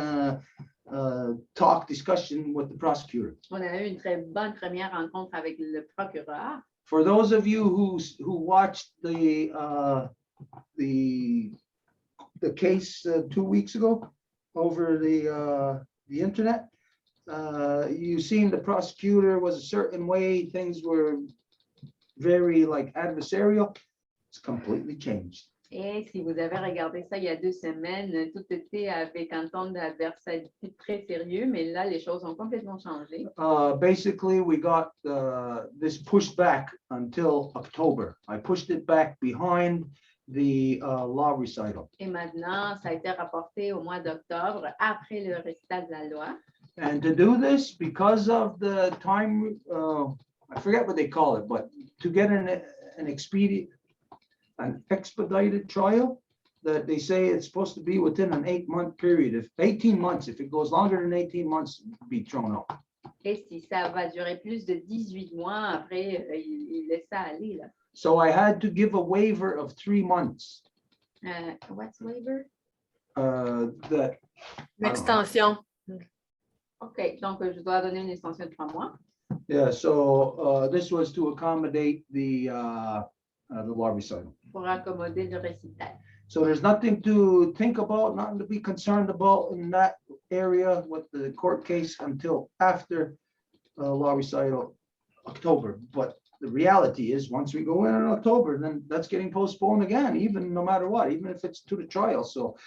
discussion with the prosecutor. On a eu une très bonne première rencontre avec le procureur. For those of you who watched the case 2 weeks ago over the internet, you seen the prosecutor was a certain way, things were very like adversarial. It's completely changed. Et si vous avez regardé ça il y a 2 semaines, tout était avec un ton d'adversité très sérieux, mais là, les choses ont complètement changé. Basically, we got this pushed back until October. I pushed it back behind the law recital. Et maintenant, ça a été rapporté au mois d'octobre, après le récital de la loi. And to do this, because of the time, I forget what they call it, but to get an expedited trial, that they say it's supposed to be within an 8-month period. If 18 months, if it goes longer than 18 months, it'll be thrown out. Et si ça va durer plus de 18 mois, après, il laisse ça aller, là. So I had to give a waiver of 3 months. What's waiver? That L'extension. OK, donc je dois donner une extension de 3 mois. Yeah, so this was to accommodate the law recital. Pour accommoder le récital. So there's nothing to think about, nothing to be concerned about in that area with the court case until after law recital October. But the reality is, once we go in October, then that's getting postponed again, even no matter what, even if it's to the trial. So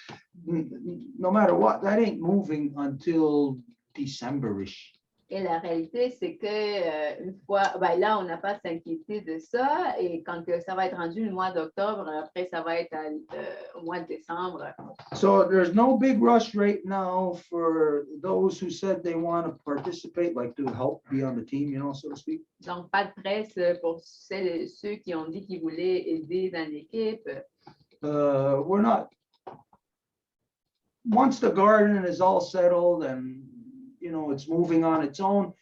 no matter what, that ain't moving until December-ish. Et la réalité, c'est que une fois, ben là, on n'a pas à s'inquiéter de ça. Et quand ça va être rendu le mois d'octobre, après, ça va être au mois de décembre. So there's no big rush right now for those who said they want to participate, like to help be on the team, you know, so to speak. Donc, pas de presse pour ceux qui ont dit qu'ils voulaient aider dans l'équipe. We're not. Once the garden is all settled and you know it's moving on its own,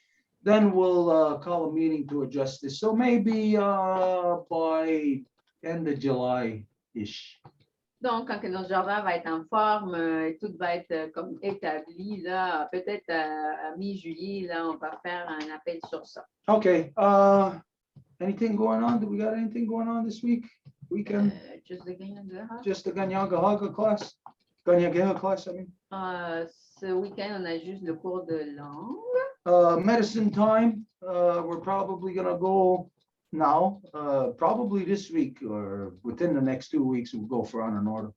then we'll call a meeting to adjust this. So maybe by end of July-ish. Donc, quand que notre jardin va être en forme, tout va être comme établi, là, peut-être à mi-juillet, là, on va faire un appel sur ça. Okay. Anything going on? Do we got anything going on this weekend? Just the Ganyangaha. Just the Ganyangaha class? Ganyangaha class, I mean. Ce week-end, on a juste le cours de langue. Medicine time. We're probably gonna go now. Probably this week or within the next 2 weeks, we'll go for on an order.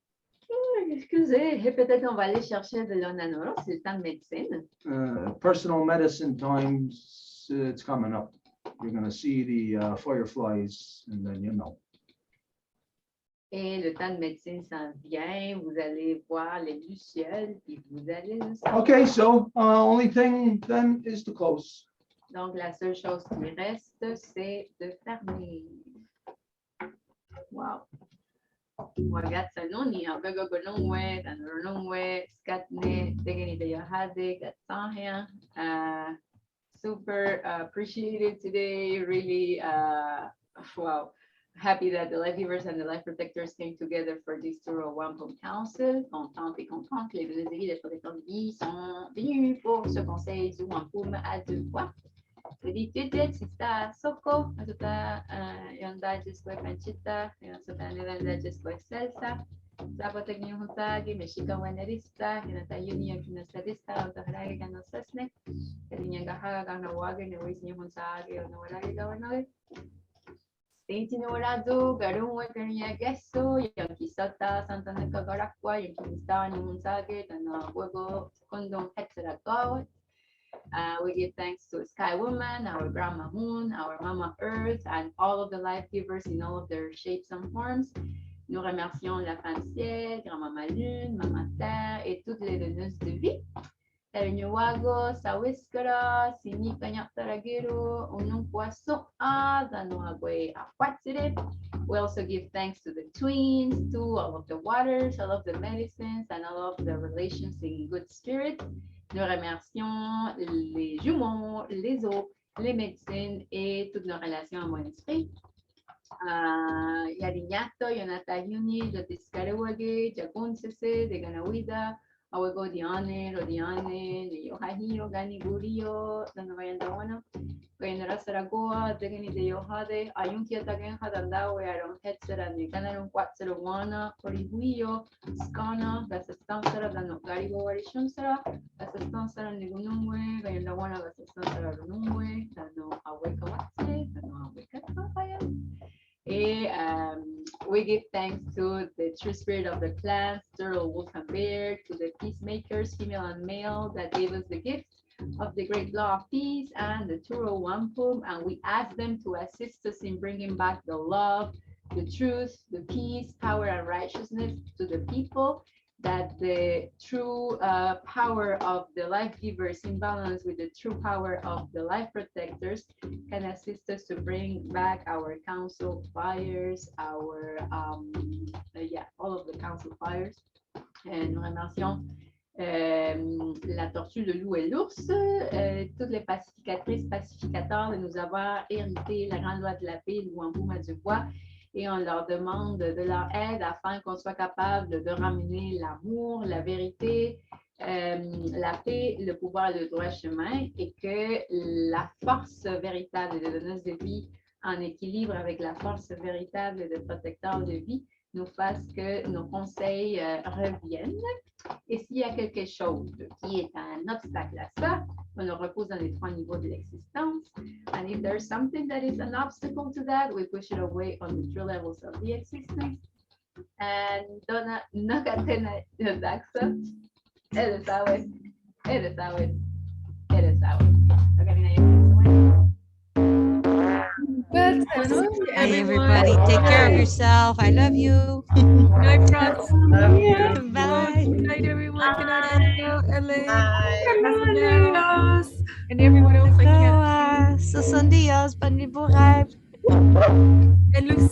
Excusez, et peut-être on va aller chercher de l'onanol, c'est le temps de médecine. Personal medicine times, it's coming up. You're gonna see the fireflies and then you know. Et le temps de médecine s'en vient, vous allez voir les lucioles, puis vous allez le savoir. Okay, so only thing then is to close. Donc, la seule chose qui reste, c'est de fermer. Wow. Regarde ça, non, ni un gagogolongwe, un rolongwe, skatne, tegenideyahade, gatsahian. Super appreciated today. Really, wow. Happy that the life givers and the life protectors came together for this tour of Wampum Council. Contente et contente que les bénéficiaires des protecteurs de vie sont venus pour ce conseil du Wampum à 2 fois. Jadi titik sista soko atau yang dah just like pancita yang sebenarnya dah just like salsa. Dapat teknik hunta gi meshika wanerista yang tayuni yang kena sadista atau hari kan sasne. Jadi yang gahaga kan waga ne wis ni hunta gi no wala gi gawana. Tenti no lado garung wa kanya gesso yang kisata santana kagarakwa yang kinista ni hunta gi dan wago kondong hetsera go. We give thanks to Sky Woman, our Grandma Moon, our Mama Earth, and all of the life givers in all of their shapes and forms. Nous remercions la Femme Ciel, Grand-Mama Lune, Maman Terre et toutes les donneuses de vie. Tarinyowago, Sawiskara, Sini Kanyak Taragiro, Unung Poisson, Zanuagwe, Akwatire. We also give thanks to the twins, to all of the waters, all of the medicines, and all of the relations in good spirit. Nous remercions les jumeaux, les eaux, les médecines et toutes nos relations en bon esprit. Yarinyato, Yonata Yuni, Jotiskarewage, Jagun Sese, de Ganawida, Awego Diane, Rodiane, Yohahio, Gani Gurio, Nanovayandawana, Gainara Saragoa, Degani de Yohade, Ayunkia Tagen Hadandao, Aaron Hetzera, Nikanarun Quatseruana, Orihuio, Skana, Gasastansara, Dano Garigo Varishumsara, Gasastansara Nigunumwe, Gayandawana, Gasastansara Runumwe, Dano Aweka Watse, Dano Aweka Tapaya. We give thanks to the true spirit of the plants, turtle, wolf, and bear, to the peacemakers, female and male, that gave us the gift of the great law of peace and the Turo Wampum, and we ask them to assist us in bringing back the love, the truth, the peace, power, and righteousness to the people, that the true power of the life givers in balance with the true power of the life protectors can assist us to bring back our council fires, our, all of the council fires. Nous remercions la tortue, le loup et l'ours, toutes les pacificatrices, pacificateurs de nous avoir hérité la grande loi de la paix, le Wampum à Deux-Voies, et on leur demande de leur aide afin qu'on soit capable de ramener l'amour, la vérité, la paix, le pouvoir et le droit chemin, et que la force véritable de donneuse de vie en équilibre avec la force véritable de protecteur de vie nous fasse que nos conseils reviennent. Et s'il y a quelque chose qui est un obstacle à ça, on le repose dans les 3 niveaux de l'existence. And if there's something that is an obstacle to that, we push it away on the 3 levels of the existence. And Donna, no catena de daxa. Eres sabes, eres sabes, eres sabes. Good. Bye, everybody. Take care of yourself. I love you. Good night, Franz. Bye. Good night, everyone. Good night, Angel, Elaine, Adios. Janelle, and everyone else I can't see. Susundios, Panliburay. And Lucy.